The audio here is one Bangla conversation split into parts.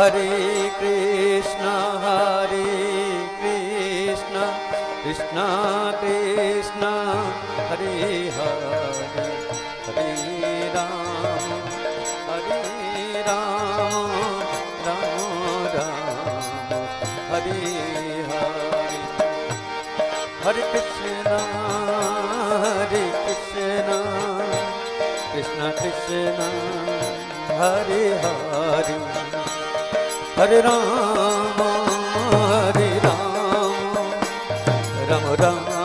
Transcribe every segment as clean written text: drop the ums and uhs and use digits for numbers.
Hare Krishna, Krishna Krishna, Hare Hare, Hare Rama, Rama Rama, Hare Hare. Hare Krishna, Krishna Krishna, Hare Hare, Hare Rama, Rama Rama,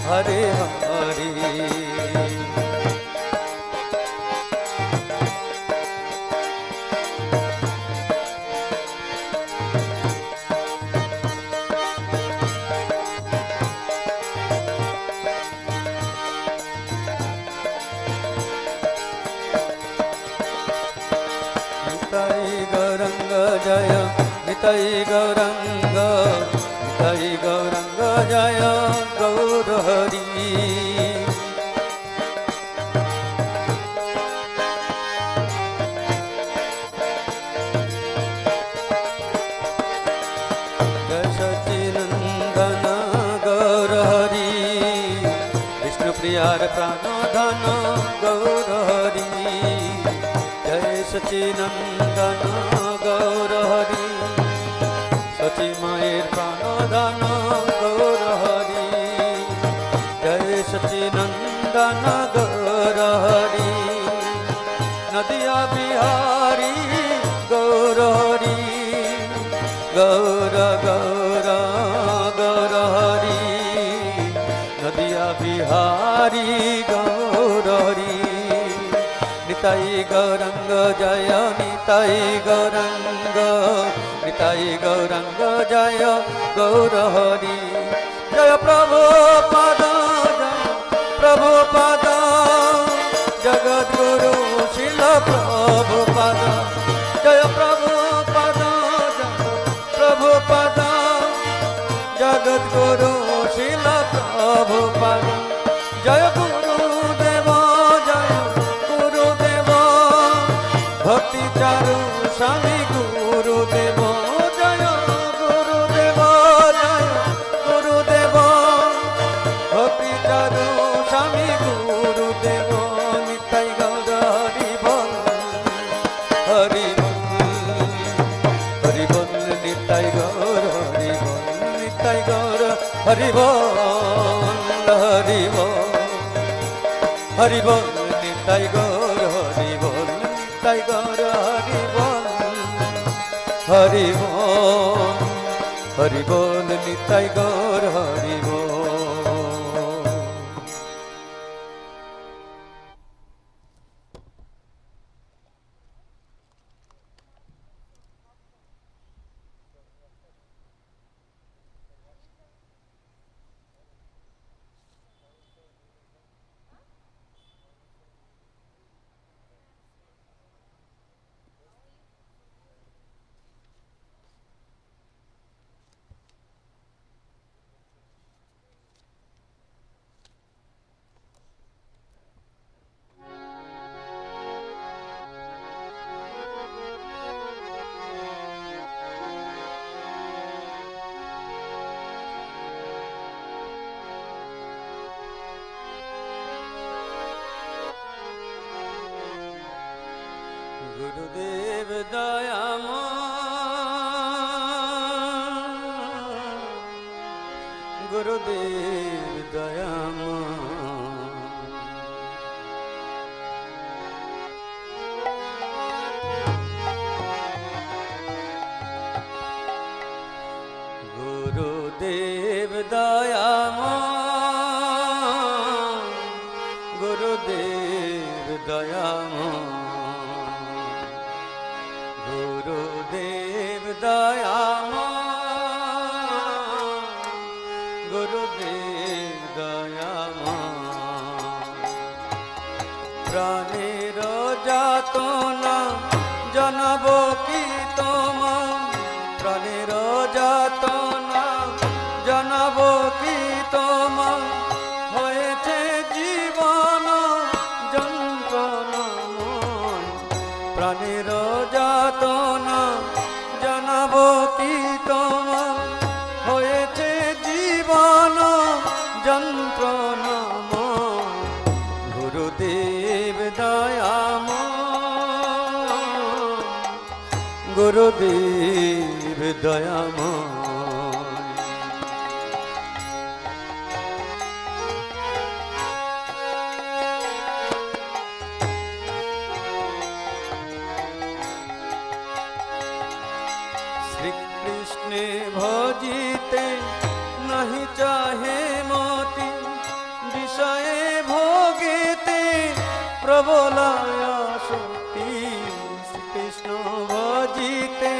Hare Hare. Nitai Gauranga, Nitai Gauranga Jaya Gaur Hari. Jai Sacinandana Gaur Hari, Vishnu Priyar Pranadhana Gaur Hari. Jai Sacinandana Gaur Hari, Sachi Mayer Pranadhana Gaur Hari. Jai Sacinandana Gaur Hari, Nadia Bihari Gaur Hari. Gaura Gaura Gaur Hari, Nadia Bihari Gaur Hari. Nitai Gauranga Jaya, Nitai Gauranga, Nitai Gauranga Jaya Gaur Hari. Jaya Prabhupada, Jaya Prabhupada, Jagat Guru Srila Prabhupada. Jaya Prabhupada, Jaya Prabhupada, Jagat Guru Srila Prabhupada. Jaya Guru Deva, Jaya Guru Deva, Bhakti Charu Swami Guru Deva. Jaya Guru Deva, Jaya Guru Deva, Bhakti Charu Swami Guru Deva. Nitai Gaur Hari Bol, Hari Bol, Hari Bol. Nitai Gaur Hari Bol, Nitai Gaur Hari Bol, Hari Bol, Hari Bol. Nitai Gaur Hari Bol, Nitai Gaur Hari Bol, Hari Bol, Hari Bol. Nitai Gaur Hari Bol. Gurudev Dayaman, Gurudev Dayaman. Gurudev Dayaman, Gurudev Dayaman. Gurudev Dayaman, Gurudev Dayaman. Pranir jatona janabo ki toma, Pranir jatona janabo ki toma. Hoyeche jivana jantrana mon, Pranir jatona প্রণাম গুরুদেব দয়াময়, গুরুদেব দয়াময়। শ্রীকৃষ্ণে ভজিতে নাহি চাহে মতি, বিষয়ে ভোগেতে প্রবলায়া শক্তি। শ্রীকৃষ্ণ ভজিতে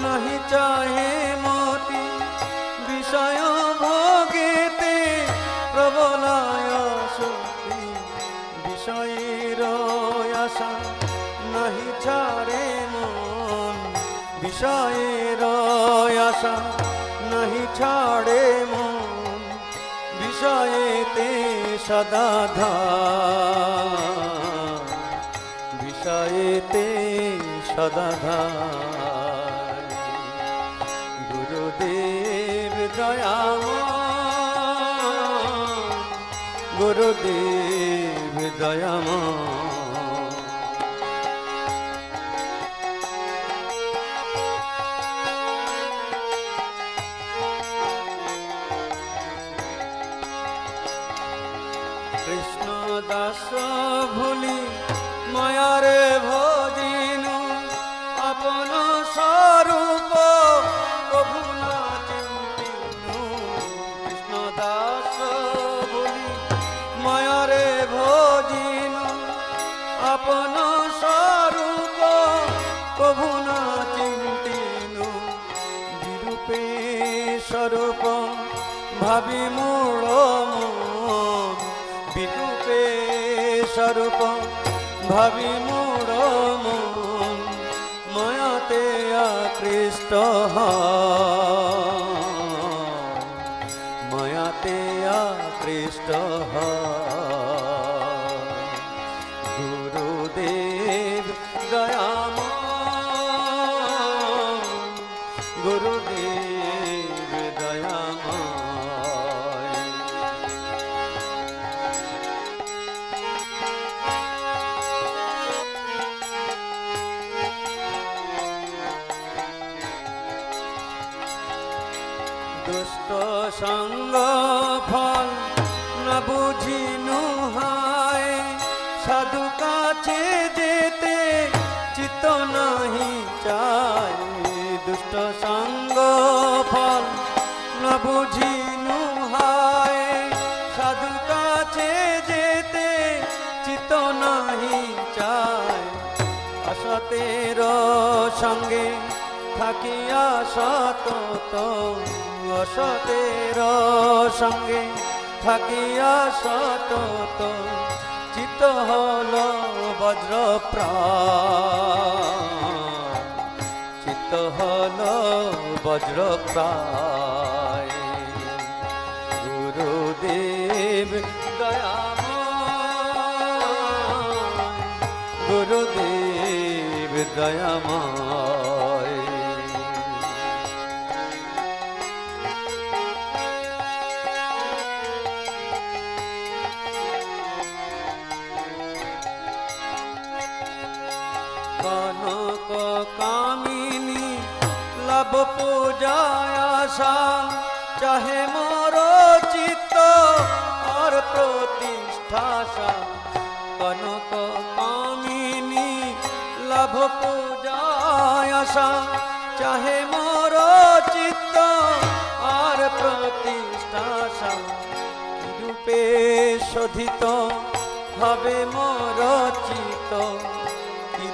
নাহি চাহে মতি, বিষয় ভোগেতে প্রবলায়া শক্তি। বিষয়ের আশা নাহি ছাড়ে মন, বিষয়ের আশা নাহি ছাড়ে মন, বিষয়েতে সদা ধার, বিষয়েতে সদা ধার। গুরুদেব দয়াময়, গুরুদেব দয়াময়। কৃষ্ণ দাস ভুলি মায়ারে ভজিনু, আপন স্বরূপ প্রভু না চিন্তিনু। কৃষ্ণ দাস ভুলি মায়ারে ভজিনু, আপন স্বরূপ প্রভু না চিন্তিনু। বিরূপে স্বরূপ ভাবি মূঢ় মন, বিরূপে স্বরূপ ভাবি মূঢ় মন। মায়াতে আকৃষ্ট হয়, মায়াতে আকৃষ্ট হয়। গুরুদেব দয়াময়, গুরুদেব দয়াময়। দুষ্ট সঙ্গ ফল না বুঝি নুহায়, সাধু কাছে যেতে চিত্ত নাহি চায়। দুষ্ট সঙ্গ ফল না বুঝি নুহায়, সাধু কাছে যেতে চিত্ত নাহি চায়। অসতের সঙ্গে থাকিয়া সতত, অসতের সঙ্গে থাকিয়া সতত। চিত্ত হল বজ্র প্রায়, চিত্ত হল বজ্র প্রায়। গুরুদেব দয়াময়, গুরুদেব দয়াময়। কনক কামিনী লাভ পূজায় আশা, চাহে মোর চিত্ত আর প্রতিষ্ঠাশা। কনক কামিনী লাভ পূজায় আশা, চাহে মোর চিত্ত আর প্রতিষ্ঠাশা। রূপে শোধিত হবে মোর চিত্ত,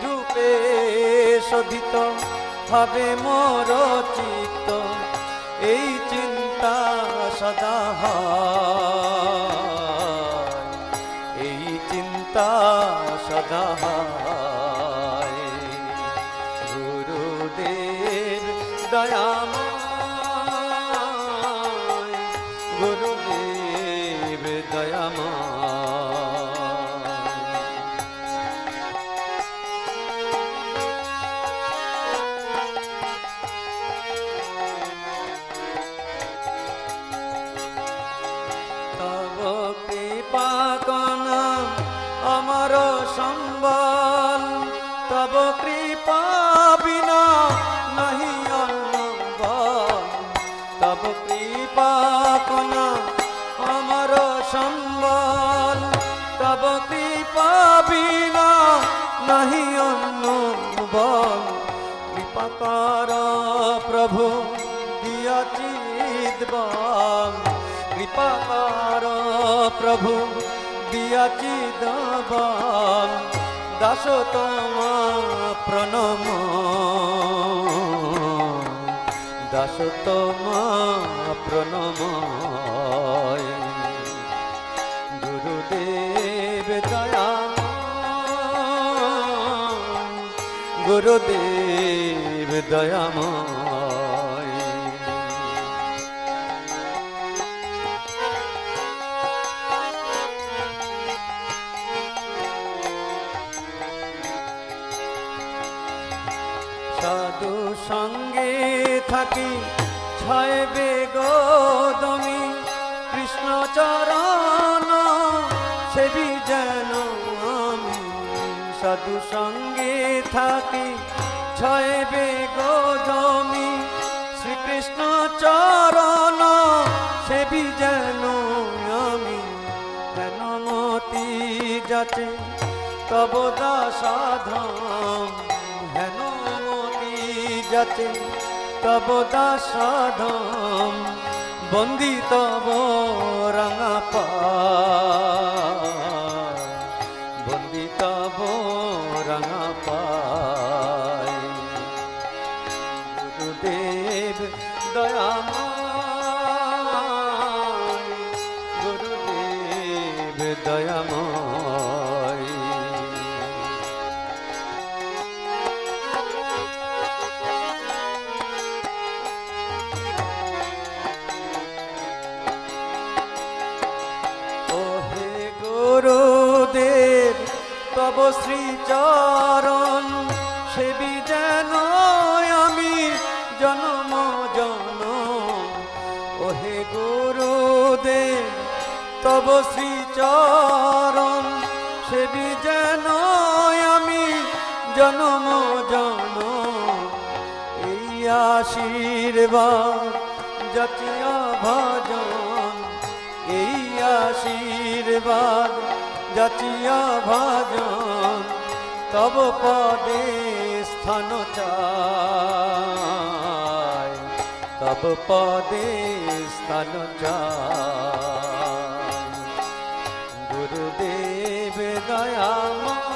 রূপে শোধিত হবে মোর চিত্ত। এই চিন্তা সদা হয়, এই চিন্তা সদা হয়। গুরুদেব দয়াময়, গুরুদেব দয়াময়। সম্বল তব কৃপা বিনা নাহি অন্য বল কৃপা কর প্রভু দিয়াচিত বল কৃপা কর প্রভু দিয়াচিত বল দাস তোমা প্রণম দাস তোমা প্রণম গুরুদেব দয়া গুরুদেব দয়াময় সাধু সঙ্গে থাকি ছয় বেগদমি কৃষ্ণ চরণ সেবি যেন আমি সাধু সঙ্গে থাকি ছয় বেগদমি শ্রীকৃষ্ণ চরণ সেবি যেন আমি হেন মতি যাচে তব দাসাধম হেন মতি যাচে তব দাসাধম বন্দি তব রাঙা পায় বন্দি তব রাঙা পায় গুরুদেব দয়াময় গুরুদেব দয়াময় গুরুদেব তব শ্রীচরণ সেবি যেন আমি জনম জন ওহে গুরুদেব তব শ্রীচরণ সেবি যেন আমি জনম জন এই আশীর্বাদ জাতীয় ভজন এই আশীর্বাদ যাচিয়া ভজন তব পদে স্থান চাই তব পদে স্থান চাই গুরুদেব দয়াময়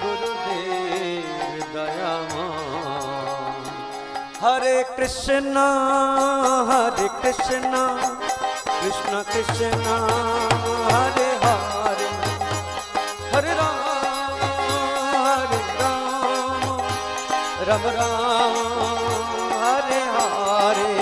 গুরুদেব দয়াময় হরে কৃষ্ণ কৃষ্ণ কৃষ্ণ হরে হরে হরে রাম রাম রাম হরে হরে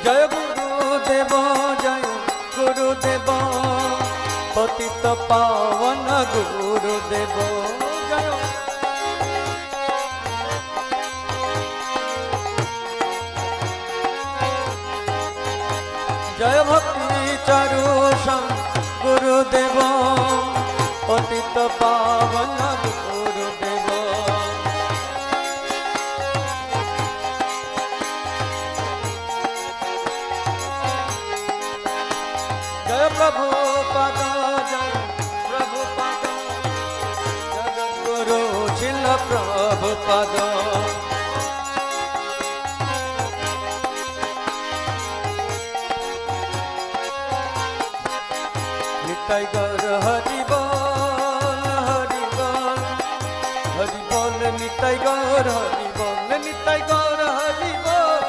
জয় গুরুদেব জয় গুরুদেব পতিত পাবন গুরুদেব জয় জয় ভক্তি চারু স্বামী গুরুদেব পতিত পাবন গুরুদেব জয় প্রভুপাদ জয় প্রভুপাদ জগদ্গুরু ছিল প্রভুপাদ নিতাই গৌর হরি বল হরি বল হরি বল নিতাই গৌর হরি বল নিতাই গৌর হরি বল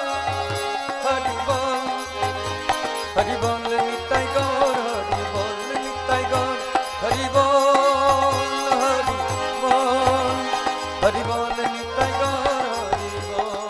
হরি বল হরি বল নিতাই গৌর হরি বল নিতাই গৌর হরি বল হরি বল হরি বল নিতাই গৌর হরি বল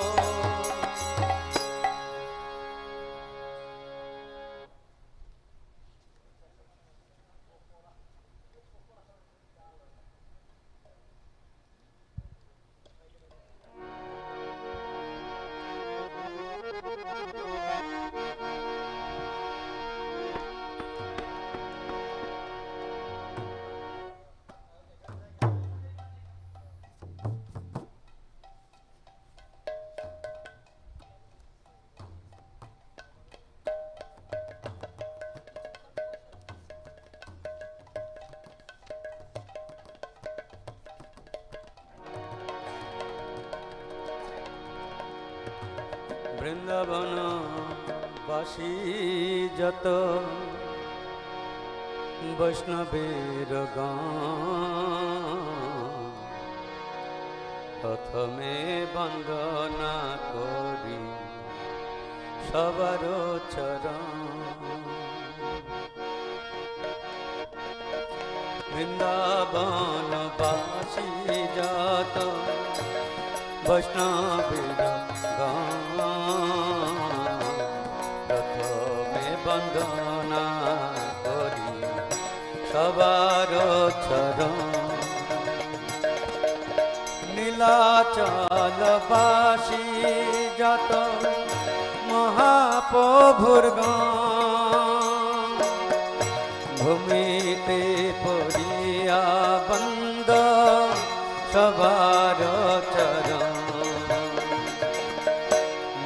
বৃন্দাবন বাসী যত বৈষ্ণবের গান প্রথমে বন্দনা করি সবার চরণ। বৃন্দাবন বাসী যত বৈষ্ণবের গান প্রথমে বন্দনা করি সবার চরণ। নীলাচল বাসী যত মহাপ্রভুর গান ভূমিতে পড়িয়া বন্দ সবার চরণ।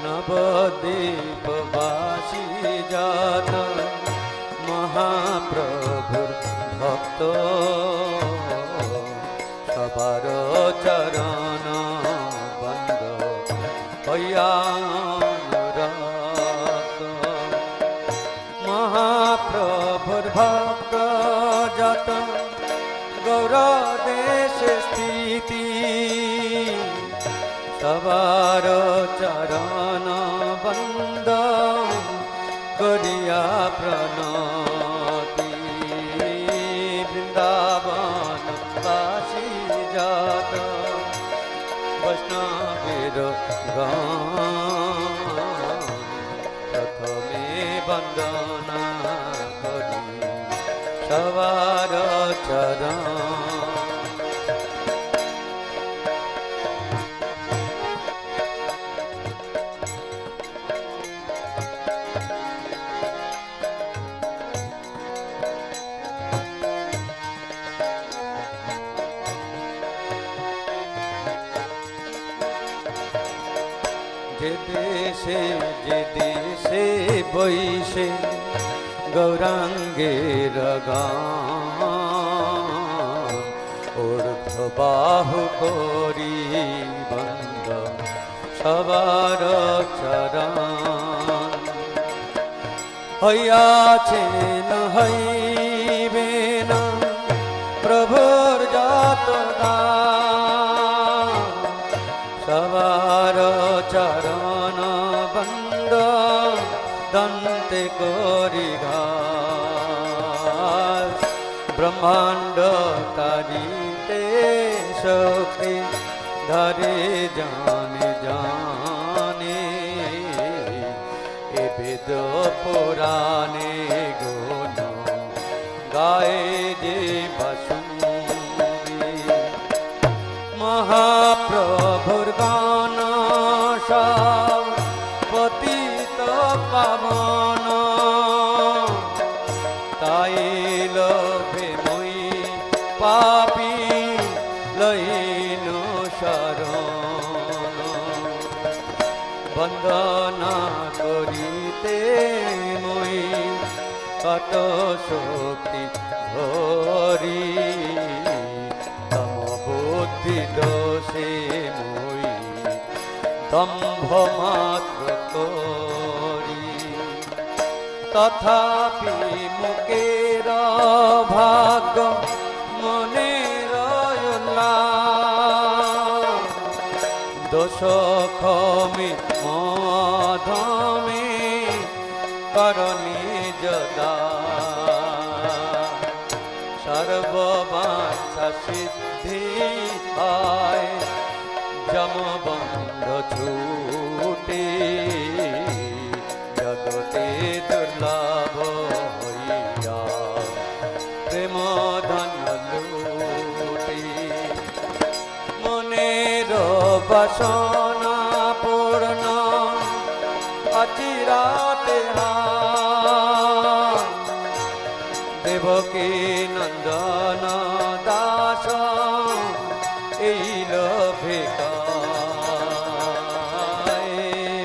নবদ্বীপবাসী যত মহাপ্রভুর ভক্ত সবার চরণ বন্দ হইয়ানুরক্ত। মহাপ্রভুর ভক্ত যত গৌর দেশে স্থিতি সবার চরণ বন্দ করিয়া প্রণতি। বৃন্দাবন বাসী যত বৈষ্ণবের গান প্রথমে বন্দনা করি সবার চরণ। যে দেশে বৈশে গৌরাঙ্গের গান ঊর্ধ্ববাহু করি বন্দ সবার চরণ। হইয়াছেন হইবে না প্রভুর যত দান সবার চরণ বন্দ দন্তে করি ঘাস। ব্রহ্মাণ্ড তারিতে শক্তি ধরে জানে জানে এ বেদ পুরাণে গুণ গায়ে যে বাসুন্দি। মহাপ্রভুর গান সব পতিত পাবন তাই লোভে মই পাপী লইনু শরণ। বন্দনা করিতে মই কত শক্তি ধরি তম বুদ্ধি দোষে মই দম্ভ মাত্র করি। তথাপি মুখের ভাগ্য মনের উল্লাস দোষ ক্ষমি মধমে করণি যদা সর্ববাঞ্ছা সিদ্ধি হয় যমবন্ধ ছুটে জগতে দুর্লভ হইয়া প্রেম ধন লুটে। মনের বাসনা পূর্ণ আছি রাতে হান দেবকী নন্দন দাস এই লভিকায়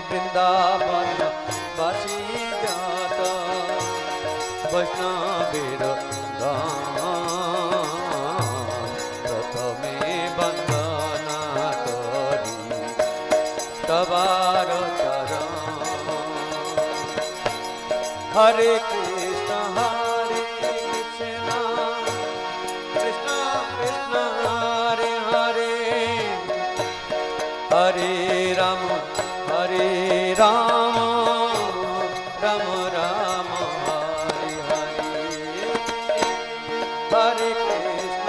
বৃন্দাবন বাসী যাত বৈষ্ণবের গান প্রথমে বন্দনা করি তবার চরণ হরে কৃষ্ণ হরে Krishna Krishna Krishna Hare Hare Hare Ram Ram Ram Hare Hare Hare Krishna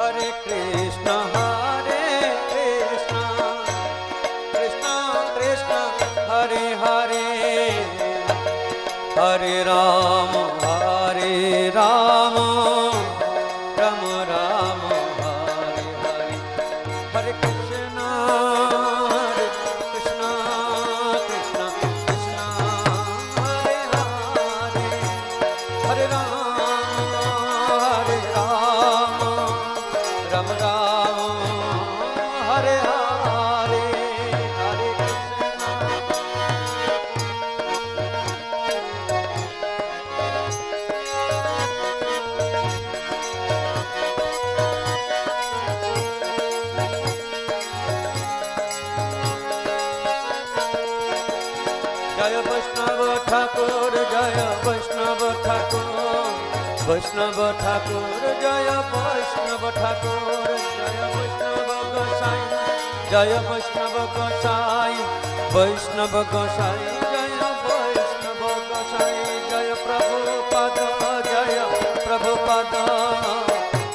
Hare Krishna, Hare Krishna, Krishna Krishna, Hare Hare, Hare Rama, Hare Rama, Rama Rama, Hare Hare, Hare Krishna, Hare Krishna, Krishna Krishna, Hare Hare, Hare Rama, Hare Rama. Ram Ram Hare Hare Hare Jaya Vaishnava Thakur Jaya Vaishnava Thakur Vaishnava Thakur Jaya Vaishnava Thakur Jaya Vaishnava Gosai Jaya Vaishnava Gosai Vaishnava Gosai Jaya Vaishnava Gosai Jaya Prabhupada Jaya Prabhupada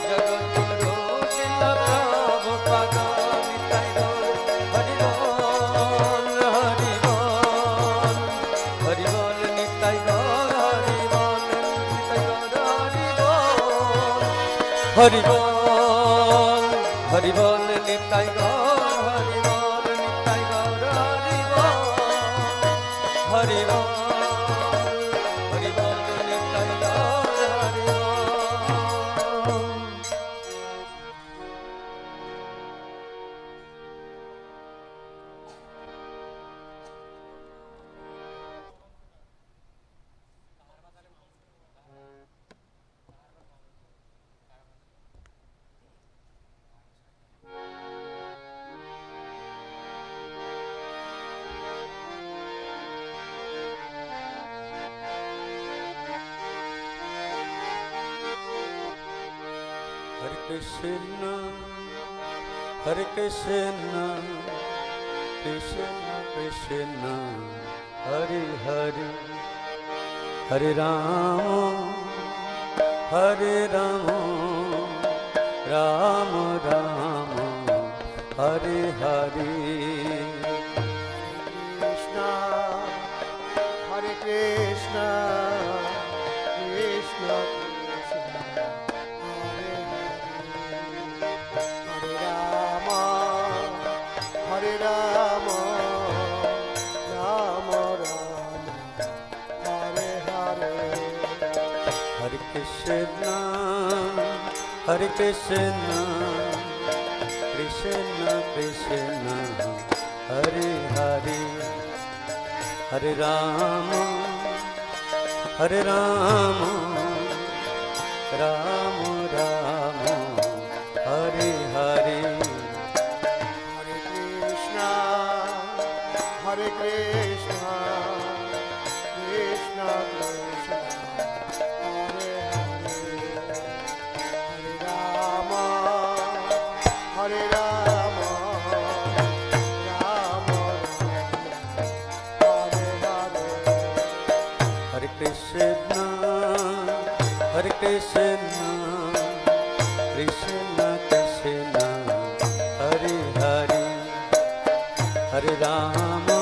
Jagadguru Srila Prabhupada Nitai Gaur Hari Bol Hari Bol Hari Bol Nitai Gaur Hari Bol Nitai Gaur Hari Bol Hari Bol Nitai Gaur Hari Bol Nitai Gaur Hari Bol Hari Bol Hari Bol Nitai Gaur Hari Bol Hare Krishna, Hare Krishna, Krishna Krishna, Hare Hare, Hare Rama, Hare Rama, Rama Rama, Hare Hare. Krishna, Hare Krishna, Krishna Krishna, Hare Hare, Hare Rama, Hare Rama, Rama Rama, Hare Hare. Hare Krishna, Hare Krishna, Krishna Krishna, Hare Hare, Hare Rama, Hare Rama, Rama Rama, Hare Hare. Hare Krishna, Hare Krishna, Krishna Krishna, Hare Hare, Hare Rama, Hare Rama, Rama Rama, Hare Hare. Hare Krishna, Hare Krishna, Krishna Krishna, Hare Hare, Hare Rama,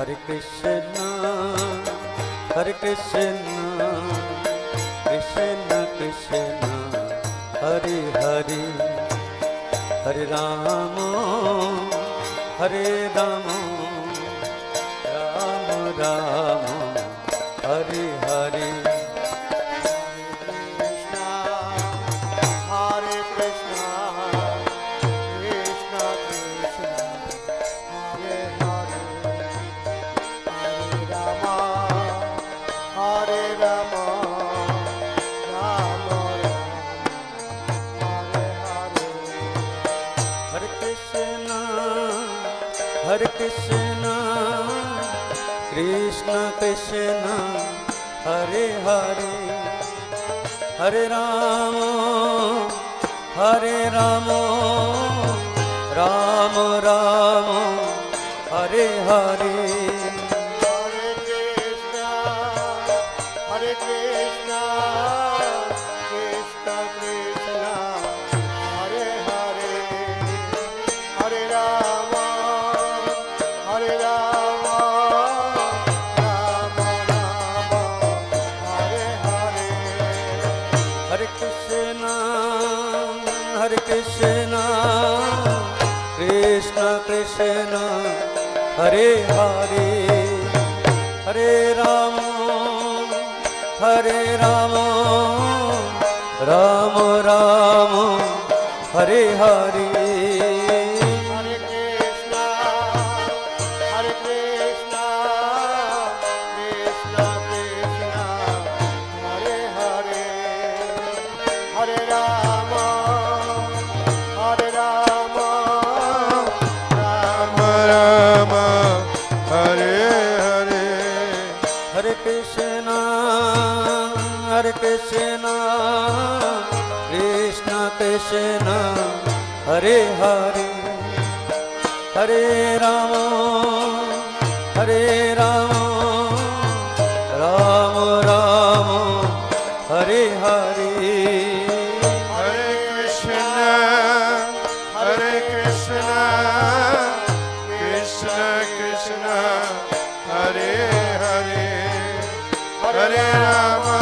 Hare Krishna, Hare Krishna, Krishna Krishna, Hare Hare, Hare Rama, Hare Rama, Rama Rama, Hare Hare. Hare Krishna, Krishna Krishna, Hare Hare, Hare Rama, Hare Rama, Rama Rama, Hare Hare. Hare Krishna, Krishna Krishna, Hare Hare, Hare Rama, Hare Rama, Rama Rama, Hare Hare. Hare Krishna, Hare Krishna, Krishna Krishna, Hare Hare, Hare Rama, Hare Rama, Rama Rama, Hare Hare. Hare Krishna, Hare Krishna, Krishna Krishna, Hare Hare, Hare Rama, Hare Rama, Rama Rama, Hare Hare. Hare Krishna, Hare Krishna, Krishna Krishna, Hare Hare, Hare Rama, Hare Rama, Rama Rama, Hare Hare. Hare Krishna, Hare Krishna, Krishna Krishna, Hare Hare, Hare Rama,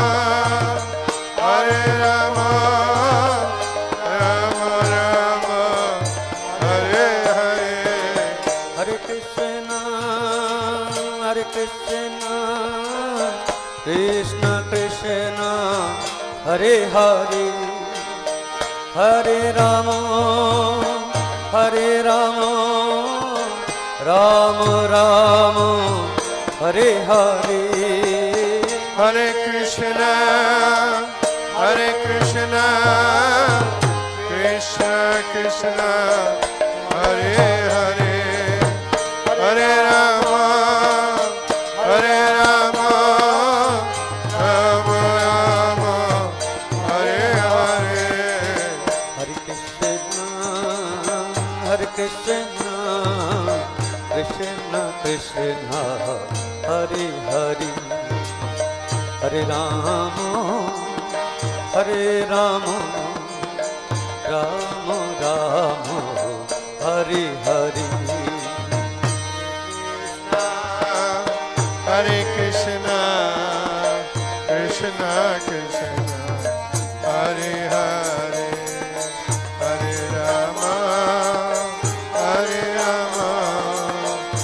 Hare Rama, Rama Rama, Hare Hare. Hare Krishna, Hare Krishna, Krishna Krishna, Hare Hare, Hare Rama, Hare Rama, Rama Rama, Hare Hare. Hare Krishna, Hare Krishna, Krishna Krishna, Hare Hare, Hare Rama, Hare Rama, Rama Rama, Hare Hare. Hare Krishna, Hare Krishna, Krishna Krishna, Hare Hare, Hare Rama, Hare Rama, Rama Rama, Hare Hare. Hare Krishna, Krishna Krishna, Hare Hare, Hare Rama, Hare Rama,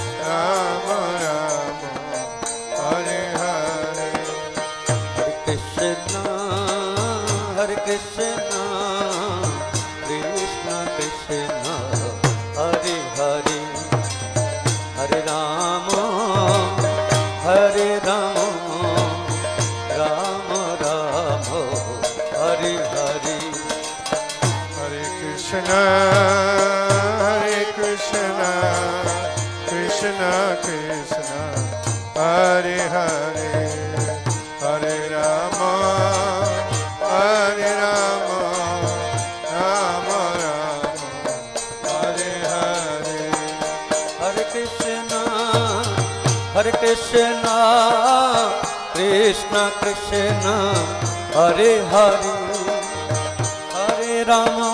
Rama Rama, Hare Hare. Hare Krishna, Hare Krishna, Krishna Krishna, Hare Hare, Hare Rama, Hare Rama, Rama Rama, Hare Hare. Hare Krishna, Hare Krishna, Krishna Krishna, Hare Hare, Hare Rama, Hare Rama, Rama Rama, Hare Hare. Hare Krishna, Hare Krishna, Krishna Krishna, Hare Hare, Hare Rama,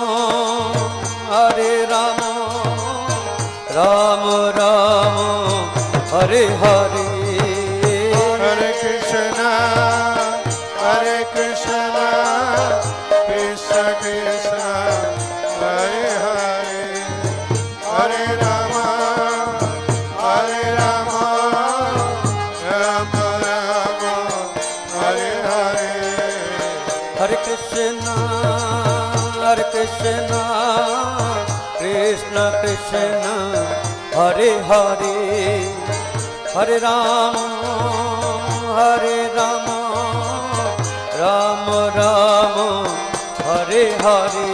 Hare Rama, Rama Rama, Hare Hare. Hare Krishna, Krishna Krishna, Hare Hare, Hare Rama, Rama Rama, Hare Hare. Hare Krishna, Krishna Krishna, Hare Hare, Hare Rama, Rama Rama, Hare Hare. Hare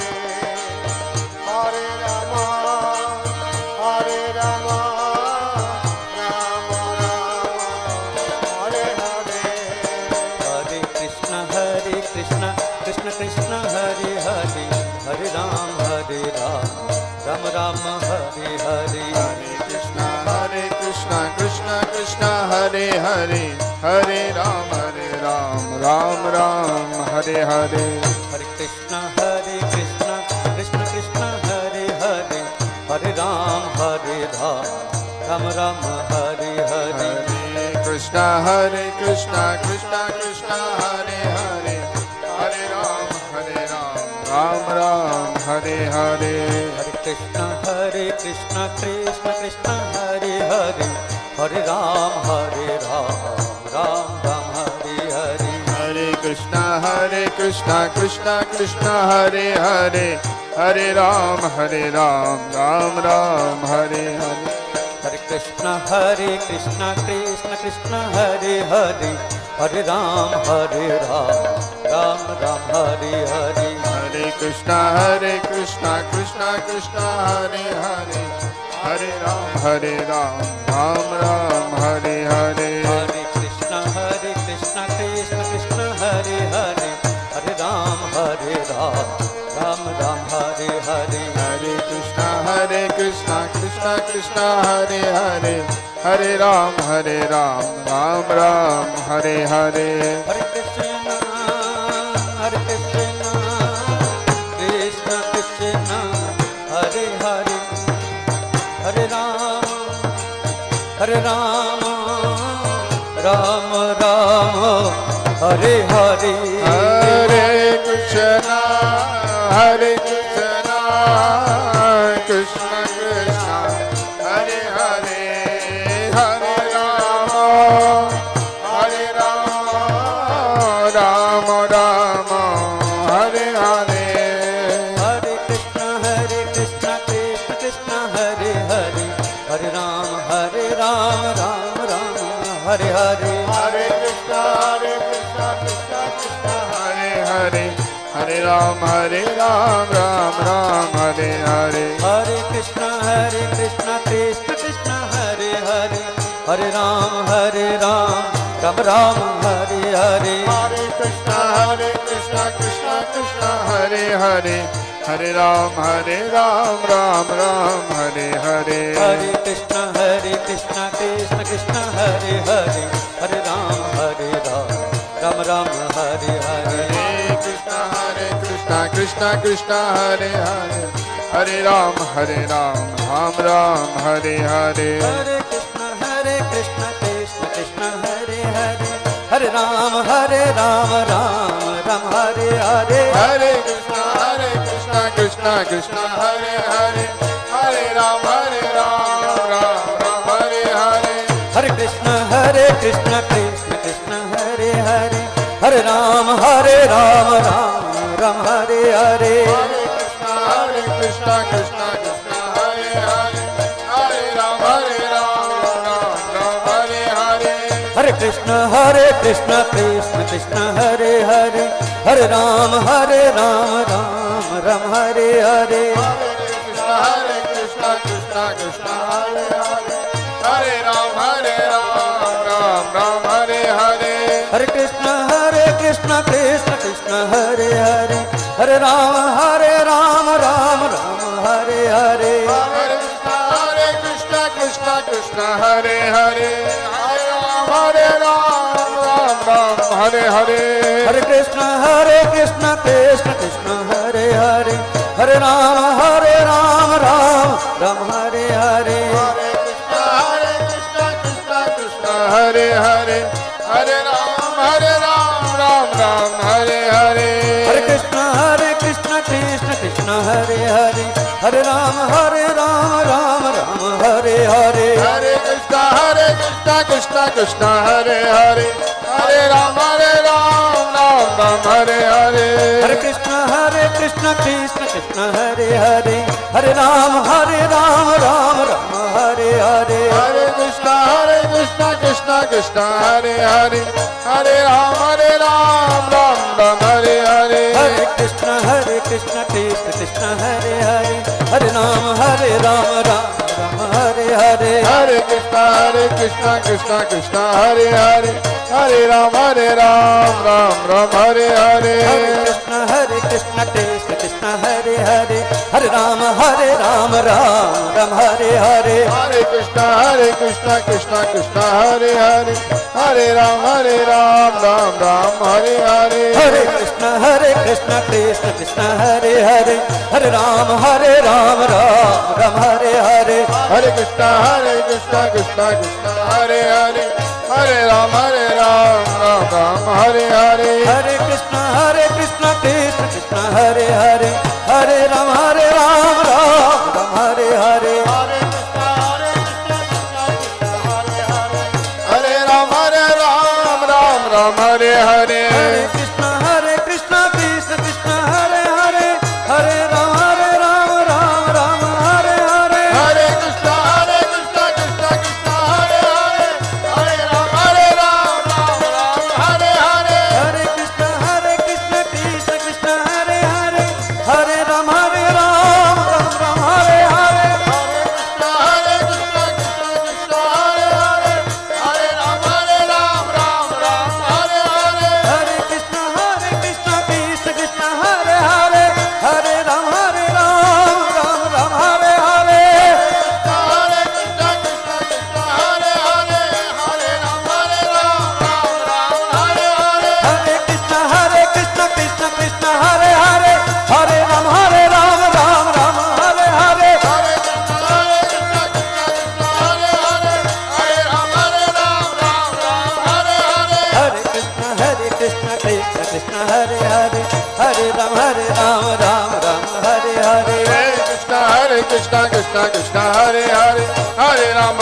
Krishna, Krishna Krishna, Hare Hare, Hare Rama, Rama Rama, Hare Hare. Hare Krishna, Krishna Krishna, Hare Hare, Hare Rama, Ram Ram, Hare Hare. Hare Krishna, Krishna Krishna, Hare Hare, Hare Ram, Ram Ram, Hare Hare. Hare Krishna, Krishna Krishna, Hare Hare, Hare Ram, Ram Ram, Hare Hare. Hare Krishna, Krishna Krishna, Hare Hare, Hare Ram, Ram Ram, Hare Hare. Hare Krishna, Krishna Krishna, Hare Hare, Hare Ram, Ram Ram, Hare Hare. Hare Krishna, Krishna Krishna, Hare Hare, Hare Ram, Ram Ram, Hare Hare. Hare Krishna, Krishna Krishna, Hare Hare, Hare Ram, Ram Ram, Hare Hare. Hare Krishna, Krishna Krishna, Hare Hare, Hare Ram, Ram Ram, Hare Hare. Hare Krishna, Krishna Krishna, Hare Hare, Hare Ram, Ram Ram, Hare Hare. Hare Krishna, Krishna Krishna, Hare Hare, Hare Ram, Ram Ram, Hare Hare. Hare Krishna, Krishna Krishna, Hare Hare, Hare Ram, Ram Ram, Hare Hare. Hare Krishna, Krishna Krishna, Hare Hare, Hare Rama, Rama Rama, Hare Hare. Hare Krishna, Krishna Krishna, Hare Hare, Hare Ram, Ram Ram, Hare Hare. Hare Krishna, Krishna Krishna, Hare Hare, Hare Ram, Ram Ram, Hare Hare. Hare Krishna, Krishna Krishna, Hare Hare, Hare Ram, Ram Ram, Hare Hare. Hare Krishna, Krishna Krishna, Hare Hare, Hare Ram, Ram Ram, Hare Hare. Hare Krishna, Krishna Krishna, Hare Hare, Hare Ram, Ram Ram, Hare Hare. Hare Krishna, Krishna Hare Hare, Hare Ram, Ram Ram, Hare Hare. Hare Krishna, Krishna Krishna, Hare Hare, Hare Ram, Ram Ram, Hare Hare. Hare Krishna, Krishna Krishna, Hare Hare, Hare Ram, Ram Ram, Hare Hare. Hare Krishna, Krishna Krishna, Hare Hare, Hare Ram, Ram Ram, Hare Hare. Hare Krishna, Krishna Krishna, Hare Hare, Hare Ram, Ram Hare Hare. Hare Krishna, Krishna Krishna, Hare Hare, Hare Ram, Ram Ram, Hare Hare. Hare Krishna, Krishna Krishna, Hare Hare, Hare Ram, Ram Hare Hare. Hare Krishna, Krishna Krishna, Hare Hare, Hare Ram, Ram Hare Hare. Hare Krishna, Krishna Krishna, Hare Hare, Hare Ram, Ram Hare Hare. Hare Krishna, Krishna Hare Hare Hare Ram Ram Ram Hare Hare Hare Krishna Krishna Krishna Hare Hare Hare Ram Ram Ram Hare Hare Hare Krishna Krishna Krishna Hare Hare Hare Ram Ram Ram Hare Hare Hare Krishna Krishna Krishna Hare Hare Hare Ram Ram Ram Hare Hare Hare Krishna Krishna Krishna Hare Hare Hare Ram Ram Ram Hare Hare Hare Krishna Krishna Krishna Hare Hare Hare Ram Ram Hare Hare Hare Krishna Krishna Krishna Hare Hare Hare Ram Ram Hare Hare Hare Krishna Krishna Krishna Hare Hare Hare Ram Ram Hare Hare Hare Krishna Krishna Krishna Hare Hare Hare Ram Ram Hare Hare Hare Krishna Krishna Krishna Hare Hare Hare Ram Ram Hare Hare Hare Ram Ram Hare Hare Hare Krishna Krishna Krishna Hare Hare Hare Ram Ram Hare Hare Hare Krishna Krishna Krishna Hare Hare Hare Ram Ram Hare Hare Hare Krishna Krishna Krishna Hare Hare Hare Ram Ram Hare Hare Hare Krishna Krishna Hare Hare Hare Ram Ram Hare Hare Hare Krishna Krishna Hare Hare Hare Ram Ram Hare Hare Hare Krishna Krishna Hare Hare Hare Ram Ram Hare Hare Hare Krishna Krishna Krishna Hare Hare Hare Ram Ram Hare Hare Hare Krishna Krishna Krishna Hare Hare Hare Ram Hare Hare Hare Krishna Krishna Krishna Hare Hare Hare Ram Ram Hare Hare Hare Krishna Krishna Krishna Hare Hare Hare Ram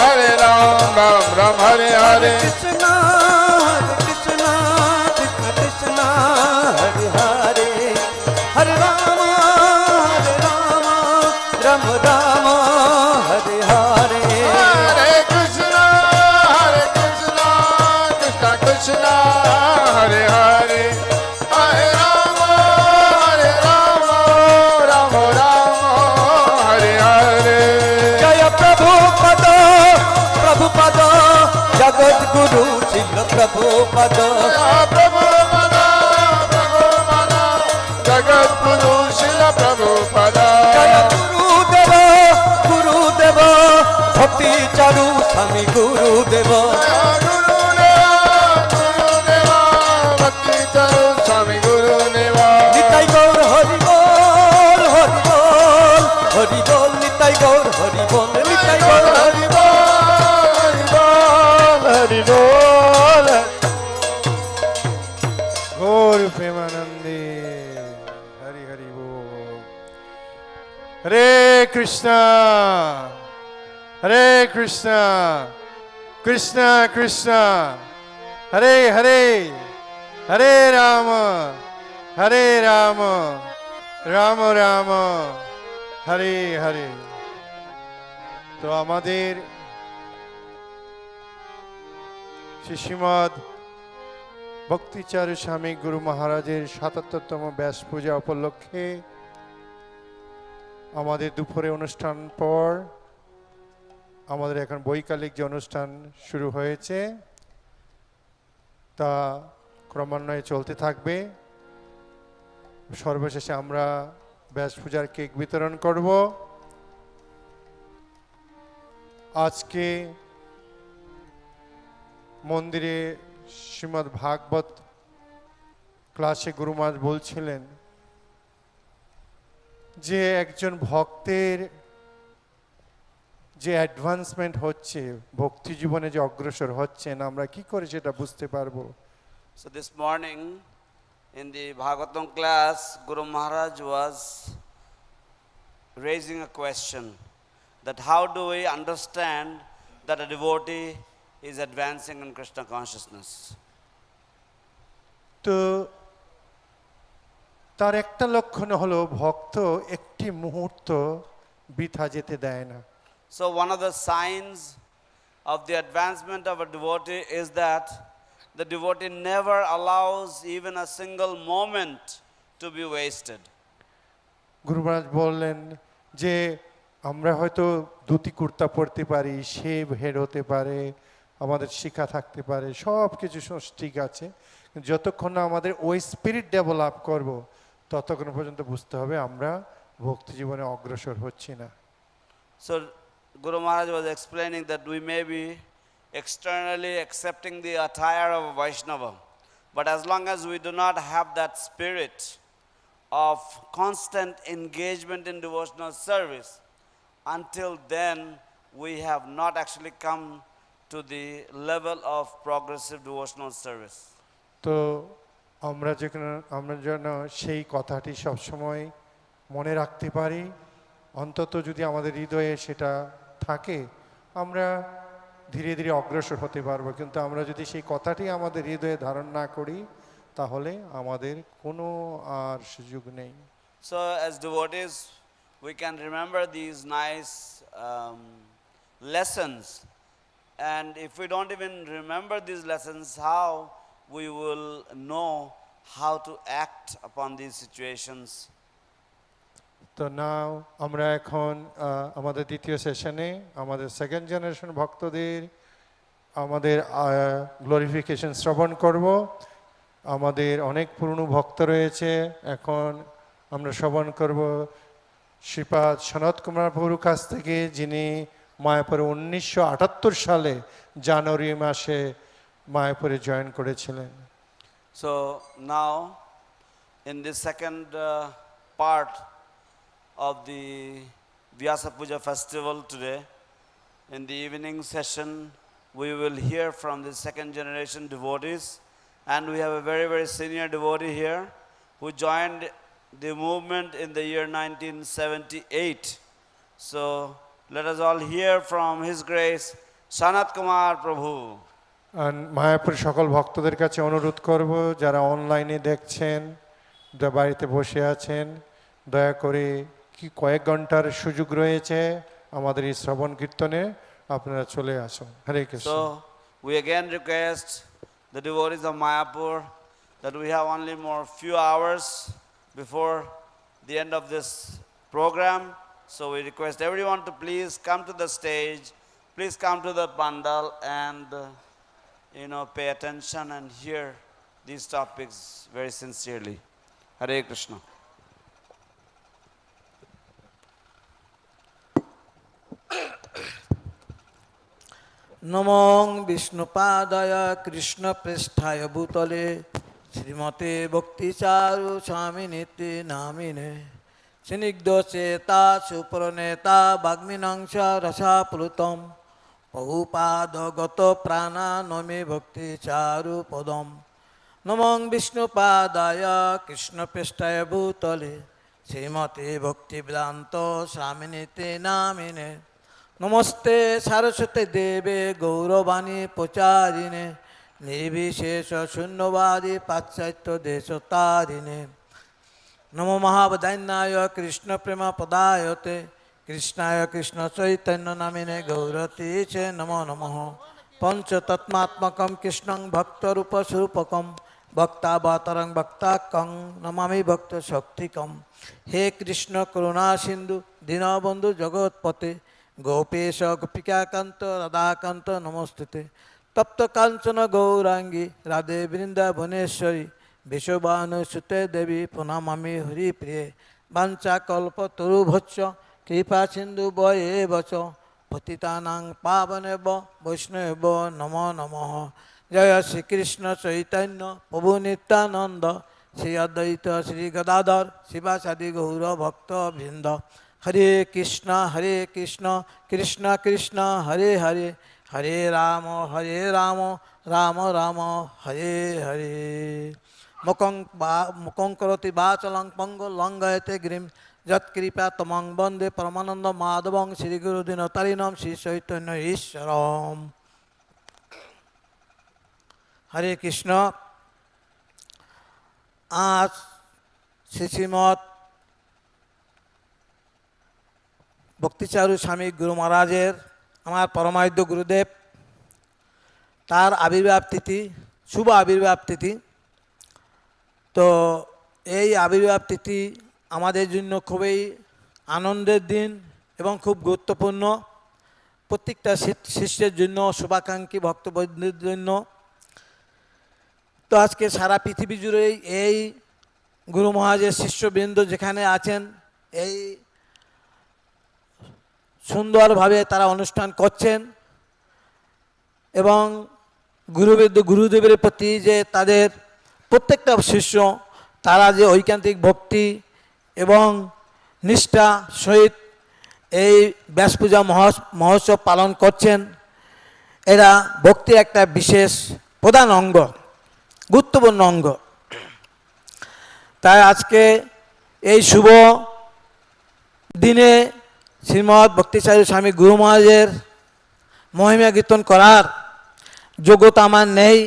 Ram Hare Hare Krishna Krishna Krishna Hare Hare Hare Ram Ram Hare Hare Hare Krishna Krishna Krishna Hare Hare Hare Rama Rama Hare Hare Jaya Prabhupada Prabhupada Jagat Guru Srila Prabhupada Prabhupada Jagat Guru Srila Prabhupada Jaya Guru Deva Bhakti Charu Swami Guru Deva Gurudeva Bhakti Charu Swami Gurudeva Nitai Gaur Hari Bol Hari Bol Hari Bol Nitai Gaur Hari Bol Nitai Gaur Hari Hari Bol Gaur Premanande Hari Hari Bol Hare Krishna Krishna Krishna Hare Hare Hare Rama Rama Rama Hare Hare তো আমাদের শ্রীমদ ভক্তি চারু স্বামী গুরু মহারাজের ৭৭তম ব্যাস পূজা উপলক্ষে আমাদের দুপুরে অনুষ্ঠান পর আমাদের এখন বৈকালিক যে অনুষ্ঠান শুরু হয়েছে তা ক্রমান্বয়ে চলতে থাকবে। সর্বশেষে আমরা ব্যাস পূজার কেক বিতরণ করব। আজকে মন্দিরে শ্রীমদ্ ভাগবত ক্লাসে গুরু মহারাজ বলছিলেন যে একজন ভক্তের যে অ্যাডভান্সমেন্ট হচ্ছে, ভক্তি জীবনে যে অগ্রসর হচ্ছেন, আমরা কি করে সেটা বুঝতে পারবো? So this morning in the Bhagavatam class, Guru Maharaj was raising a question that how do we understand that a devotee is advancing in Krishna consciousness. তো তার একটা লক্ষণ হলো ভক্ত একটি মুহূর্ত বৃথা যেতে দেয় না। So one of the signs of the advancement of a devotee is that the devotee never allows even a single moment to be wasted. গুরু মহারাজ বললেন যে আমরা হয়তো ধুতি কুর্তা পরতে পারি, শেভ হেড হতে পারে, আমাদের শিক্ষা থাকতে পারে, সব কিছু ঠিক আছে, যতক্ষণ না আমাদের ওই স্পিরিট ডেভেলপ করব ততক্ষণ পর্যন্ত বুঝতে হবে আমরা ভক্তি জীবনে অগ্রসর হচ্ছি না। So Guru Maharaj was explaining that we may be externally accepting the attire of a Vaishnava, but as long as we do not have that spirit of constant engagement in devotional service, until then we have not actually come to the level of progressive devotional service. তো আমরা যেন সেই কথাটি সবসময় মনে রাখতে পারি, অন্তত যদি আমাদের হৃদয়ে সেটা থাকে আমরা ধীরে ধীরে অগ্রসর হতে পারবো। কিন্তু আমরা যদি সেই কথাটি আমাদের হৃদয়ে ধারণ না করি তাহলে আমাদের কোনো আর সুযোগ নেই। So as devotees we can remember these nice lessons, and if we don't even remember these lessons, how we will know how to act upon these situations? তো নাও আমরা এখন আমাদের দ্বিতীয় সেশনে আমাদের সেকেন্ড জেনারেশন ভক্তদের আমাদের গ্লোরিফিকেশন শ্রবণ করব। আমাদের অনেক পুরনো ভক্ত রয়েছে, এখন আমরা শ্রবণ করব শ্রীপাদ সনত কুমার প্রভুর কাছ থেকে, যিনি মায়াপুরে 1978 সালে জানুয়ারি মাসে মায়াপুরে জয়েন করেছিলেন। So now in this second part of the Vyasa Puja festival today, in the evening session we will hear from the second generation devotees, and we have a very, very senior devotee here who joined the movement in the year 1978. So let us all hear from His Grace Sanat Kumar Prabhu. Mayapur সকল ভক্তদের কাছে অনুরোধ করব, যারা অনলাইনে দেখছেন, বাড়িতে বসে আছেন, দয়া করে কি কয়েক ঘন্টার সুযোগ রয়েছে আমাদের এই শ্রবণ কীর্তনে, আপনারা চলে আসুন। হরে Krishna. So we again request the devotees of Mayapur that we have only more few hours before the end of this program. So we request everyone to please come to the stage, please come to the pandal and pay attention and hear these topics very sincerely. Hare Krishna. নমং বিষ্ণুপাদায় কৃষ্ণপৃষ্ঠায় ভূতলে শ্রীমতে ভক্তি চারু স্বামী নীতি নামিনে স্নিগ্ধ চেতা সুপ্রনেতা বাগ্মিনাংশ রসাপ্লুতম বহুপাদগত প্রাণা নমে ভক্তি চারু পদম নমং বিষ্ণুপাদায় কৃষ্ণপৃষ্ঠায় ভূতলে শ্রীমতে ভক্তি বেদান্ত স্বামী নীতি নামিনে নমস্তে সরস্বতী দেবে গৌরবাণী প্রচারিণে নির্বিশেষ শূন্যবাদী পাশ্চাত্য দেশতারিণে নমো মহাবদান্যায় কৃষ্ণ প্রেম পদায়তে কৃষ্ণায় কৃষ্ণ চৈতন্য নামিনে গৌরতি চে নমো নমঃ পঞ্চতত্মাত্মকম কৃষ্ণং ভক্তরূপস্বরূপকম ভক্তাবতারং ভক্তাকং নমামি ভক্ত শক্তিকম। হে কৃষ্ণ করুণা সিন্ধু দীনবন্ধু জগৎপতে গোপেশ গোপিকাকান্ত রাধাকান্ত নমস্তুতে তপ্ত কাঞ্চন গৌরাঙ্গী রাধে বৃন্দাবনেশ্বরী বিশ্ববানুসুতে দেবী প্রণমামি হরিপ্রিয়ে বাঞ্ছাকল্পতরুভ্যশ্চ কৃপা সিন্ধু বয়েবচ পতিতানাং পাবনেব বৈষ্ণব নমো নমঃ। জয় শ্রীকৃষ্ণ চৈতন্য প্রভু নিত্যানন্দ শ্রী অদ্বৈত শ্রী গদাধর শিবাসাদি গৌর ভক্ত বৃন্দ। হরে কৃষ্ণ কৃষ্ণ কৃষ্ণ হরে হরে হরে রাম রাম রাম হরে হরে। মুখং করোতি বাচলং পঙ্গু লঙ্ঘয়তে গিরিম যৎকৃপা তমং বন্দে পরমানন্দ মাধবং শ্রী গুরুদিনতারিণম শ্রী চৈতন্য ঈশ্বরম। হরে কৃষ্ণ। আজ শ্রীমৎ ভক্তি চারু স্বামী গুরু মহারাজের, আমার পরমারাধ্য গুরুদেব, তার আবির্ভাব তিথি, শুভ আবির্ভাব তিথি। তো এই আবির্ভাব তিথি আমাদের জন্য খুবই আনন্দের দিন এবং খুব গুরুত্বপূর্ণ, প্রত্যেকটা শিষ্যের জন্য, শুভাকাঙ্ক্ষী ভক্তবৃন্দের জন্য। তো আজকে সারা পৃথিবী জুড়েই এই গুরু মহারাজের শিষ্যবৃন্দ যেখানে আছেন, এই সুন্দরভাবে তারা অনুষ্ঠান করছেন এবং গুরুদেবের প্রতি যে তাদের প্রত্যেকটা শিষ্য, তারা যে ঐকান্তিক ভক্তি এবং নিষ্ঠা সহিত এই ব্যাস পূজা মহোৎসব পালন করছেন, এরা ভক্তির একটা বিশেষ প্রধান অঙ্গ, গুরুত্বপূর্ণ অঙ্গ। তাই আজকে এই শুভ দিনে শ্রীমৎ ভক্তি চারু স্বামী গুরু মহারাজের মহিমা কীর্তন করার যোগ্যতা আমার নেই।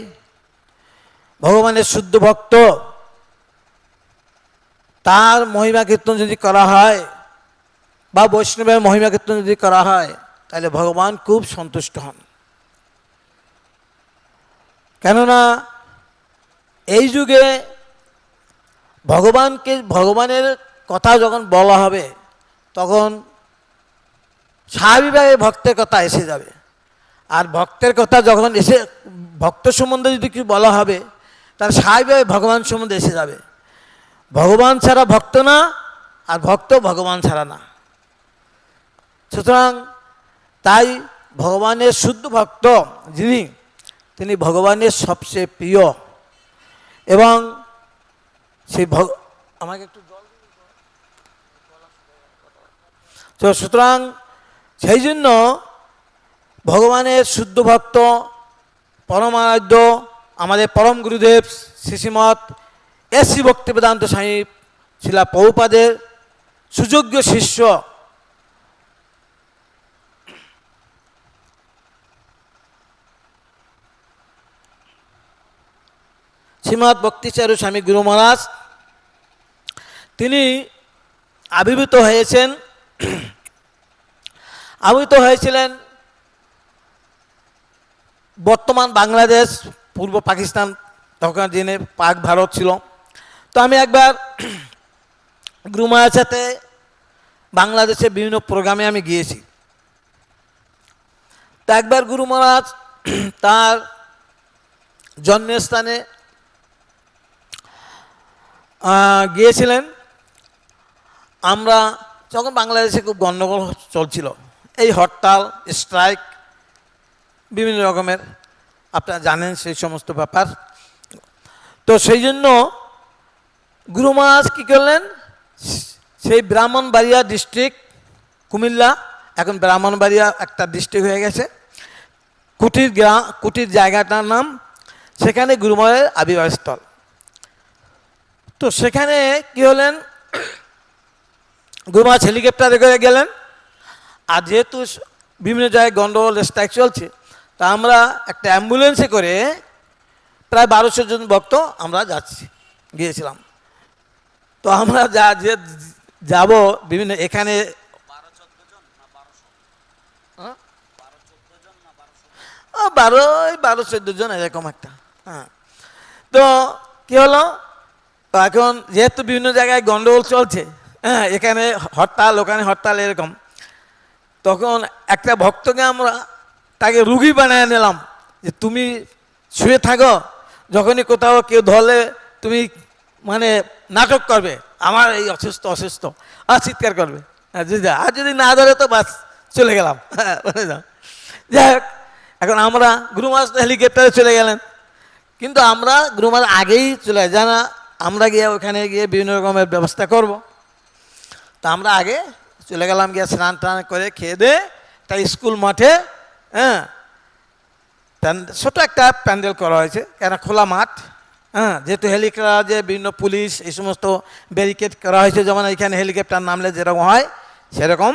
ভগবানের শুদ্ধ ভক্ত, তার মহিমা কীর্তন যদি করা হয় বা বৈষ্ণবের মহিমা কীর্তন যদি করা হয়, তাহলে ভগবান খুব সন্তুষ্ট হন। কেননা এই যুগে ভগবানের কথা যখন বলা হবে, তখন স্বাভাবিকভাবে ভক্তের কথা এসে যাবে। আর ভক্তের কথা যখন এসে, ভক্ত সম্বন্ধে যদি কিছু বলা হবে, তাহলে স্বাভাবিকভাবে ভগবান সম্বন্ধে এসে যাবে। ভগবান ছাড়া ভক্ত না, আর ভক্ত ভগবান ছাড়া না। সুতরাং তাই ভগবানের শুদ্ধ ভক্ত যিনি, তিনি ভগবানের সবচেয়ে প্রিয়। এবং সেই আমাকে একটু জল, তো সুতরাং সেই জন্য ভগবানের শুদ্ধ ভক্ত, পরমারাধ্য আমাদের পরম গুরুদেব শ্রীমৎ শ্রী ভক্তিবেদান্ত স্বামী শ্রীলা প্রভুপাদের সুযোগ্য শিষ্য শ্রীমৎ ভক্তি চারু স্বামী গুরু মহারাজ, তিনি আবির্ভূত হয়েছিলেন বর্তমান বাংলাদেশ, পূর্ব পাকিস্তান, তখন দিনে পাক ভারত ছিল। তো আমি একবার গুরু মহারাজের সাথে বাংলাদেশের বিভিন্ন প্রোগ্রামে আমি গিয়েছি। তো একবার গুরু মহারাজ তার জন্মস্থানে গিয়েছিলেন। আমরা যখন বাংলাদেশে খুব গণ্ডগোল চলছিল, এই হরতাল, স্ট্রাইক, বিভিন্ন রকমের, আপনারা জানেন সেই সমস্ত ব্যাপার। তো সেই জন্য গুরু মহারাজ কী করলেন, সেই ব্রাহ্মণবাড়িয়া ডিস্ট্রিক্ট, কুমিল্লা এখন ব্রাহ্মণবাড়িয়া একটা ডিস্ট্রিক্ট হয়ে গেছে, কুটির জায়গাটার নাম, সেখানে গুরু মহারাজের আবির্ভাব স্থল। তো সেখানে কি হলেন, গুরু মহারাজ হেলিকপ্টারে করে গেলেন। আর যেহেতু বিভিন্ন জায়গায় গন্ডগোল স্ট্রাইক চলছে, তা আমরা একটা অ্যাম্বুলেন্সে করে প্রায় 1200 জন ভক্ত আমরা গিয়েছিলাম। তো আমরা যাব বিভিন্ন, এখানে 12-14 জন এরকম একটা। হ্যাঁ, তো কি হলো, এখন যেহেতু বিভিন্ন জায়গায় গন্ডগোল চলছে, হ্যাঁ, এখানে হরতাল, ওখানে হরতাল, এরকম, তখন একটা ভক্তকে আমরা তাকে রুগী বানিয়ে নিলাম, যে তুমি শুয়ে থাকো, যখনই কোথাও কেউ ধরলে তুমি মানে নাটক করবে, আমার এই অসুস্থ, আর চিৎকার করবে, আর যদি না ধরে তো বাস চলে গেলাম। যাই হোক, এখন আমরা গুরু মহারাজ হেলিকপ্টারে চলে গেলেন, কিন্তু আমরা গুরু মহারাজ আগেই চলে জানা, আমরা গিয়ে ওখানে গিয়ে বিভিন্ন রকমের ব্যবস্থা করব। তা আমরা আগে চলে গেলাম, গিয়ে স্নান টান করে খেয়ে দিয়ে একটা স্কুল মাঠে, হ্যাঁ, ছোট একটা প্যান্ডেল করা হয়েছে, কেন খোলা মাঠ, হ্যাঁ, যেহেতু হেলিকপ্টার, যে বিভিন্ন পুলিশ এই সমস্ত ব্যারিকেড করা হয়েছে, যেমন এখানে হেলিকপ্টার নামলে যেরকম হয় সেরকম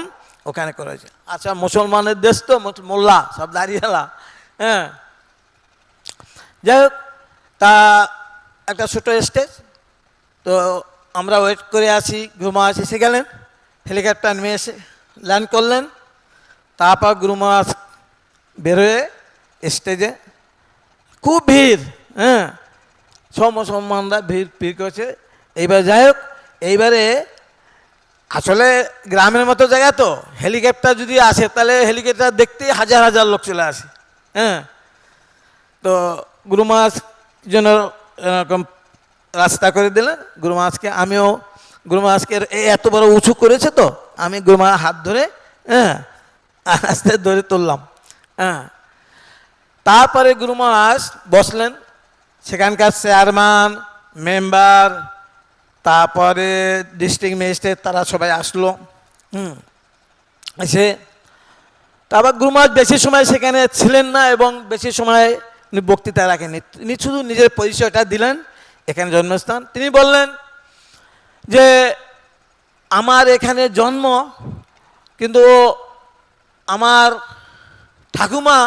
ওখানে করা হয়েছে। আচ্ছা, মুসলমানের দেশ তো, মোল্লা সব দাঁড়িয়েলা, হ্যাঁ। যাই হোক, তা একটা ছোটো স্টেজ, তো আমরা ওয়েট করে আছি, গুরু মহারাজ এসে গেলেন, হেলিকপ্টার নেমে এসে ল্যান্ড করলেন। তারপর গুরু মহারাজ বেরোয় স্টেজে, খুব ভিড়, হ্যাঁ, সম্মানরা ভিড় করছে। এইবার যাই হোক, এইবারে আসলে গ্রামের মতো জায়গা তো, হেলিকপ্টার যদি আসে তাহলে হেলিকপ্টার দেখতেই হাজার হাজার লোক চলে আসে, হ্যাঁ। তো গুরু মহারাজ যেন এরকম রাস্তা করে দিলেন গুরু মহারাজকে। আমিও গুরু মহারাজকে এত বড় উঁচু করেছে তো আমি গুরু মহারাজ হাত ধরে, হ্যাঁ, আস্তে ধরে তুললাম, হ্যাঁ। তারপরে গুরু মহারাজ বসলেন, সেখানকার চেয়ারম্যান, মেম্বার, তারপরে ডিস্ট্রিক্ট ম্যাজিস্ট্রেট, তারা সবাই আসলো, এসে তারপর গুরু মহারাজ বেশি সময় সেখানে ছিলেন না এবং বেশি সময় উনি বক্তৃতা রাখেননি। তিনি শুধু নিজের পরিচয়টা দিলেন, এখানে জন্মস্থান। তিনি বললেন যে আমার এখানে জন্ম, কিন্তু আমার ঠাকুমা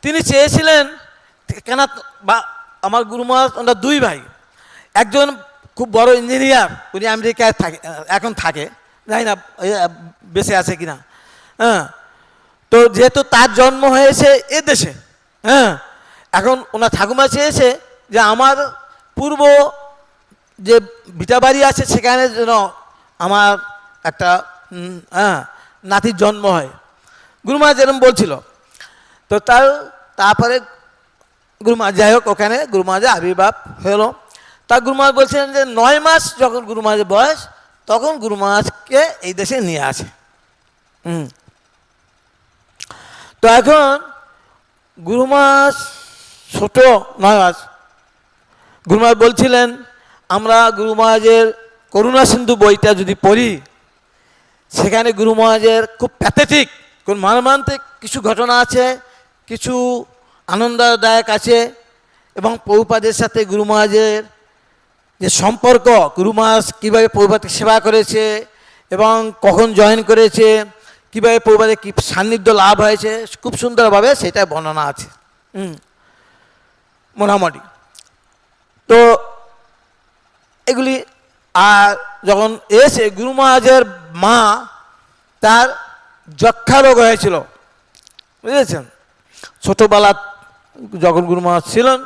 তিনি চেয়েছিলেন কেন, বা আমার গুরু মহারাজ ওনার দুই ভাই, একজন খুব বড় ইঞ্জিনিয়ার, উনি আমেরিকায় থাকে, এখন থাকে, জানি না বেঁচে আছে কিনা, হ্যাঁ। তো যেহেতু তার জন্ম হয়েছে এ দেশে, হ্যাঁ, এখন ওনার ঠাকুমা চেয়েছে যে আমার পূর্ব যে ভিটা বাড়ি আছে সেখানে যেন আমার একটা হ্যাঁ নাতির জন্ম হয়। গুরু মহারাজ এরকম বলছিল। তো তারপরে গুরু মহারাজ যাই হোক, ওখানে গুরু মহারাজের আবির্ভাব হলো। তা গুরু মহারাজ বলছিলেন যে 9 মাস যখন গুরু মহারাজের বয়স, তখন গুরু মহারাজকে এই দেশে নিয়ে আসে। তো এখন গুরু মহারাজ ছোট 9 মাস, গুরু মহারাজ বলছিলেন আমরা গুরু মহারাজের করুণা সিন্ধু বইটা যদি পড়ি, সেখানে গুরু মহারাজের খুব প্যাথেটিক, কোন মর্মান্তিক কিছু ঘটনা আছে, কিছু আনন্দদায়ক আছে, এবং প্রভুপাদের সাথে গুরু মহারাজের যে সম্পর্ক, গুরু মহারাজ কীভাবে প্রভুপাদকে সেবা করেছে এবং কখন জয়েন করেছে, কীভাবে প্রভুপাদের কী সান্নিধ্য লাভ হয়েছে, খুব সুন্দরভাবে সেটা বর্ণনা আছে মোটামুটি। তো এগুলি, আর যখন এসে গুরু মহারাজের মা, তার যক্ষা রোগ হয়েছিল, বুঝেছেন, ছোটোবেলা যখন গুরু মহারাজ ছিলেন,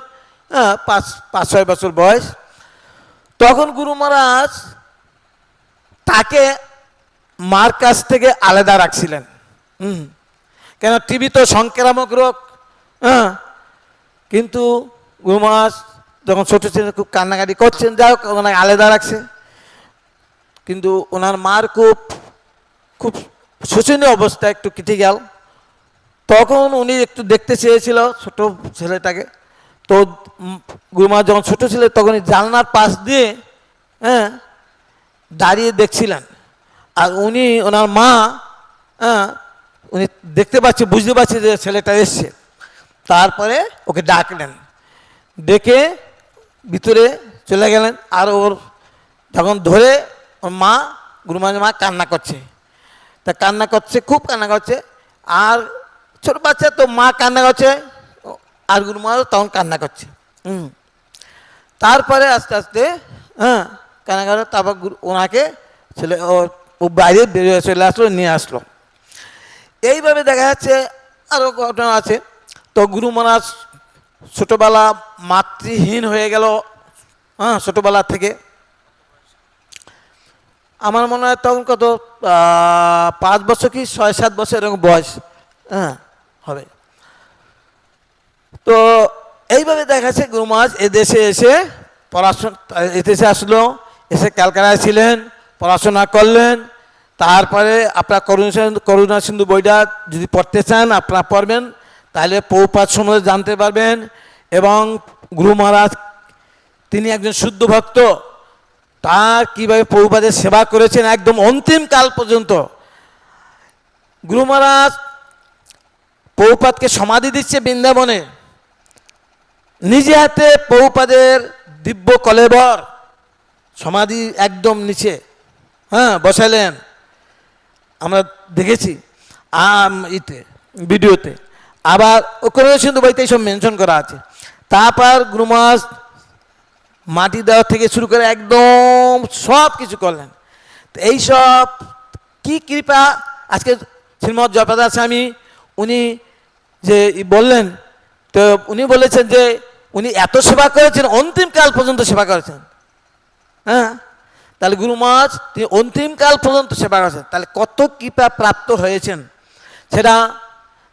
হ্যাঁ, 5-6 বছর বয়স, তখন গুরু মহারাজ তাকে মার কাছ থেকে আলাদা রাখছিলেন। কেন, টিবি তো সংক্রামক রোগ, হ্যাঁ। কিন্তু গুরু মহারাজ যখন ছোটো ছিলেন খুব কান্নাকাটি করছেন, যাই হোক ওনাকে আলাদা রাখছে। কিন্তু ওনার মার খুব শোচনীয় অবস্থা, একটু ক্রিটিক্যাল। তখন উনি একটু দেখতে চেয়েছিল ছোট ছেলেটাকে। তো গুরু মহারাজ যখন ছোটো ছিলেন তখন জানলার পাশ দিয়ে, হ্যাঁ, দাঁড়িয়ে দেখছিলেন। আর উনি, ওনার মা, হ্যাঁ, উনি দেখতে পাচ্ছে, বুঝতে পারছে যে ছেলেটা এসছে। তারপরে ওকে ডাকলেন, ডেকে ভিতরে চলে গেলেন। আর ওর যখন ধরে ওর মা, গুরু মহারাজের মা কান্না করছে, তা কান্না করছে, খুব কান্না করছে। আর ছোট বাচ্চা তো, মা কান্না করছে আর গুরু মহারাজ তখন কান্না করছে। তারপরে আস্তে আস্তে, হ্যাঁ, কান্না করে, তারপর ওনাকে ছেলে ও বাইরে বেরিয়ে চলে আসলো, নিয়ে আসলো। এইভাবে দেখা যাচ্ছে আরও ঘটনা আছে। তো গুরু মহারাজ ছোটোবেলা মাতৃহীন হয়ে গেল, হ্যাঁ, ছোটোবেলা থেকে। আমার মনে হয় তখন কত 5 বছর কি 6-7 বছর এরকম বয়স, হ্যাঁ, হবে। তো এইভাবে দেখা যাচ্ছে গুরু মহারাজ এদেশে এসে পড়াশোনা, এদেশে আসলো, এসে ক্যালকাটায় ছিলেন, পড়াশোনা করলেন। তারপরে আপনার করুণা সিন্ধু বইটা যদি পড়তে চান আপনারা পড়বেন, তাহলে প্রভুপাদ সম্বন্ধে জানতে পারবেন। এবং গুরু মহারাজ তিনি একজন শুদ্ধ ভক্ত, তার কীভাবে প্রভুপাদের সেবা করেছেন একদম অন্তিম কাল পর্যন্ত। গুরু মহারাজ প্রভুপাদকে সমাধি দিচ্ছে বৃন্দাবনে, নিজে হাতে প্রভুপাদের দিব্য কলেবর সমাধি একদম নিচে, হ্যাঁ, বসালেন। আমরা দেখেছি ভিডিওতে। আবার ওখানে কিন্তু বইতে সব মেনশন করা আছে। তারপর গুরু মহারাজ মাটি দেওয়া থেকে শুরু করে একদম সব কিছু করলেন। তো এইসব কি কৃপা আজকে শ্রীমৎ জয়প্রকাশ স্বামী উনি যে বললেন, তো উনি বলেছেন যে উনি এত সেবা করেছেন, অন্তিমকাল পর্যন্ত সেবা করেছেন। হ্যাঁ, তাহলে গুরু মহারাজ তিনি অন্তিমকাল পর্যন্ত সেবা করেছেন, তাহলে কত কৃপা প্রাপ্ত হয়েছেন সেটা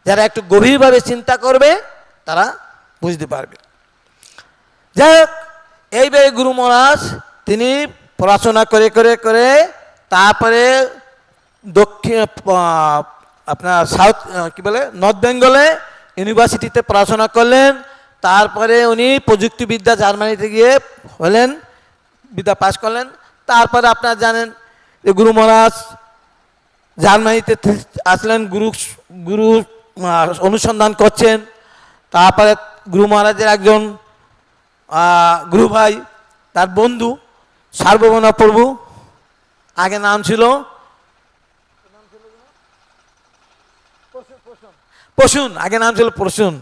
যারা একটু গভীরভাবে চিন্তা করবে তারা বুঝতে পারবে। যাই হোক, এইভাবে গুরু মহারাজ তিনি পড়াশোনা করে করে করে তারপরে দক্ষিণ আপনার সাউথ কি বলে নর্থ বেঙ্গলে ইউনিভার্সিটিতে পড়াশোনা করলেন। তারপরে উনি প্রযুক্তিবিদ্যা জার্মানিতে গিয়ে হলেন, বিদ্যা পাশ করলেন। তারপরে আপনারা জানেন যে গুরু মহারাজ জার্মানিতে আসলেন, গুরু অনুসন্ধান করছেন। তারপরে গুরু মহারাজের একজন গুরু ভাই, তার বন্ধু সার্বভৌম প্রভু, আগে নাম ছিল প্রসূন, আগে নাম ছিল প্রসূন।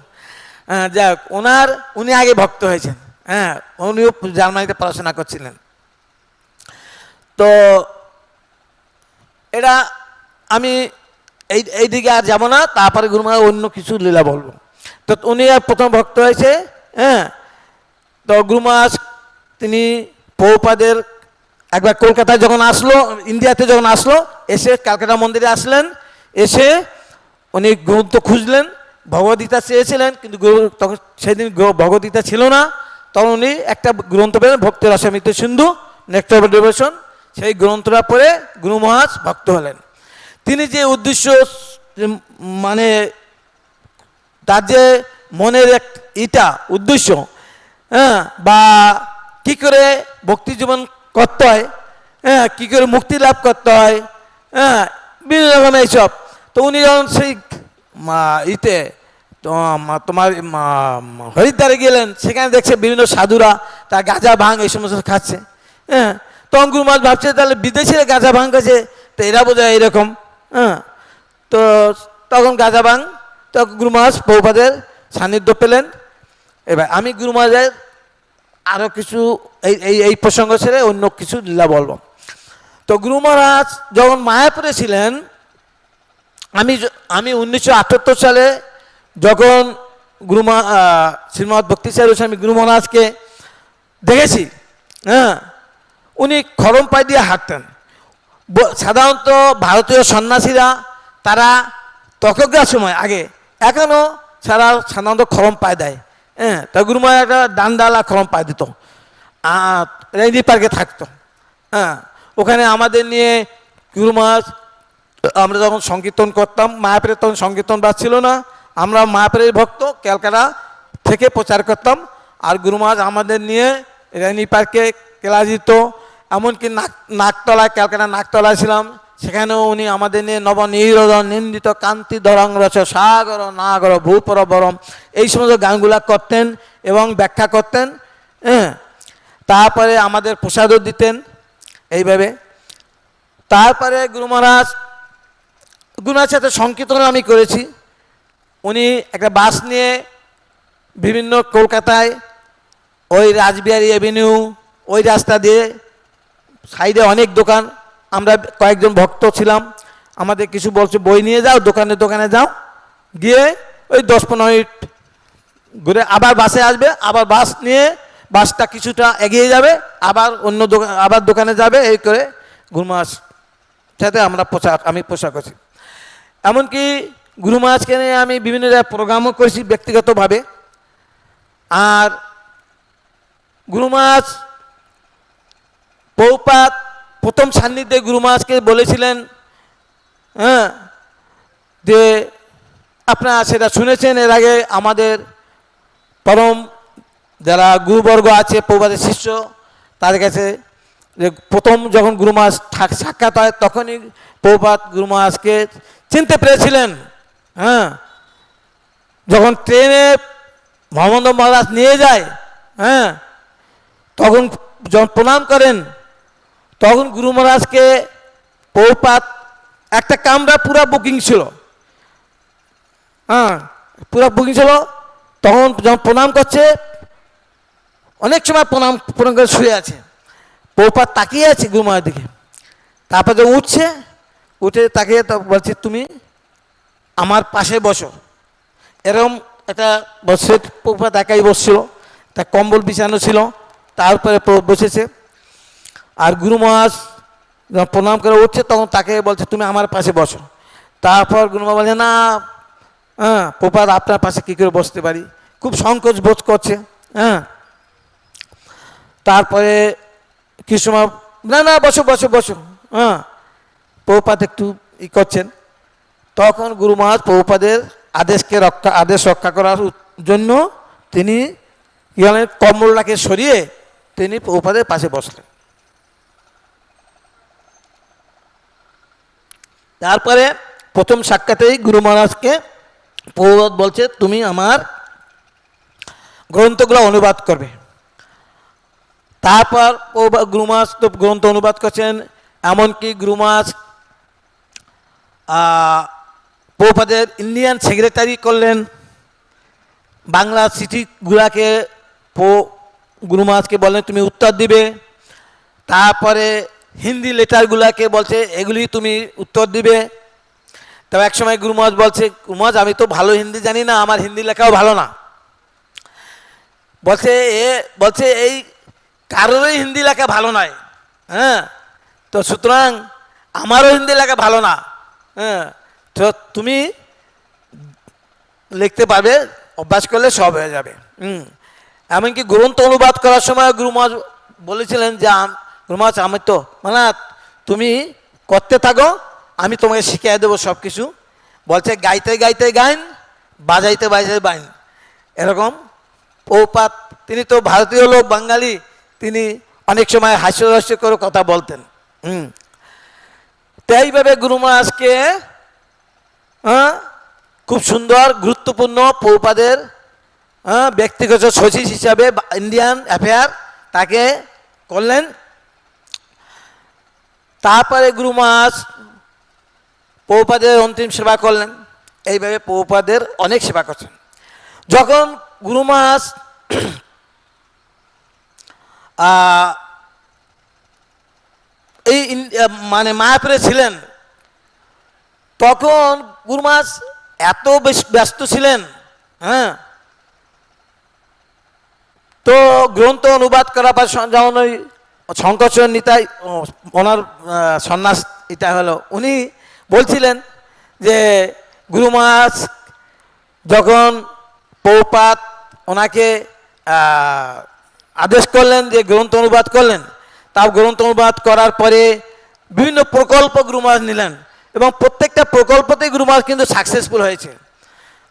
যাক, উনি আগে ভক্ত হয়েছেন। হ্যাঁ, উনিও জার্মানিতে পড়াশোনা করছিলেন। তো এটা আমি এইদিকে আর যাব না, তারপরে গুরু মহারাজ অন্য কিছু লীলা বলবো। তো উনি আর প্রথম ভক্ত হয়েছে। হ্যাঁ, তো গুরু মহারাজ তিনি প্রভুপাদের একবার কলকাতায় যখন আসলো, ইন্ডিয়াতে যখন আসলো, এসে ক্যালকাটা মন্দিরে আসলেন। এসে উনি গ্রন্থ খুঁজলেন, ভগবদ্গীতা চেয়েছিলেন, কিন্তু তখন সেদিন ভগবদ্গীতা ছিল না। তখন উনি একটা গ্রন্থ পেলেন, ভক্তি রসামৃত সিন্ধু, নেক্টার অফ ডিভোশন। সেই গ্রন্থটা পড়ে গুরু মহারাজ ভক্ত হলেন। তিনি যে উদ্দেশ্য, মানে তার যে মনের এক উদ্দেশ্য, হ্যাঁ, বা কি করে ভক্তি জীবন করতে হয়, হ্যাঁ, কী করে মুক্তি লাভ করতে হয়, হ্যাঁ, বিভিন্ন রকম এইসব। তো উনি যখন সেই তোমার হরিদ্বারে গেলেন, সেখানে দেখছে বিভিন্ন সাধুরা তার গাঁজা ভাঙ এই সমস্ত খাচ্ছে। হ্যাঁ, তখন গুরু মহারাজ ভাবছে তাহলে বিদেশে গাঁজা ভাঙ খাচ্ছে, তো এরা বোধহয় এরকম। হ্যাঁ, তো তখন গাঁজা ভাঙ, তো গুরু মহারাজ প্রভুপাদের সান্নিধ্য পেলেন। এবার আমি গুরু মহারাজের আরও কিছু এই প্রসঙ্গ ছেড়ে অন্য কিছু লীলা বলবো। তো গুরু মহারাজ যখন মায়াপুরে ছিলেন, আমি 1978 সালে যখন শ্রীমৎ ভক্তি চারু স্বামী গুরু মহারাজকে দেখেছি। হ্যাঁ, উনি খরম পায়ে দিয়ে হাঁটতেন। সাধারণত ভারতীয় সন্ন্যাসীরা তারা তখনকার সময় আগে, এখনও সাধারণত খরম পায়ে দেয়। হ্যাঁ, তা গুরু মহারাজ একটা ডান্ডালা খরম পায়ে দিত, রেঞ্জি পার্কে থাকতো। হ্যাঁ, ওখানে আমাদের নিয়ে গুরু মহারাজ, আমরা যখন সংকীর্তন করতাম মায়াপুরে, তখন সংকীর্তন বাস ছিল না, আমরা মায়াপুরের ভক্ত, ক্যালকাটা থেকে প্রচার করতাম। আর গুরু মহারাজ আমাদের নিয়ে রেঞ্জি পার্কে ক্লাস দিত। এমনকি নাকতলায়, ক্যালকাটা নাকতলায় ছিলাম, সেখানেও উনি আমাদের নিয়ে নবনিরোধন নিন্দিত কান্তি ধরং রচ সাগর নাগর ভূপর বরম এই সমস্ত গানগুলা করতেন এবং ব্যাখ্যা করতেন। হ্যাঁ, তারপরে আমাদের প্রসাদও দিতেন এইভাবে। তারপরে গুরু মহারাজের সাথে সংকীর্তন আমি করেছি। উনি একটা বাস নিয়ে বিভিন্ন কলকাতায় ওই রাসবিহারী অ্যাভিনিউ ওই রাস্তা দিয়ে, সাইডে অনেক দোকান, আমরা কয়েকজন ভক্ত ছিলাম, আমাদের কিছু বলছে বই নিয়ে যাও, দোকানে দোকানে যাও, গিয়ে ওই 10-15 মিনিট ঘুরে আবার বাসে আসবে, আবার বাস নিয়ে বাসটা কিছুটা এগিয়ে যাবে, আবার অন্য আবার দোকানে যাবে। এই করে গুরু মহারাজ সাথে আমি পোশাক করছি। এমনকি গুরু মহারাজকে নিয়ে আমি বিভিন্ন জায়গায় প্রোগ্রামও করেছি ব্যক্তিগতভাবে। আর গুরু মহারাজ প্রভুপাদ প্রথম সান্নিধ্যে গুরু মহারাজকে বলেছিলেন, হ্যাঁ, যে আপনারা সেটা শুনেছেন এর আগে, আমাদের পরম যারা গুরুবর্গ আছে প্রভুপাদের শিষ্য, তাদের কাছে যে প্রথম যখন গুরু মহারাজ সাক্ষাৎ হয়, তখনই প্রভুপাদ গুরু মহারাজকে চিনতে পেরেছিলেন। হ্যাঁ, যখন ট্রেনে মহানন্দ মহারাজ নিয়ে যায়, হ্যাঁ, তখন যখন প্রণাম করেন, তখন গুরু মহারাজকে প্রভুপাদ, একটা কামরা পুরা বুকিং ছিল, হ্যাঁ, পুরা বুকিং ছিল, তখন যখন প্রণাম করছে অনেক সময় প্রণাম প্রণাম করে শুয়ে আছে। প্রভুপাদ তাকিয়ে আছে গুরু মহারাজের দিকে। তারপর যখন উঠছে, উঠে তাকিয়ে বলছে তুমি আমার পাশে বসো। এরকম একটা বসে প্রভুপাদ একাই বসছিল, তা কম্বল বিছানো ছিল, তার উপরে বসেছে। আর গুরু মহারাজ যখন প্রণাম করে উঠছে তখন তাকে বলছে তুমি আমার পাশে বসো। তারপর গুরু মহারাজ বলছে না, প্রভুপাদ আপনার পাশে কী করে বসতে পারি, খুব সংকোচ বোধ করছে। তারপরে কিছু সময় না না বসো বসো বসো, প্রভুপাদ একটু ই করছেন। তখন গুরু মহারাজ প্রভুপাদের আদেশ রক্ষা করার জন্য তিনি কি হলেন, কম্বলটাকে সরিয়ে তিনি প্রভুপাদের পাশে বসলেন। তারপরে প্রথম সাক্ষাতেই গুরু মহারাজকে প্রভুপাদ বলছে তুমি আমার গ্রন্থগুলো অনুবাদ করবে। তারপর গুরু মহারাজ তো গ্রন্থ অনুবাদ করছেন, এমনকি গুরু মহারাজ প্রভুপাদের ইন্ডিয়ান সেক্রেটারি করলেন। বাংলা চিঠিগুলাকে গুরু মহারাজকে বললেন তুমি উত্তর দিবে। তারপরে হিন্দি লেটারগুলাকে বলছে এগুলি তুমি উত্তর দিবে। তবে এক সময় গুরু মহারাজ বলছে গুরু মহারাজ আমি তো ভালো হিন্দি জানি না, আমার হিন্দি লেখাও ভালো না। বলছে এই কারোরই হিন্দি লেখা ভালো নয়, তো সুতরাং আমারও হিন্দি লেখা ভালো না, তো তুমি লিখতে পারবে, অভ্যাস করলে সব হয়ে যাবে। এমনকি গ্রন্থ অনুবাদ করার সময় গুরু মহারাজ বলেছিলেন যে গুরু মহারাজ আমি তো মানে তুমি করতে থাকো, আমি তোমাকে শিখিয়ে দেবো সব কিছু। বলছে গাইতে গাইতে গাইন, বাজাইতে বাজাইতে বাইন। এরকম প্রভুপাদ তিনি তো ভারতীয় লোক, বাঙালি, তিনি অনেক সময় হাস্যরস্য করে কথা বলতেন। তো এইভাবে গুরু মহারাজকে খুব সুন্দর গুরুত্বপূর্ণ প্রভুপাদের ব্যক্তিগত সচিব হিসাবে ইন্ডিয়ান অ্যাফেয়ার তাকে করলেন। তারপরে গুরু মহারাজ প্রভুপাদের অন্তিম সেবা করলেন। এইভাবে প্রভুপাদের অনেক সেবা করছেন। যখন গুরু মহারাজ এই মানে মায়াপুরে ছিলেন, তখন গুরু মহারাজ এত বেশ ব্যস্ত ছিলেন, তো গ্রন্থ অনুবাদ করার পর যেমন ওই শঙ্করচরণ নিতাই ওনার সন্ন্যাস এটা হলো, উনি বলছিলেন যে গুরু মহারাজ যখন প্রভুপাদ ওনাকে আদেশ করলেন যে গ্রন্থ অনুবাদ করলেন, তাও গ্রন্থ অনুবাদ করার পরে বিভিন্ন প্রকল্প গুরু মহারাজ নিলেন এবং প্রত্যেকটা প্রকল্পতেই গুরু মহারাজ কিন্তু সাকসেসফুল হয়েছে।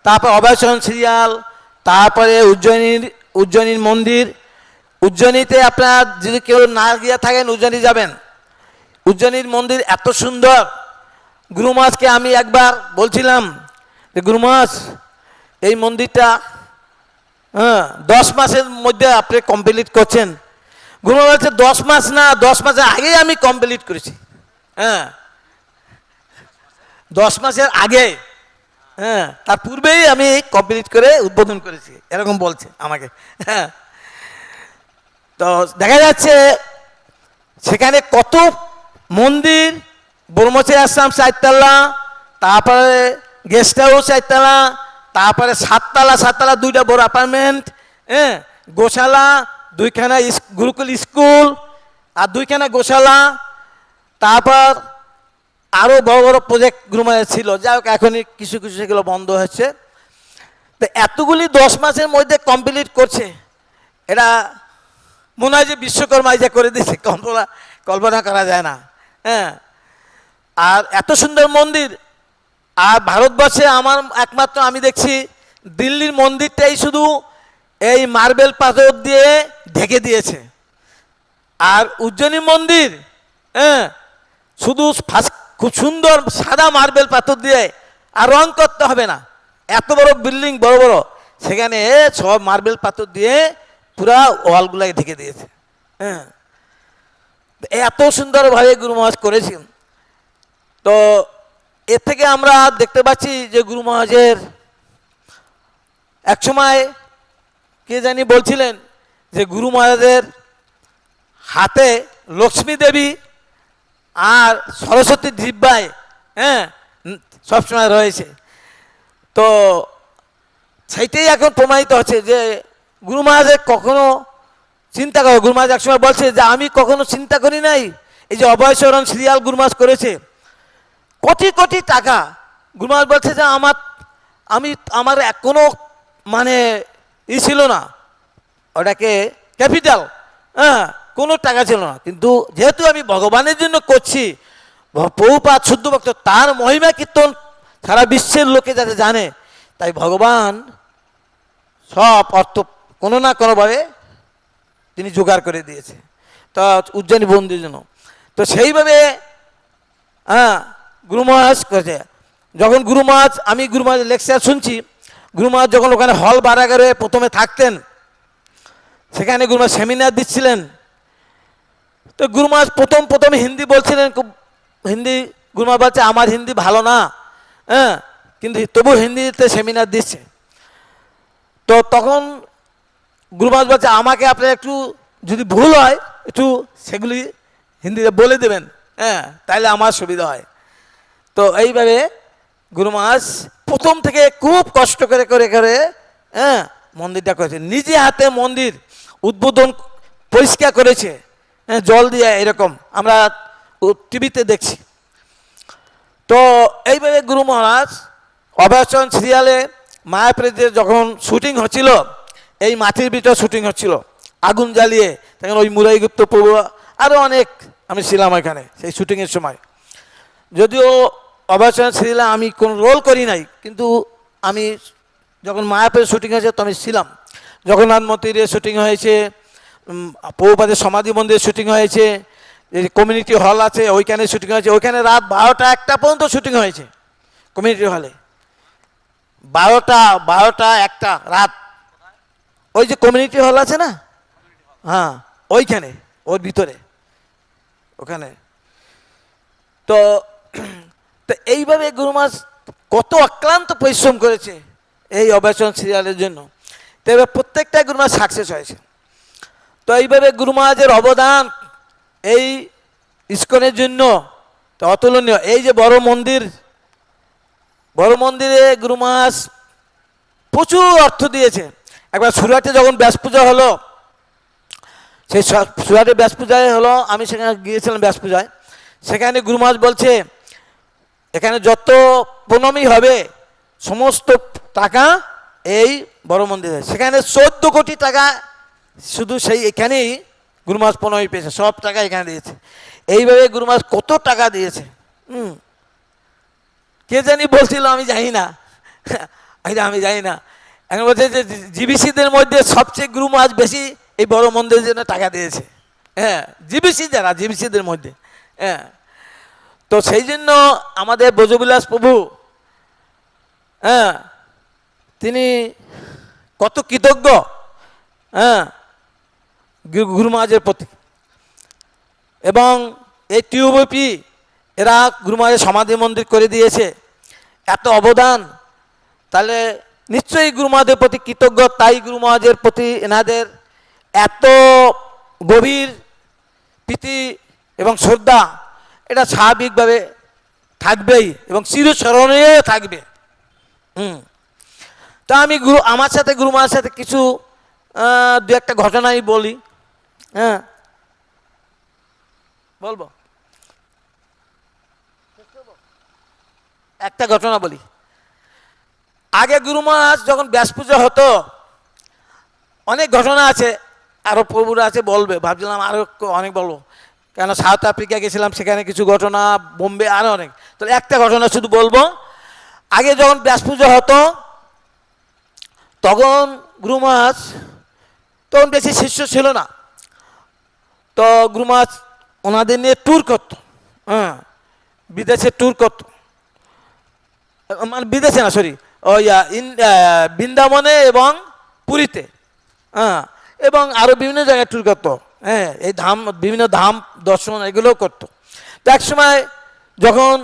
তারপর অভয়চরণ সিরিয়াল, তারপরে উজ্জয়িনীর মন্দির। উজ্জয়িনীতে আপনার যদি কেউ না গিয়ে থাকেন উজ্জয়িনী যাবেন। উজ্জয়িনীর মন্দির এত সুন্দর। গুরু মহারাজকে আমি একবার বলছিলাম যে গুরু মহারাজ এই মন্দিরটা 10 মাসের মধ্যে আপনি কমপ্লিট করছেন। গুরু মহারাজ বলছে 10 মাস না, 10 মাসের আগেই আমি কমপ্লিট করেছি। 10 মাসের আগে, তার পূর্বেই আমি কমপ্লিট করে উদ্বোধন করেছি, এরকম বলছে আমাকে। তো দেখা যাচ্ছে সেখানে কত মন্দির, ব্রহ্মচারী আশ্রম 4 তলা, তারপরে গেস্ট হাউস 4 তলা, তারপরে 7 তলা 2টা বড় অ্যাপার্টমেন্ট, গোশালা, 2খানা গুরুকুল স্কুল আর 2খানা গোশালা, তারপর আরও বড় বড় প্রজেক্ট গুরু মহারাজ ছিল। যাই হোক এখনই কিছু কিছু সেগুলো বন্ধ হচ্ছে। তো এতগুলি 10 মাসের মধ্যে কমপ্লিট করছে, এটা মনে হয় যে বিশ্বকর্মায় যা করে দিচ্ছে কল্পনা করা যায় না। আর এত সুন্দর মন্দির। আর ভারতবর্ষে আমার একমাত্র আমি দেখছি দিল্লির মন্দিরটাই শুধু এই মার্বেল পাথর দিয়ে ঢেকে দিয়েছে। আর উজ্জয়িনী মন্দির শুধু খুব সুন্দর সাদা মার্বেল পাথর দিয়ে, আর রং করতে হবে না। এত বড় বিল্ডিং বড় বড়, সেখানে সব মার্বেল পাথর দিয়ে পুরা ওয়ালগুলাকে ঢেকে দিয়েছে। এত সুন্দরভাবে গুরু মহারাজ করেছেন। তো এর থেকে আমরা দেখতে পাচ্ছি যে গুরু মহারাজের এক সময় কে জানি বলছিলেন যে গুরু মহারাজের হাতে লক্ষ্মী দেবী আর সরস্বতী জিহ্বায় সবসময় রয়েছে। তো সেইটাই এখন প্রমাণিত হচ্ছে যে গুরু মহারাজের কখনো চিন্তা করো, গুরু মহারাজ একসময় বলছে যে আমি কখনো চিন্তা করি নাই এই যে অভয়চরণ সিরিয়াল গুরু মহারাজ করেছে কোটি কোটি টাকা। গুরু মহারাজ বলছে যে আমার কোনো মানে ছিল না, ওটাকে ক্যাপিটাল, কোনো টাকা ছিল না, কিন্তু যেহেতু আমি ভগবানের জন্য করছি, প্রভুপাদ শুদ্ধ ভক্ত, তার মহিমা কীর্তন সারা বিশ্বের লোকে যাতে জানে, তাই ভগবান সব অর্থ কোনো না কোনোভাবে তিনি জোগাড় করে দিয়েছে তা উজ্জয়িনী বন্দির জন্য। তো সেইভাবে গুরু মহারাজ করেছে। যখন গুরু মহারাজ, আমি গুরু মহারাজ লেকচার শুনছি, গুরু মহারাজ যখন ওখানে হল বারাগারে প্রথমে থাকতেন, সেখানে গুরু মহারাজ সেমিনার দিচ্ছিলেন। তো গুরু মহারাজ প্রথম হিন্দি বলছিলেন, খুব হিন্দি, গুরু মহারাজ বলছে আমার হিন্দি ভালো না, কিন্তু তবু হিন্দিতে সেমিনার দিচ্ছে। তো তখন গুরু মহারাজ বলছে আমাকে আপনার একটু যদি ভুল হয় একটু সেগুলি হিন্দিতে বলে দেবেন, তাইলে আমার সুবিধা হয়। তো এইভাবে গুরু মহারাজ প্রথম থেকে খুব কষ্ট করে করে করে মন্দিরটা করেছে, নিজে হাতে মন্দির উদ্বোধন পরিষ্কার করেছে, জল দিয়ে, এরকম আমরা টিভিতে দেখছি। তো এইভাবে গুরু মহারাজ অভয়চরণ সিরিয়ালে মায়াপুরে যখন শুটিং হচ্ছিল, এই মাটির ভিতরে শুটিং হচ্ছিল আগুন জ্বালিয়ে, তখন ওই মুরারি গুপ্ত প্রভু আরও অনেক, আমি ছিলাম এখানে সেই শুটিংয়ের সময়। যদিও অভয়চরণ সিরিয়ালে আমি কোনো রোল করি নাই, কিন্তু আমি যখন মায়াপুরে শুটিং হয়েছে তো আমি ছিলাম। জগন্নাথ মন্দিরে শুটিং হয়েছে, প্রভুপাদের সমাধি মন্দিরে শুটিং হয়েছে, কমিউনিটি হল আছে ওইখানে শুটিং হয়েছে, ওইখানে রাত 12টা 1টা পর্যন্ত শুটিং হয়েছে কমিউনিটি হলে, 12টা 1টা রাত। ওই যে কমিউনিটি হল আছে না, ওইখানে, ওর ভিতরে ওখানে। তো এইভাবে গুরু মহারাজ কত অক্লান্ত পরিশ্রম করেছে এই অভয়চরণ সিরিয়ালের জন্য, তো এবার প্রত্যেকটা গুরু মহারাজ সাকসেস হয়েছে। তো এইভাবে গুরু মহারাজের অবদান এই ইস্কনের জন্য তো অতুলনীয়। এই যে বড় মন্দিরে গুরু মহারাজ প্রচুর অর্থ দিয়েছে। একবার সুরাটে যখন ব্যাস পূজা হলো, সেই সুরাটে ব্যাস পূজায় হলো, আমি সেখানে গিয়েছিলাম ব্যাস পূজায়। সেখানে গুরু মহারাজ বলছে এখানে যত প্রণামী হবে সমস্ত টাকা এই বড় মন্দিরে, সেখানে 14 কোটি টাকা শুধু সেই এখানেই গুরু মহারাজ প্রণামী পেয়েছে, সব টাকা এখানে দিয়েছে। এইভাবে গুরু মহারাজ কত টাকা দিয়েছে, কে জানি বলছিল, আমি জানি না, আমি জানি না। এখন বলছে যে জিবিসিদের মধ্যে সবচেয়ে গুরু মহারাজ বেশি এই বড় মন্দিরের জন্য টাকা দিয়েছে, জিবিসিদের মধ্যে। তো সেই জন্য আমাদের ব্রজবিলাস প্রভু তিনি কত কৃতজ্ঞ গুরু মহারাজের প্রতি। এবং এই টিউবপি এরা গুরু মহারাজের সমাধি মন্দির করে দিয়েছে, এত অবদান, তাহলে নিশ্চয়ই গুরু মহারাজের প্রতি কৃতজ্ঞ। তাই গুরু মহারাজের প্রতি এনাদের এত গভীর প্রীতি এবং শ্রদ্ধা, এটা স্বাভাবিকভাবে থাকবেই এবং চিরস্মরণীয় থাকবে। তা আমি আমার সাথে গুরু মহারাজের সাথে কিছু 2-1টা ঘটনাই বলি, বলবো। একটা ঘটনা বলি। আগে গুরু মহারাজ যখন ব্যাস পূজা হতো, অনেক ঘটনা আছে, আরও প্রভুরা আছে বলবে, ভাবছিলাম আরও অনেক বলবো, কেন সাউথ আফ্রিকা গেছিলাম, সেখানে কিছু ঘটনা, বোম্বে আরও অনেক। তো একটা ঘটনা শুধু বলবো। আগে যখন ব্যাস পূজা হতো তখন গুরু মহারাজ, তখন বেশি শিষ্য ছিল না, তো গুরু মহারাজ ওনাদের নিয়ে ট্যুর করতো, বিদেশে ট্যুর করতো, মানে বিদেশে না, সরি, ওই বৃন্দাবনে এবং পুরীতে, এবং আরও বিভিন্ন জায়গায় ট্যুর করতো, এই ধাম, বিভিন্ন ধাম দর্শন এগুলোও করতো। তো এক সময় যখন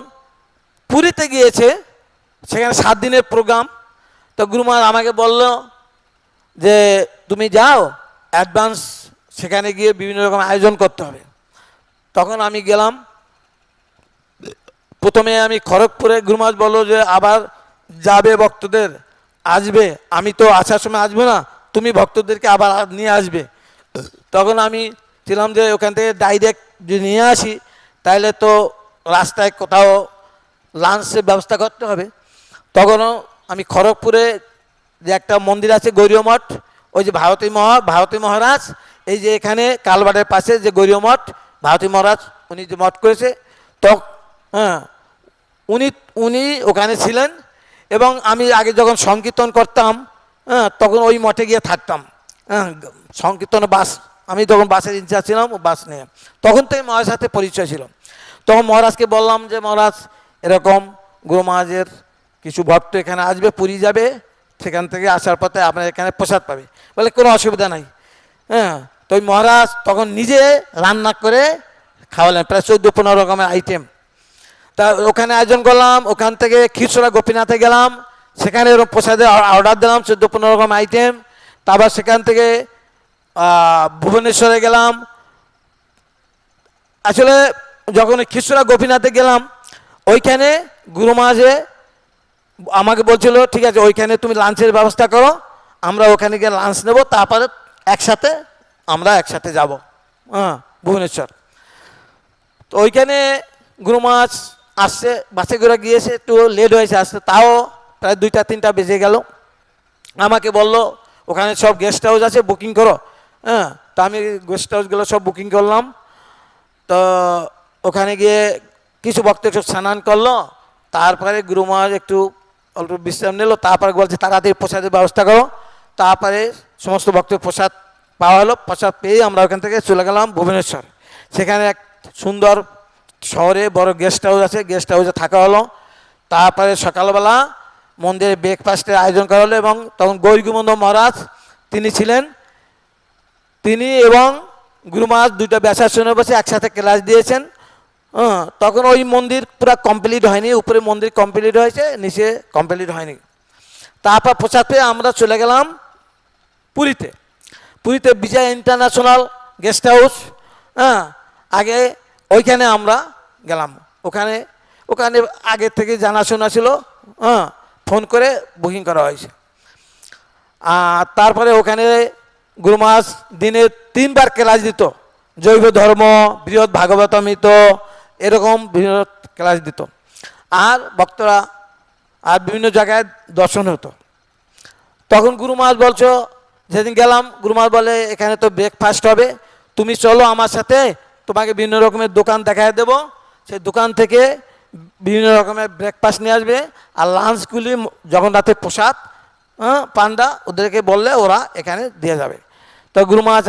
পুরীতে গিয়েছে, সেখানে 7 দিনের প্রোগ্রাম, তো গুরু মহারাজ আমাকে বলল যে তুমি যাও, অ্যাডভান্স সেখানে গিয়ে বিভিন্ন রকম আয়োজন করতে হবে। তখন আমি গেলাম, প্রথমে আমি খড়গপুরে, গুরু মহারাজ বললো যে আবার যাবে ভক্তদের, আসবে, আমি তো আসার সময় আসবো না, তুমি ভক্তদেরকে আবার নিয়ে আসবে। তখন আমি ছিলাম যে ওখান থেকে ডাইরেক্ট যদি নিয়ে আসি তাহলে তো রাস্তায় কোথাও লাঞ্চের ব্যবস্থা করতে হবে। তখনও আমি খড়গপুরে যে একটা মন্দির আছে গৌরীয় মঠ, ওই যে ভারতী মহারাজ, এই যে এখানে কালবাটের পাশে যে গৌরীয় মঠ, ভারতী মহারাজ উনি যে মঠ করেছে, হ্যাঁ উনি ওখানে ছিলেন। এবং আমি আগে যখন সংকীর্তন করতাম, হ্যাঁ, তখন ওই মঠে গিয়ে থাকতাম। হ্যাঁ, সংকীর্তনে বাস, আমি তখন বাসের ইনচার্জ ছিলাম, বাস নিয়ে, তখন থেকে মহারাজের সাথে পরিচয় ছিল। তখন মহারাজকে বললাম যে মহারাজ এরকম গুরু মহারাজের কিছু ভক্ত এখানে আসবে, পুরী যাবে, সেখান থেকে আসার পথে আপনার এখানে প্রসাদ পাবে। বলে কোনো অসুবিধা নাই। হ্যাঁ, তো ওই মহারাজ তখন নিজে রান্না করে খাওয়ালেন, প্রায় 14-15 রকমের আইটেম। তা ওখানে আয়োজন করলাম, ওখান থেকে খিরসরা গোপীনাথে গেলাম, সেখানে প্রসাদের অর্ডার দিলাম 14-15 রকম আইটেম। তারপর সেখান থেকে ভুবনেশ্বরে গেলাম। আসলে যখন খিরসরা গোপীনাথে গেলাম, ওইখানে গুরু মহারাজে আমাকে বলছিল ঠিক আছে ওইখানে তুমি লাঞ্চের ব্যবস্থা করো, আমরা ওখানে গিয়ে লাঞ্চ নেব, তারপরে আমরা একসাথে যাব, হ্যাঁ, ভুবনেশ্বর। তো ওইখানে গুরু মহারাজ আসছে, বাসে করে গিয়েছে, একটু লেট হয়েছে আসতে, তাও প্রায় 2টা-3টা বেজে গেল। আমাকে বলল ওখানে সব গেস্ট হাউস আছে, বুকিং করো। হ্যাঁ, তো আমি গেস্ট হাউসগুলো সব বুকিং করলাম। তো ওখানে গিয়ে কিছু ভক্ত একটু স্নান করলো, তারপরে গুরু মহারাজ একটু অল্প বিশ্রাম নিল, তারপরে বলছে তাড়াতাড়ি প্রসাদের ব্যবস্থা করো। তারপরে সমস্ত ভক্তের প্রসাদ পাওয়া হলো। প্রসাদ পেয়ে আমরা ওখান থেকে চলে গেলাম ভুবনেশ্বর। সেখানে এক সুন্দর শহরে বড় গেস্ট হাউস আছে, গেস্ট হাউসে থাকা হলো। তারপরে সকালবেলা মন্দিরে ব্রেকফাস্টের আয়োজন করা হলো, এবং তখন গৌরীগুমন্দ মহারাজ তিনি ছিলেন, তিনি এবং গুরু মহারাজ 2টা ব্যাসাসনে বসে একসাথে ক্লাস দিয়েছেন। হ্যাঁ, তখন ওই মন্দির পুরো কমপ্লিট হয়নি, উপরে মন্দির কমপ্লিট হয়েছে, নিচে কমপ্লিট হয়নি। তারপর প্রসাদ পেয়ে আমরা চলে গেলাম পুরীতে বিজয় ইন্টারন্যাশনাল গেস্ট হাউস। হ্যাঁ, আগে ওইখানে আমরা গেলাম, ওখানে আগে থেকে জানাশোনা ছিল, হ্যাঁ, ফোন করে বুকিং করা হয়েছে। আর তারপরে ওখানে গুরু মহারাজ দিনে 3 বার ক্লাস দিত, জৈব ধর্ম, বৃহৎ ভাগবতামৃত, এরকম বৃহৎ ক্লাস দিত। আর ভক্তরা আর বিভিন্ন জায়গায় দর্শন হতো। তখন গুরু মহারাজ বলছো, যেদিন গেলাম গুরু মহারাজ বলে এখানে তো ব্রেকফাস্ট হবে, তুমি চলো আমার সাথে, তোমাকে বিভিন্ন রকমের দোকান দেখায় দেবো, সেই দোকান থেকে বিভিন্ন রকমের ব্রেকফাস্ট নিয়ে আসবে, আর লাঞ্চগুলি জগন্নাথের প্রসাদ, হ্যাঁ, পান্ডা, ওদেরকে বললে ওরা এখানে দিয়ে যাবে। তো গুরু মহারাজ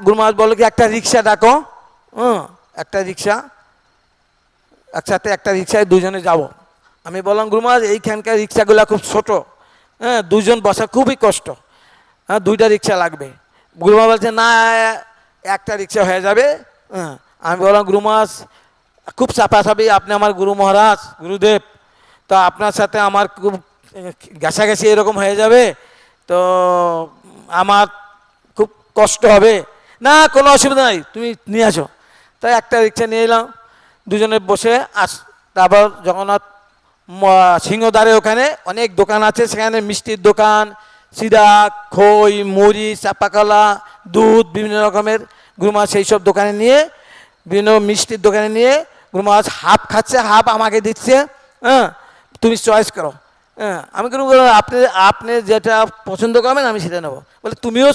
গুরু মহারাজ বললো কি একটা রিক্সা ডাকো, একটা রিক্সা, একসাথে একটা রিক্সায় 2জনে যাব। আমি বললাম গুরু মহারাজ এইখানকার রিক্সাগুলো খুব ছোট, হ্যাঁ, 2জন বসা খুবই কষ্ট, হ্যাঁ, 2টা রিক্সা লাগবে। গুরু মহারাজ বলছে না, একটা রিক্সা হয়ে যাবে। হ্যাঁ, আমি বললাম গুরু মহারাজ খুব চাপাচাপি, আপনি আমার গুরু মহারাজ, গুরুদেব, তো আপনার সাথে আমার খুব ঘাসাঘাসি এরকম হয়ে যাবে, তো আমার খুব কষ্ট হবে। না, কোনো অসুবিধা নাই, তুমি নিয়ে আসো। তাই একটা রিক্সা নিয়ে এলাম, 2জনে বসে তারপর জগন্নাথ সিংহদ্বারে ওখানে অনেক দোকান আছে, সেখানে মিষ্টির দোকান, সিরা, খই, মুড়ি, চাপাকলা, দুধ, বিভিন্ন রকমের গুরু মহারাজ সেই সব দোকানে নিয়ে, বিভিন্ন মিষ্টির দোকানে নিয়ে গুরু মহারাজ হাফ খাচ্ছে, হাফ আমাকে দিচ্ছে। হ্যাঁ, তুমি চয়েস করো। হ্যাঁ, আমি গুরু আপনি যেটা পছন্দ করবেন আমি সেটা নেবো। বলে তুমিও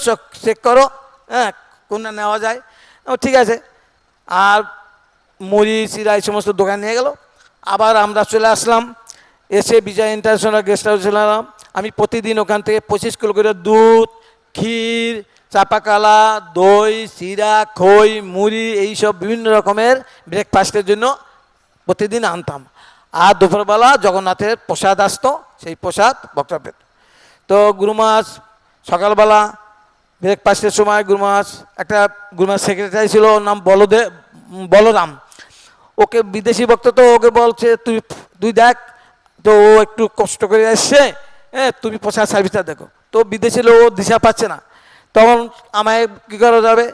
চেক করো, হ্যাঁ, কোনটা নেওয়া যায়। ঠিক আছে। আর মুড়ি, চিরা এই সমস্ত দোকান নিয়ে গেল। আবার আমরা চলে আসলাম, এসে বিজয় ইন্টারন্যাশনাল গেস্ট হাউসে চলে এলাম। আমি প্রতিদিন ওখান থেকে 25 কিলো করে দুধ, ক্ষীর, চাপাকলা, দই, চিরা, খই, মুড়ি এইসব বিভিন্ন রকমের ব্রেকফাস্টের জন্য প্রতিদিন আনতাম। আর দুপুরবেলা জগন্নাথের প্রসাদ আসতো, সেই প্রসাদ ভক্তরা পেত। তো গুরু মহারাজ সকালবেলা ব্রেকফাস্টের সময় গুরু মহারাজ সেক্রেটারি ছিল, ওর নাম বলরাম, ওকে বিদেশি ভক্ত, তো ওকে বলছে তুই দেখ, তো ও একটু কষ্ট করে এসছে, হ্যাঁ, তুমি প্রসাদ সার্ভিসটা দেখো। তো বিদেশি লোক ও দিশা পাচ্ছে না, তখন আমায় কী করা যাবে?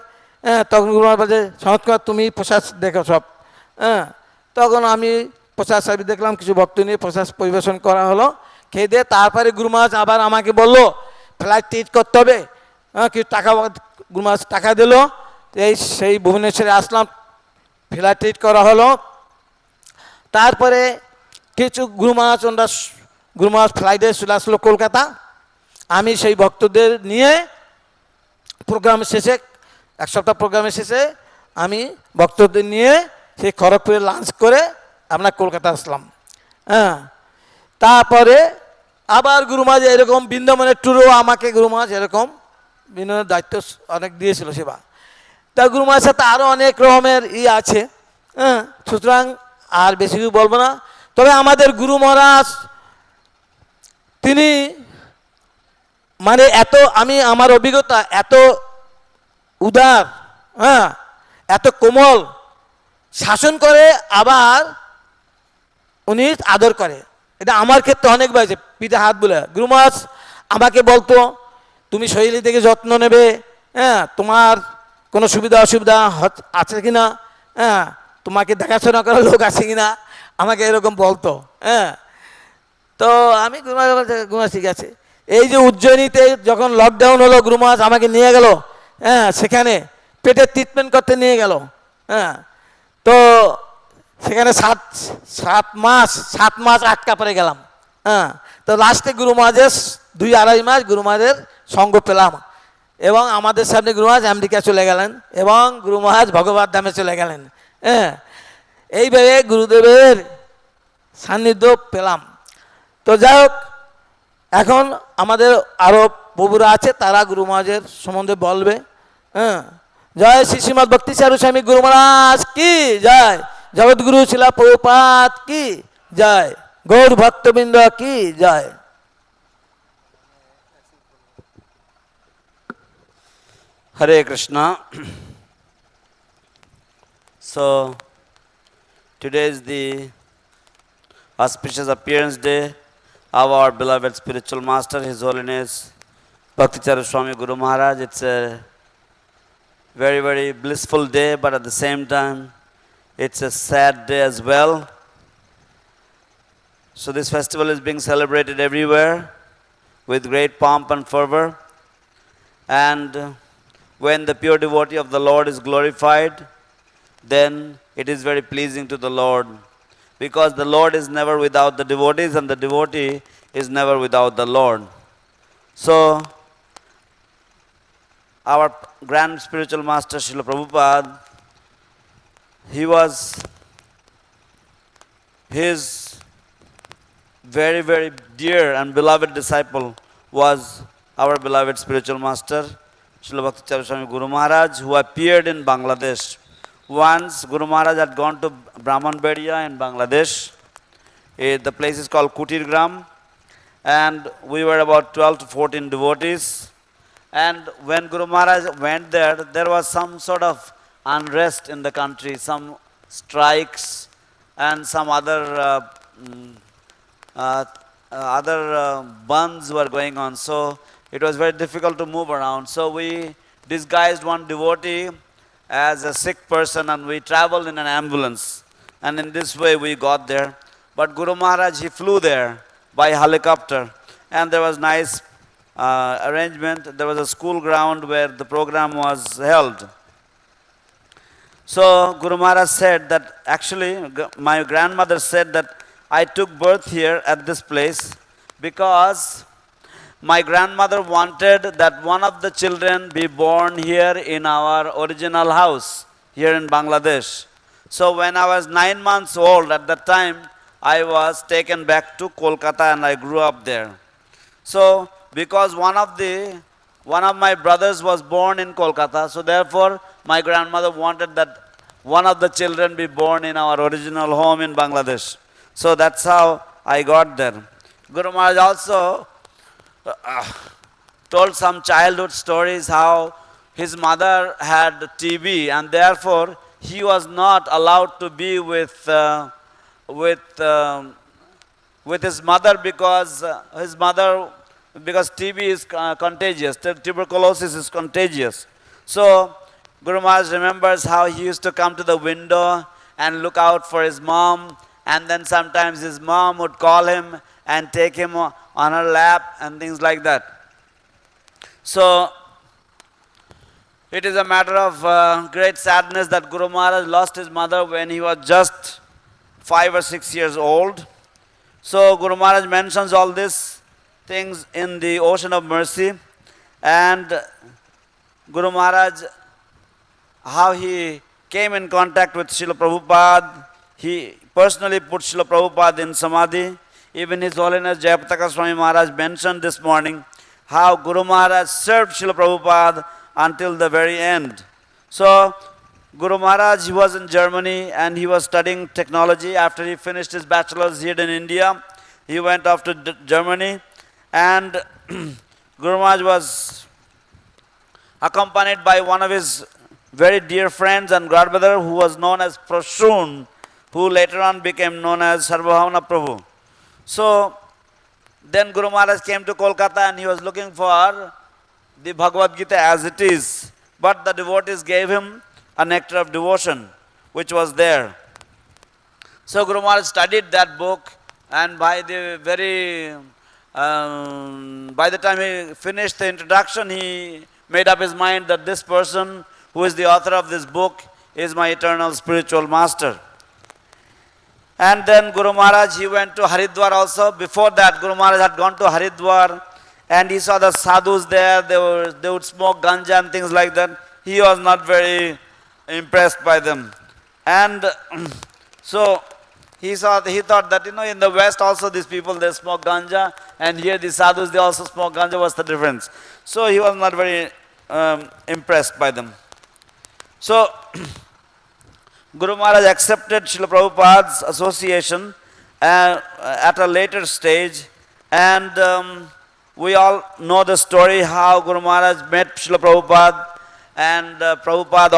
হ্যাঁ, তখন গুরু মহারাজ বলছে সনত কুমার তুমি প্রসাদ দেখো সব। হ্যাঁ, তখন আমি প্রসাদ সার্ভিস দেখলাম, কিছু ভক্ত নিয়ে প্রসাদ পরিবেশন করা হলো, খেয়ে দিয়ে তারপরে গুরু মহারাজ আবার আমাকে বললো ফ্লাইট টিকিট করতে হবে। হ্যাঁ, কিছু টাকা গুরু মহারাজ টাকা দিল, সেই ভুবনেশ্বরে আসলাম, ফ্লাইট টিকিট করা হলো। তারপরে কিছু গুরু মহারাজ ফ্লাইটে চলে আসলো কলকাতা। আমি সেই ভক্তদের নিয়ে প্রোগ্রাম শেষে, এক সপ্তাহ প্রোগ্রামের শেষে আমি ভক্তদের নিয়ে সেই খড়গপুরে লাঞ্চ করে আমরা কলকাতা আসলাম। হ্যাঁ, তারপরে আবার গুরু মহারাজ এরকম বৃন্দাবনের ট্যুরও আমাকে গুরু মহারাজ এরকম বৃন্দাবনের দায়িত্ব অনেক দিয়েছিল সেবা। তা গুরু মহারাজের সাথে আরও অনেক রকমের আছে। হ্যাঁ, সুতরাং আর বেশি কিছু বলবো না। তবে আমাদের গুরু মহারাজ তিনি মানে এত, আমি আমার অভিজ্ঞতা, এত উদার, হ্যাঁ, এত কোমল, শাসন করে আবার উনি আদর করে। এটা আমার ক্ষেত্রে অনেক হয়েছে। পিঠে হাত বলে গুরু মহারাজ আমাকে বলতো তুমি শৈলী থেকে যত্ন নেবে, হ্যাঁ, তোমার কোনো সুবিধা অসুবিধা আছে কি না, হ্যাঁ, তোমাকে দেখাশোনা করার লোক আছে কি না, আমাকে এরকম বলতো। হ্যাঁ, তো আমি গুরু মহারাজ বলতে গুরু মহারাজ ঠিক আছে। এই যে উজ্জয়িনীতে যখন লকডাউন হলো গুরু মহারাজ আমাকে নিয়ে গেল, হ্যাঁ, সেখানে পেটের ট্রিটমেন্ট করতে নিয়ে গেল। হ্যাঁ, তো সেখানে সাত মাস আটকা পড়ে গেলাম। হ্যাঁ, তো লাস্টে গুরু মহারাজের 2-2.5 মাস গুরু মহারাজের সঙ্গ পেলাম, এবং আমাদের সামনে গুরু মহারাজ আমেরিকা চলে গেলেন এবং গুরু মহারাজ ভগবত ধামে চলে গেলেন। হ্যাঁ, এইভাবে গুরুদেবের সান্নিধ্য পেলাম। তো যাই হোক, এখন আমাদের আরও প্রভুরা আছে, তারা গুরু মহারাজের সম্বন্ধে বলবে। হ্যাঁ, জয় শ্রী শ্রীমৎ ভক্তি চারু স্বামী গুরু মহারাজ কি জয়, জগৎগুরু শিলা প্রভুপাদ কি জয়, গৌর ভক্তবৃন্দ কি জয়। Hare Krishna. So, today is the auspicious appearance day of our beloved spiritual master, His Holiness Bhakti Charu Swami Guru Maharaj. It's a very, very blissful day, but at the same time, it's a sad day as well. So this festival is being celebrated everywhere with great pomp and fervor. And when the pure devotee of the Lord is glorified, then it is very pleasing to the Lord, because the Lord is never without the devotees and the devotee is never without the Lord. So, our grand spiritual master Srila Prabhupada, his very, very dear and beloved disciple was our beloved spiritual master Srila Bhakti Charu Swami Guru Maharaj, who appeared in Bangladesh. Once Guru Maharaj had gone to Brahmanbadia in Bangladesh. The place is called Kutirgram, and we were about 12 to 14 devotees. And when Guru Maharaj went there, there was some sort of unrest in the country, some strikes and some other bunds were going on. So it was very difficult to move around. So we disguised one devotee as a sick person and we traveled in an ambulance. And in this way we got there. But Guru Maharaj, he flew there by helicopter. And there was nice arrangement. There was a school ground where the program was held. So Guru Maharaj said that, actually my grandmother said that I took birth here at this place because my grandmother wanted that one of the children be born here in our original house here in Bangladesh. So when I was 9 months old, at that time I was taken back to Kolkata and I grew up there. So because one of my brothers was born in Kolkata, so therefore my grandmother wanted that one of the children be born in our original home in Bangladesh. So that's how I got there. Guru Maharaj also told some childhood stories how his mother had TB and therefore he was not allowed to be with his mother, because his mother because TB is contagious, tuberculosis is contagious. So Guru Maharaj remembers how he used to come to the window and look out for his mom, and then sometimes his mom would call him and take him on her lap and things like that. So it is a matter of great sadness that Guru Maharaj lost his mother when he was just 5 or 6 years old. So Guru Maharaj mentions all these things in the Ocean of Mercy, and Guru Maharaj, how he came in contact with Srila Prabhupada. He personally put Srila Prabhupada in Samadhi. Even His Holiness Jayapataka Swami Maharaj mentioned this morning how Guru Maharaj served Srila Prabhupada until the very end. So Guru Maharaj, he was in Germany and he was studying technology. After he finished his bachelor's here in India, he went off to Germany, and Guru Maharaj was accompanied by one of his very dear friends and godbrother who was known as Prashun, who later on became known as Sarvabhauma Prabhu. So then Guru Maharaj came to Kolkata and he was looking for the Bhagavad Gita as it is, but the devotees gave him a nectar of devotion which was there. So Guru Maharaj studied that book, and by the time he finished the introduction, he made up his mind that this person who is the author of this book is my eternal spiritual master. And then Guru Maharaj, he went to Haridwar also. Before that, Guru Maharaj had gone to Haridwar and he saw the sadhus there. They would smoke ganja and things like that. He was not very impressed by them. And so he thought that, in the West also these people, they smoke ganja, and here the sadhus, they also smoke ganja. What's the difference? So he was not very impressed by them. So Guru Maharaj accepted Srila Prabhupada's association at a later stage, and we all know the story how Guru Maharaj met Srila Prabhupada, and Prabhupada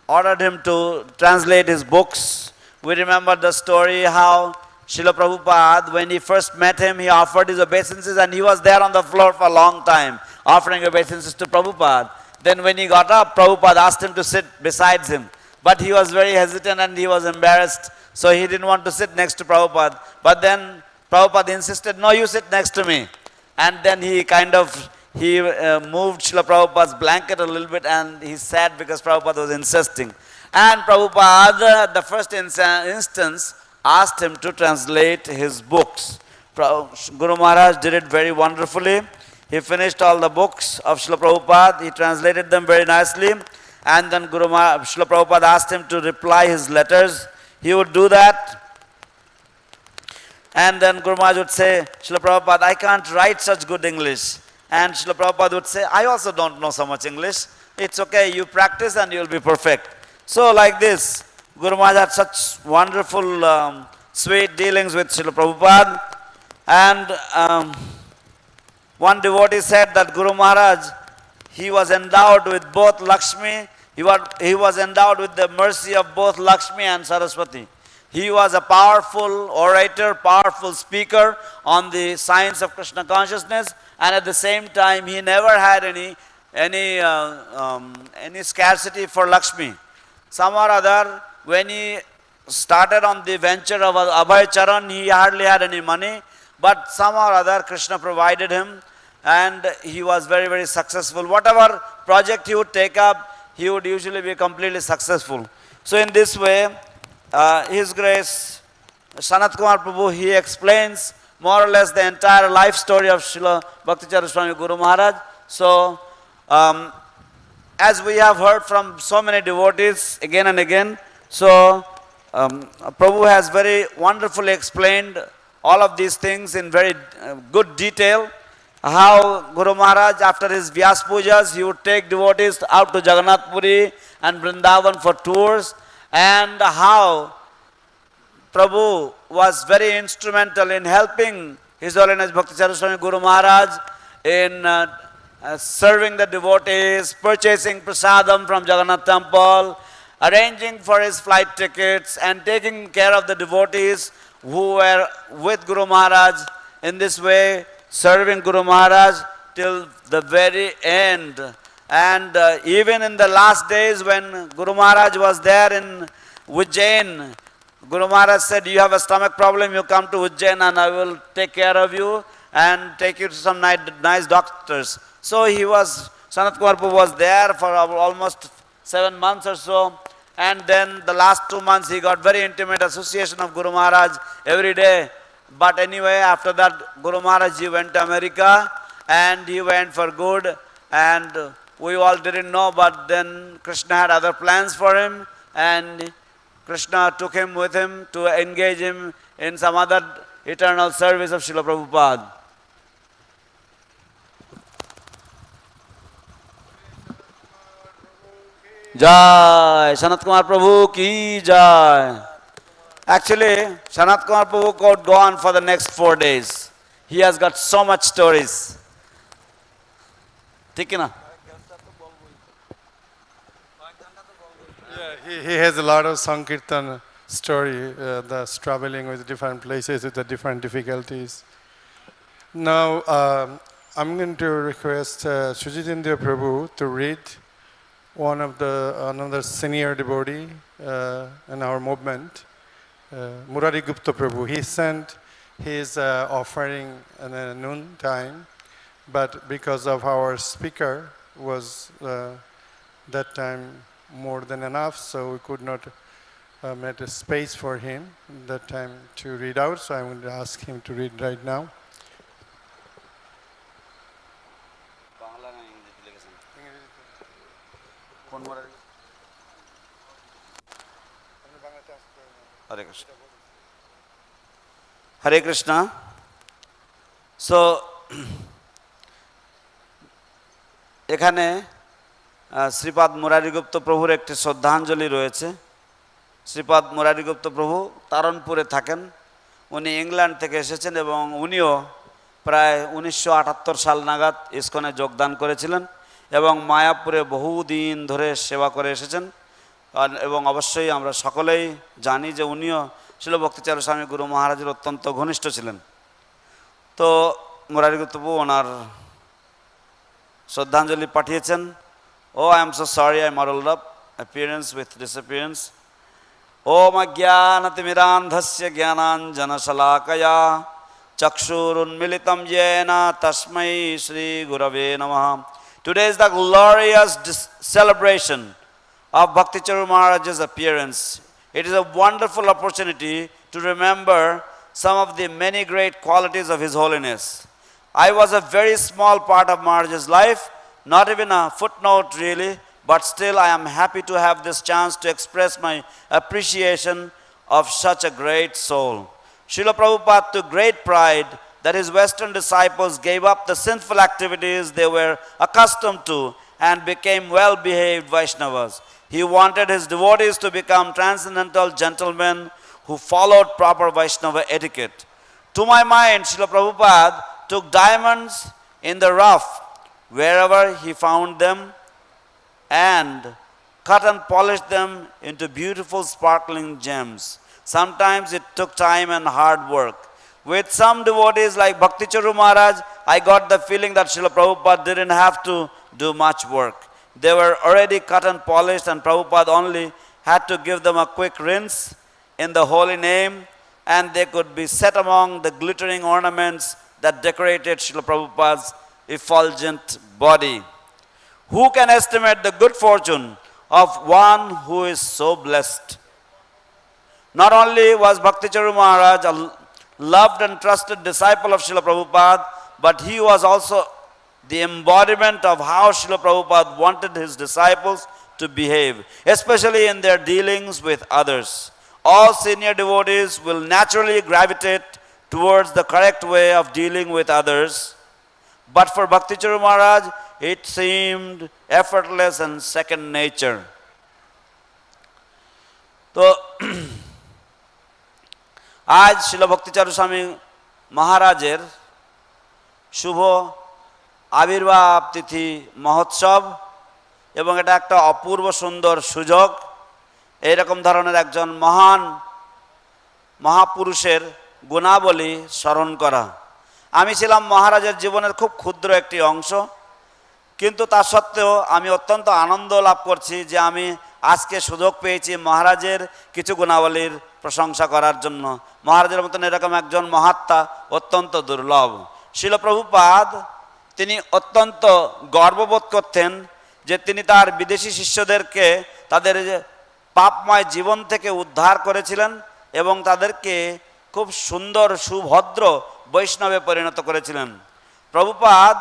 ordered him to translate his books. We remember the story how Srila Prabhupada, when he first met him, he offered his obeisances, and he was there on the floor for a long time, offering obeisances to Prabhupada. Then when he got up, Prabhupada asked him to sit beside him. But he was very hesitant and he was embarrassed, so he didn't want to sit next to Prabhupada. But then Prabhupada insisted, no, you sit next to me. And then he moved Srila Prabhupada's blanket a little bit, and he sat because Prabhupada was insisting. And Prabhupada, the first instance, asked him to translate his books. Guru Maharaj did it very wonderfully. He finished all the books of Srila Prabhupada. He translated them very nicely. And then Srila Prabhupada asked him to reply his letters. He would do that. And then Guru Maharaj would say, Srila Prabhupada, I can't write such good English. And Srila Prabhupada would say, I also don't know so much English. It's okay, you practice and you'll be perfect. So like this, Guru Maharaj had such wonderful, sweet dealings with Srila Prabhupada. And one devotee said that Guru Maharaj, he was endowed with both Lakshmi, he was endowed with the mercy of both Lakshmi and Saraswati. He was a powerful orator, powerful speaker on the science of Krishna consciousness, and at the same time, he never had any scarcity for Lakshmi. Somehow or other, when he started on the venture of Abhay Charan, he hardly had any money, but somehow or other, Krishna provided him, and he was very, very successful. Whatever project he would take up, he would usually be completely successful. So in this way, His Grace, Sanat Kumar Prabhu, he explains more or less the entire life story of Srila Bhakti Charu Swami Guru Maharaj. So, as we have heard from so many devotees again and again, so Prabhu has very wonderfully explained all of these things in very good detail. How Guru Maharaj, after his Vyasa Pujas, he would take devotees out to Jagannath Puri and Vrindavan for tours, and how Prabhu was very instrumental in helping His Holiness Bhakti Charu Swami Guru Maharaj in serving the devotees, purchasing prasadam from Jagannath Temple, arranging for his flight tickets, and taking care of the devotees who were with Guru Maharaj in this way, serving Guru Maharaj till the very end. And even in the last days when Guru Maharaj was there in Ujjain, Guru Maharaj said, you have a stomach problem, you come to Ujjain and I will take care of you and take you to some nice doctors. So he was, Sanat Kumar Prabhu was there for almost 7 months or so. And then the last 2 months he got very intimate association of Guru Maharaj every day. But anyway, after that, Guru Maharaj, he went to America and he went for good. And we all didn't know, but then Krishna had other plans for him. And Krishna took him with him to engage him in some other eternal service of Srila Prabhupada. Jai, Sanat Kumar Prabhu ki jai. Actually, Sanat Kumar Prabhu could go on for the next 4 days. He has got so much stories. ठीक है ना? Yeah, he has a lot of Sankirtan story, that's traveling with different places with the different difficulties. Now, I'm going to request Sujitendra Prabhu to read another senior devotee in our movement, Muradi Gupta Prabhu. He sent his offering in a noon time, but because of our speaker was that time more than enough, so we could not make a space for him that time to read out, so I'm going to ask him to read right now. Hare Krishna. Hare Krishna. So, এখানে শ্রীপাদ মুরারি গুপ্ত প্রভুর একটি শ্রদ্ধাঞ্জলি রয়েছে। শ্রীপাদ মুরারি গুপ্ত প্রভু তারণপুরে থাকেন। উনি ইংল্যান্ড থেকে এসেছেন এবং উনিও প্রায় 1978 সাল নাগাদ ইসকনে যোগদান করেছিলেন এবং মায়াপুরে বহুদিন ধরে সেবা করে এসেছেন। এবং অবশ্যই আমরা সকলেই জানি যে উনিও ছিল ভক্তি চারু স্বামী গুরু মহারাজের অত্যন্ত ঘনিষ্ঠ ছিলেন। তো মুরারি গুপ্ত প্রভু ওনার শ্রদ্ধাঞ্জলি পাঠিয়েছেন। Oh, I am so sorry I muddled up appearance with disappearance. Om ajnanatimidandhasya jnananjana shalakaya chakshurunmilitam yena tasmai Shri Gurave Namaha. Today is the glorious celebration of Bhakti Charu Maharaj's appearance. It is a wonderful opportunity to remember some of the many great qualities of His Holiness. I was a very small part of Maharaj's life, not even a footnote really, but still I am happy to have this chance to express my appreciation of such a great soul. Srila Prabhupada took great pride that his Western disciples gave up the sinful activities they were accustomed to and became well-behaved Vaishnavas. He wanted his devotees to become transcendental gentlemen who followed proper Vaishnava etiquette. To my mind, Srila Prabhupada took diamonds in the rough wherever he found them and cut and polished them into beautiful sparkling gems. Sometimes it took time and hard work. With some devotees like Bhakti Charu Maharaj, I got the feeling that Srila Prabhupada didn't have to do much work. They were already cut and polished and Prabhupada only had to give them a quick rinse in the holy name and they could be set among the glittering ornaments that decorated Srila Prabhupada's effulgent body. Who can estimate the good fortune of one who is so blessed? Not only was Bhakti Charu Maharaj a loved and trusted disciple of Srila Prabhupada, but he was also the embodiment of how Srila Prabhupada wanted his disciples to behave, especially in their dealings with others. All senior devotees will naturally gravitate towards the correct way of dealing with others. But for Bhakti Charu Maharaj, it seemed effortless and second nature. So, আজ শিল ভক্তি চারু স্বামী মহারাজের শুভ আবির্ভাব তিথি মহোৎসব এবং এটা একটা অপূর্ব সুন্দর সুযোগ। এইরকম ধরনের একজন মহান মহাপুরুষের গুণাবলী স্মরণ করা। আমি ছিলাম মহারাজের জীবনের খুব ক্ষুদ্র একটি অংশ, কিন্তু তা সত্ত্বেও আমি অত্যন্ত আনন্দ লাভ করছি যে আমি আজকে সুযোগ পেয়েছি মহারাজের কিছু গুণাবলীর প্রশংসা করার জন্য। মহারাজের মতন এরকম একজন মহাত্মা অত্যন্ত দুর্লভ। শিল প্রভুপাদ তিনি অত্যন্ত গর্ববোধ করতেন যে তিনি তার বিদেশি শিষ্যদেরকে তাদের পাপময় জীবন থেকে উদ্ধার করেছিলেন এবং তাদেরকে খুব সুন্দর সুভদ্র বৈষ্ণবে পরিণত করেছিলেন। প্রভুপাদ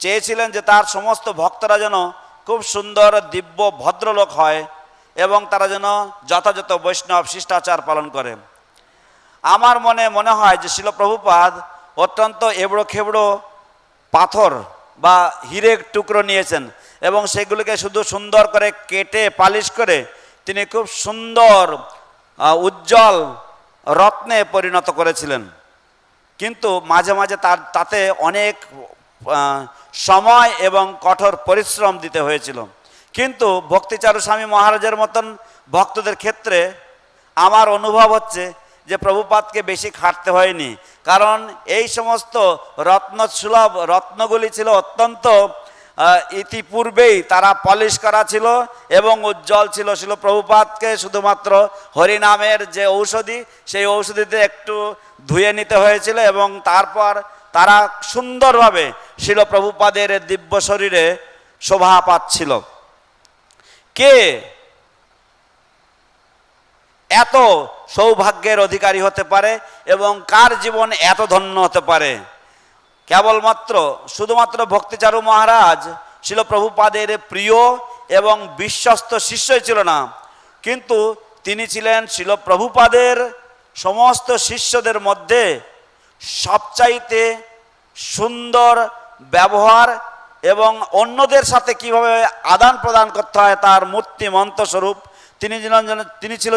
চেয়েছিলেন যে তার সমস্ত ভক্তরা যেন খুব সুন্দর দিব্য ভদ্রলোক হয় এবং তারা যেন যথাযথ বৈষ্ণব শিষ্টাচার পালন করে। আমার মনে হয় যে শিল প্রভুপাদ অত্যন্ত এবড়ো খেবড়ো পাথর বা হীরের টুকরো নিয়েছেন এবং সেগুলিকে শুধু সুন্দর করে কেটে পালিশ করে তিনি খুব সুন্দর উজ্জ্বল রত্নে পরিণত করেছিলেন। কিন্তু মাঝে মাঝে তাতে অনেক সময় এবং কঠোর পরিশ্রম দিতে হয়েছিল। কিন্তু ভক্তিচারু স্বামী মহারাজের মতন ভক্তদের ক্ষেত্রে আমার অনুভব হচ্ছে যে প্রভুপাদকে বেশি খাটতে হয়নি, কারণ এই সমস্ত রত্নসুলভ রত্নগুলি ছিল অত্যন্ত ইতিপূর্বেই তারা পলিশ করা ছিল এবং উজ্জ্বল ছিল। ছিল প্রভুপাদকে শুধুমাত্র হরিনামের যে ঔষধি, সেই ঔষধিতে একটু ধুয়ে নিতে হয়েছিল এবং তারপর তারা সুন্দরভাবে শিল প্রভুপাদের দিব্য শরীরে শোভা পাচ্ছিল। কে এত সৌভাগ্যের অধিকারী হতে পারে এবং কার জীবন এত ধন্য হতে পারে? কেবলমাত্র শুধুমাত্র ভক্তিচারু মহারাজ শিল প্রভুপাদের প্রিয় এবং বিশ্বস্ত শিষ্যই ছিল না, কিন্তু তিনি ছিলেন শিল প্রভুপাদের সমস্ত শিষ্যদের মধ্যে সবচাইতে সুন্দর ব্যবহার এবং অন্যদের সাথে কিভাবে আদান প্রদান করতে হয় তার মূর্তিমন্ত স্বরূপ। তিনি ছিল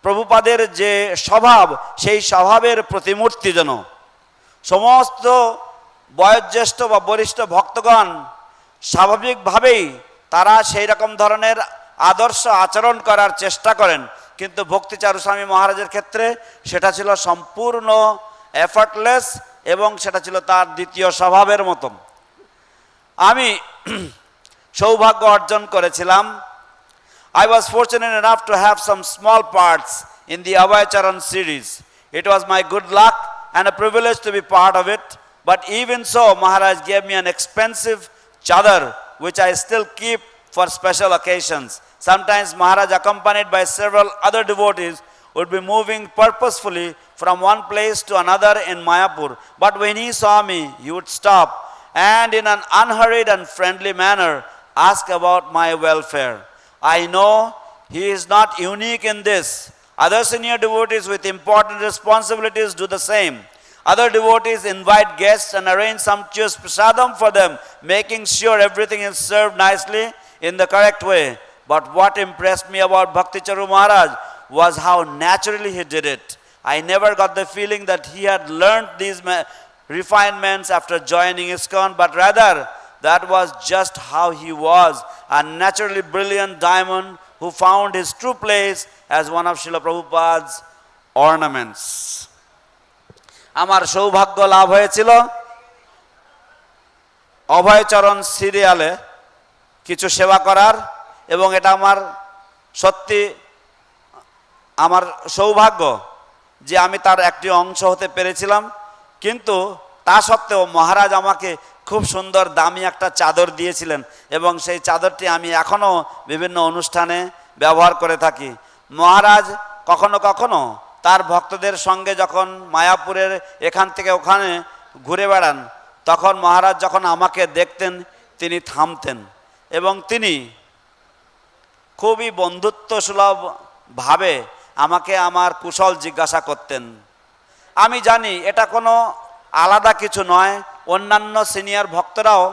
প্রভুপাদের যে স্বভাব, সেই স্বভাবের প্রতিমূর্তি। যেন সমস্ত বয়োজ্যেষ্ঠ বা বরিষ্ঠ ভক্তগণ স্বাভাবিকভাবেই তারা সেই রকম ধরনের আদর্শ আচরণ করার চেষ্টা করেন, কিন্তু ভক্তিচারু স্বামী মহারাজের ক্ষেত্রে সেটা ছিল সম্পূর্ণ এফর্টলেস এবং সেটা ছিল তার দ্বিতীয় স্বভাবের মতো। আমি সৌভাগ্য অর্জন করেছিলাম। I was fortunate enough to have some small parts in the Abhay Charan series. It was my good luck and a privilege to be part of it. But even so, Maharaj gave me an expensive chadar, which I still keep for special occasions. Sometimes Maharaj, accompanied by several other devotees, would be moving purposefully from one place to another in Mayapur. But when he saw me, he would stop and in an unhurried and friendly manner ask about my welfare. I know he is not unique in this. Other senior devotees with important responsibilities do the same. Other devotees invite guests and arrange sumptuous prasadam for them, making sure everything is served nicely in the correct way. But what impressed me about Bhakti Charu Maharaj was how naturally he did it. I never got the feeling that he had learned these refinements after joining ISKCON, but rather that was just how he was, a naturally brilliant diamond who found his true place as one of Srila Prabhupada's ornaments. আমার সৌভাগ্য লাভ হয়েছিল অভয়চরণ সিরিয়ালে কিছু সেবা করার, এবং এটা আমার সত্যি আমার সৌভাগ্য যে আমি তার একটি অংশ হতে পেরেছিলাম। কিন্তু তা সত্ত্বেও মহারাজ আমাকে খুব সুন্দর দামি একটা চাদর দিয়েছিলেন এবং সেই চাদরটি আমি এখনও বিভিন্ন অনুষ্ঠানে ব্যবহার করে থাকি। মহারাজ কখনো কখনো তার ভক্তদের সঙ্গে যখন মায়াপুরের এখান থেকে ওখানে ঘুরে বেড়ান, তখন মহারাজ যখন আমাকে দেখতেন তিনি থামতেন এবং তিনি খুবই বন্ধুত্বসুলভ ভাবে আমাকে আমার কুশল জিজ্ঞাসা করতেন। আমি জানি এটা কোনো আলাদা কিছু নয়, অন্যান্য সিনিয়র ভক্তরাও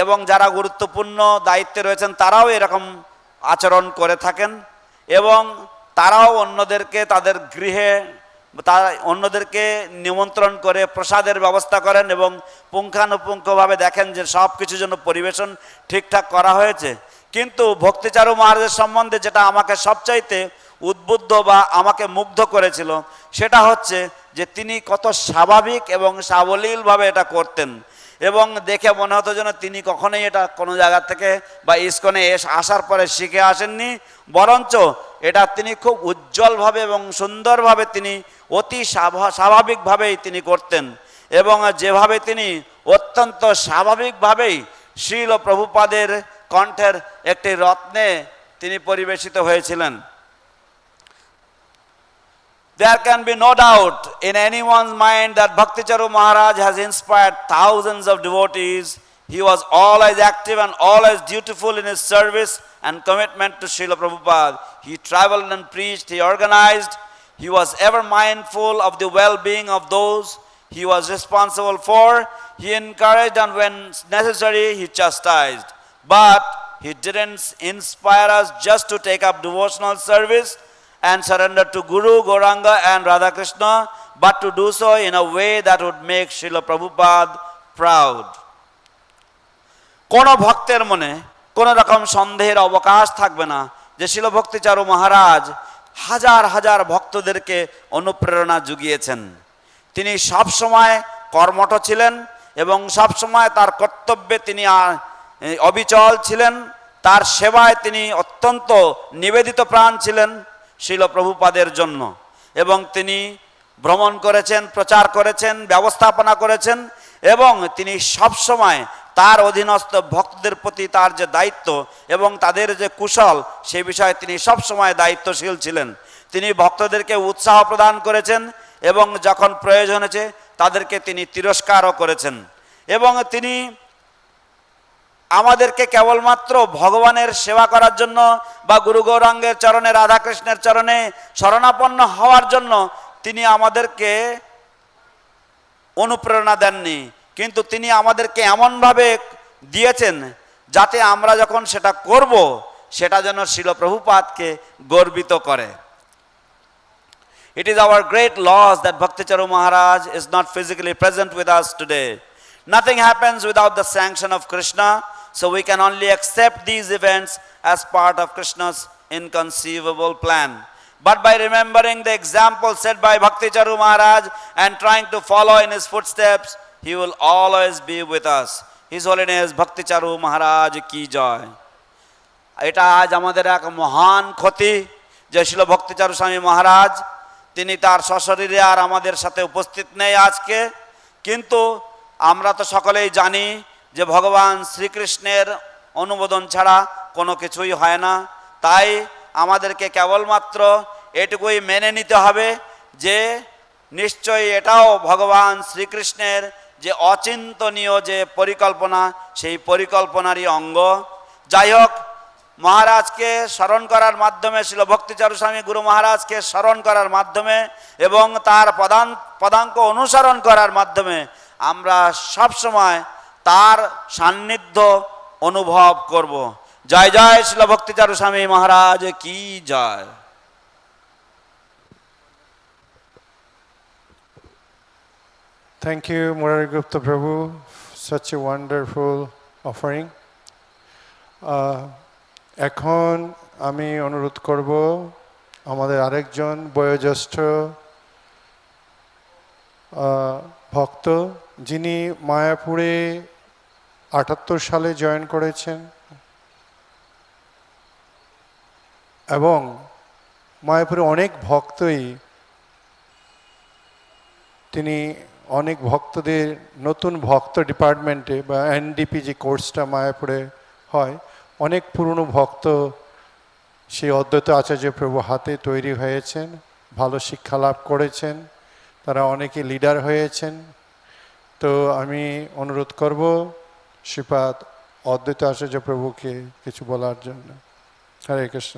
এবং যারা গুরুত্বপূর্ণ দায়িত্বে রয়েছেন তারাও এরকম আচরণ করে থাকেন এবং তারাও অন্যদেরকে তাদের গৃহে অন্যদেরকে নিমন্ত্রণ করে প্রসাদের ব্যবস্থা করেন এবং পুঙ্খানুপুঙ্খভাবে দেখেন যে সব কিছু যেন পরিবেশন ঠিকঠাক করা হয়েছে। কিন্তু ভক্তিচারু মহারাজের সম্বন্ধে যেটা আমাকে সবচাইতে উদ্বুদ্ধ বা আমাকে মুগ্ধ করেছিল সেটা হচ্ছে যে তিনি কত স্বাভাবিক এবং সাবলীলভাবে এটা করতেন, এবং দেখে মনে হতো যেন তিনি কখনোই এটা কোনো জায়গা থেকে বা ইস্কনে আসার পরে শিখে আসেননি, বরঞ্চ এটা তিনি খুব উজ্জ্বলভাবে এবং সুন্দরভাবে তিনি অতি স্বাভাবিকভাবেই তিনি করতেন, এবং যেভাবে তিনি অত্যন্ত স্বাভাবিকভাবেই শ্রীল প্রভুপাদের কণ্ঠের একটি রত্নে তিনি পরিবেশিত হয়েছিলেন। There can be no doubt in anyone's mind that Bhakti Charu Maharaj has inspired thousands of devotees. He was always active and always dutiful in his service and commitment to Srila Prabhupada. He traveled and preached, he organized, he was ever mindful of the well-being of those he was responsible for. He encouraged and when necessary, he chastised. But he didn't inspire us just to take up devotional service and surrender to Guru, Gauranga and Radha Krishna, but to do so in a way that would make Srila Prabhupada proud. কোন ভক্তের মনে কোন রকম সন্দেহের অবকাশ থাকবে না যে শিল ভক্তিচারু মহারাজ হাজার হাজার ভক্তদেরকে অনুপ্রেরণা জুগিয়েছেন। তিনি সব সময় কর্মঠ ছিলেন এবং সব সময় তার কর্তব্যে তিনি অবিচল ছিলেন, তার সেবায় তিনি অত্যন্ত নিবেদিত প্রাণ ছিলেন শ্রীল প্রভুপাদের জন্য, এবং তিনি ভ্রমণ করেছেন, প্রচার করেছেন, ব্যবস্থাপনা করেছেন, এবং তিনি সব সময় তার অধীনস্থ ভক্তদের প্রতি তার যে দায়িত্ব এবং তাদের যে কুশল সেই বিষয়ে তিনি সব সময় দায়িত্বশীল ছিলেন। তিনি ভক্তদেরকে উৎসাহ প্রদান করেছেন এবং যখন প্রয়োজন হয়েছে তাদেরকে তিনি তিরস্কারও করেছেন, এবং তিনি আমাদেরকে কেবলমাত্র ভগবানের সেবা করার জন্য বা গুরু গৌরাঙ্গের চরণে, রাধাকৃষ্ণের চরণে শরণাপন্ন হওয়ার জন্য তিনি আমাদেরকে অনুপ্রেরণা দেননি, কিন্তু তিনি আমাদেরকে এমনভাবে দিয়েছেন যাতে আমরা যখন সেটা করব সেটা যেন শ্রীল প্রভুপাদকে গর্বিত করে। It is our great loss that Bhakti Charu Maharaj is not physically present with us today. Nothing happens without the sanction of Krishna, so we can only accept these events as part of Krishna's inconceivable plan. But by remembering the example set by Bhakti Charu Maharaj and trying to follow in his footsteps, he will always be with us. His Holiness Bhakti Charu Maharaj ki jai. এটা আজ আমাদের এক মহান ক্ষতি যে শ্রীল ভক্তি চারু স্বামী মহারাজ তিনি তার সশরীরে আর আমাদের সাথে উপস্থিত নেই আজকে, কিন্তু আমরা তো সকলেই জানি যে ভগবান শ্রীকৃষ্ণের অনুমোদন ছাড়া কোনো কিছুই হয় না। তাই আমাদেরকে কেবলমাত্র এটুকুই মেনে নিতে হবে যে নিশ্চয়ই এটাও ভগবান শ্রীকৃষ্ণের যে অচিন্তনীয় যে পরিকল্পনা সেই পরিকল্পনারই অঙ্গ। যাই হোক, মহারাজকে স্মরণ করার মাধ্যমে, শ্রীল ভক্তিচারু স্বামী গুরু মহারাজকে স্মরণ করার মাধ্যমে এবং তার পদাঙ্ক অনুসরণ করার মাধ্যমে আমরা সব সময় তার সান্নিধ্য অনুভব করব। জয় জয় শ্রীল ভক্তিচারু স্বামী মহারাজ কি জয়। Thank you, Muradi Gupta Prabhu, such a wonderful offering. এখন আমি অনুরোধ করব আমাদের আরেকজন বয়োজ্যেষ্ঠ ভক্ত, যিনি মায়াপুরে 78 সালে জয়েন করেছেন এবং মায়াপুরে অনেক ভক্তই তিনি অনেক ভক্তদের নতুন ভক্ত ডিপার্টমেন্টে বা এনডিপি যে কোর্সটা মায়াপুরে হয়, অনেক পুরনো ভক্ত সেই অদ্বৈত আচার্য প্রভু হাতে তৈরি হয়েছেন, ভালো শিক্ষা লাভ করেছেন, তারা অনেকে লিডার হয়েছেন। তো আমি অনুরোধ করব শ্রীপাদ অদ্বৈত আচার্য প্রভুকে কিছু বলার জন্য। হরে কৃষ্ণ।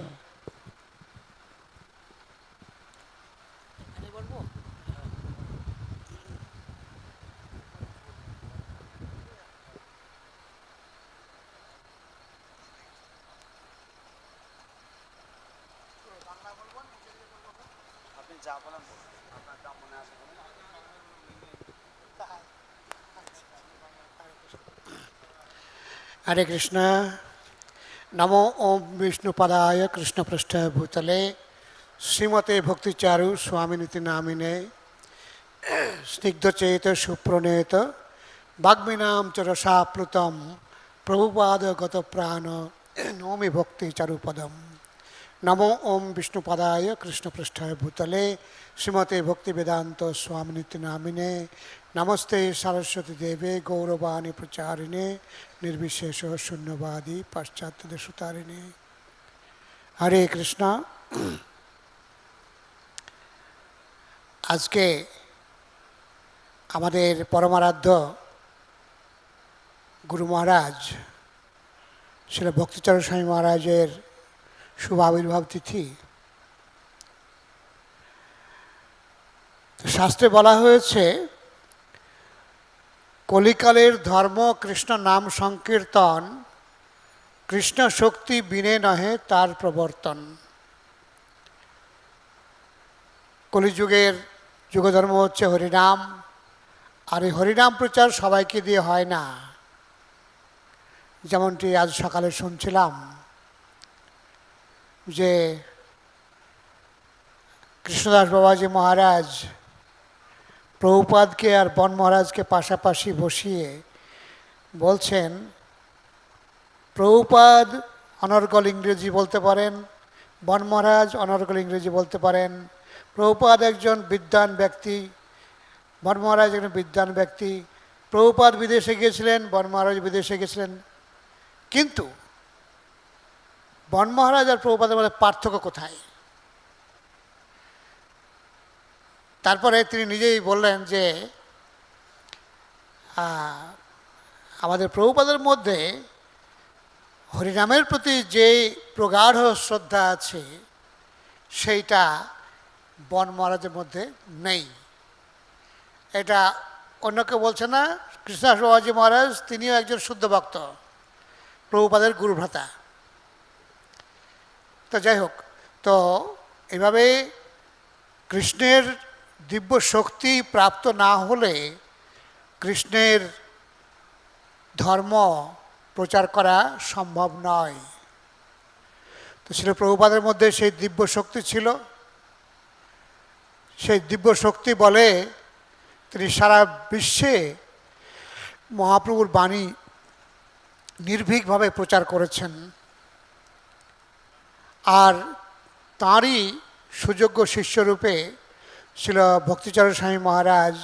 Hare Krishna. नमो ओम विष्णुपदाय कृष्णपृष्ठाय भूतले श्रीमते भक्ति चारु स्वामी नामिने स्निग्धचेत सुप्रणेत वाग्मीनां च रसाप्लुतं प्रभुपाद गत प्राण नौमि भक्ति चारुपदम। नमो ओम विष्णुपदाय कृष्णपृष्ठाय भूतले श्रीमते भक्ति वेदांत स्वामी नामिने नमस्ते सरस्वती देवे गौरवाणी प्रचारिणे निर्विशेष शून्यवादी पाश्चात्य देशतारिणे। हरे कृष्णा। आज के हमारे परमाराध्य गुरु महाराज श्री भक्ति चारू स्वामी महाराजेर शुभ आविर्भाव तिथि। शास्त्रे बला हয়েছে কলিকালের ধর্ম কৃষ্ণ নাম সংকীর্তন, কৃষ্ণ শক্তি বিনে নহে তার প্রবর্তন। কলিযুগের যুগধর্ম হচ্ছে হরিনাম, আর এই হরিনাম প্রচার সবাইকে দিয়ে হয় না। যেমনটি আজ সকালে শুনছিলাম যে কৃষ্ণদাস বাবাজি মহারাজ প্রভুপাদকে আর বন মহারাজকে পাশাপাশি বসিয়ে বলছেন প্রভুপাদ অনর্গল ইংরেজি বলতে পারেন, বন মহারাজ অনর্গল ইংরেজি বলতে পারেন। প্রভুপাদ একজন বিদ্বান ব্যক্তি, বন মহারাজ একজন বিদ্বান ব্যক্তি। প্রভুপাদ বিদেশে গিয়েছিলেন, বন মহারাজ বিদেশে গেছিলেন, কিন্তু বন মহারাজ আর প্রভুপাদের মধ্যে পার্থক্য কোথায়? তারপরে তিনি নিজেই বললেন যে আমাদের প্রভুপাদের মধ্যে হরিনামের প্রতি যে প্রগাঢ় শ্রদ্ধা আছে সেইটা বন মহারাজের মধ্যে নেই। এটা অন্য কেউ বলছে না, কৃষ্ণদাস বাবাজি মহারাজ তিনিও একজন শুদ্ধ ভক্ত, প্রভুপাদের গুরুভ্রাতা। তো যাই হোক, তো এইভাবে কৃষ্ণের দিব্য শক্তি প্রাপ্ত না হলে কৃষ্ণের ধর্ম প্রচার করা সম্ভব নয়। তো ছিল প্রভুপাদের মধ্যে সেই দিব্য শক্তি ছিল। সেই দিব্য শক্তি বলে তিনি সারা বিশ্বে মহাপ্রভুর বাণী নির্ভীকভাবে প্রচার করেছেন। আর তাঁরই সুযোগ্য শিষ্যরূপে ছিল ভক্তিচারু স্বামী মহারাজ।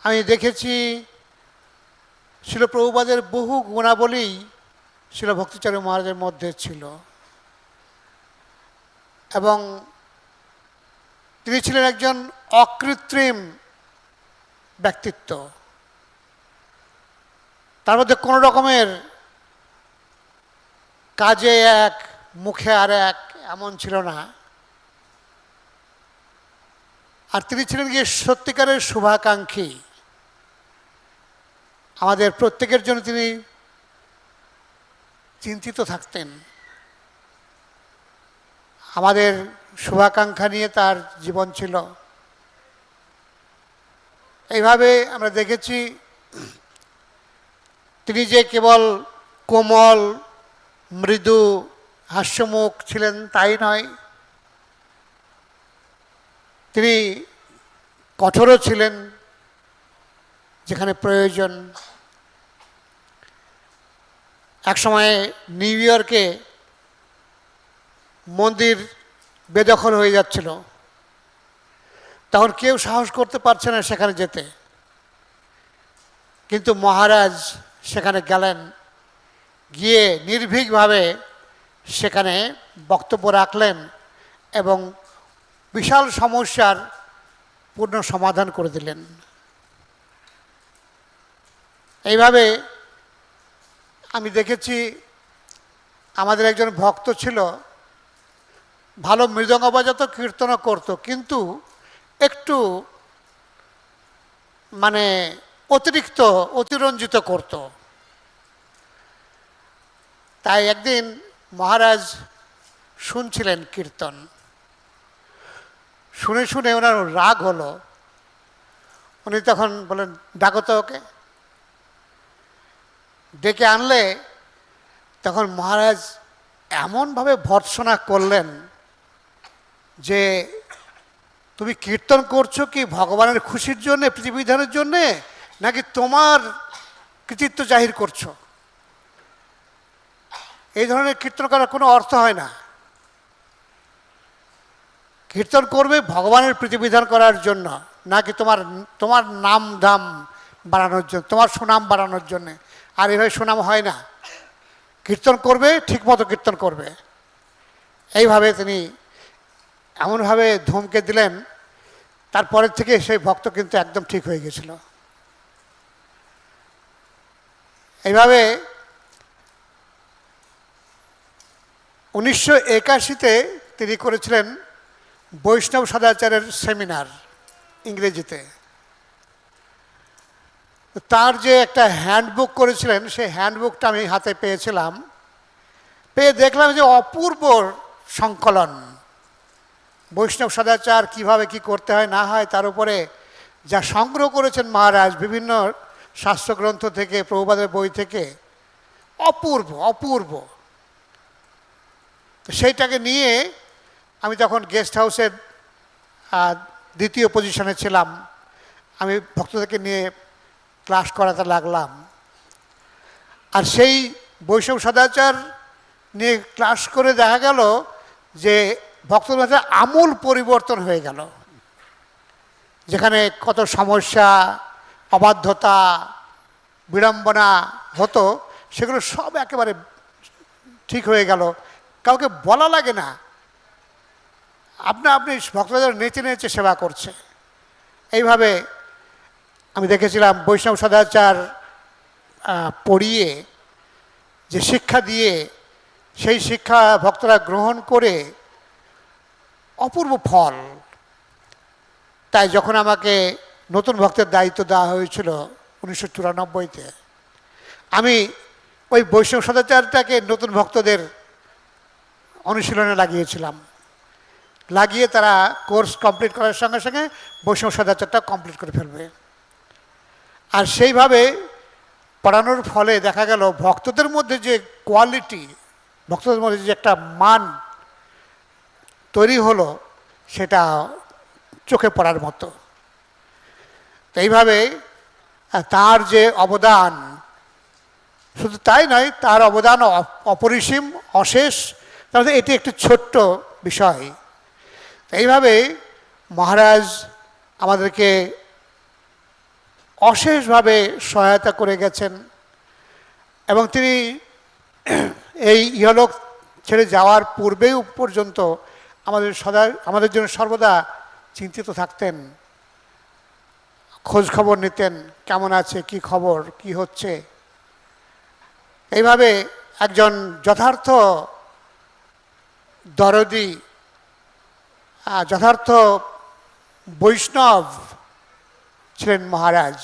আমি দেখেছি ছিল প্রভুপাদের বহু গুণাবলী ছিল ভক্তিচারু মহারাজের মধ্যে ছিল, এবং তিনি ছিলেন একজন অকৃত্রিম ব্যক্তিত্ব। তার মধ্যে কোনো রকমের কাজে এক মুখে আর এক এমন ছিল না। আর তিনি ছিলেন গিয়ে সত্যিকারের শুভাকাঙ্ক্ষী। আমাদের প্রত্যেকের জন্য তিনি চিন্তিত থাকতেন। আমাদের শুভাকাঙ্ক্ষা নিয়ে তার জীবন ছিল। এইভাবে আমরা দেখেছি তিনি যে কেবল কোমল মৃদু হাস্যমুখ ছিলেন তাই নয়, তিনি কঠোরও ছিলেন যেখানে প্রয়োজন। একসময় নিউ ইয়র্কে মন্দির বেদখল হয়ে যাচ্ছিল, তখন কেউ সাহস করতে পারছে না সেখানে যেতে, কিন্তু মহারাজ সেখানে গেলেন, গিয়ে নির্ভীকভাবে সেখানে বক্তব্য রাখলেন এবং বিশাল সমস্যার পূর্ণ সমাধান করে দিলেন। এইভাবে আমি দেখেছি আমাদের একজন ভক্ত ছিল, ভালো মৃদঙ্গ বাজাতো, কীর্তনও করতো, কিন্তু একটু মানে অতিরিক্ত অতিরঞ্জিত করত। তাই একদিন মহারাজ শুনছিলেন কীর্তন, শুনে শুনে ওনার রাগ হলো। উনি তখন বলেন ডাকো তো ওকে। ডেকে আনলে তখন মহারাজ এমনভাবে ভর্ৎসনা করলেন যে তুমি কীর্তন করছো কি ভগবানের খুশির জন্যে, প্রীতিবিধানের জন্যে, নাকি তোমার কৃতিত্ব জাহির করছো? এই ধরনের কীর্তন করার কোনো অর্থ হয় না। কীর্তন করবে ভগবানের প্রীতিবিধান করার জন্য, নাকি তোমার নাম দাম বাড়ানোর জন্য, তোমার সুনাম বাড়ানোর জন্যে। আর এভাবে সুনাম হয় না। কীর্তন করবে ঠিকমতো কীর্তন করবে। এইভাবে তিনি এমনভাবে ধমকে দিলেন, তারপরের থেকে সেই ভক্ত কিন্তু একদম ঠিক হয়ে গেছিল। এইভাবে 1981-তে তিনি করেছিলেন বৈষ্ণব সদাচারের সেমিনার ইংরেজিতে। তার যে একটা হ্যান্ডবুক করেছিলেন, সেই হ্যান্ডবুকটা আমি হাতে পেয়েছিলাম। পেয়ে দেখলাম যে অপূর্ব সংকলন, বৈষ্ণব সদাচার কিভাবে কি করতে হয় না হয়, তার উপরে যা সংগ্রহ করেছেন মহারাজ বিভিন্ন শাস্ত্রগ্রন্থ থেকে, প্রভুপাদের বই থেকে, অপূর্ব অপূর্ব। তো সেইটাকে নিয়ে আমি তখন গেস্ট হাউসের দ্বিতীয় পজিশনে ছিলাম। আমি ভক্তদেরকে নিয়ে ক্লাস করাতে লাগলাম। আর সেই বৈষ্ণব সদাচার নিয়ে ক্লাস করে দেখা গেল যে ভক্তদের মধ্যে আমূল পরিবর্তন হয়ে গেল। যেখানে কত সমস্যা, অবাধ্যতা, বিড়ম্বনা হতো, সেগুলো সব একেবারে ঠিক হয়ে গেল। কাউকে বলা লাগে না, আপনি ভক্তদের নেচে নেচে সেবা করছে। এইভাবে আমি দেখেছিলাম বৈষ্ণব সদাচার পড়িয়ে যে শিক্ষা দিয়ে, সেই শিক্ষা ভক্তরা গ্রহণ করে অপূর্ব ফল। তাই যখন আমাকে নতুন ভক্তের দায়িত্ব দেওয়া হয়েছিল 1994-তে, আমি ওই বৈষ্ণব সদাচারটাকে নতুন ভক্তদের অনুশীলনে লাগিয়েছিলাম। লাগিয়ে তারা কোর্স কমপ্লিট করার সঙ্গে সঙ্গে বৈষ্ণব সদাচারটা কমপ্লিট করে ফেলবে। আর সেইভাবে পড়ানোর ফলে দেখা গেল ভক্তদের মধ্যে যে কোয়ালিটি, ভক্তদের মধ্যে যে একটা মান তৈরি হলো, সেটা চোখে পড়ার মতো। তো এইভাবে তার যে অবদান, শুধু তাই নয়, তার অবদান অপরিসীম, অশেষ। তাহলে এটি একটি ছোট্ট বিষয়। এইভাবে মহারাজ আমাদেরকে অশেষভাবে সহায়তা করে গেছেন এবং তিনি এই ইহলোক ছেড়ে যাওয়ার পূর্বেও পর্যন্ত আমাদের জন্য সর্বদা চিন্তিত থাকতেন, খোঁজ খবর নিতেন, কেমন আছে, কি খবর, কি হচ্ছে। এইভাবে একজন যথার্থ দরদি, যথার্থ বৈষ্ণব ছিলেন মহারাজ।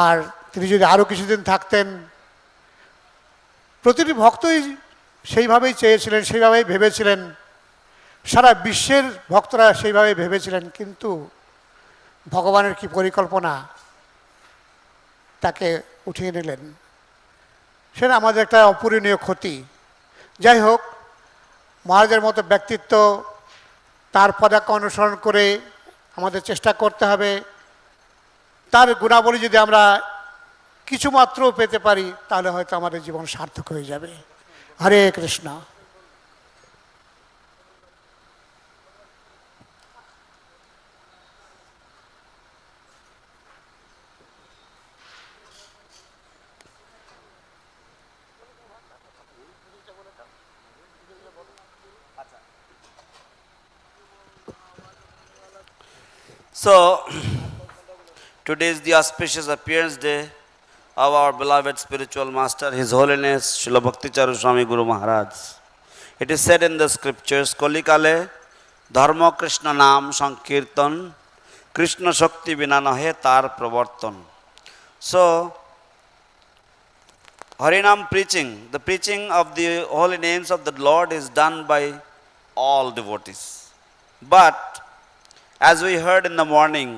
আর তিনি যদি আরও কিছুদিন থাকতেন, প্রতিটি ভক্তই সেইভাবেই চেয়েছিলেন, সেইভাবেই ভেবেছিলেন, সারা বিশ্বের ভক্তরা সেইভাবে ভেবেছিলেন। কিন্তু ভগবানের কি পরিকল্পনা, তাকে উঠিয়ে নিলেন। সেটা আমাদের একটা অপূরণীয় ক্ষতি। যাই হোক, মহারাজের মতো ব্যক্তিত্ব, তার পদাঙ্ক অনুসরণ করে আমাদের চেষ্টা করতে হবে। তার গুণাবলী যদি আমরা কিছুমাত্র পেতে পারি, তাহলে হয়তো আমাদের জীবন সার্থক হয়ে যাবে। হরে Krishna. So, today is the auspicious appearance day of our beloved spiritual master, His Holiness Srila Bhakti Charu Swami Guru Maharaj. It is said in the scriptures, Kolikale Dharma Krishna Nam Sankirtan Krishna Shakti Vina Nahe Tar Pravartan. So, Harinam preaching, the preaching of the holy names of the Lord is done by all devotees. But as we heard in the morning,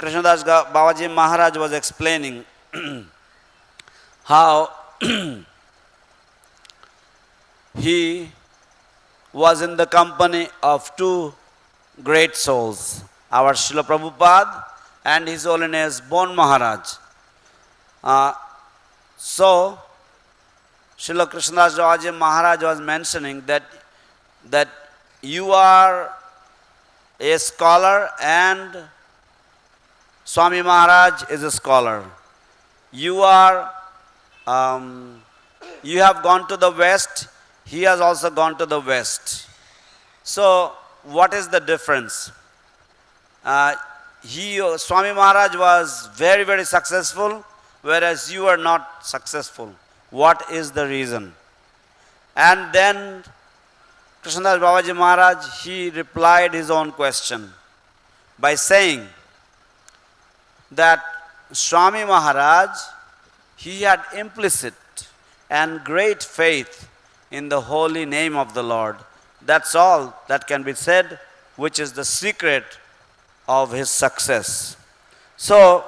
Krishnadas Babaji Maharaj was explaining how he was in the company of two great souls, our Srila Prabhupada and His Holiness Bon Maharaj. So, Srila Krishnadas Babaji Maharaj was mentioning that you are a scholar and Swami Maharaj is a scholar. You are, you have gone to the west, he has also gone to the west. So, what is the difference? Swami Maharaj was very, very successful, whereas you are not successful. What is the reason? And then Krishnadas Babaji Maharaj, he replied his own question by saying that Swami Maharaj, he had implicit and great faith in the holy name of the Lord. That's all that can be said, which is the secret of his success. So,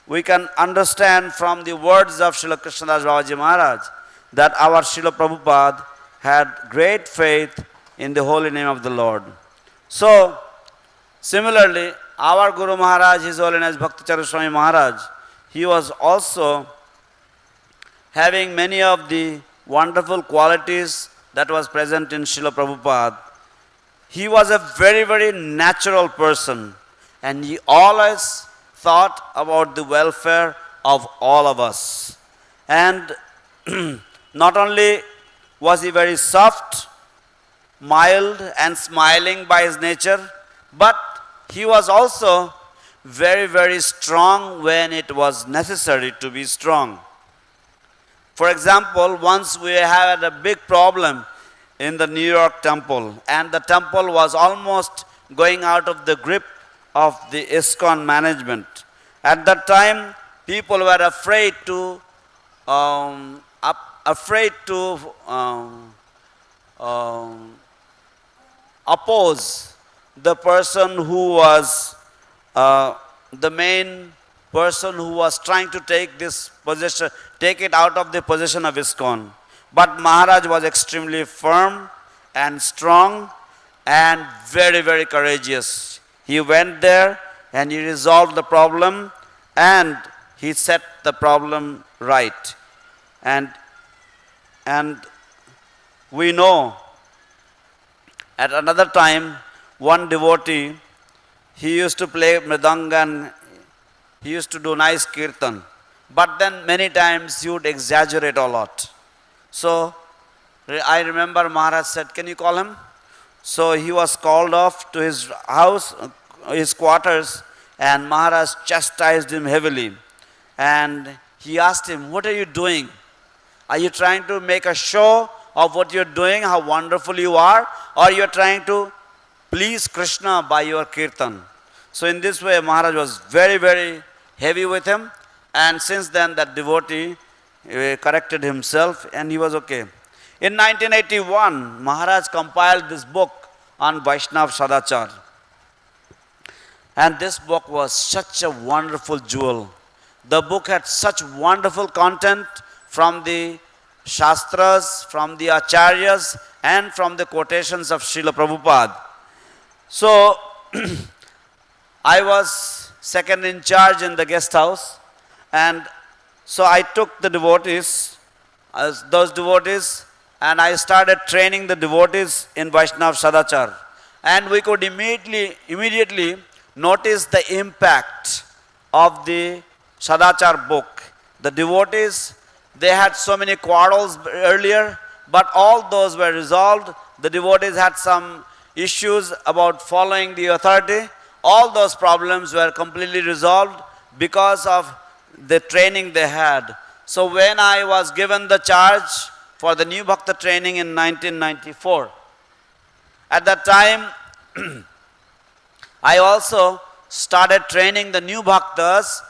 we can understand from the words of Srila Krishnadas Babaji Maharaj that our Srila Prabhupada had great faith in the holy name of the Lord. So, similarly, our Guru Maharaj, His Holiness Bhakti Charu Swami Maharaj, he was also having many of the wonderful qualities that was present in Srila Prabhupada. He was a very, very natural person, and he always thought about the welfare of all of us. And not only was he very soft, mild and smiling by his nature, but he was also very, very strong when it was necessary to be strong. For example, once we had a big problem in the New York temple, and the temple was almost going out of the grip of the ISKCON management. At that time, people were afraid to oppose the person who was the main person who was trying to take this position, take it out of the position of ISKCON. But Maharaj was extremely firm and strong and very, very courageous. He went there and he resolved the problem and he set the problem right. And we know at another time, one devotee, he used to play mridanga and he used to do nice kirtan. But then many times he would exaggerate a lot. So I remember Maharaj said, can you call him? So he was called off to his house, his quarters, and Maharaj chastised him heavily. And he asked him, what are you doing? Are you trying to make a show of what you're doing, how wonderful you are, or you're trying to please Krishna by your kirtan? So in this way, Maharaj was very, very heavy with him. And since then, that devotee corrected himself and he was okay. In 1981, Maharaj compiled this book on Vaishnav Sadachar. And this book was such a wonderful jewel. The book had such wonderful content from the Shastras, from the Acharyas, and from the quotations of Srila Prabhupada. So, I was second in charge in the guest house, and so I took the devotees, those devotees, and I started training the devotees in Vaishnav Sadachar. And we could immediately notice the impact of the Sadachar book. The devotees, they had so many quarrels earlier, but all those were resolved. The devotees had some issues about following the authority. All those problems were completely resolved because of the training they had. So when I was given the charge for the new Bhakta training in 1994, at that time, I also started training the new Bhaktas.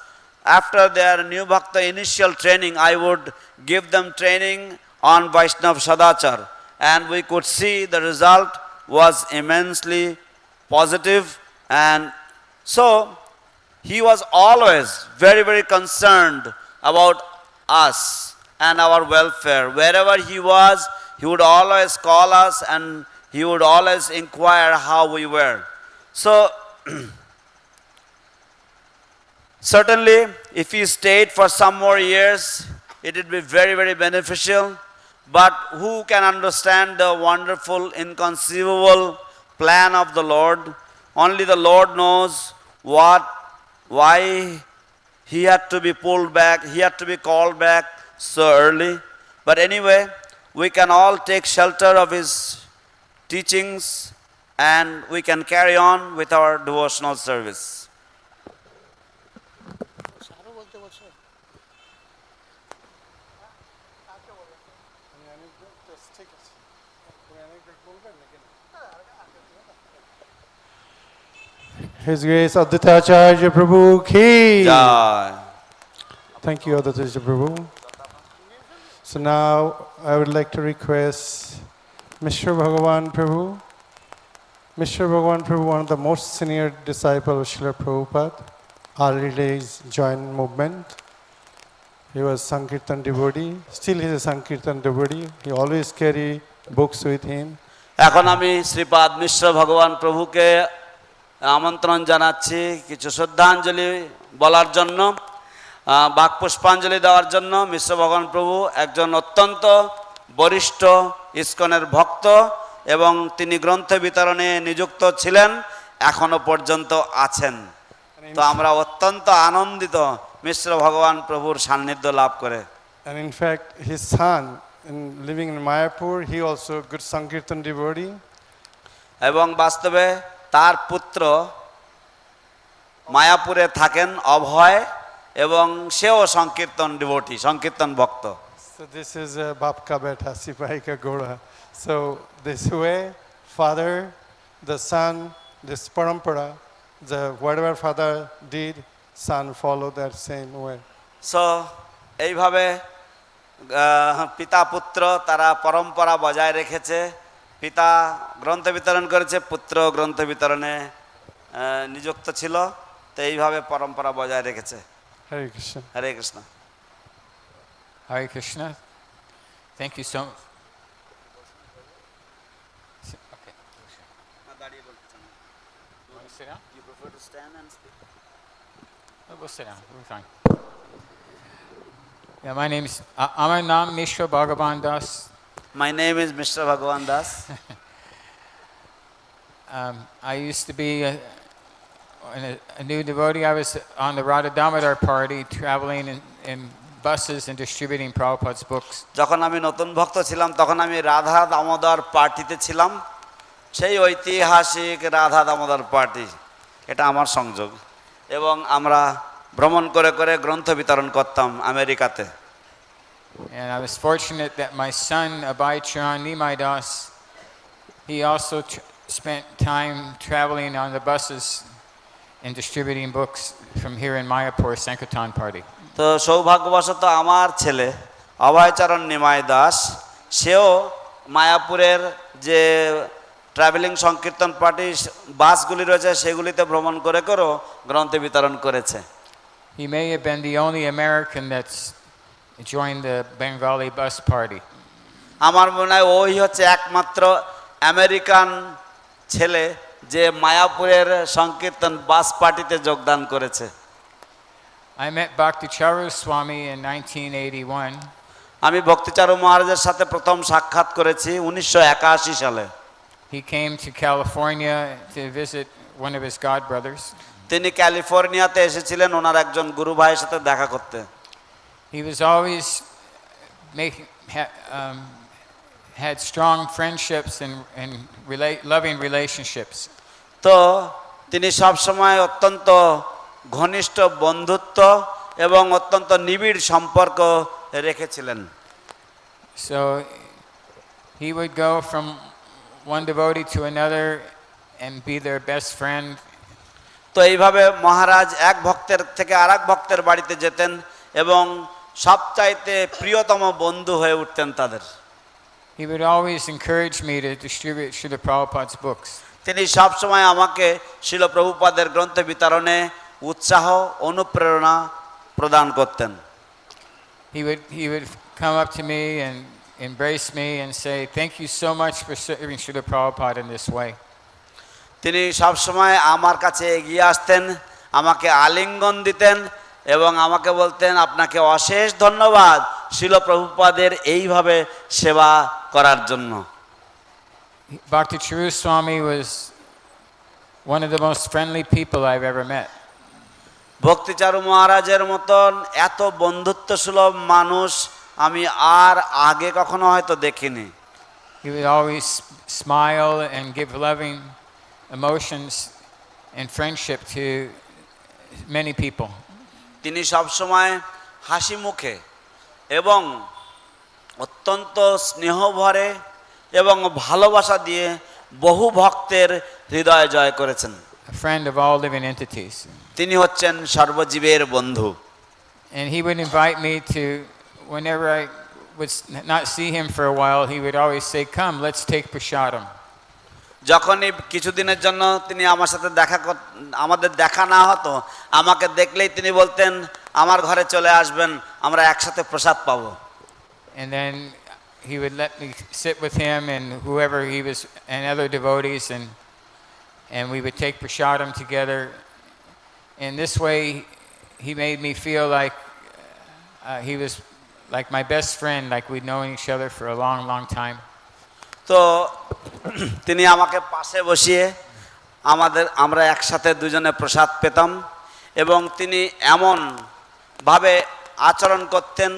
After their new Bhakta initial training, I would give them training on Vaishnav Sadachar. And we could see the result was immensely positive. And so, he was always very, very concerned about us and our welfare. Wherever he was, he would always call us and he would always inquire how we were. So, certainly, if he stayed for some more years, it would be very, very beneficial. But who can understand the wonderful, inconceivable plan of the Lord? Only the Lord knows why he had to be pulled back, he had to be called back so early. But anyway, we can all take shelter of his teachings and we can carry on with our devotional service. His Grace Advaitacharya Prabhu ki. Jai. Thank you, Advaitacharya Prabhu. So now I would like to request Mr. Bhagavan Prabhu. Mr. Bhagavan Prabhu, one of the most senior disciples of Srila Prabhupada, early days joined movement. He was Sankirtan devotee. Still he is a Sankirtan devotee. He always carry books with him. এখন আমি শ্রীপাদ মিশ্র ভগবান প্রভুকে আমন্ত্রণ জানাচ্ছি কিছু শ্রদ্ধাঞ্জলি বলার জন্য, বাক পুষ্পাঞ্জলি দেওয়ার জন্য। মিশ্র ভগবান প্রভু একজন অত্যন্ত বরিষ্ঠ ইস্কনের ভক্ত এবং তিনি গ্রন্থ বিতরণে নিযুক্ত ছিলেন, এখনো পর্যন্ত আছেন। তো আমরা অত্যন্ত আনন্দিত মিশ্র ভগবান প্রভুর সান্নিধ্য লাভ করে। And in fact, his son, living in Mayapur, he also a good Sankirtan devotee. এবং বাস্তবে তার পুত্র মায়াপুরে থাকেন অভয়, এবং সেও সংকীর্তন ডিভোটি, সংকীর্তন ভক্ত। So this is a Bapka Beta Sipaika Gora. So this way, father, the son, this parampara, whatever father did, son followed that same way. So এইভাবে পিতা পুত্র তারা পরম্পরা বজায় রেখেছে। পিতা গ্রন্থ বিতরণ করেছে, পুত্র গ্রন্থ বিতরণে নিযুক্ত ছিল, তো এইভাবে পরম্পরা বজায় রেখেছে। Hare Krishna. Hare Krishna. Hare Krishna. Thank you so much. Okay. You want to sit down? You prefer to stand and speak? We'll sit down. We're fine. Yeah, my name is Amnan Mishra Bhagavan Das. My name is Mr. Bhagavan Das. I used to be a new devotee. I was on the Radha Damodar party, traveling in buses and distributing Prabhupada's books. যখন আমি নতুন ভক্ত ছিলাম তখন আমি রাধা দামোদর পার্টিতে ছিলাম, সেই ঐতিহাসিক রাধা দামোদর পার্টি, এটা আমার সংযোগ। এবং আমরা ভ্রমণ করে করে গ্রন্থ বিতরণ করতাম আমেরিকাতে। And I was fortunate that my son Abhay Charan Nimai Das, he also spent time traveling on the buses and distributing books from here in Mayapur, Sankirtan party. তো সৌভাগ্যবশত আমার ছেলে অভয়চরণ নিমাই দাস, সেও মায়াপুরের যে ট্রাভেলিং সংকীর্তন পার্টি বাসগুলি রয়েছে সেগুলিতে ভ্রমণ করে করেও গ্রন্থ বিতরণ করেছে। He may have been the only American that's joined the Bengali bus party. আমার মনে হয় ওই হচ্ছে একমাত্র আমেরিকান ছেলে যে মায়াপুরের সংকীর্তন বাস পার্টিতে যোগদান করেছে। I met Bhakti Charu Swami in 1981. আমি ভক্তিচারু মহারাজের সাথে প্রথম সাক্ষাৎ করেছি 1981 সালে। He came to California to visit one of his god brothers. তিনি ক্যালিফোর্নিয়াতে এসেছিলেন ওনার একজন গুরু ভাইয়ের সাথে দেখা করতে। He was always had strong friendships and loving relationships. তো তিনি সব সময় অত্যন্ত ঘনিষ্ঠ বন্ধুত্ব এবং অত্যন্ত নিবিড় সম্পর্ক রেখেছিলেন। So he would go from one devotee to another and be their best friend. তো এইভাবে মহারাজ এক ভক্তের থেকে আরেক ভক্তের বাড়িতে যেতেন এবং সবচাইতে প্রিয়তম বন্ধু হয়ে উঠতেন তাদের। He would always encourage me to distribute Srila Prabhupada's books. তিনি সব সময় আমাকে শ্রীল প্রভুপাদের গ্রন্থ বিতরণে উৎসাহ অনুপ্রেরণা প্রদান করতেন। he would come up to me and embrace me and say, "Thank you so much for serving Srila Prabhupada in this way." তিনি সব সময় আমার কাছে এগিয়ে আসতেন, আমাকে আলিঙ্গন দিতেন এবং আমাকে বলতেন, আপনাকে অশেষ ধন্যবাদ শিল প্রভুপাদের এইভাবে সেবা করার জন্য। Bhakti Charu Swami was one of the most friendly people I've ever met. ভক্তি চারু মহারাজের মতন এত বন্ধুত্বসুলভ মানুষ আমি আর আগে কখনো হয়তো দেখিনি। He would always smile and give loving emotions and friendship to many people. তিনি সব সময় হাসি মুখে এবং অত্যন্ত স্নেহ ভরে এবং ভালোবাসা দিয়ে বহু ভক্তের হৃদয় জয় করেছেন। A friend of all living entities. তিনি হচ্ছেন সর্বজীবের বন্ধু। And he would invite me to, whenever I would not see him for a while, he would always say, "Come, let's take prasadam." যখনই কিছুদিনের জন্য তিনি আমার সাথে আমাদের দেখা না হতো, আমাকে দেখলেই তিনি বলতেন, আমার ঘরে চলে আসবেন, আমরা একসাথে প্রসাদ পাবো। And then he would let me sit with him and whoever he was and other devotees, and we would take prasadam together. In this way, he made me feel like he was like my best friend, like we'd known each other for a long, long time. তো তিনি আমাকে পাশে বসিয়ে আমরা একসাথে দুজনে প্রসাদ পেতাম এবং তিনি এমন ভাবে আচরণ করতেন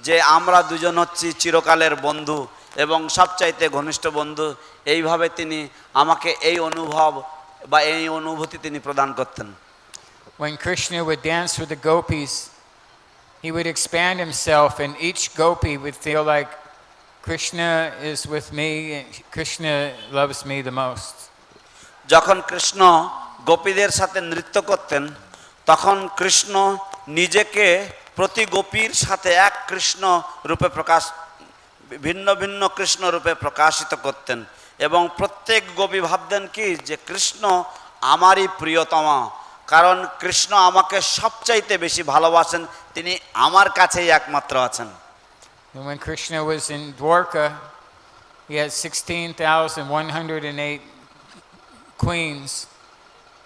যে আমরা দুজন হচ্ছি চিরকালের বন্ধু এবং সবচাইতে ঘনিষ্ঠ বন্ধু। এইভাবে তিনি আমাকে এই অনুভব বা এই অনুভূতি তিনি প্রদান করতেন। When Krishna would dance with the gopis, he would expand himself and each gopi would feel like Krishna is with me and Krishna loves me the most. যখন কৃষ্ণ গোপীদের সাথে নৃত্য করতেন তখন কৃষ্ণ নিজেকে প্রতি গোপীর সাথে এক কৃষ্ণ রূপে ভিন্ন ভিন্ন কৃষ্ণ রূপে প্রকাশিত করতেন এবং প্রত্যেক গোপী ভাবতেন কি যে কৃষ্ণ আমারই প্রিয়তমা, কারণ কৃষ্ণ আমাকে সবচাইতে বেশি ভালোবাসেন, তিনি আমার কাছেই একমাত্র আছেন। And when Krishna was in Dwarka, he had 16,108 queens,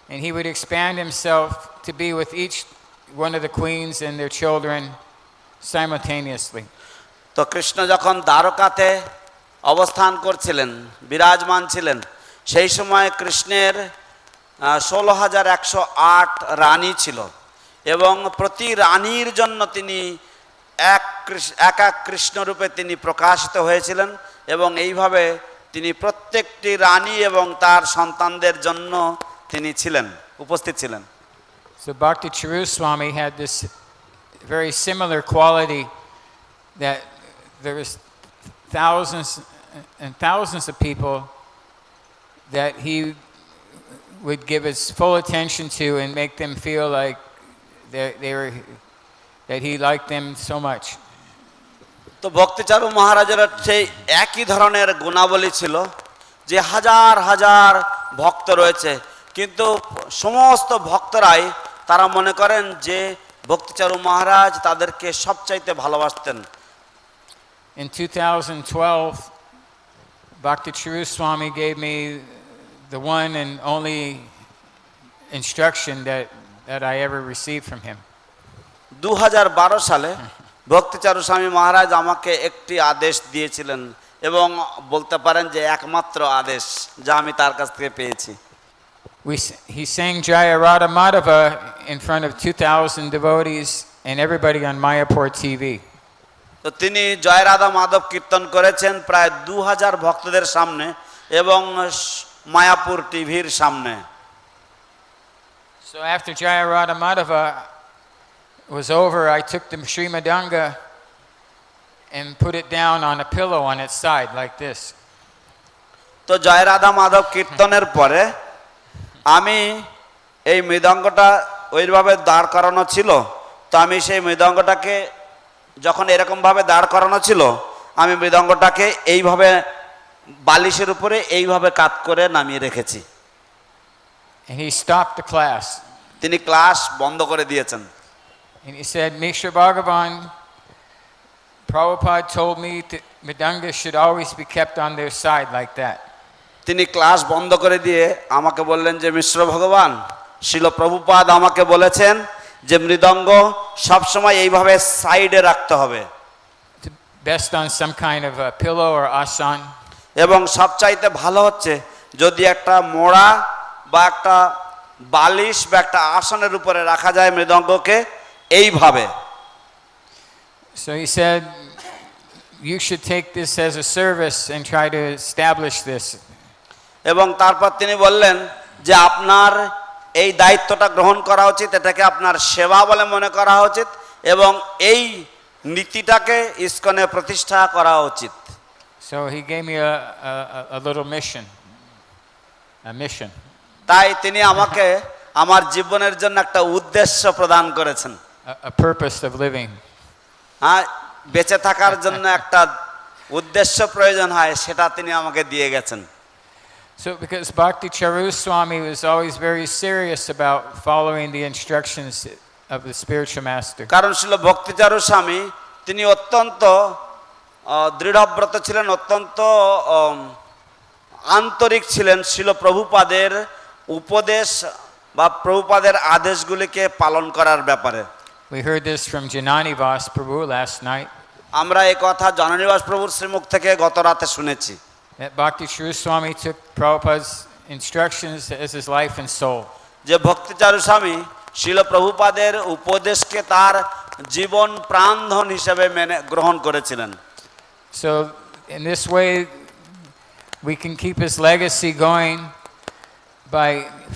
and he would expand himself to be with each one of the queens and their children simultaneously. তো কৃষ্ণ যখন দ্বারকাতে অবস্থান করছিলেন, বিরাজমান ছিলেন, সেই সময় কৃষ্ণের 16,108 রানী ছিল এবং প্রতি রানীর জন্য তিনি এক এক কৃষ্ণরূপে তিনি প্রকাশিত হয়েছিলেন এবং এইভাবে তিনি প্রত্যেকটি রানী এবং তার সন্তানদের জন্য তিনি ছিলেন, উপস্থিত ছিলেন। So Bhakti Charu Swami had this very similar quality that there was thousands and thousands of people that he would give his full attention to and make them feel like that he liked them so much. তো ভক্তি চারু মহারাজের সেই একই ধরনের গুণাবলী ছিল যে হাজার হাজার ভক্ত রয়েছে, কিন্তু সমস্ত ভক্তরাই তারা মনে করেন যে ভক্তি চারু মহারাজ তাদেরকে সবচাইতে ভালোবাসতেন। In 2012, Bhakti Charu Swami gave me the one and only instruction that I ever received from him. 2012 সালে ভক্তি চারু স্বামী মহারাজ আমাকে একটি আদেশ দিয়েছিলেন এবং বলতে পারেন যে একমাত্র আদেশ যা আমি তার কাছ থেকে পেয়েছি। He sang Jaya Radha Madhava in front of 2,000 devotees and everybody on Mayapur TV. তো তিনি জয় রাধা মাধব কীর্তন করেছেন প্রায় 2000 ভক্তদের সামনে এবং মায়াপুর টিভির সামনে। So after Jaya Radha Madhava was over, I took the Srimadanga and put it down on a pillow on its side like this. তো জয় রাধা মাধব কীর্তনের পরে আমি এই মৃদঙ্গটা ওইভাবে দাঁড় করানো ছিল, তো আমি সেই মৃদঙ্গটাকে যখন এরকম ভাবে দাঁড় করানো ছিল আমি মৃদঙ্গটাকে এইভাবে বালিশের উপরে এইভাবে কাত করে নামিয়ে রেখেছি। And he stopped the class. তিনি ক্লাস বন্ধ করে দিয়েছেন। And he said, Mishra Bhagavan, Prabhupada told me that Mridanga should always be kept on their side like that. তিনি ক্লাস বন্ধ করে দিয়ে আমাকে বললেন যে মিশ্র ভগবান শিল প্রভুপাদ আমাকে বলেছেন যে মৃদঙ্গ সবসময় এইভাবে সাইডে রাখতে হবে, Best on some kind of a pillow or asan. এবং সবচাইতে ভালো হচ্ছে যদি একটা মোড়া বা একটা বালিশ বা একটা আসনের উপরে রাখা যায় মৃদঙ্গকে এইভাবে। So he said, you should take this as a service and try to establish this. এবং তারপর তিনি বললেন যে আপনার এই দায়িত্বটা গ্রহণ করা উচিত, এটাকে আপনার সেবা বলে মনে করা উচিত এবং এই নীতিটাকে ইসকনে প্রতিষ্ঠা করা উচিত। So he gave me a little mission, a mission. তাই তিনি আমাকে আমার জীবনের জন্য একটা উদ্দেশ্য প্রদান করেছেন, A purpose of living. হ্যাঁ, বেঁচে থাকার জন্য একটা উদ্দেশ্য প্রয়োজন হয়, সেটা তিনি আমাকে দিয়ে গেছেন। So because Bhakti Charu Swami was always very serious about following the instructions of the spiritual master. কারণ ছিল ভক্তি চারু স্বামী তিনি অত্যন্ত দৃঢ়ব্রত ছিলেন, অত্যন্ত আন্তরিক ছিলেন শিল প্রভুপাদের উপদেশ বা প্রভুপাদের আদেশগুলিকে পালন করার ব্যাপারে। We heard this from Jananivas Prabhu last night. আমরা এই কথা জননিবাস প্রভুর শ্রীমুখ থেকে গত রাতে শুনেছি That Bhakti Charu Swami took Prabhupada's instructions as his life and soul. যে ভক্তি চারু স্বামী শিল প্রভুপাদের উপদেশকে তার জীবন প্রাণধন হিসেবে মেনে গ্রহণ করেছিলেন। So in this way we can keep his legacy going by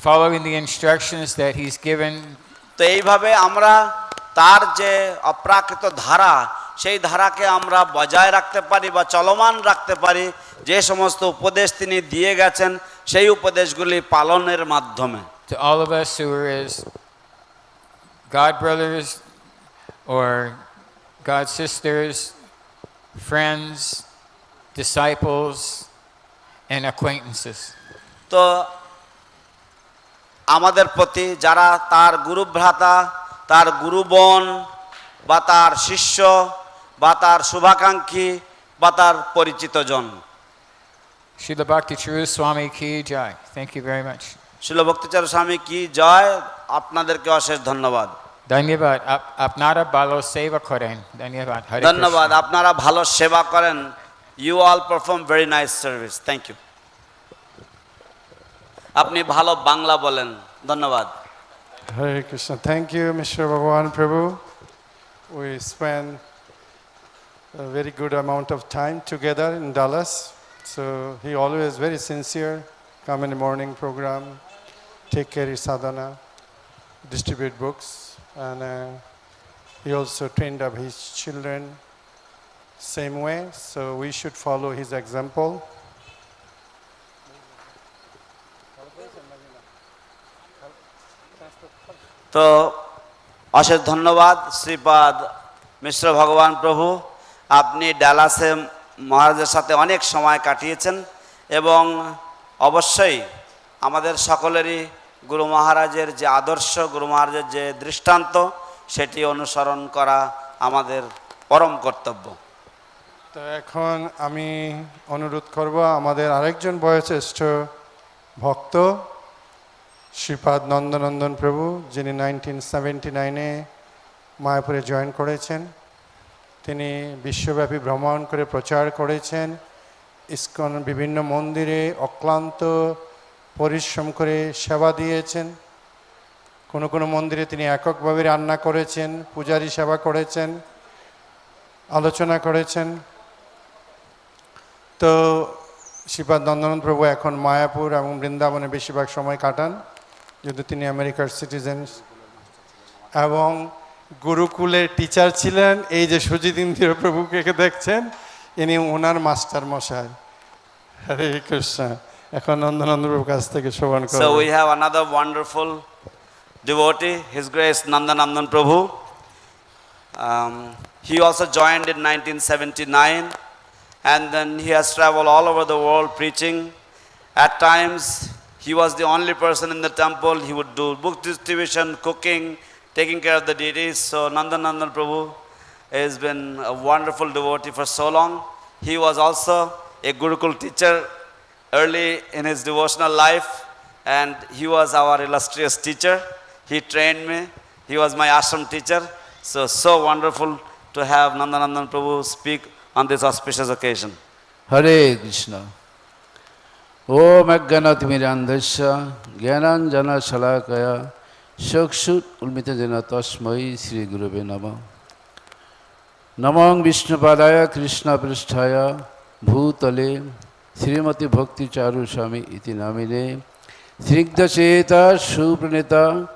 following the instructions that he's given. তো এইভাবে আমরা তার যে অপ্রাকৃত ধারা সেই ধারাকে আমরা বজায় রাখতে পারি বা চলমান রাখতে পারি, যে সমস্ত উপদেশ তিনি দিয়ে গেছেন সেই উপদেশগুলি পালনের মাধ্যমে। To all of us who are his God brothers or God sisters, friends, disciples, and acquaintances. তো আমাদের প্রতি যারা তার গুরু ভ্রাতা, তার গুরুবন বা তার শিষ্য বা তার শুভাকাঙ্ক্ষী বা তার পরিচিত জন। Srila Bhakti Charu Swami ki jai. Thank you very much. শিল ভক্তিচারু স্বামী কি জয়, আপনাদেরকে অশেষ ধন্যবাদ। ধন্যবাদ, আপনারা ভালো সেবা করেন। ধন্যবাদ। হরে ধন্যবাদ, কৃষ্ণ। আপনারা ভালো সেবা করেন। You all perform very nice service. Thank you. আপনি ভালো বাংলা বলেন। ধন্যবাদ। Hare Krishna. Thank you, Mr. Bhagavan Prabhu. We spent a very good amount of time together in Dallas. So he always very sincere, come in the morning program, take care of sadhana, distribute books, and he also trained up his children same way. So we should follow his example. তো অশেষ ধন্যবাদ শ্রীপাদ মিশ্র ভগবান প্রভু, আপনি ডালাসে মহারাজের সাথে অনেক সময় কাটিয়েছেন এবং অবশ্যই আমাদের সকলেরই গুরু মহারাজের যে আদর্শ, গুরু মহারাজের যে দৃষ্টান্ত, সেটি অনুসরণ করা আমাদের পরম কর্তব্য। তো এখন আমি অনুরোধ করব আমাদের আরেকজন বয়োজ্যেষ্ঠ ভক্ত শ্রীপাদ নন্দনন্দন প্রভু, যিনি 1979-এ মায়াপুরে জয়েন করেছেন। তিনি বিশ্বব্যাপী ভ্রমণ করে প্রচার করেছেন, ইস্কন বিভিন্ন মন্দিরে অক্লান্ত পরিশ্রম করে সেবা দিয়েছেন। কোনো কোনো মন্দিরে তিনি এককভাবে রান্না করেছেন, পূজারী সেবা করেছেন, আলোচনা করেছেন। তো শ্রীপাদ নন্দনন্দন প্রভু এখন মায়াপুর এবং বৃন্দাবনে বেশিরভাগ সময় কাটান, যেহেতু তিনি আমেরিকার সিটিজেন, এবং গুরুকুলের টিচার ছিলেন। এই যে সুজিত ইন্দিরা প্রভুকে দেখছেন, ইনি ওনার মাস্টার মশাই। হরে কৃষ্ণ। এখন নন্দনন্দন প্রভুর কাছ থেকে শ্রবণ করব। So we have another wonderful devotee, His Grace Nandan Prabhu. He also joined in 1979, and then he has traveled all over the world preaching. At times he was the only person in the temple. He would do book distribution, cooking, taking care of the deities. So Nandan Prabhu, He has been a wonderful devotee for so long. He was also a Gurukul teacher early in his devotional life, and he was our illustrious teacher. He trained me. He was my ashram teacher. So wonderful to have Nandan Prabhu speak on this auspicious occasion. Hare Krishna. Om Ajnanatirmirandhasya Jnananjana Shalakaya Chakshut Ulmitadena Tasmai Sri Gurave Namah. Namang Vishnupadaya Krishna Pristhaya Bhutale Srimati Bhakti Charu Swami iti namine Srigdha Cheta Supraneta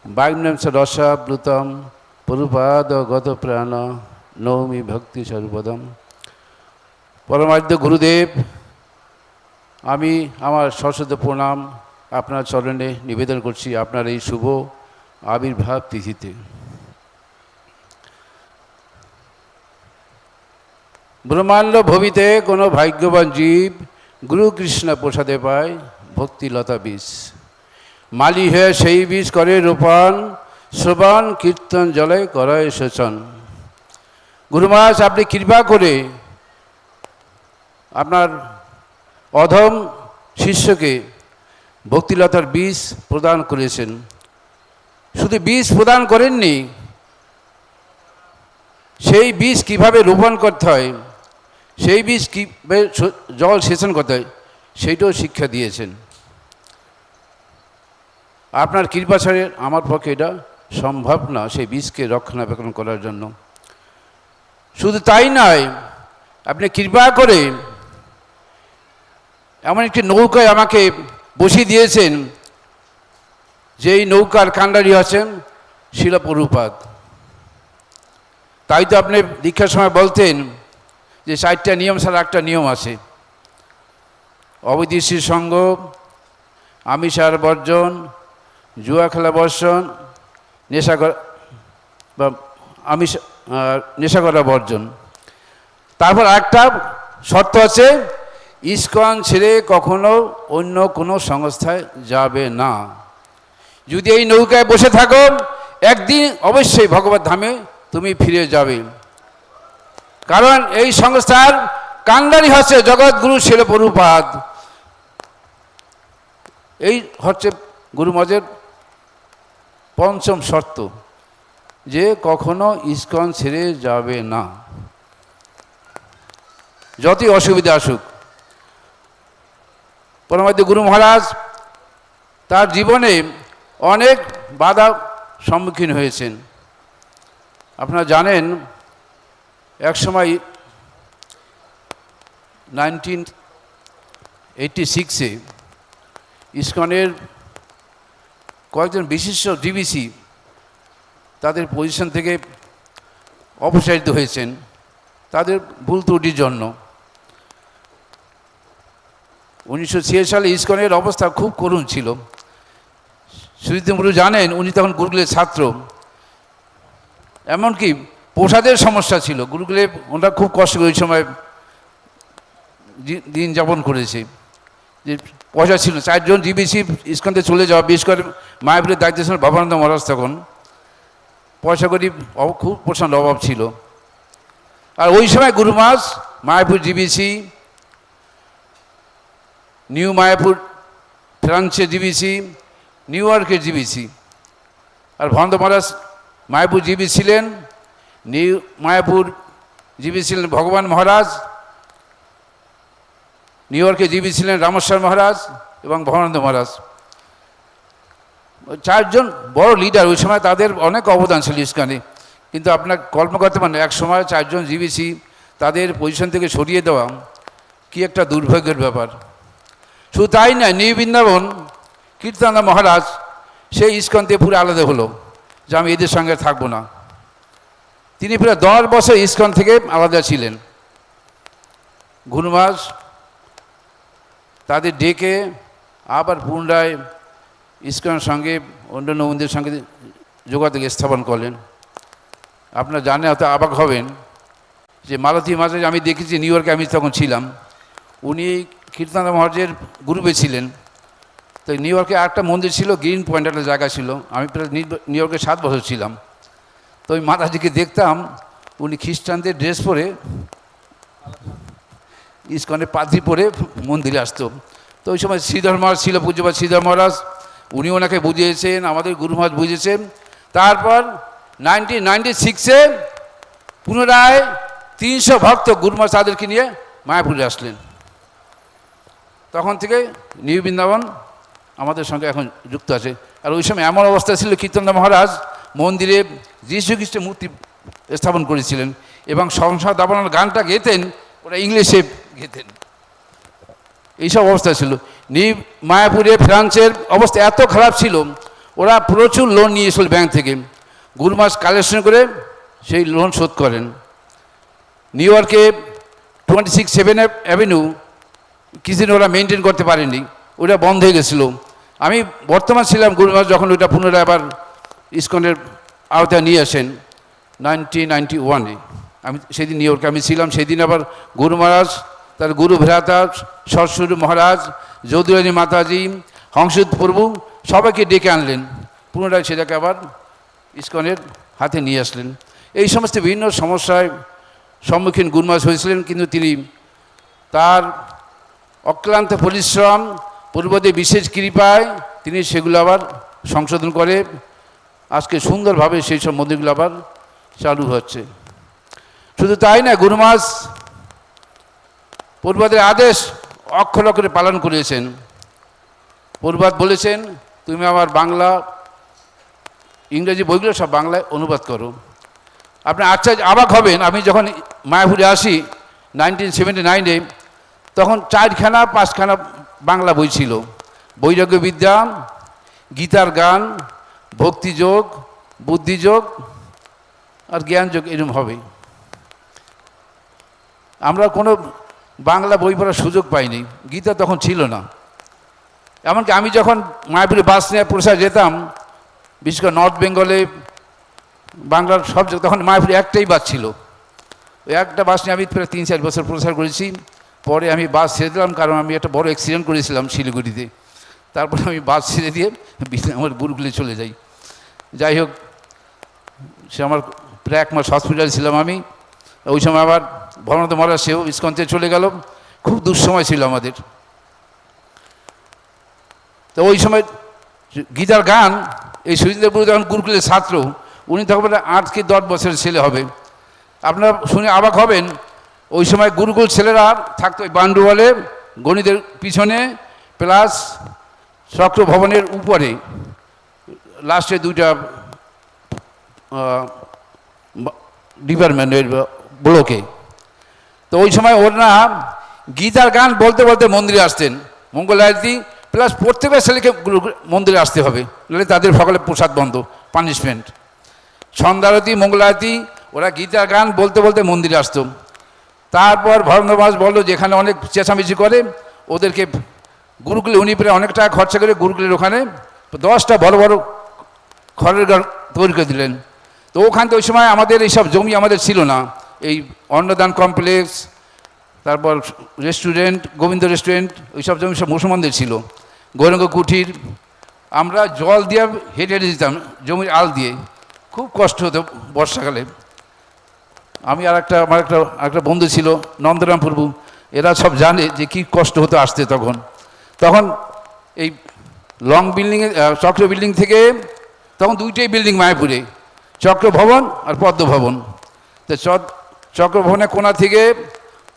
Bhagnam Sadasha Blutam Prabhupada Gata Prana Naumi Bhakti Charu Padam. Paramadya Gurudev, আমি আমার সশ্রদ্ধ প্রণাম আপনার চরণে নিবেদন করছি আপনার এই শুভ আবির্ভাব তিথিতে। ব্রহ্মাণ্ড ভবিতে কোনো ভাগ্যবান জীব গুরু কৃষ্ণ প্রসাদে পায় ভক্তিলতা বীজ, মালি হয়ে সেই বীজ করে রোপণ, শ্রবণ কীর্তন জলে করায় সেচন। গুরু মহারাজ আপনি কৃপা করে আপনার অধম শিষ্যকে ভক্তিলতার বীজ প্রদান করেছেন। শুধু বীজ প্রদান করেননি, সেই বীজ কিভাবে রোপণ করতে হয়, সেই বীজ কীভাবে জল সেচন করতে হয় সেইটাও শিক্ষা দিয়েছেন। আপনার কৃপা ছাড়া আমার পক্ষে এটা সম্ভব না সেই বীজকে রক্ষণাবেক্ষণ করার জন্য। শুধু তাই নয়, আপনি কৃপা করে এমন একটি নৌকায় আমাকে বসিয়ে দিয়েছেন, যেই নৌকার কাণ্ডারি আছেন শ্রীলা প্রভুপাদ। তাই তো আপনি দীক্ষার সময় বলতেন যে 4টা নিয়ম ছাড়া একটা নিয়ম আছে, অবৈধ সঙ্গ, আমিষার বর্জন, জুয়া খেলা বর্জন, নেশা করা বর্জন। তারপর একটা শর্ত আছে, ইস্কন ছেড়ে কখনো অন্য কোনো সংস্থায় যাবে না। যদি এই নৌকায় বসে থাকো একদিন অবশ্যই ভগবত ধামে তুমি ফিরে যাবে, কারণ এই সংস্থার কাণ্ডারি হচ্ছে জগৎগুরু শ্রীল প্রভুপাদ। এই হচ্ছে গুরু মহারাজের পঞ্চম শর্ত, যে কখনো ইস্কন ছেড়ে যাবে না, যতই অসুবিধা আসুক। পরমাদ্য গুরু মহারাজ তার জীবনে অনেক বাধা সম্মুখীন হয়েছেন। আপনারা জানেন, এক সময় 1986-এ ইসকনের কয়েকজন বিশিষ্ট ডিভিসি তাদের পজিশন থেকে অপসারিত হয়েছেন তাদের ভুল ত্রুটির জন্য। 1906 সালে ইসকনের অবস্থা খুব করুণ ছিল। সুজিতমুরু জানেন, উনি তখন গুরুকুলের ছাত্র, এমনকি প্রসাদের সমস্যা ছিল। গুরুকুলে ওনারা খুব কষ্ট করে ওই সময় দিন যাপন করেছে, যে পয়সা ছিল। 4 জন ডিভিসি ইসকনতে চলে যাওয়া, বিশেষ করে মায়াপুরের দায়িত্ব ছিলেন ভবানন্দ মহারাজ। তখন পয়সা করি খুব প্রচণ্ড অভাব ছিল। আর ওই সময় গুরু মহারাজ মায়াপুর ডিভিসি, নিউ মায়াপুর ফ্রান্সের ডিভিসি, নিউ ইয়র্কের ডিভিসি, আর ভবানন্দ মহারাজ মায়াপুর জীবী ছিলেন। নিউ মায়াপুর জীবী ছিলেন ভগবান মহারাজ, নিউ ইয়র্কে জীবী ছিলেন রামেশ্বর মহারাজ এবং ভবানন্দ মহারাজ। 4 জন বড় লিডার, ওই সময় তাদের অনেক অবদান ছিল ইসকনে। কিন্তু আপনার কল্পনা করতে পারেন, এক সময় 4 জন জীবীসি তাদের পজিশন থেকে সরিয়ে দেওয়া কি একটা দুর্ভাগ্যের ব্যাপার। শুধু তাই না, নিউ বৃন্দাবন কীর্তনা মহারাজ সেই ইসকন থেকে পুরো আলাদা হলো, যে আমি এদের সঙ্গে থাকবো না। তিনি প্রায় 10 বছর ইসকন থেকে আলাদা ছিলেন। গুরু মহারাজ তাদের ডেকে আবার পুনরায় ইসকনের সঙ্গে অন্যান্য মন্দিরের সঙ্গে যোগাযোগ স্থাপন করলেন। আপনারা জানেন, হয়তো অবাক হবেন, যে মালতী মহারাজ আমি দেখেছি নিউ ইয়র্কে, আমি তখন ছিলাম। উনি কীর্তনা মহারাজের গ্রুপে ছিলেন। তো নিউ ইয়র্কে আরেকটা মন্দির ছিল, গ্রিন পয়েন্ট একটা জায়গা ছিল। আমি প্রায় নিউ ইয়র্কে 7 বছর ছিলাম। তো ওই মাতাজিকে দেখতাম, উনি খ্রিস্টানদের ড্রেস পরে ইস্কনে পাদ্রি পরে মন্দিরে আসতো। তো ওই সময় শ্রীধর মহারাজ ছিল, পূজ্যপাদ শ্রীধর মহারাজ, উনি ওনাকে বুঝিয়েছেন, আমাদের গুরু মহারাজ বুঝিয়েছেন। তারপর 1996-এ পুনরায় 300 ভক্ত গুরু মহারাজ তাদেরকে নিয়ে মায়াপুরে আসলেন। তখন থেকে নিউ বৃন্দাবন আমাদের সঙ্গে এখন যুক্ত আছে। আর ওই সময় এমন অবস্থা ছিল, কীর্তনদা মহারাজ মন্দিরে যীশু খ্রিস্টের মূর্তি স্থাপন করেছিলেন এবং সংসার দাবানোর গানটা গেতেন, ওরা ইংলিশে গেতেন, এইসব অবস্থা ছিল। মায়াপুরে ফ্রান্সের অবস্থা এত খারাপ ছিল, ওরা প্রচুর লোন নিয়েছিল ব্যাংক থেকে, গুরু মহারাজ কালেকশন করে সেই লোন শোধ করেন। নিউ ইয়র্কে 26 7th অ্যাভিনিউ কিছুদিন ওরা মেনটেন করতে পারেনি, ওটা বন্ধ হয়ে গেছিলো। আমি বর্তমান ছিলাম গুরু মহারাজ যখন ওইটা পুনরায় আবার ইস্কনের আওতায় নিয়ে আসেন 1991-এ। আমি সেদিন নিউ ইয়র্কে আমি ছিলাম। সেদিন আবার গুরু মহারাজ, তার গুরু ভ্রাতা সরস্বতী মহারাজ, যদুরানী মাতাজি, হংসুদ প্রভু সবাইকে ডেকে আনলেন, পুনরায় সেটাকে আবার ইস্কনের হাতে নিয়ে আসলেন। এই সমস্ত বিভিন্ন সমস্যায় সম্মুখীন গুরু মহারাজ হয়েছিলেন, কিন্তু তিনি তার অক্লান্ত পরিশ্রম, পূর্বদের বিশেষ কৃপায় তিনি সেগুলো আবার সংশোধন করে আজকে সুন্দরভাবে সেই সব মন্দিরগুলো আবার চালু হচ্ছে। শুধু তাই না, গুরু মহারাজ পূর্বদের আদেশ অক্ষর অক্ষরে পালন করেছেন। পূর্বাদ বলেছেন, তুমি আমার বাংলা ইংরেজি বইগুলো সব বাংলায় অনুবাদ করো। আপনি আচ্ছা অবাক হবেন, আমি যখন মায়াপুরে আসি 1979-এ, তখন 4খানা 5খানা বাংলা বই ছিল। বৈরাগ্য বিদ্যা, গীতার গান, ভক্তিযোগ, বুদ্ধিযোগ আর জ্ঞানযোগ, এরকম হবে। আমরা কোনো বাংলা বই পড়ার সুযোগ পাইনি, গীতা তখন ছিল না। এমনকি আমি যখন মায়াপুরে বাস নিয়ে প্রসার যেতাম, বিশেষ করে নর্থ বেঙ্গলে বাংলার সব জায়গায়, তখন মায়াপুরে একটাই বাস ছিল। ওই একটা বাস নিয়ে আমি প্রায় 3-4 বছর প্রচার করেছি। পরে আমি বাস ছেড়ে দিলাম, কারণ আমি একটা বড় অ্যাক্সিডেন্ট করেছিলাম শিলিগুড়িতে। তারপরে আমি বাস ছেড়ে দিয়ে আমার গুরুকুলে চলে যাই। যাই হোক, সে আমার প্রায় 1 মাস হসপিটাল ছিলাম আমি। ওই সময় আবার ভরনাথ মহারাজ সেও ইস্কনতে চলে গেল, খুব দুঃসময় ছিল আমাদের। তো ওই সময় গীতার গান, এই সুজিন্দ্র গুরু যখন গুরুকুলের ছাত্র, উনি তখন 8 কি 10 বছরের ছেলে হবে। আপনারা শুনে অবাক হবেন, ওই সময় গুরুকুল ছেলেরা থাকতো ওই বান্ডুয়ালে গণিতের পিছনে, প্লাস চক্র ভবনের উপরে লাস্টে 2টা ডিপার্টমেন্টের ব্লকে। তো ওই সময় ওরা গীতার গান বলতে বলতে মন্দিরে আসতেন, মঙ্গল আরতি, প্লাস প্রত্যেকের ছেলেকে মন্দিরে আসতে হবে, নাহলে তাদের সকালে প্রসাদ বন্ধ, পানিশমেন্ট। সন্ধ্যা আরতি, মঙ্গল আরতি, ওরা গীতার গান বলতে বলতে মন্দিরে আসতো। তারপর ভরণবাস বললো, যেখানে অনেক চেঁচামেচি করে, ওদেরকে গুরুকুলে উনি প্রায় অনেক টাকা খরচা করে গুরুকুলের ওখানে 10টা বড় বড় খড়ের ঘর তৈরি করে দিলেন। তো ওখান থেকে ওই সময় আমাদের এইসব জমি আমাদের ছিল না, এই অন্নদান কমপ্লেক্স, তারপর রেস্টুরেন্ট, গোবিন্দ রেস্টুরেন্ট, ওইসব জমি সব মুসলমানদের ছিল। গৌরঙ্গ কুঠির, আমরা জল দিয়ে হেঁটে হেঁটে দিতাম জমির আল দিয়ে, খুব কষ্ট হতো বর্ষাকালে। আমি আর আমার একটা বন্ধু ছিল নন্দরাম প্রভু, এরা সব জানে যে কী কষ্ট হতো আসতে। তখন এই লং বিল্ডিংয়ে, চক্র বিল্ডিং থেকে, তখন 2টাই বিল্ডিং মায়াপুরে, চক্র ভবন আর পদ্ম ভবন। তো চক্র ভবনের কোণা থেকে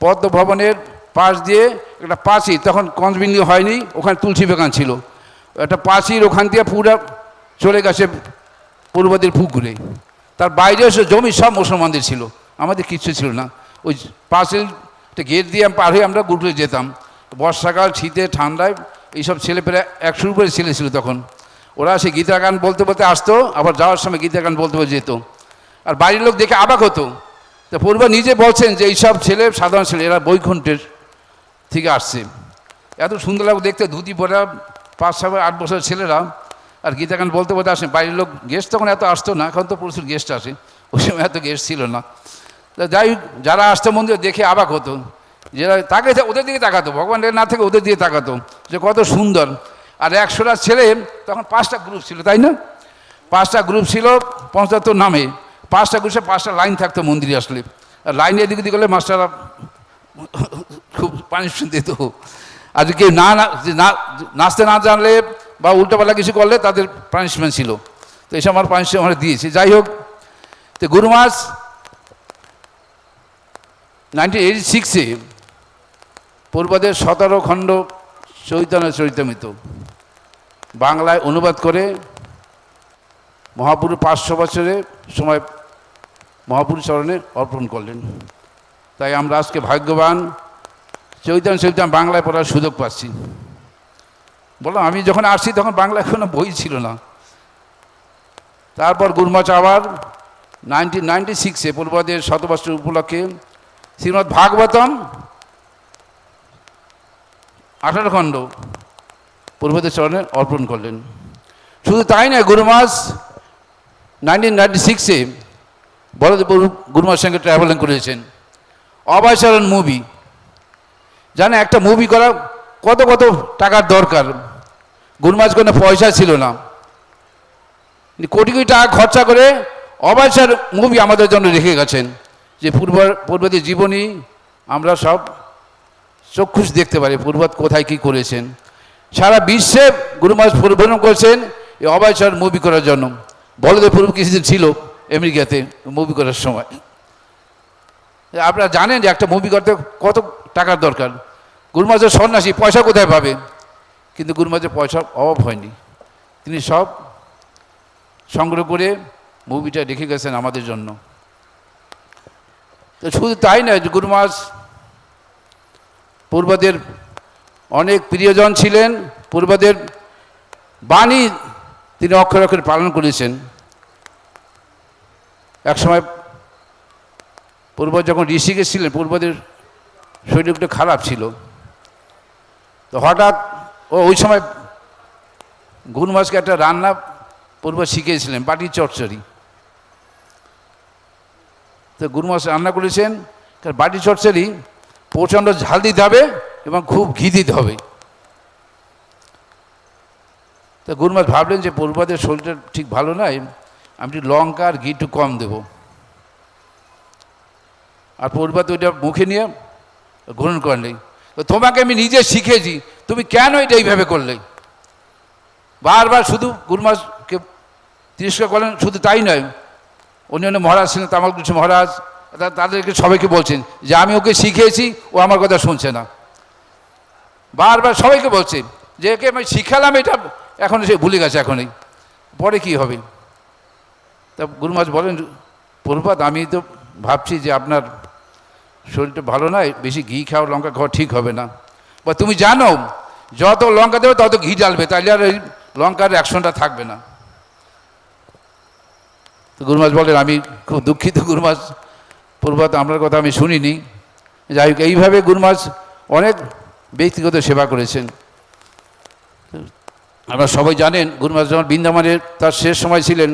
পদ্ম ভবনের পাশ দিয়ে একটা পাঁচির, তখন কঞ্চ বিল্ডিং হয়নি, ওখানে তুলসী বাগান ছিল, একটা পাঁচির ওখান থেকে পুরো চলে গেছে পূর্বদের পুকুরে। তার বাইরে এসে জমি সব মুসলমানদের ছিল, আমাদের কিচ্ছু ছিল না। ওই পাঁচিল গেট দিয়ে পার হয়ে আমরা গুরুকুলে যেতাম। বর্ষাকাল, শীতে, ঠান্ডায় এইসব ছেলে প্রায় 100 উপরে ছেলে ছিল তখন। ওরা সে গীতা গান বলতে বলতে আসতো, আবার যাওয়ার সময় গীতা গান বলতে বলতে যেত। আর বাড়ির লোক দেখে অবাক হতো। তো পূর্ব নিজে বলছেন যে এইসব ছেলে সাধারণ ছেলে, এরা বৈকুণ্ঠের থেকে আসছে। এত সুন্দর লাগবে দেখতে, ধুতি পরা 5, 7, 8 বছরের ছেলেরা, আর গীতা গান বলতে বলতে আসে। বাড়ির লোক, গেস্ট তখন এত আসতো না, এখন তো প্রচুর গেস্ট আসে, ওই সময় এত গেস্ট ছিল না। যাই হোক, যারা আসতো মন্দির দেখে অবাক হতো, যারা তাকে ওদের দিকে তাকাতো, ভগবানের না থেকে ওদের দিকে তাকাতো যে কত সুন্দর। আর 100টা ছেলে, তখন 5টা গ্রুপ ছিল, তাই না? 5টা গ্রুপ ছিল 75 নামে, 5টা ঘুষে 5টা লাইন থাকতো মন্দিরে আসলে, আর লাইনে এদিক ওদিক করলে মাস্টাররা খুব পানিশমেন্ট দিত। আর কেউ নাচতে না জানলে বা উল্টোপাল্টা কিছু করলে তাদের পানিশমেন্ট ছিল। তো এসব আমার পানিশমেন্ট আমরা দিয়েছি। যাই হোক, তো গুরু মহারাজ 1986-এ পূর্বদের 17 খণ্ড চৈতন্য চরিতামৃত বাংলায় অনুবাদ করে মহাপুরু 500 বছরের সময় মহাপুরুষ চরণে অর্পণ করলেন। তাই আমরা আজকে ভাগ্যবান চৈতন্য চরিতামৃত বাংলায় পড়ার সুযোগ পাচ্ছি। বললাম আমি যখন আসছি তখন বাংলায় কোনো বই ছিল না। তারপর গুরু মহারাজ আবার 1996-এ পূর্বদের 100 উপলক্ষে শ্রীমদ্ ভাগবতম 18 খণ্ড পূর্বদের চরণে অর্পণ করলেন। শুধু তাই নয়, গুরু মহারাজ 1996-এ বলদেব গুরু মহারাজের সঙ্গে ট্রাভেলিং করেছেন। অভয়চরণ মুভি, জানে একটা মুভি করা কত কত টাকার দরকার। গুরু মহারাজ কোনো পয়সা ছিল না, কোটি কোটি টাকা খরচা করে অভয়চরণ মুভি আমাদের জন্য রেখে গেছেন, যে পূর্বদের জীবনী আমরা সব চক্ষুষ দেখতে পারি পূর্বত কোথায় কি করেছেন। সারা বিশ্বে গুরু মহারাজ পরিভ্রমণ করেছেন এই অভয়চরণ মুভি করার জন্য। বলদেব পূর্ব কিছুদিন ছিল আমেরিকাতে মুভি করার সময়। আপনারা জানেন যে একটা মুভি করতে কত টাকার দরকার। গুরু মহারাজের সন্ন্যাসী, পয়সা কোথায় পাবে? কিন্তু গুরু মহারাজের পয়সার অভাব হয়নি, তিনি সব সংগ্রহ করে মুভিটা রেখে গেছেন আমাদের জন্য। তো শুধু তাই নয়, গুরু মহারাজ পূর্বদের অনেক প্রিয়জন ছিলেন, পূর্বদের বাণী তিনি অক্ষরে অক্ষরে পালন করেছেন। একসময় পূর্ব যখন ঋষিকেশ ছিলেন, পূর্বদের শরীর একটু খারাপ ছিল। তো হঠাৎ ওই সময় গুরু মহারাজকে একটা রান্না পূর্ব শিখিয়েছিলেন, বাটির চচ্চড়ি। তো গুরু মহারাজ রান্না করেছেন, বাটির চচ্চড়ি প্রচণ্ড ঝাল দিতে হবে এবং খুব ঘি দিতে হবে। তো গুরু মহারাজ ভাবলেন যে পূর্বদের শরীরটা ঠিক ভালো নয়, আমি একটু লঙ্কা আর ঘি একটু কম দেব। আর পূর্বত ওইটা মুখে নিয়ে গ্রহণ করলেই, তো তোমাকে আমি নিজে শিখেছি, তুমি কেন এটা এইভাবে করলে? বারবার শুধু গুরু মহারাজকে তিরস্কার করলেন। শুধু তাই নয়, অন্যান্য মহারাজ ছিলেন, তামালকৃষ্ণ মহারাজ, তাদেরকে সবাইকে বলছেন যে আমি ওকে শিখিয়েছি, ও আমার কথা শুনছে না। বারবার সবাইকে বলছে যে একে আমি শিখালাম, এটা এখন সে ভুলে গেছে, এখনই পরে কি হবে? তা গুরু মহারাজ বলেন, প্রভুপাদ আমি তো ভাবছি যে আপনার শরীরটা ভালো নয়, বেশি ঘি খাও লঙ্কা খাওয়া ঠিক হবে না। বা তুমি জানো যত লঙ্কা দেবে তত ঘি ঢালবে, তাইলে আর ওই লঙ্কার অ্যাকশনটা থাকবে না। তো গুরু মহারাজ বলেন, আমি খুব দুঃখিত গুরু মহারাজ, প্রভুপাদ আপনার কথা আমি শুনিনি। যাই হোক, এইভাবে গুরু মহারাজ অনেক ব্যক্তিগত সেবা করেছেন। আপনারা সবাই জানেন গুরু মহারাজ যখন বৃন্দাবনের তার শেষ সময় ছিলেন,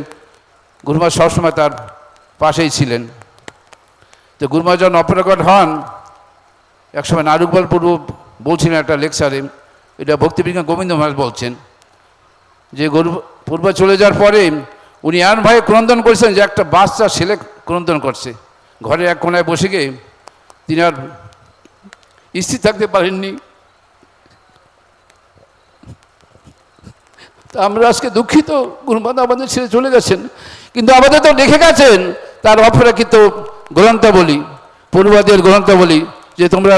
গুরু মহারাজ সবসময় তার পাশেই ছিলেন। তো গুরু মহারাজ যখন অপরাগত হন, একসময় নারুগোপাল প্রভু বলছিলেন একটা লেকচারে, এটা ভক্তিবিজ্ঞান গোবিন্দ মহারাজ বলছেন যে গুরু পূর্ব চলে যাওয়ার পরে উনি এমনভাবে ক্রন্দন করেছেন যে একটা বাচ্চা ছেলে ক্রন্দন করছে। ঘরের এক কোনায় বসে গিয়ে তিনি আর স্থির থাকতে পারেননি। তা আমরা আজকে দুঃখিত, গুরুপাদ আমাদের ছেড়ে চলে গেছেন, কিন্তু আমাদের তো দেখে গেছেন তার অপরাকৃত গ্রন্থাবলী, পূর্বদের গ্রন্থাবলী, যে তোমরা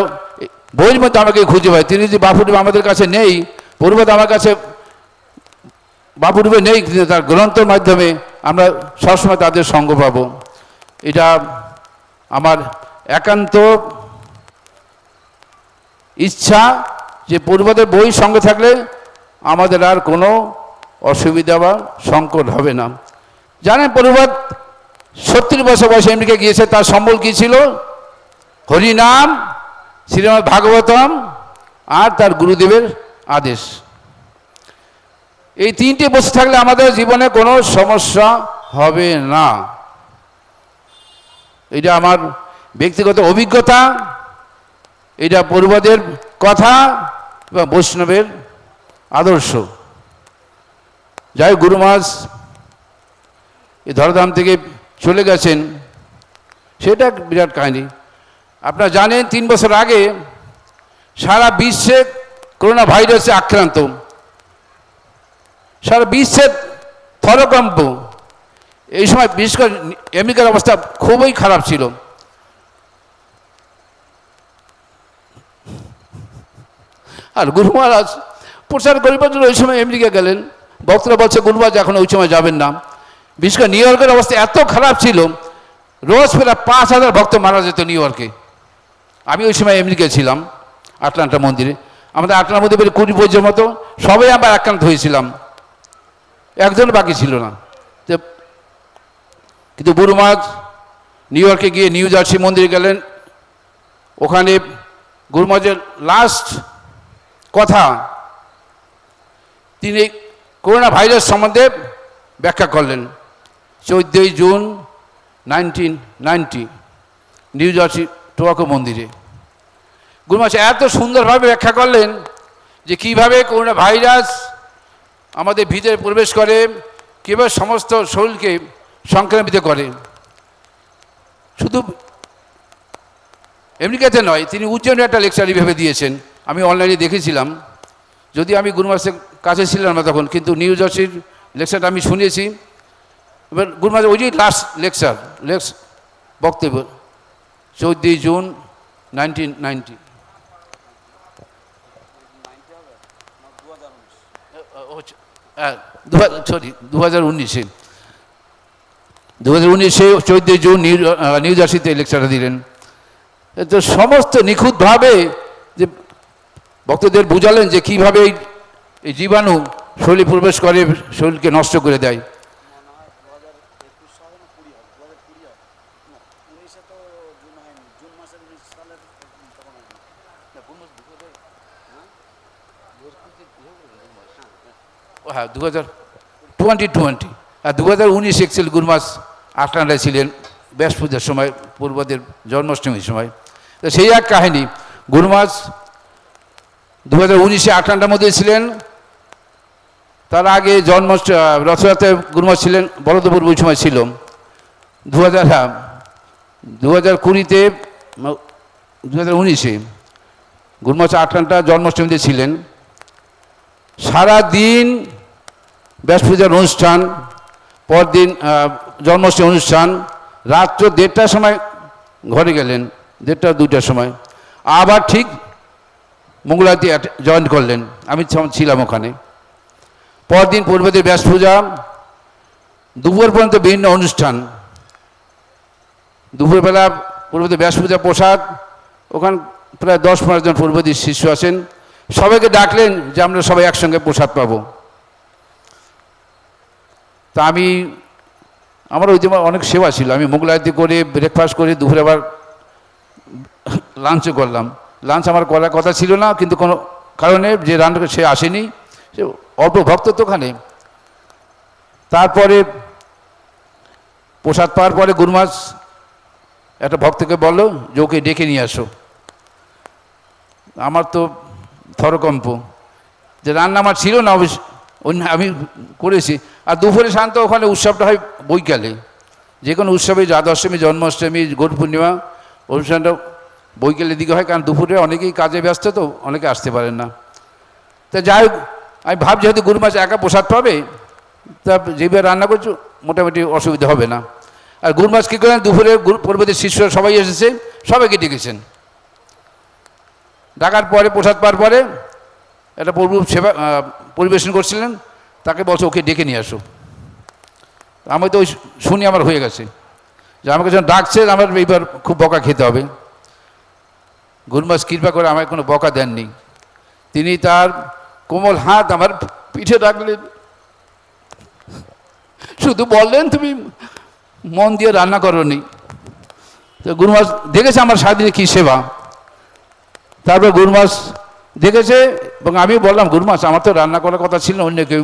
বইয়ের মধ্যে আমাকে খুঁজে পাই। তিনি যদি বাপুরূপে আমাদের কাছে নেই, পূর্বদ আমার কাছে বাপুরূপে নেই, কিন্তু তার গ্রন্থের মাধ্যমে আমরা সবসময় তাদের সঙ্গ পাব। এটা আমার একান্ত ইচ্ছা যে পূর্বদের বই সঙ্গে থাকলে আমাদের আর কোনো অসুবিধা বা সংকট হবে না। জানেন পূর্বদ 70 বছর বয়সে আমেরিকা গিয়েছে, তার সম্বল কী ছিল? হরিনাম, শ্রীমদ্ ভাগবতম আর তার গুরুদেবের আদেশ। এই তিনটে বস্তু থাকলে আমাদের জীবনে কোনো সমস্যা হবে না। এটা আমার ব্যক্তিগত অভিজ্ঞতা, এটা পূর্বদের কথা এবং বৈষ্ণবের আদর্শ। যাই গুরু মহারাজ এই ধরাধাম থেকে চলে গেছেন, সেটা বিরাট কাহিনী। আপনারা জানেন 3 বছর আগে সারা বিশ্বে করোনা ভাইরাসে আক্রান্ত, সারা বিশ্বের থরকম্প। এই সময় বিশেষ করে আমেরিকার অবস্থা খুবই খারাপ ছিল। আর গুরু মহারাজ প্রচার করিবার জন্য ওই সময় আমেরিকা গেলেন। ভক্তরা বলছে গুরু মহারাজ এখন ওই সময় যাবেন না। বিশেষ করে নিউ ইয়র্কের অবস্থা এত খারাপ ছিল, রোজ প্রায় 5000 ভক্ত মারা যেত নিউ ইয়র্কে। আমি ওই সময় আমেরিকায় ছিলাম, আটলান্টা মন্দিরে। আমাদের আটলান্টা মন্দিরে 20-25 মতো, সবাই আমরা আক্রান্ত হয়েছিলাম, একজন বাকি ছিল না। কিন্তু গুরু মহারাজ নিউ ইয়র্কে গিয়ে নিউ জার্সি মন্দিরে গেলেন। ওখানে গুরু মহারাজের লাস্ট কথা, তিনি করোনা ভাইরাস সম্বন্ধে ব্যাখ্যা করলেন। 14 জুন 1990 নিউ জার্সি টোয়াকো মন্দিরে গুরু মহারাজ এত সুন্দরভাবে ব্যাখ্যা করলেন যে কীভাবে করোনা ভাইরাস আমাদের ভিতরে প্রবেশ করে, কীভাবে সমস্ত শরীরকে সংক্রামিত করে। শুধু আমেরিকাতে নয়, তিনি উজ্জয়নে একটা লেকচার এইভাবে দিয়েছেন, আমি অনলাইনে দেখেছিলাম। যদি আমি গুরু মহারাজের কাছে ছিলাম না তখন, কিন্তু নিউ জার্সির লেকচারটা আমি শুনেছি। এবার গুরু মহারাজ ওই যে লাস্ট লেকচার বক্তব্য 14 জুন 1990। সরি 2019-এ 14 জুন নিউ জার্সিতে লেকচারটা দিলেন। তো সমস্ত নিখুঁতভাবে যে ভক্তদের বুঝালেন যে কীভাবে এই জীবাণু শরীরে প্রবেশ করে, শরীরকে নষ্ট করে দেয়। হ্যাঁ 2020 আর 2019 অ্যাকচুয়ালি গুরু মহারাজ আটলান্টায় ছিলেন ব্যাস পূজার সময়, পূর্বদের জন্মাষ্টমীর সময়। তো সেই এক কাহিনী, গুরু মহারাজ 2019-এ আটলান্টার মধ্যে ছিলেন। তার আগে রথযাত্রায় গুরু মহারাজ ছিলেন, বলদপুর ওই সময় ছিল। 2020-তে 2019-এ গুরু মহারাজ আটলান্টা জন্মাষ্টমীতে ছিলেন। সারা দিন ব্যাস পূজার অনুষ্ঠান, পরদিন জন্মাষ্টমী অনুষ্ঠান, রাত্র 1:30টার সময় ঘরে গেলেন, 1:30-2টার সময়। আবার ঠিক মঙ্গলারতি জয়েন করলেন, আমি ছিলাম ওখানে। পরদিন পূর্বদের ব্যাস পূজা, দুপুর পর্যন্ত বিভিন্ন অনুষ্ঠান। দুপুরবেলা পূর্বদের ব্যাস পূজা প্রসাদ, ওখানে প্রায় 10-15 জন পূর্বদের শিষ্য আছেন, সবাইকে ডাকলেন যে আমরা সবাই একসঙ্গে প্রসাদ পাবো। তা আমার ওই সময় অনেক সেবা ছিল, আমি মোগল আরতি করে ব্রেকফাস্ট করে দুপুরে আবার লাঞ্চও করলাম। লাঞ্চ আমার করার কথা ছিল না, কিন্তু কোনো কারণে যে রান্না সে আসেনি, সে অল্প ভক্ত তো ওখানে। তারপরে প্রসাদ পাওয়ার পরে গুরু মহারাজ একটা ভক্তকে বললো যে ওকে ডেকে নিয়ে আসো। আমার তো থরকম্প, যে রান্না আমার ছিল না, অন্য আমি করেছি। আর দুপুরে শান্ত ওখানে উৎসবটা হয় বৈকালে, যে কোনো উৎসবে, দ্বাদশমী, জন্মাষ্টমী, গৌর পূর্ণিমা অনুষ্ঠানটা বৈকালের দিকে হয়, কারণ দুপুরে অনেকেই কাজে ব্যস্ত, তো অনেকে আসতে পারেন না। তা যাই হোক, আমি ভাবছি হয়তো গুরু মহারাজ একা প্রসাদ পাবে, তা যেভাবে রান্না করছো মোটামুটি অসুবিধা হবে না। আর গুরু মহারাজ কী করেন, দুপুরে পূর্বদের শিষ্যরা সবাই এসেছে, সবাইকে ডেকেছেন। ডাকার পরে প্রসাদ পাওয়ার পরে একটা প্রভু সেবা পরিবেশন করছিলেন, তাকে বলছে ওকে ডেকে নিয়ে আসো। আমি তো ওই শুনি আমার হয়ে গেছে যে আমাকে যখন ডাকছে আমার এইবার খুব বকা খেতে হবে। গুরু মহারাজ কৃপা করে আমায় কোনো বকা দেননি, তিনি তার কোমল হাত আমার পিঠে রাখলেন, শুধু বললেন তুমি মন দিয়ে রান্না করোনি। তো গুরু মহারাজ দেখেছে আমার সারাদিনে কী সেবা। তারপর গুরু মহারাজ দেখেছে, এবং আমি বললাম গুরু মহারাজ আমার তো রান্না করার কথা ছিল, অন্য কেউ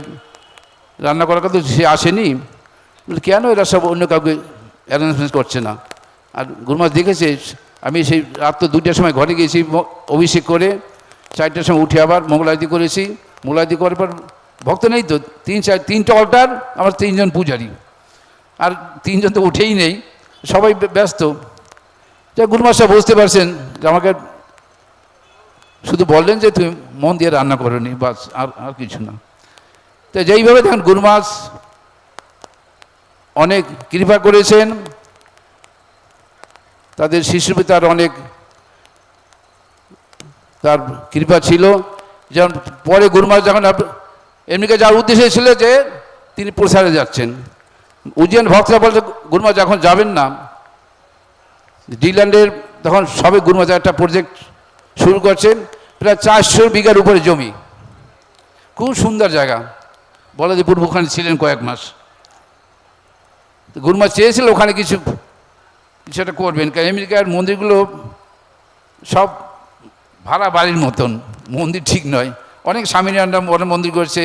রান্না করার কথা, সে আসেনি, কেন এরা সব অন্য কাউকে অ্যারেঞ্জমেন্ট করছে না। আর গুরু মহারাজ দেখেছে আমি সেই রাত 2টার সময় ঘরে গিয়েছি, অভিষেক করে 4টার সময় উঠে আবার মঙ্গলারতি করেছি। মঙ্গলারতি করার পর ভক্ত নেই তো, 3-4 3টা অল্টার, আমার 3 জন পূজারী। আর তিনজন তো উঠেই নেই, সবাই ব্যস্ত। যা গুরুমা সাহেব বুঝতে পারছেন যে আমাকে শুধু বললেন যে তুমি মন দিয়ে রান্না করো নি, বাস, আর কিছু না। তো যেইভাবে দেখেন গুরুমা অনেক কৃপা করেছেন, তাদের শিশুর তার অনেক তার কৃপা ছিল। যেমন পরে গুরুমা যখন এমনিকে যাওয়ার উদ্দেশ্য ছিল যে তিনি প্রসারে যাচ্ছেন, উজ্জয়ন ভক্তরা বলছে গুরুমা যখন যাবেন না ডিল্যান্ডের, তখন সবে গুরুমা একটা প্রজেক্ট শুরু করছেন, প্রায় 400 বিঘার উপরে জমি, খুব সুন্দর জায়গা। বলে যে পূর্ব ওখানে ছিলেন কয়েক মাস। গুরুমা চেয়েছিল ওখানে কিছু একটা করবেন, কারণ আমেরিকার মন্দিরগুলো সব ভাড়া বাড়ির মতন, মন্দির ঠিক নয়। অনেক স্বামীনারায়ণ অনেক মন্দির করেছে,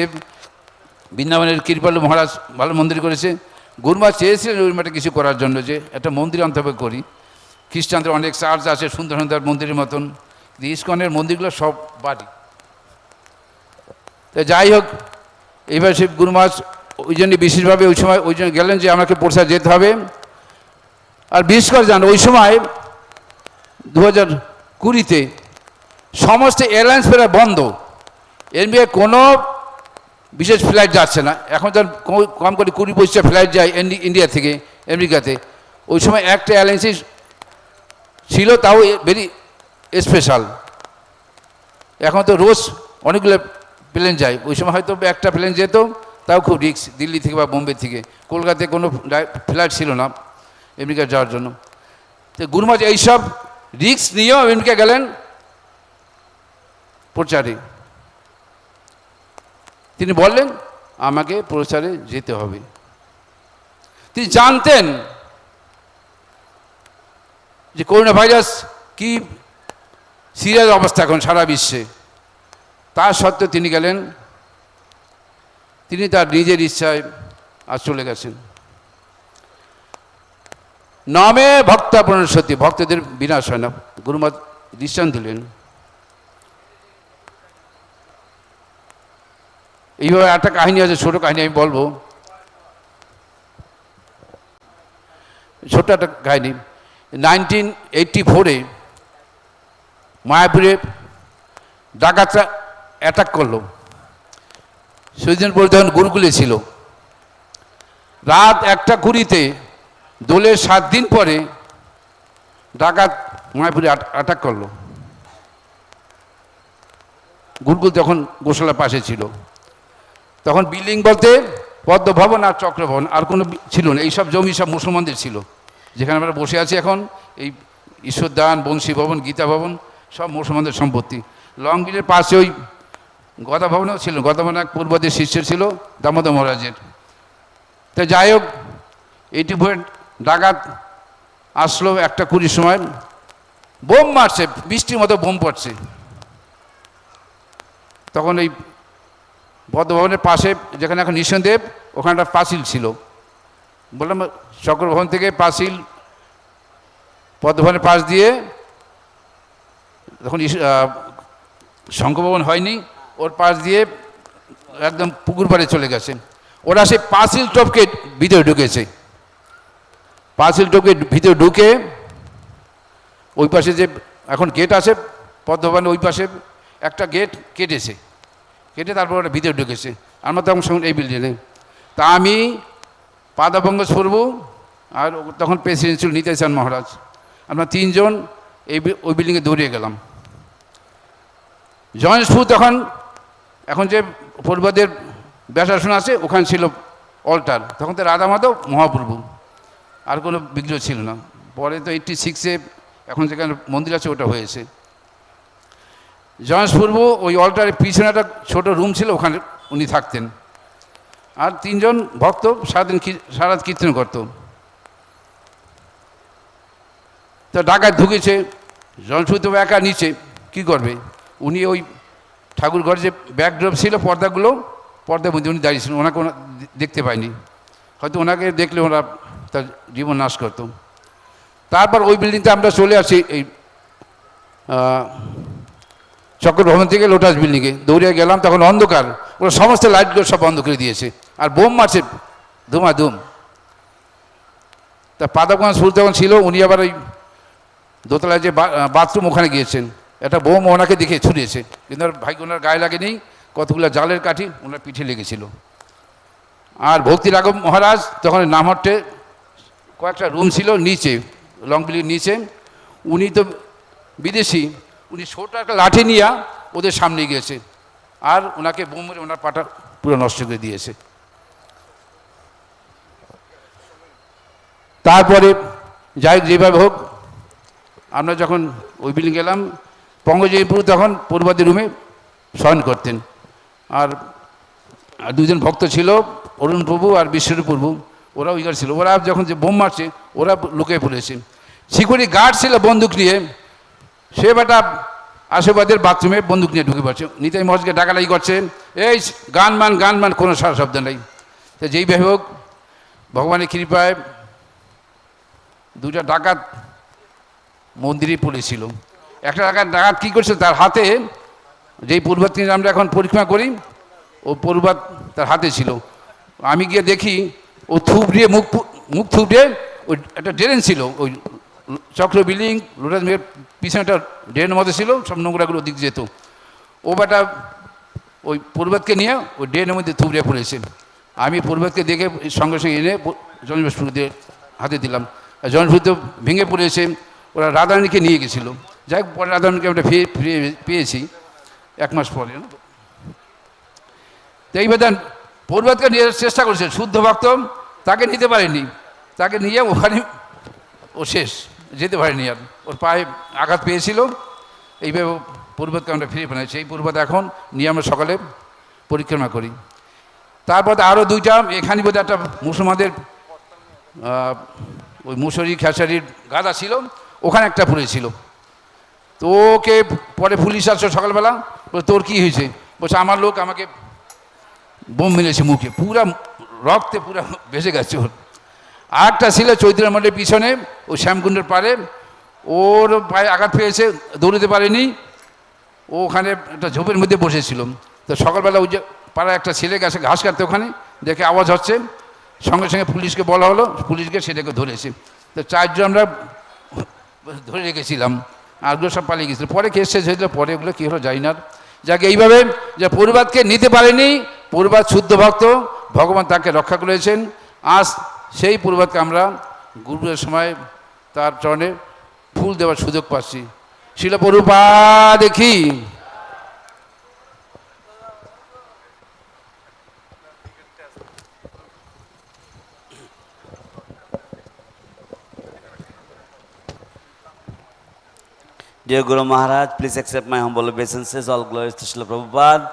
বৃন্দাবনের কৃপালু মহারাজ ভালো মন্দির করেছে। গুরুমা চেয়েছিলেন ওই মাঠে কিছু করার জন্য, যে একটা মন্দির অন্তত করি। খ্রিস্টানদের অনেক চার্চ আছে সুন্দর সুন্দর মন্দিরের মতন, ইস্কনের মন্দিরগুলো সব বাড়ি। তো যাই হোক, এইবার সে গুরুমা ওই জন্য বিশেষভাবে ওই সময় ওই জন্য গেলেন যে আমাকে প্রসাদ যেতে হবে। আর বিশেষ করে জান ওই সময় 2020-তে সমস্ত এয়ারলাইন্স প্রায় বন্ধ, এর নিয়ে কোনো বিশেষ ফ্লাইট যাচ্ছে না। এখন তো কম করে 20-25টা ফ্লাইট যায় ইন্ডিয়া থেকে আমেরিকাতে। ওই সময় একটা এয়ারলাইন্সই ছিল, তাও ভেরি স্পেশাল। এখন তো রোজ অনেকগুলো প্লেন যায়, ওই সময় হয়তো একটা প্লেন যেত, তাও খুব রিস্ক, দিল্লি থেকে বা বোম্বে থেকে। কলকাতায় কোনো ফ্লাইট ছিল না আমেরিকা যাওয়ার জন্য। তো গুরুমা এইসব রিস্ক নিয়েও আমেরিকা গেলেন প্রচারে। তিনি বললেন আমাকে প্রচারে যেতে হবে। তিনি জানতেন যে করোনা ভাইরাস কি সিরিয়াস অবস্থা এখন সারা বিশ্বে, তা সত্ত্বেও তিনি গেলেন। তিনি তার নিজের ইচ্ছায় আজ চলে গেছেন। নামে ভক্তা প্রণশতি, ভক্তদের বিনাশ হয় না, গুরুমা দৃষ্টান্ত দিলেন। এইভাবে একটা কাহিনী আছে, ছোট কাহিনী আমি বলবো, ছোট্ট একটা কাহিনী। 1984-এ মায়াপুরে ডাকাতরা অ্যাটাক করলো। সেদিন পরে তখন গুরুকুলে ছিল। রাত 1:20-তে দোলের 7 দিন পরে ডাকাত মায়াপুরে অ্যাটাক করলো। গুরুকুল তখন গোশালার পাশে ছিল। তখন বিল্ডিং বলতে পদ্মভবন আর চক্রভবন, আর কোনো ছিল না। এইসব জমি সব মুসলমানদের ছিল, যেখানে আমরা বসে আছি এখন। এই ঈশ্বরদান, বংশী ভবন, গীতা ভবন সব মুসলমানদের সম্পত্তি। লংগিলের পাশে ওই গদা ভবনও ছিল, গদা ভবন এক পূর্বদের শিষ্যের ছিল দামোদর মহারাজের। তো যাই হোক, 84 ডাকাত আসলো 1:20 সময়, বোম মারছে, বৃষ্টির মতো বোম পড়ছে। তখন এই পদ্মভবনের পাশে যেখানে এখন নিঃসন্দেব, ওখানে একটা পাঁচিল ছিল। বললাম চক্রভবন থেকে পাঁচিল পদ্মভবনের পাশ দিয়ে, তখন শঙ্করভবন হয়নি, ওর পাশ দিয়ে একদম পুকুর পাড়ে চলে গেছে। ওরা সেই পাঁচিল টপকে ভিতরে ঢুকেছে। পাঁচিল টপকে ভিতরে ঢুকে ওই পাশে যে এখন গেট আছে পদ্মভবনের ওই পাশে একটা গেট কেটেছে, কেটে তারপর ওরা ভিতরে ঢুকেছে। আমরা তখন সঙ্গে এই বিল্ডিংয়ে, তা আমি পাদাভঙ্গ প্রভু আর তখন প্রেসিডেন্ট ছিল নিতাই চাঁদ মহারাজ, আমরা 3 জন ওই বিল্ডিংয়ে দৌড়িয়ে গেলাম। জয়ন্সপুর তখন এখন যে পূর্বদের ব্যাসাসন আছে ওখানে ছিল অল্টার, তখন তো রাধা মাধব মহাপ্রভু, আর কোনো বিগ্রহ ছিল না। পরে তো 86-এ এখন যেখানে মন্দির আছে ওটা হয়েছে। জয়ন্সপূর্ব ওই অল্টারের পিছনে একটা ছোটো রুম ছিল, ওখানে উনি থাকতেন। আর 3 জন ভক্ত সারাদিন সারা কীর্তন করত। তো ডাকাত ঢুকেছে, জয়ন্সপুর তো একা নিচে কী করবে, উনি ওই ঠাকুর ঘরে যে ব্যাকড্রপ ছিল পর্দার মধ্যে উনি দাঁড়িয়েছিলেন, ওনাকে দেখতে পায়নি, হয়তো ওনাকে দেখলে ওরা তার জীবন নাশ করতো। তারপর ওই বিল্ডিংতে আমরা চলে আসি, এই চক্রভবন থেকে লোটাস বিল্ডিংয়ে দৌড়িয়ে গেলাম। তখন অন্ধকার, ওরা সমস্ত লাইটগুলো সব বন্ধ করে দিয়েছে, আর বোম মারছে ধুমাধুম। তা পাদাবগঞ্জ স্কুল তখন ছিল, উনি আবার ওই দোতলায় যে বাথরুম ওখানে গিয়েছেন, একটা বোম ওনাকে দেখে ছুড়িয়েছে, কিন্তু ওর ভাগ্য ওনার গায়ে লাগেনি, কতগুলো জালের কাঠি ওনার পিঠে লেগেছিল। আর ভক্তি রাঘব মহারাজ তখন নামহট্টে কয়েকটা রুম ছিল নিচে, লংবিলির নিচে, উনি তো বিদেশি, উনি ছোট একটা লাঠি নিয়ে ওদের সামনে গিয়েছে, আর ওনাকে বোম মেরে ওনার পাটা পুরো নষ্ট করে দিয়েছে। তারপরে যাই যেভাবে হোক, আমরা যখন ওই বিল্ডিং গেলাম, পঙ্কজয়পুর তখন পূর্বাদি রুমে শয়ন করতেন। আর দুজন ভক্ত ছিল, অরুণ প্রভু আর বিশ্বরূপ প্রভু, ওরা ওইখানে ছিল। ওরা যখন যে বোম মারছে ওরা লুকিয়ে পড়েছে। সিকিউরিটি গার্ড ছিল বন্দুক নিয়ে, সে বেটা আশেপাশের বাথরুমে বন্দুক নিয়ে ঢুকে পড়ছে, নিতাই মহারাজকে ডাকাডাকি করছে, এই গান মান, কোনো সারা শব্দ নেই। তো যেইভাবে হোক ভগবানের কৃপায় দুটা ডাকাত মন্দিরে পড়েছিল। একটা ডাকাত কী করছে, তার হাতে যেই পূর্বাত নিয়ে আমরা এখন পরীক্ষা করি, ও পূর্বাত তার হাতে ছিল। আমি গিয়ে দেখি ও থুবড়িয়ে মুখ থুবড়ে, ওই একটা ড্রেন ছিল, ওই চক্র বিল্ডিং লোটাস মেয়ের পিছনে একটা ড্রেনের মধ্যে ছিল, সব নোংরাগুলো দিক যেত। ও বেটা ওই পূর্বাতকে নিয়ে ওই ড্রেনের মধ্যে থুবড়িয়ে পড়েছে। আমি পূর্বাতকে দেখে সঙ্গে সঙ্গে এনে জনস্ফুর্তিতে হাতে দিলাম। জনস্ফুর্তি ভেঙে পড়েছে। ওরা রাধারানীকে নিয়ে গেছিলো। যাই হোক, পরে রাধারানীকে আমরা ফিরে পেয়েছি 1 মাস পরে। তো এইভাবে পূর্বাতকে নিয়ে চেষ্টা করেছে, শুদ্ধ ভক্ত, তাকে নিতে পারেনি। তাকে নিয়ে ওখানে ও শেষ, যেতে পারেনি আর, ওর পায়ে আঘাত পেয়েছিল। এইভাবে পূর্বাতকে আমরা ফিরে পেয়েছি। সেই পূর্বাত এখন নিয়ে আমরা সকালে পরিক্রমা করি। তারপর আরও দুইটা, এখানে বোধহয় একটা মুসলমানদের ওই মুসরি খেসারির গাদা ছিল, ওখানে একটা পড়েছিল। তো ওকে পরে পুলিশ আসছে সকালবেলা, তোর কী হয়েছে? বলছে আমার লোক আমাকে বোম মেরেছে মুখে, পুরা রক্তে পুরা ভেসে গেছে ওর। আরটা ছিল চৈত্র মঠের পিছনে ওই শ্যামকুণ্ডের পাড়ে, ওর পায়ে আঘাত পেয়েছে, দৌড়তে পারেনি, ও ওখানে একটা ঝোপের মধ্যে বসেছিল। তো সকালবেলা ওই যে পাড়ায় একটা ছেলে গেছে ঘাস কাটতে, ওখানে দেখে আওয়াজ হচ্ছে, সঙ্গে সঙ্গে পুলিশকে বলা হলো, পুলিশকে সেটাকে ধরেছে। তো 4 জন আমরা ধরে রেখেছিলাম, আর ওগুলো সব পালিয়ে গেছিলো। পরে কেস শেষ হয়েছিল, পরে ওগুলো কী হলো জানি না। যাকে এইভাবে যে পূর্বাতকে নিতে পারেনি, পূর্বাত শুদ্ধ ভক্ত, ভগবান তাকে রক্ষা করেছেন। আজ সেই পূর্বাতকে আমরা গুরুদের সময় তার চরণে ফুল দেওয়ার সুযোগ পাচ্ছি। শিল প্রভুপাদ দেখি। Dear Guru Maharaj, please accept my humble obeisances. All glories to Srila Prabhupada.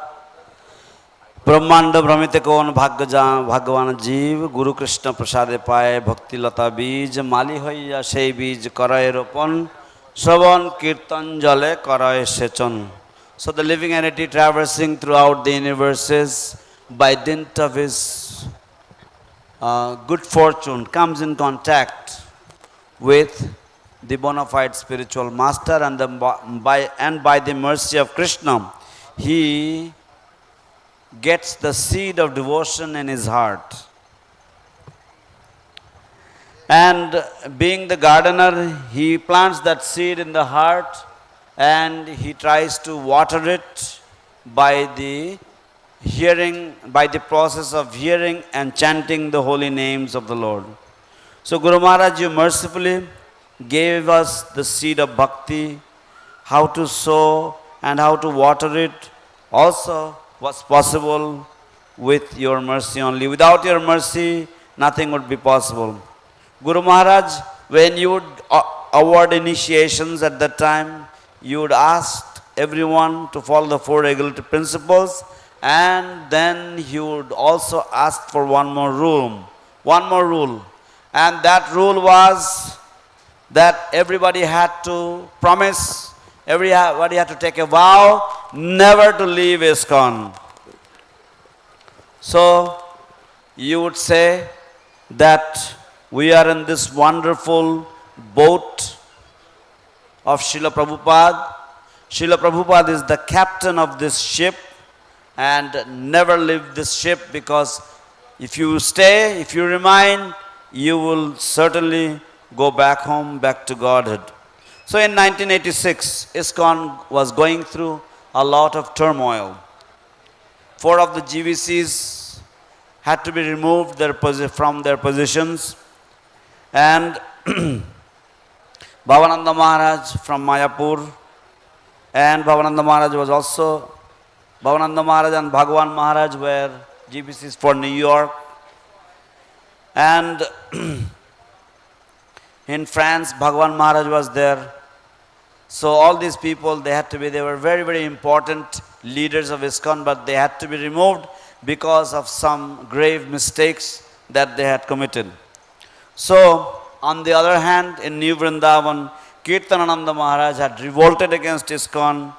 ब्रह्मांड भ्रमित कौन भाग्यवान जीव गुरु कृष्ण प्रसादे पाए भक्ति लता बीज माली हईया से बीज करय रोपण श्रवण कीर्तन जले करय सेचन. So the living entity traversing throughout the universes by dint of his good fortune comes in contact with the bona fide spiritual master, and by the mercy of Krishna he gets the seed of devotion in his heart. And being the gardener, he plants that seed in the heart and he tries to water it by the process of hearing and chanting the holy names of the Lord. So Guru Maharaj, you mercifully gave us the seed of bhakti, how to sow and how to water it also was possible with your mercy only. Without your mercy, nothing would be possible. Guru Maharaj, when you would award initiations at that time, you would ask everyone to follow the 4 regulative principles, and then he would also ask for one more rule. And that rule was that everybody had to promise, everybody had to take a vow never to leave ISKCON. So you would say that we are in this wonderful boat of Srila Prabhupada. Srila Prabhupada is the captain of this ship, and never leave this ship, because if you stay, if you remain, you will certainly go back home, back to Godhead. So in 1986, ISKCON was going through a lot of turmoil. 4 of the GVCs had to be removed from their positions, and Bhavananda Maharaj from Mayapur, and Bhavananda Maharaj and Bhagwan Maharaj were GBCs for New York. And in France, Bhagwan Maharaj was there. So all these people, they were very, very important leaders of ISKCON, but they had to be removed because of some grave mistakes that they had committed. So, on the other hand, in New Vrindavan, Kirtanananda Maharaj had revolted against ISKCON,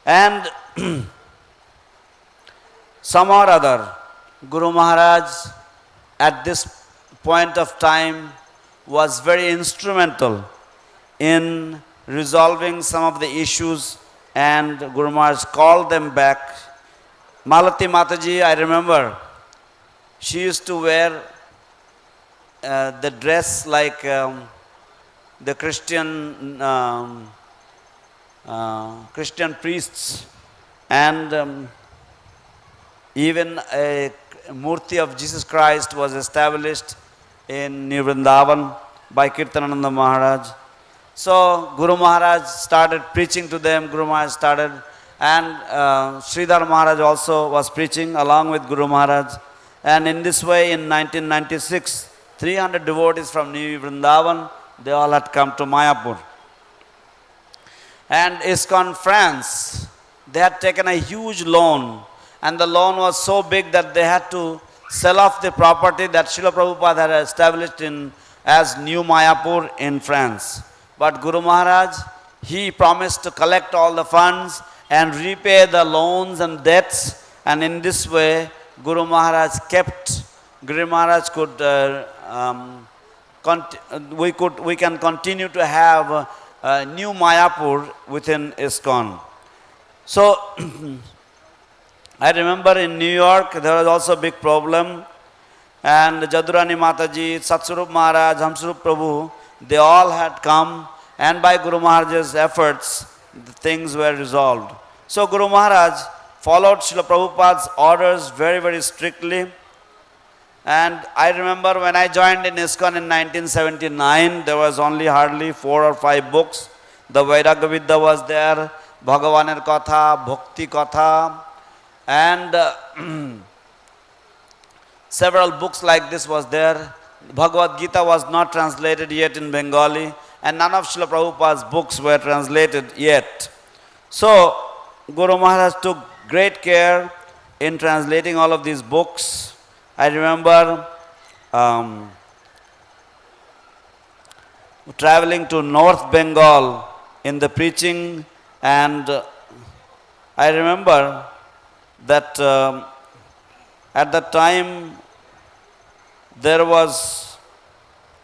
and somehow or other, Guru Maharaj at this point of time was very instrumental in resolving some of the issues, and Guru Maharaj called them back. Malati Mataji, I remember, she used to wear the dress like the Christian priests, and even a Murti of Jesus Christ was established in New Vrindavan by Kirtanananda Maharaj. So Guru Maharaj started preaching to them, and Sridhar Maharaj also was preaching along with Guru Maharaj. And in this way, in 1996, 300 devotees from New Vrindavan, they all had come to Mayapur. And ISKCON France, they had taken a huge loan, and the loan was so big that they had to sell off the property that Srila Prabhupada had established as New Mayapur in France. But Guru Maharaj, he promised to collect all the funds and repay the loans and debts, and in this way, Guru Maharaj we can continue to have New Mayapur within ISKCON. So, I remember in New York, there was also a big problem, and Jadurani Mataji, Satsarup Maharaj, Hamsarup Prabhu, they all had come, and by Guru Maharaj's efforts, the things were resolved. So Guru Maharaj followed Srila Prabhupada's orders very, very strictly. And I remember when I joined in ISKCON in 1979, there was only hardly 4 or 5 books. The Vairagya Vidya was there, Bhagavaner Katha, Bhakti Katha, and several books like this was there. Bhagavad Gita was not translated yet in Bengali, and none of Srila Prabhupada's books were translated yet. So, Guru Maharaj took great care in translating all of these books. I remember traveling to North Bengal in the preaching, and I remember that at that time there was,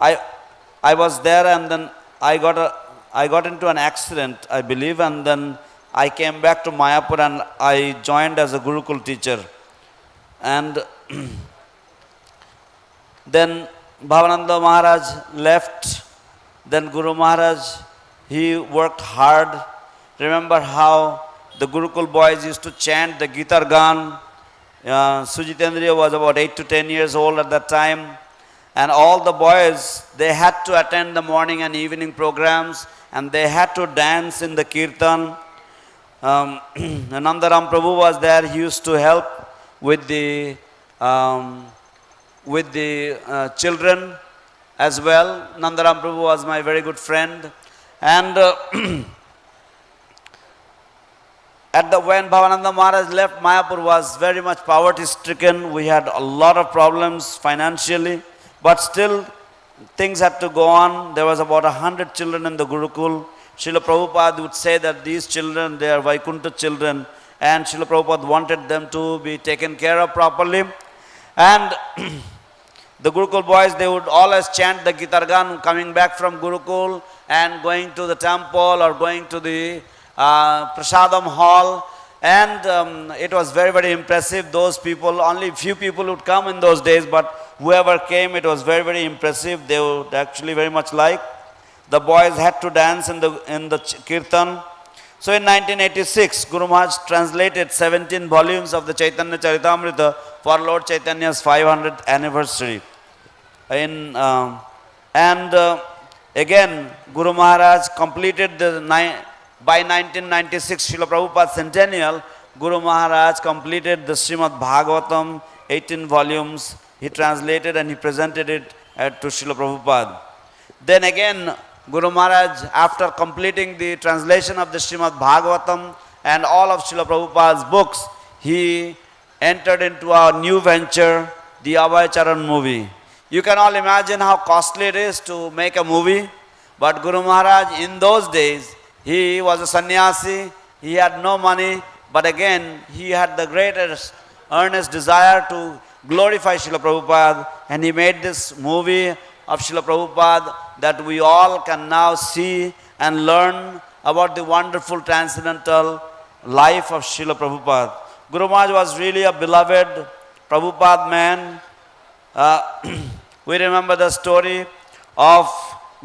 I was there, and then I got into an accident, I believe, and then I came back to Mayapur and I joined as a Gurukul teacher. And then Bhavananda Maharaj left. Then Guru Maharaj, he worked hard. Remember how the Gurukul boys used to chant the Gitar Gan. Sujitendriya was about 8 to 10 years old at that time. And all the boys, they had to attend the morning and evening programs, and they had to dance in the kirtan. Nandaram Prabhu was there. He used to help with the children as well. Nandaram Prabhu was my very good friend. And when Bhavananda Maharaj left, Mayapur was very much poverty stricken. We had a lot of problems financially, but still things had to go on. There was about 100 children in the Gurukul. Srila Prabhupada would say that these children, they are Vaikuntha children, and Srila Prabhupada wanted them to be taken care of properly. And the Gurukul boys, they would always chant the Gitargan coming back from Gurukul and going to the temple or going to the Prasadam hall. And it was very, very impressive. Those people, only few people would come in those days, but whoever came, it was very, very impressive. They would actually very much like. The boys had to dance in the kirtan. So in 1986, Guru Maharaj translated 17 volumes of the Chaitanya Charitamrita for Lord Chaitanya's 500th anniversary. Again, Guru Maharaj completed by 1996, Srila Prabhupada's centennial, Guru Maharaj completed the Srimad Bhagavatam, 18 volumes. He translated and he presented it to Srila Prabhupada. Then again, Guru Maharaj, after completing the translation of the Srimad Bhagavatam and all of Srila Prabhupada's books, he entered into a new venture, the Abhay Charan movie. You can all imagine how costly it is to make a movie. But Guru Maharaj, in those days, he was a sannyasi, he had no money, but again, he had the greatest earnest desire to glorify Srila Prabhupada, and he made this movie of Srila Prabhupada that we all can now see and learn about the wonderful transcendental life of Srila Prabhupada. Guru Maharaj was really a beloved Prabhupada man. We remember the story of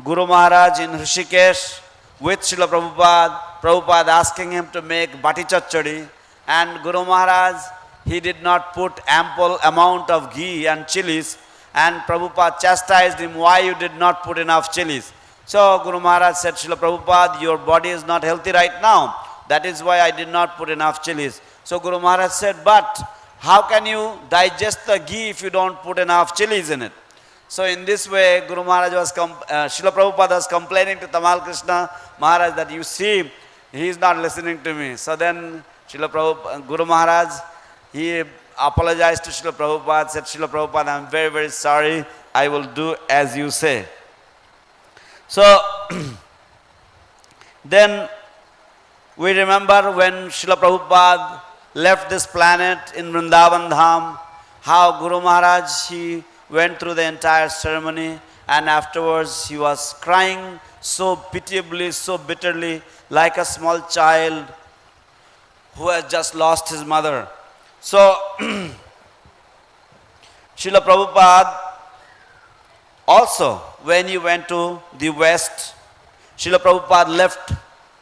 Guru Maharaj in Rishikesh with Srila Prabhupada. Prabhupada asking him to make bati chachadi, and Guru Maharaj, he did not put ample amount of ghee and chilies, and Prabhupada chastised him, why you did not put enough chilies. So Guru Maharaj said, Srila Prabhupada, your body is not healthy right now. That is why I did not put enough chilies. So Guru Maharaj said, but how can you digest the ghee if you don't put enough chilies in it? So in this way, Guru Maharaj was, Srila Prabhupada was complaining to Tamal Krishna Maharaj that you see, he is not listening to me. So then Guru Maharaj, he apologized to Srila Prabhupada, said, Srila Prabhupada, I am very, very sorry. I will do as you say. So then we remember when Srila Prabhupada left this planet in Vrindavan Dham, how Guru Maharaj, he went through the entire ceremony, and afterwards he was crying so pitiably, so bitterly, like a small child who has just lost his mother. So, Srila Prabhupada also, when he went to the West, Srila Prabhupada left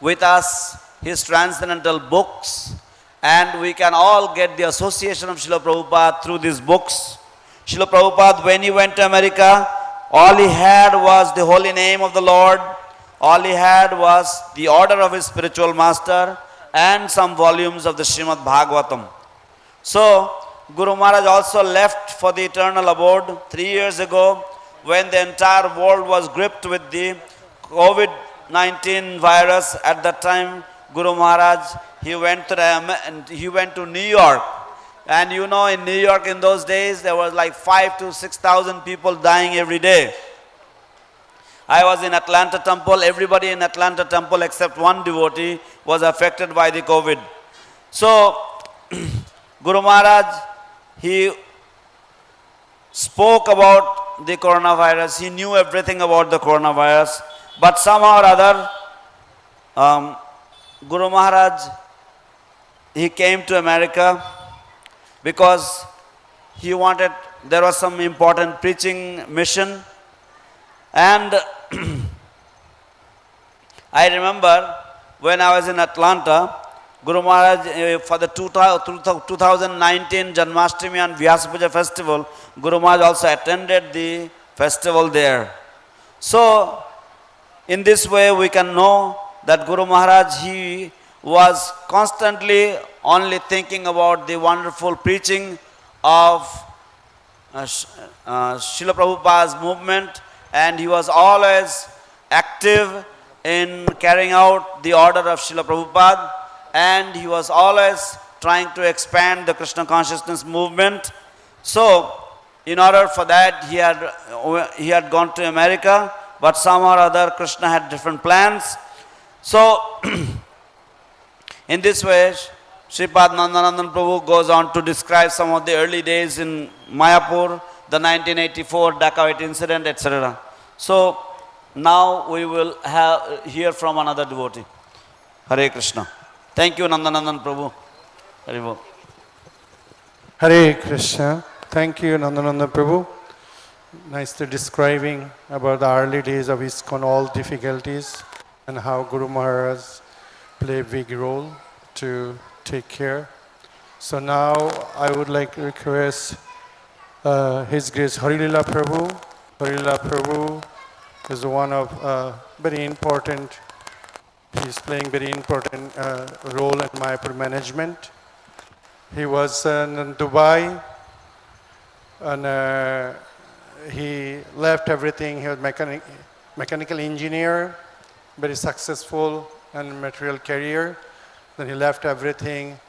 with us his transcendental books, and we can all get the association of Srila Prabhupada through these books. Srila Prabhupada, when he went to America, all he had was the holy name of the Lord, all he had was the order of his spiritual master, and some volumes of the Srimad Bhagavatam. So, Guru Maharaj also left for the eternal abode 3 years ago, when the entire world was gripped with the COVID-19 virus. At that time, Guru Maharaj, he went to New York. And you know, in New York in those days, there was like 5,000 to 6,000 people dying every day. I was in Atlanta temple. Everybody in Atlanta temple except one devotee was affected by the COVID. So, Guru Maharaj, he spoke about the coronavirus. He knew everything about the coronavirus. But somehow or other, Guru Maharaj, he came to America because he wanted, there was some important preaching mission. And I remember when I was in Atlanta, Guru Maharaj, for the 2019 Janmashtami and Vyasa Puja festival, Guru Maharaj also attended the festival there. So, in this way we can know that Guru Maharaj, he was constantly only thinking about the wonderful preaching of Srila Prabhupada's movement, and he was always active in carrying out the order of Srila Prabhupada, and he was always trying to expand the Krishna consciousness movement. So, in order for that, he had gone to America, but somehow or other Krishna had different plans. So, in this way, Sripad Nandan Prabhu goes on to describe some of the early days in Mayapur, the 1984 dacoit incident, etc. So, now we will hear from another devotee. Hare Krishna. Thank you, Nandan Prabhu. Hare Bol. Hare Krishna. Thank you, Nandan Prabhu. nicely describing about the early days of ISKCON, all difficulties, and how Guru Maharaj played a big role to take care. So now I would like to request His Grace Harilila Prabhu. Harilila Prabhu is one of very important, he's playing very important role in Mayapur management. He was in Dubai and he left everything. He was mechanical engineer, very successful and material career. Then he left everything,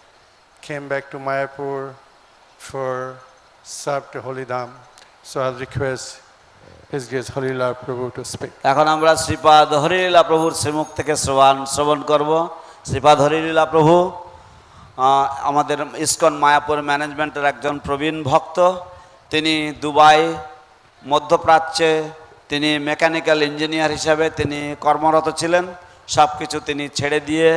came back to Mayapur for serve to Holy Dham. So I'll request His Grace Harilila Prabhu to speak. এখন আমরা শ্রীপাদ হরিলীলা প্রভুর শ্রীমুখ থেকে শ্রবণ করব। শ্রীপাদ হরিলীলা প্রভু আমাদের ইসকন মায়াপুর ম্যানেজমেন্টের একজন প্রবীণ ভক্ত। তিনি দুবাই, মধ্যপ্রাচ্যে তিনি মেকানিক্যাল ইঞ্জিনিয়ার হিসাবে তিনি কর্মরত ছিলেন। সব কিছু তিনি ছেড়ে দিয়ে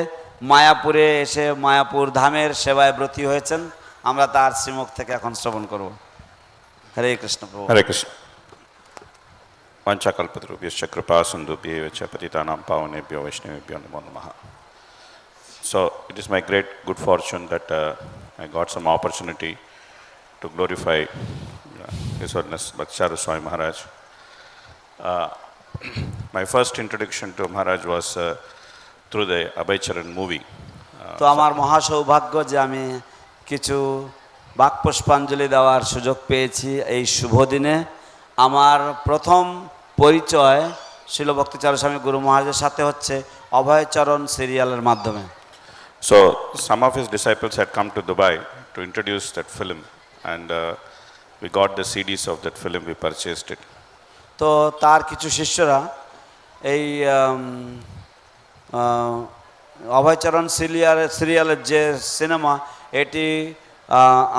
মায়াপুরে এসে মায়াপুর ধামের সেবায় ব্রতী হয়েছেন। আমরা তার শ্রীমুখ থেকে এখন শ্রবণ করব। হরে কৃষ্ণ প্রভু। হরে Krishna. Vanchakalpatarubhyascha kripa sindhubhyev cha patitanam pavanebhyo vaishnavebhyo namo namaha. So it is my great good fortune that I got some opportunity to glorify His Holiness Bhakti Charu Swami Maharaj. My first introduction to Maharaj was through the Abhay Charan movie. তো আমার মহা সৌভাগ্য যে আমি কিছু বাক পুষ্পাঞ্জলি দেওয়ার সুযোগ পেয়েছি এই শুভ দিনে। আমার প্রথম পরিচয় শিল ভক্তি চারু স্বামী গুরু মহারাজের সাথে হচ্ছে অভয় চরণ সিরিয়ালের মাধ্যমে। So some of his disciples had come to Dubai to introduce that film, and we got the CDs of that film, we purchased it. তো তার কিছু শিষ্যরা এই অভয়চরণ সিরিয়ালের যে সিনেমা এটি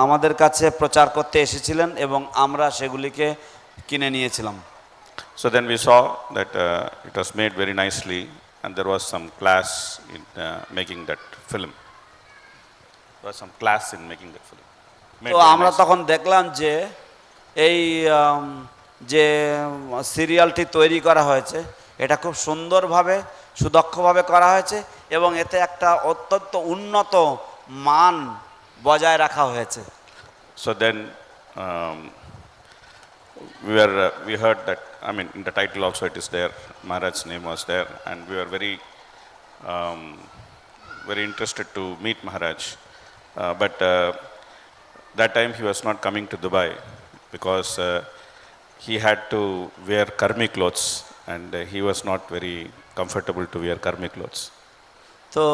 আমাদের কাছে প্রচার করতে এসেছিলেন এবং আমরা সেগুলিকে কিনে নিয়েছিলাম। So then we saw that it was made very nicely and there was some class in making that film. There was some class in making that film. তো আমরা তখন দেখলাম যে এই যে সিরিয়ালটি তৈরি করা হয়েছে এটা খুব সুন্দরভাবে সুদক্ষভাবে করা হয়েছে এবং এতে একটা অত্যন্ত উন্নত মান বজায় রাখা হয়েছে। So then we heard that, I mean in the title also it is there, Maharaj's name was there, and we were very interested to meet Maharaj, but that time he was not coming to Dubai because he had to wear karmi clothes and he was not very comfortable to wear karmi clothes. তো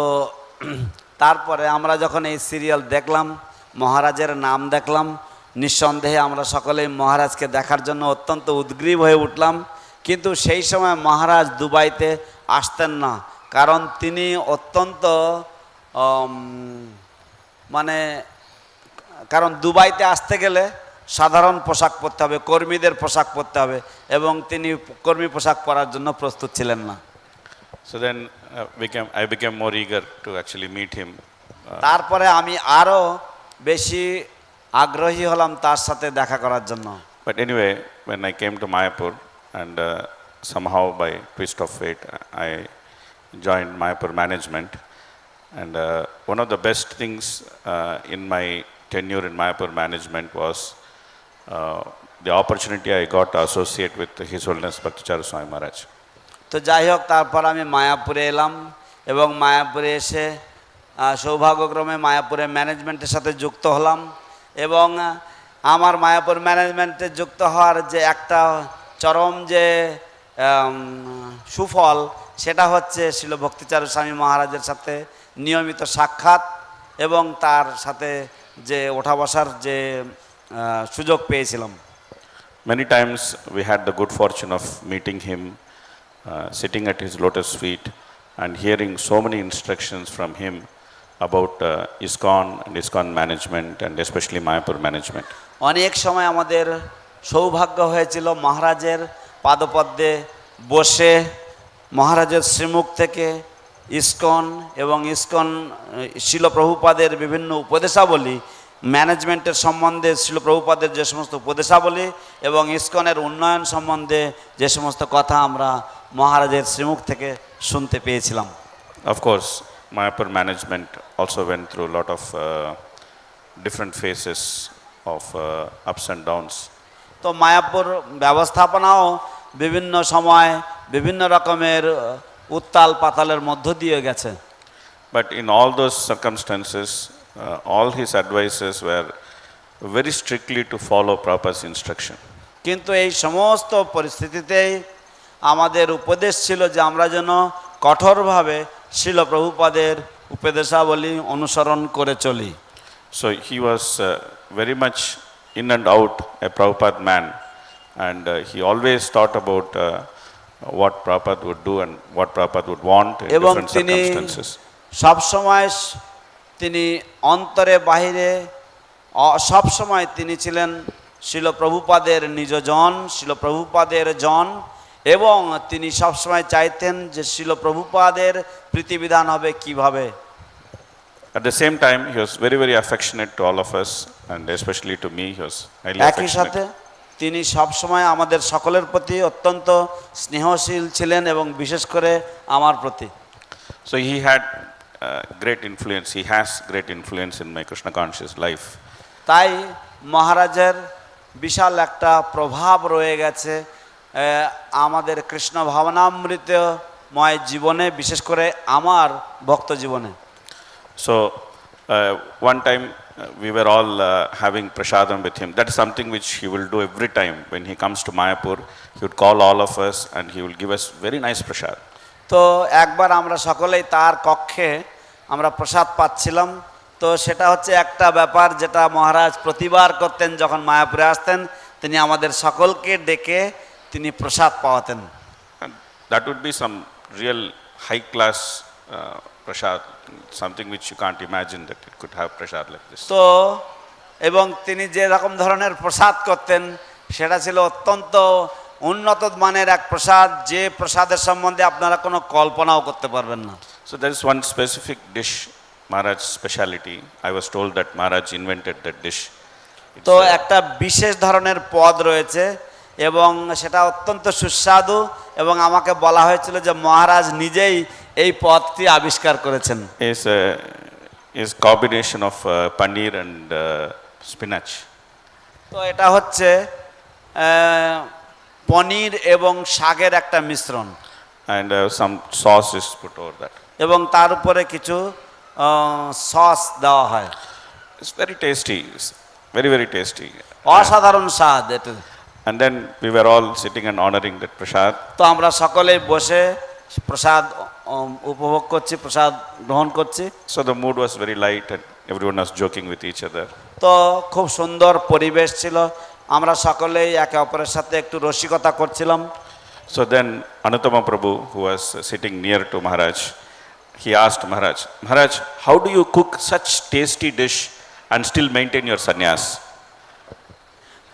তারপরে আমরা যখন এই সিরিয়াল দেখলাম, মহারাজের নাম দেখলাম, নিঃসন্দেহে আমরা সকলেই মহারাজকে দেখার জন্য অত্যন্ত উদ্গ্রীব হয়ে উঠলাম। কিন্তু সেই সময় মহারাজ দুবাইতে আসতেন না, কারণ তিনি অত্যন্ত কারণ দুবাইতে আসতে গেলে সাধারণ পোশাক পরতে হবে, কর্মীদের পোশাক পরতে হবে এবং তিনি কর্মী পোশাক পরার জন্য প্রস্তুত ছিলেন না। So then I became more eager to actually meet him. তারপরে আমি আরো বেশি আগ্রহী হলাম তার সাথে দেখা করার জন্য। But anyway, when I came to Mayapur and somehow by twist of fate I joined Mayapur management, and one of the best things in my tenure in Mayapur management was the opportunity I got to associate with His Holiness Bhakti Charu Swami Maharaj. তো যাই হোক, তারপর আমি মায়াপুরে এলাম এবং মায়াপুরে এসে সৌভাগ্যক্রমে মায়াপুরের ম্যানেজমেন্টের সাথে যুক্ত হলাম এবং আমার মায়াপুর ম্যানেজমেন্টে যুক্ত হওয়ার যে একটা চরম যে সুফল সেটা হচ্ছে শ্রীল ভক্তি চারু স্বামী মহারাজের সাথে নিয়মিত সাক্ষাৎ এবং তার সাথে যে ওঠা বসার যে সুযোগ পেয়েছিলাম। Many times we had the good fortune of meeting him, sitting at his lotus feet and hearing so many instructions from him about ISKCON and ISKCON management and especially Mayapur management. অনেক সময় আমাদের সৌভাগ্য হয়েছিল মহারাজের পাদপদ্মে বসে মহারাজের শ্রীমুখ থেকে ইসকন এবং ইসকন শিল প্রভুপাদের বিভিন্ন উপদেশাবলী ম্যানেজমেন্টের সম্বন্ধে শিল প্রভুপাদের যে সমস্ত উপদেশাবলী এবং ইসকনের উন্নয়ন সম্বন্ধে যে সমস্ত কথা আমরা মহারাজের শ্রীমুখ থেকে শুনতে পেয়েছিলাম। Of course, Mayapur management also went through a lot of different phases of ups and downs. তো মায়াপুর ব্যবস্থাপনাও বিভিন্ন সময় বিভিন্ন রকমের উত্তাল পাতালের মধ্য দিয়ে গেছে। But in all those circumstances, all his advices were very strictly to follow Prabhupada's instruction. কিন্তু এই সমস্ত পরিস্থিতিতেই আমাদের উপদেশ ছিল যে আমরা যেন কঠোরভাবে শিল প্রভুপাদের উপদেশাবলী অনুসরণ করে চলি। So he was very much in and out a Prabhupada man, and he always thought about what Prabhupada would do and what Prabhupada would want in এবং different তিনি circumstances. সবসময় তিনি অন্তরে বাহিরে সবসময় তিনি ছিলেন শিল প্রভুপাদের নিজজন, শিল প্রভুপাদের জন, এবং তিনি সবসময় চাইতেন যে শিল প্রভুপাদের প্রীতিবিধান হবে কিভাবে। At the same time, he was very, very affectionate to all of us, and especially to me, he was highly একই সাথে affectionate. তিনি সবসময় আমাদের সকলের প্রতি অত্যন্ত স্নেহশীল ছিলেন এবং বিশেষ করে আমার প্রতি। So he had great influence. He has great influence in my Krishna conscious life. তাই মহারাজের বিশাল একটা প্রভাব রয়ে গেছে আমাদের কৃষ্ণ ভাবনামৃতময় জীবনে, বিশেষ করে আমার ভক্ত জীবনে। So one time we were all having prasadam with him. That is something which he will do every time when he comes to Mayapur. He would call all of us and he will give us very nice prasad. তো একবার আমরা সকলেই তার কক্ষে আমরা প্রসাদ পাচ্ছিলাম। তো সেটা হচ্ছে একটা ব্যাপার যেটা মহারাজ প্রতিবার করতেন, যখন মায়াপুরে আসতেন তিনি আমাদের সকলকে ডেকে তিনি প্রসাদ পাওয়াতেন। And that would be some real high class prasad, something which you can't imagine that it could have prasad like this. তো এবং তিনি যে রকম ধরনের প্রসাদ করতেন সেটা ছিল অত্যন্ত উন্নত মানের এক প্রসাদ, যে প্রসাদের সম্বন্ধে আপনারা কোনো কল্পনাও করতে পারবেন না। So there is one specific dish, Maharaj's speciality. I was told that Maharaj invented that dish. তো একটা বিশেষ ধরনের পদ রয়েছে এবং সেটা অত্যন্ত সুস্বাদু, এবং আমাকে বলা হয়েছিল যে মহারাজ নিজেই এই পদটি আবিষ্কার করেছেন। Is combination of paneer and spinach. তো এটা হচ্ছে পনির এবং শাকের একটা মিশ্রণ, And some sauce is put over that. এবং তার উপরে কিছু সস দেওয়া হয়। It's very tasty. It's very, very tasty. অসাধারণ স্বাদ এটা। And then we were all sitting and honoring that prasad. তো আমরা সকলেই বসে প্রসাদ উপভোগ করছি, প্রসাদ গ্রহণ করছি। So the mood was very light and everyone was joking with each other. তো খুব সুন্দর পরিবেশ ছিল, আমরা সকলেই একে অপরের সাথে একটু রসিকতা করছিলাম। So then Anuttama Prabhu, who was sitting near to Maharaj, he asked Maharaj, Maharaj, how do you cook such tasty dish and still maintain your sannyas?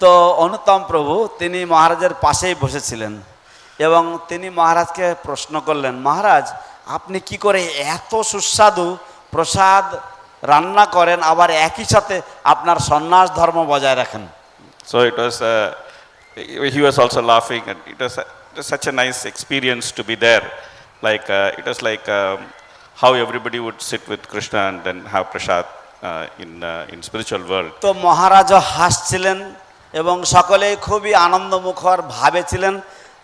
তো অনুত্তম প্রভু তিনি মহারাজের পাশেই বসেছিলেন এবং তিনি মহারাজকে প্রশ্ন করলেন, মহারাজ আপনি কি করে এত সুস্বাদু প্রসাদ রান্না করেন আবার একই সাথে আপনার সন্ন্যাস ধর্ম বজায় রাখেন? So it was, he was also laughing, and it was such a nice experience to be there. Like it was like how everybody would sit with Krishna and then have prasad in spiritual world. তো মহারাজও হাসছিলেন এবং সকলেই খুবই আনন্দমুখর ভাবে ছিলেন,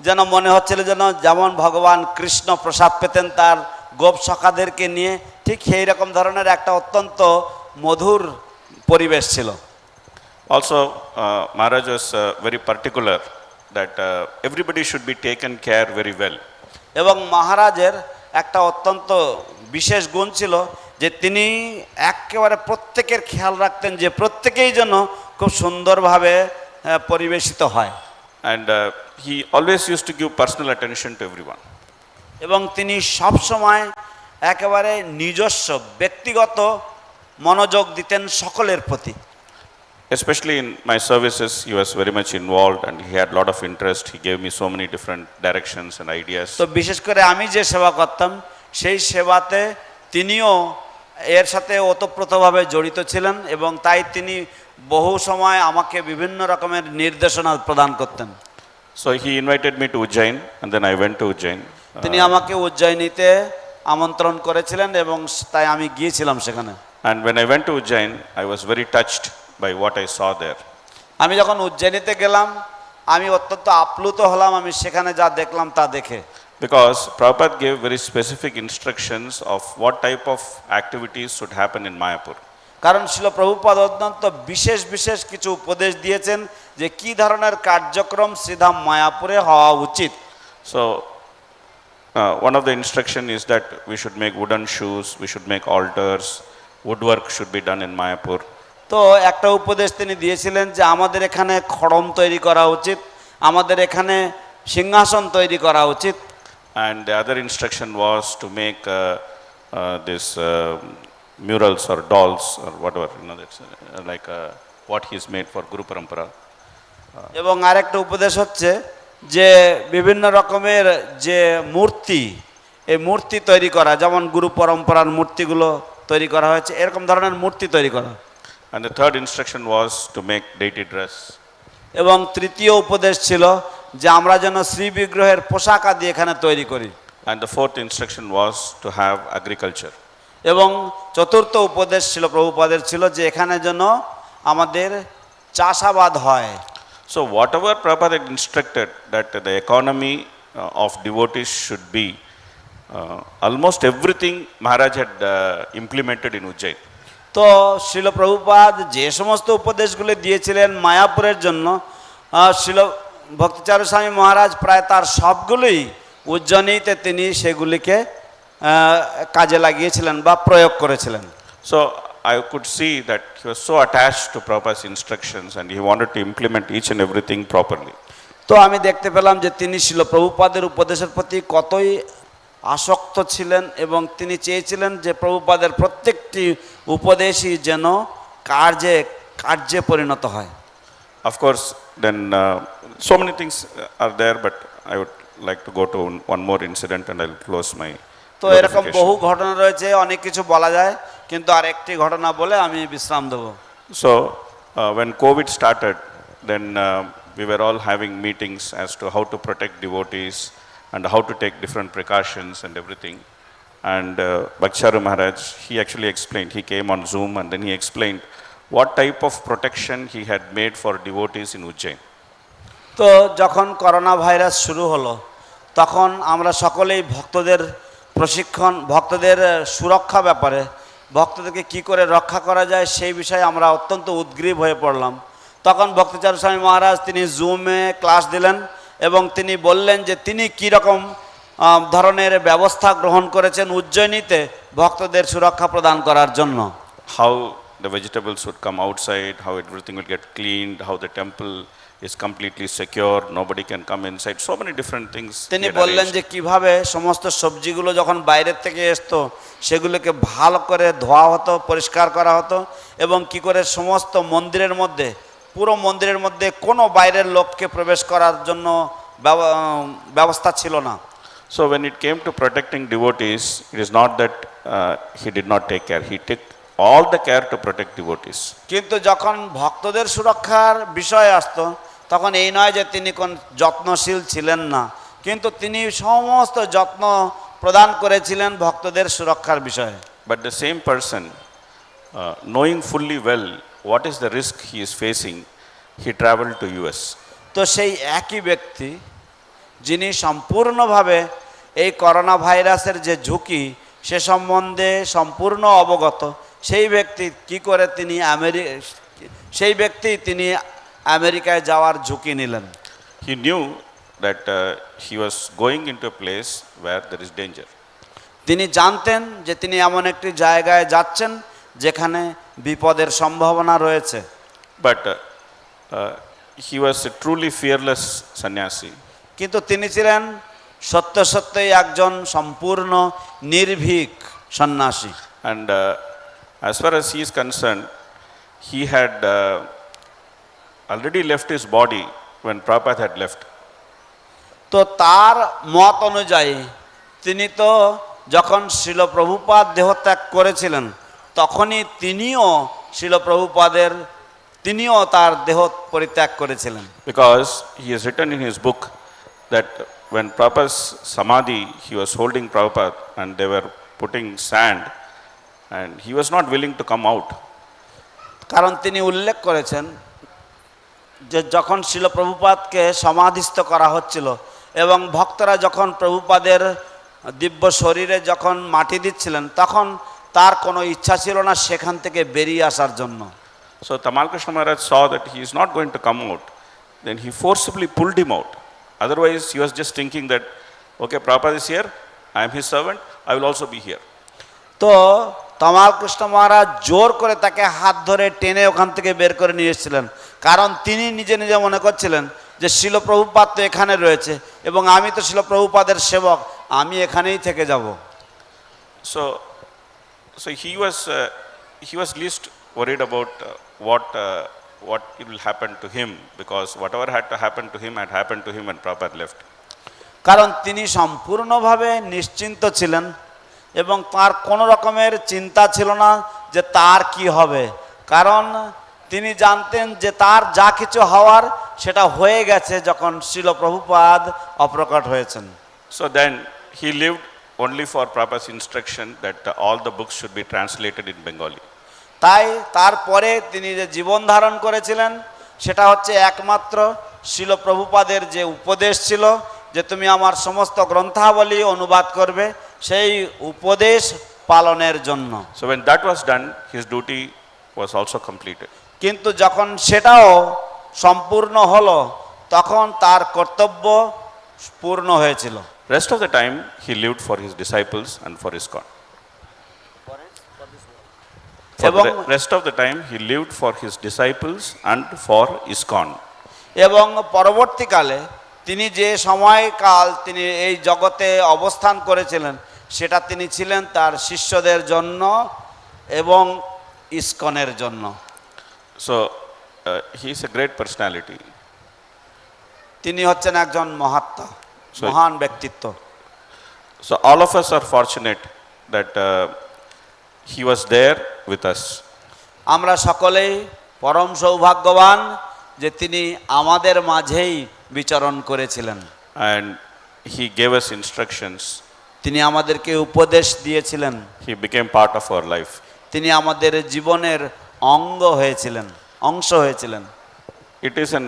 যেন মনে হচ্ছিল যেন যেমন ভগবান কৃষ্ণ প্রসাদ পেতেন তার গোপ সখাদেরকে নিয়ে, ঠিক সেই রকম ধরনের একটা অত্যন্ত মধুর পরিবেশ ছিল। Also, Maharaj was very particular that everybody should be taken care very well. এবং মহারাজের একটা অত্যন্ত বিশেষ গুণ ছিল যে তিনি একেবারে প্রত্যেকের খেয়াল রাখতেন যে প্রত্যেকেই যেন খুব সুন্দরভাবে পরিবেশিত হয়। And he always used to give personal attention to everyone. এবং তিনি সব সময় একেবারে নিজস্ব ব্যক্তিগত মনোযোগ দিতেন সকলের প্রতি। Especially in my services, he was very much involved and he had a lot of interest. He gave me so many different directions and ideas. তো বিশেষ করে আমি যে সেবা করতাম সেই সেবাতে তিনিও এর সাথে ওতপ্রোতভাবে জড়িত ছিলেন এবং তাই তিনি বহু সময় আমাকে বিভিন্ন রকমের নির্দেশনা প্রদান করতেন। So he invited me to Ujjain and then I went to Ujjain. তিনি আমাকে উজ্জয়িনীতে আমন্ত্রণ করেছিলেন এবং তাই আমি গিয়েছিলাম সেখানে। And when I went to Ujjain, I was very touched by what I saw there. আমি যখন উজ্জয়িনীতে গেলাম আমি অত্যন্ত আপ্লুত হলাম আমি সেখানে যা দেখলাম তা দেখে। Because Prabhupada gave very specific instructions of what type of activities should happen in Mayapur. কারণ ছিল প্রভুপাদ অত্যন্ত বিশেষ বিশেষ কিছু উপদেশ দিয়েছেন যে কি ধরনের কার্যক্রম শ্রীধাম মায়াপুরে হওয়া উচিত। So one of the instruction is that we should make wooden shoes, we should make altars, woodwork should be done in Mayapur. তো একটা উপদেশ তিনি দিয়েছিলেন যে আমাদের এখানে খড়ম তৈরি করা উচিত, আমাদের এখানে সিংহাসন তৈরি করা উচিত। And the other instruction was to make this murals or dolls or whatever, you know, that's like what he's made for Guru Parampara. এবং আরেকটা উপদেশ হচ্ছে যে বিভিন্ন রকমের যে মূর্তি এই মূর্তি তৈরি করা, যেমন গুরু পরম্পরার মূর্তিগুলো তৈরি করা হয়েছে এরকম ধরনের মূর্তি তৈরি করা। And the third instruction was to make deity dress. এবং তৃতীয় উপদেশ ছিল যে আমরা যেন শ্রী বিগ্রহের পোশাক আদি এখানে তৈরি করি। And the fourth instruction was to have agriculture. এবং চতুর্থ উপদেশ ছিল প্রভুপাদের ছিল যে এখানে যেন আমাদের চাষাবাদ হয়। So whatever Prabhupada had instructed that the economy of devotees should be, almost everything Maharaj had implemented in Ujjain. তো শ্রীল প্রভুপাদ যে সমস্ত উপদেশগুলি দিয়েছিলেন মায়াপুরের জন্য শ্রীল ভক্তিচারু স্বামী মহারাজ প্রায় তার সবগুলোই উজ্জয়িনীতে তিনি সেগুলিকে কাজে লাগিয়েছিলেন বা প্রয়োগ করেছিলেন। So I could see that he was so attached to Prabhupada's instructions and he wanted to implement each and everything properly. তো আমি দেখতে পেলাম যে তিনি শ্রীল প্রভুপাদের উপদেশের প্রতি কতই আসক্ত ছিলেন এবং তিনি চেয়েছিলেন যে প্রভুপাদের প্রত্যেকটি উপদেশই যেন কার্যে পরিণত হয়। Of course, then so many things are there, but I would like to go to one more incident and I'll close my. তো এরকম বহু ঘটনা রয়েছে, অনেক কিছু বলা যায়, কিন্তু আর একটি ঘটনা বলে আমি বিশ্রাম দেব। So when COVID started, then we were all having meetings as to how to protect devotees and how to take different precautions and everything. And Bhakti Charu Maharaj, he actually explained, he came on Zoom and then he explained what type of protection he had made for devotees in Ujjain. তো যখন করোনা ভাইরাস শুরু হলো তখন আমরা সকলেই ভক্তদের প্রশিক্ষণ, ভক্তদের সুরক্ষা ব্যাপারে, ভক্তদেরকে কি করে রক্ষা করা যায় সেই বিষয়ে আমরা অত্যন্ত উদ্গ্রীব হয়ে পড়লাম। তখন ভক্তিচারু স্বামী মহারাজ তিনি জুমে ক্লাস দিলেন এবং তিনি বললেন যে তিনি কী রকম ধরনের ব্যবস্থা গ্রহণ করেছেন উজ্জয়িনীতে ভক্তদের সুরক্ষা প্রদান করার জন্য। How the vegetables would come outside, how everything will get cleaned, how the temple is completely secure, nobody can come inside, so many different things. তিনি বললেন যে কিভাবে সমস্ত সবজিগুলো যখন বাইরের থেকে আসতো সেগুলোকে ভালো করে ধোয়া হতো, পরিষ্কার করা হতো এবং কি করে সমস্ত মন্দিরের মধ্যে, পুরো মন্দিরের মধ্যে কোনো বাইরের লোককে প্রবেশ করার জন্য ব্যবস্থা ছিল না। So when it came to protecting devotees, it is not that he did not take care, he took all the care to protect devotees. কিন্তু যখন ভক্তদের সুরক্ষার বিষয় আসতো তখন এই নয় যে তিনি কোন যত্নশীল ছিলেন না, কিন্তু তিনি সমস্ত যত্ন প্রদান করেছিলেন ভক্তদের সুরক্ষার বিষয়ে। But the same person, knowing fully well what is the risk he is facing, he traveled to US. তো সেই একই ব্যক্তি যিনি সম্পূর্ণভাবে এই করোনা ভাইরাসের যে ঝুঁকি সে সম্বন্ধে সম্পূর্ণ অবগত, সেই ব্যক্তি কি করে তিনি আমেরিকায় যাওয়ার ঝুঁকি নিলেন। He knew that he was going into a place where there is danger. তিনি জানতেন যে তিনি এমন একটি জায়গায় যাচ্ছেন যেখানে বিপদের সম্ভাবনা রয়েছে। But he was a truly fearless sannyasi. কিন্তু তিনি ছিলেন সত্যই একজন সম্পূর্ণ নির্ভীক সন্ন্যাসী। And as far as he is concerned, he had already left his body when Prabhupada had left. তো তার মত অনুযায়ী তিনি তো যখন শ্রীল প্রভুপাদ দেহত্যাগ করেছিলেন তখনই তিনিও তার দেহ পরিত্যাগ করেছিলেন। Because he has written in his book that when Prabhupada's samadhi, he was holding Prabhupada and they were putting sand and he was not willing to come out. কারণ তিনি উল্লেখ করেছেন যে যখন শ্রীল প্রভুপাদকে সমাধিস্থ করা হচ্ছিল এবং ভক্তরা যখন প্রভুপাদের দিব্য শরীরে যখন মাটি দিচ্ছিলেন, তখন তার কোনো ইচ্ছা ছিল না সেখান থেকে বেরিয়ে আসার জন্য। So Tamal Krishna Maharaj saw that he is not going to come out. Then he forcibly pulled him out. Otherwise, he was just thinking that, okay, Prabhupada is here, I am his servant, I will also be here. তো তমাল কৃষ্ণ মহারাজ জোর করে তাকে হাত ধরে টেনে ওখান থেকে বের করে নিয়ে এসেছিলেন, কারণ তিনি নিজে নিজে মনে করছিলেন যে শিল প্রভুপাদ তো এখানে রয়েছে এবং আমি তো শিল প্রভুপাদের সেবক, আমি এখানেই থেকে যাব। So he was least worried about what it will happen to him, because whatever had to happen to him had happened to him when Prabhupada left. কারণ তিনি সম্পূর্ণভাবে নিশ্চিন্ত ছিলেন এবং তার কোনো রকমের চিন্তা ছিল না যে তার কি হবে, কারণ তিনি জানতেন যে তার যা কিছু হওয়ার সেটা হয়ে গেছে যখন শ্রীল প্রভুপাদ অপ্রকট হয়েছেন। So then he lived only for Prabhupada's instruction that all the books should be translated in Bengali. তাই তারপরে তিনি যে জীবন ধারণ করেছিলেন সেটা হচ্ছে একমাত্র শ্রীল প্রভুপাদের যে উপদেশ ছিল যে তুমি আমার সমস্ত গ্রন্থাবলী অনুবাদ করবে, সেই উপদেশ পালনের জন্য। So when that was done, his duty was also completed. কিন্তু যখন সেটাও সম্পূর্ণ হলো তখন তার কর্তব্য পূর্ণ হয়েছিল। Rest of the time he lived for his disciples and for ISKCON. For the rest of the time he lived for his disciples and for ISKCON. এবং পরবর্তীকালে তিনি যে সময়কাল তিনি এই জগতে অবস্থান করেছিলেন সেটা তিনি ছিলেন তার শিষ্যদের জন্য এবং ইসকনের জন্য। So he is a great personality. তিনি হচ্ছেন একজন মহাত্মা, মহান ব্যক্তিত্ব। So all of us are fortunate that he was there with us. আমরা সকলেই পরম সৌভাগ্যবান যে তিনি আমাদের মাঝেই বিচরণ করেছিলেন। And he gave us instructions. তিনি আমাদেরকে উপদেশ দিয়েছিলেন। He became part of our life. তিনি আমাদের জীবনের অংশ হয়েছিলেন। It is an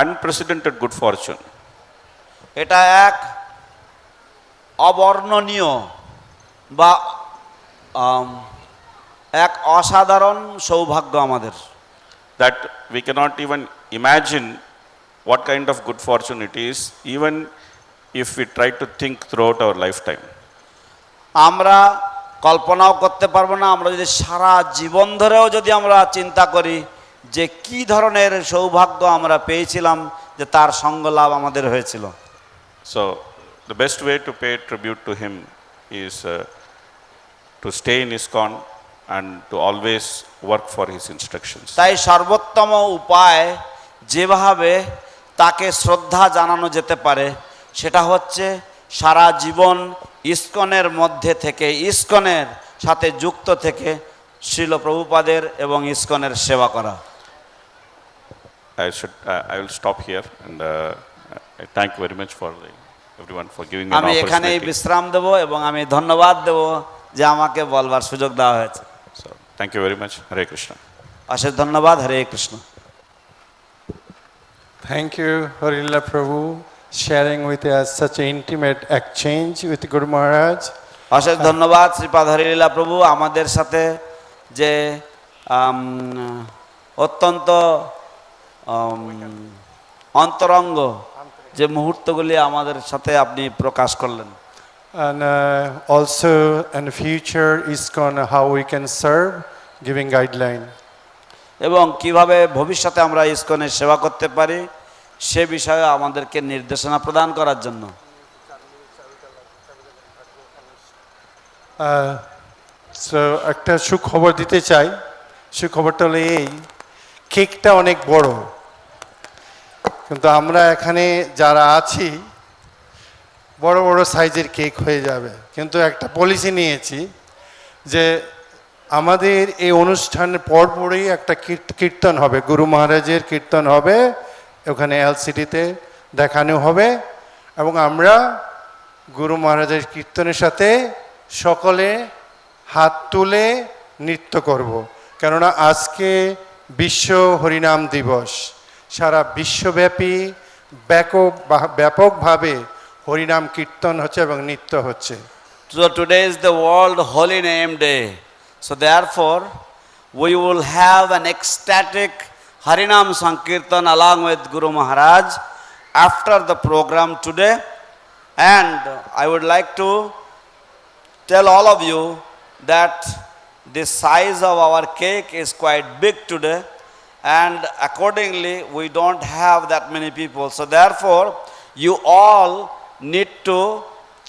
unprecedented good fortune. এটা এক অবর্ণনীয় বা এক অসাধারণ সৌভাগ্য আমাদের, that we cannot even imagine what kind of good fortune it is, even if we try to think throughout our lifetime. আমরা কল্পনাও করতে পারবো না, আমরা যদি সারা জীবন ধরেও যদি আমরা চিন্তা করি যে কি ধরনের সৌভাগ্য আমরা পেয়েছিলাম যে তার সঙ্গ লাভ আমাদের হয়েছিল। So the best way to pay tribute to him is to stay in ISKCON and to always work for his instructions. তাই সর্বোত্তম উপায় যেভাবে তাকে শ্রদ্ধা জানানো যেতে পারে সেটা হচ্ছে সারা জীবন ইসকনের মধ্যে থেকে, ইসকনের সাথে যুক্ত থেকে শ্রীল প্রভুপাদের এবং ইসকনের সেবা করা। I will stop here and I thank you very much for everyone for giving me an আমি এখানেই opportunity. বিশ্রাম দেব এবং আমি ধন্যবাদ দেব যে আমাকে বলবার সুযোগ দেওয়া হয়েছে। So thank you very much. Hare Krishna. অশেষ ধন্যবাদ। হরে Krishna. Thank you, Harila Prabhu, sharing with us such an intimate exchange with Guru Maharaj. অশেষ ধন্যবাদ শ্রীপাদ হরিলীলা প্রভু আমাদের সাথে যে অত্যন্ত অন্তরঙ্গ যে মুহূর্তগুলি আমাদের সাথে আপনি প্রকাশ করলেন। And also in the future ISKCON how we can serve, giving guideline. এবং কিভাবে ভবিষ্যতে আমরা ইসকনের সেবা করতে পারি সে বিষয়ে আমাদেরকে নির্দেশনা প্রদান করার জন্য। So একটা সুখবর দিতে চাই, সুখবরটা হলো এই, কেকটা অনেক বড়, কিন্তু আমরা এখানে যারা আছি বড় বড় সাইজের কেক হয়ে যাবে, কিন্তু একটা পলিসি নিয়েছি যে আমাদের এই অনুষ্ঠানের পরপরই একটা কীর্তন হবে, গুরু মহারাজের কীর্তন হবে, ওখানে এলসিডিতে দেখানো হবে এবং আমরা গুরু মহারাজের কীর্তনের সাথে সকলে হাত তুলে নৃত্য করব। কেননা আজকে বিশ্ব হরিনাম দিবস, সারা বিশ্বব্যাপী ব্যাপকভাবে হরিনাম কীর্তন হচ্ছে এবং নৃত্য হচ্ছে। So today is the World Holy Name Day. So therefore, we will have an ecstatic Harinam Sankirtan along with Guru Maharaj after the program today. And I would like to tell all of you that the size of our cake is quite big today, and accordingly we don't have that many people. So therefore, you all need to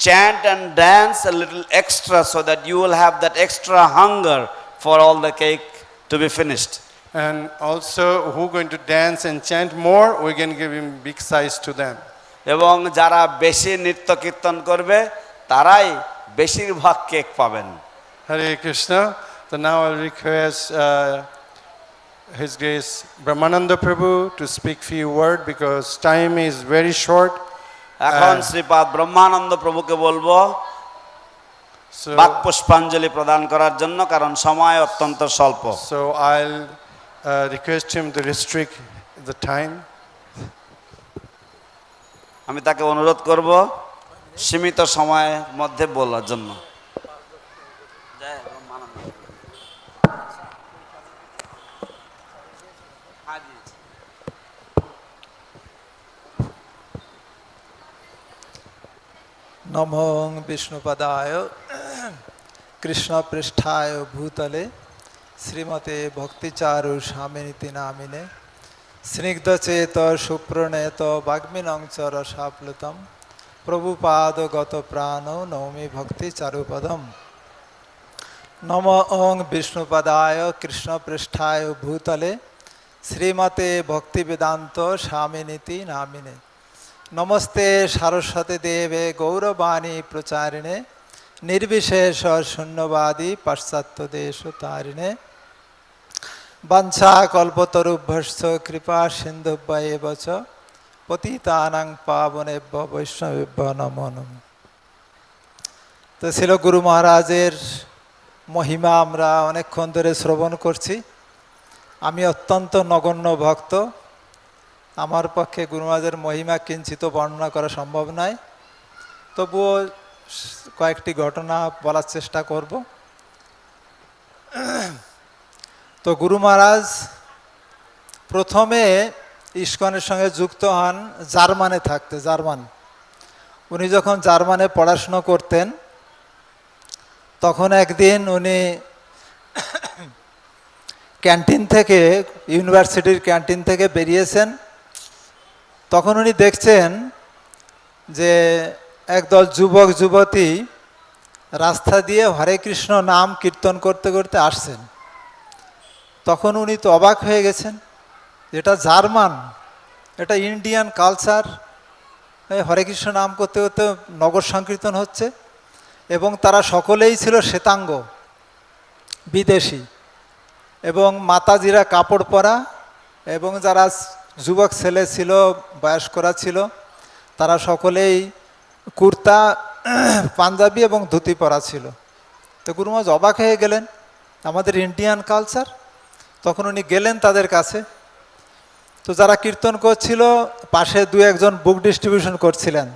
chant and dance a little extra so that you will have that extra hunger for all the cake to be finished. And also who going to dance and chant more, we can give him big size to them. এবং যারা বেশি নৃত্য কীর্তন করবে তারাই বেশিরভাগ কেক পাবেন। Hare Krishna. So now I'll request His Grace Brahmananda Prabhu to speak few words because time is very short. এখন শ্রীপাদ ব্রহ্মানন্দ প্রভুকে বলবো বাক পুষ্পাঞ্জলি প্রদান করার জন্য, কারণ সময় অত্যন্ত স্বল্প। So I'll request him to restrict the time. আমি তাকে অনুরোধ করব সীমিত সময়ের মধ্যে বলার জন্য। नमो विष्णुपदाय कृष्णपृष्ठाय भूतले श्रीमते भक्ति चारु स्वामी नामिने स्निग्धचेत सुप्रणेत वाग्मिनं च रसाप्लुतं प्रभुपाद गत प्राणो नौमि भक्ति चारुपदम। नमो ओं विष्णुपदाय कृष्णपृष्ठाय भूतले श्रीमते भक्तिवेदांत स्वामी नामिने नमस्ते सरस्वती देवे गौरवाणी प्रचारिणे निर्विशेष शून्यवादी पाश्चात्य देश तारिणे वंशा कल्पतरुभ्यश्च कृपा सिन्धुभ्येव च पतितानां पावनेभ्यो वैष्णवेभ्यो नमो नमः। तो ছিল গুরু মহারাজের মহিমা আমরা অনেকক্ষণ ধরে শ্রবণ করছি। আমি অত্যন্ত নগণ্য ভক্ত, আমার পক্ষে গুরু মহারাজের মহিমা কিঞ্চিত বর্ণনা করা সম্ভব নয়, তবুও কয়েকটি ঘটনা বলার চেষ্টা করব। তো গুরু মহারাজ প্রথমে ইস্কনের সঙ্গে যুক্ত হন জার্মানে থাকতে। উনি যখন জার্মানে পড়াশুনো করতেন তখন একদিন উনি ক্যান্টিন থেকে, ইউনিভার্সিটির ক্যান্টিন থেকে বেরিয়েছেন। তখন উনি দেখছেন যে একদল যুবক যুবতী রাস্তা দিয়ে হরে কৃষ্ণ নাম কীর্তন করতে করতে আসছেন। তখন উনি তো অবাক হয়ে গেছেন, এটা জার্মান, এটা ইন্ডিয়ান কালচার, হরে কৃষ্ণ নাম করতে করতে নগর সংকীর্তন হচ্ছে। এবং তারা সকলেই ছিল শ্বেতাঙ্গ, বিদেশি, এবং মাতাজিরা কাপড় পরা, এবং যারা যুবক ছেলে ছিল, বয়স্করা ছিল, তারা সকলেই কুর্তা পাঞ্জাবি এবং ধুতি পরা ছিল। তো গুরু মহারাজ অবাক হয়ে গেলেন, আমাদের ইন্ডিয়ান কালচার। তখন উনি গেলেন তাদের কাছে। তো যারা কীর্তন করছিল পাশে দু একজন বুক ডিস্ট্রিবিউশন করছিলেন।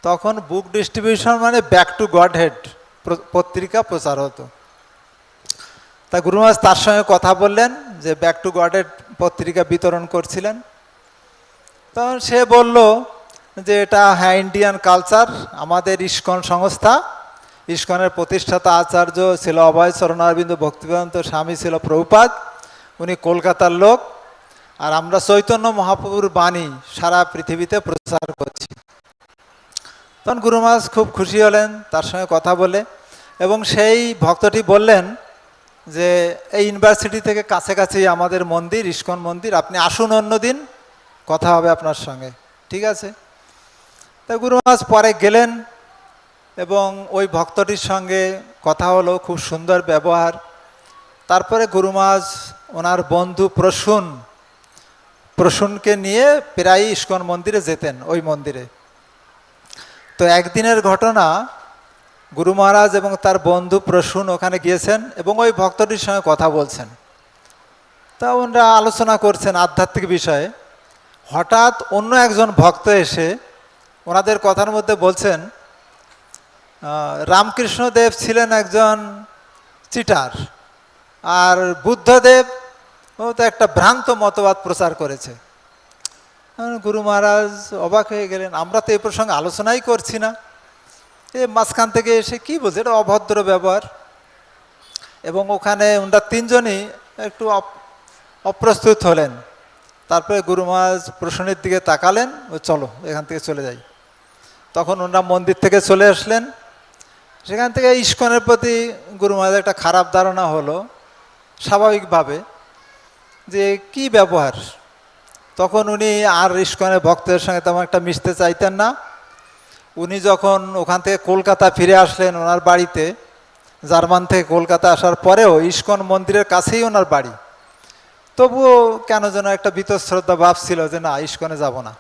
তখন বুক ডিস্ট্রিবিউশন মানে ব্যাক টু গড হেড পত্রিকা প্রচার হতো। তা গুরু মহারাজ তার সঙ্গে কথা বললেন যে ব্যাক টু গড হেড পত্রিকা বিতরণ করছিলেন। তখন সে বলল যে এটা হ্যাঁ ইন্ডিয়ান কালচার, আমাদের ইস্কন সংস্থা, ইস্কনের প্রতিষ্ঠাতা আচার্য ছিল অভয় চরণারবিন্দ ভক্তিবেদান্ত স্বামী ছিল প্রভুপাদ, উনি কলকাতার লোক, আর আমরা চৈতন্য মহাপ্রভুর বাণী সারা পৃথিবীতে প্রচার করছি। তখন গুরু মহারাজ খুব খুশি হলেন তার সঙ্গে কথা বলে, এবং সেই ভক্তটি বললেন যে এই ইউনিভার্সিটি থেকে কাছাকাছি আমাদের মন্দির, ইস্কন মন্দির, আপনি আসুন অন্যদিন, কথা হবে আপনার সঙ্গে। ঠিক আছে। তা গুরু মহারাজ পরে গেলেন এবং ওই ভক্তটির সঙ্গে কথা হলো, খুব সুন্দর ব্যবহার। তারপরে গুরু মহারাজ ওনার বন্ধু প্রসূনকে নিয়ে প্রায় ইস্কন মন্দিরে যেতেন, ওই মন্দিরে। তো একদিনের ঘটনা, গুরু মহারাজ এবং তার বন্ধু প্রসূন ওখানে গিয়েছেন এবং ওই ভক্তটির সঙ্গে কথা বলছেন। তা ওনারা আলোচনা করছেন আধ্যাত্মিক বিষয়ে। হঠাৎ অন্য একজন ভক্ত এসে ওনাদের কথার মধ্যে বলছেন, রামকৃষ্ণদেব ছিলেন একজন চিটার, আর বুদ্ধদেব ও তো একটা ভ্রান্ত মতবাদ প্রচার করেছে। গুরু মহারাজ অবাক হয়ে গেলেন, আমরা তো এই প্রসঙ্গে আলোচনাই করছি না, এ মাঝখান থেকে এসে কি বলছে, এটা অভদ্র ব্যবহার। এবং ওখানে ওনারা তিনজনই একটু অপ্রস্তুত হলেন। তারপরে গুরু মহারাজ প্রসন্নের দিকে তাকালেন, ও চলো এখান থেকে চলে যাই। তখন ওনারা মন্দির থেকে চলে আসলেন। সেখান থেকে ইস্কনের প্রতি গুরু মহারাজের একটা খারাপ ধারণা হলো স্বাভাবিকভাবে, যে কি ব্যবহার। তখন উনি আর ইস্কনের ভক্তদের সঙ্গে তেমন একটা মিশতে চাইতেন না। উনি যখন ওখান থেকে কলকাতা ফিরে আসলেন ওনার বাড়িতে, জার্মান থেকে কলকাতা আসার পরেও ইস্কন মন্দিরের কাছেই ওনার বাড়ি, তবুও কেন যেন একটা বীতশ্রদ্ধা ভাব ছিল যে না, ইস্কনে যাব না।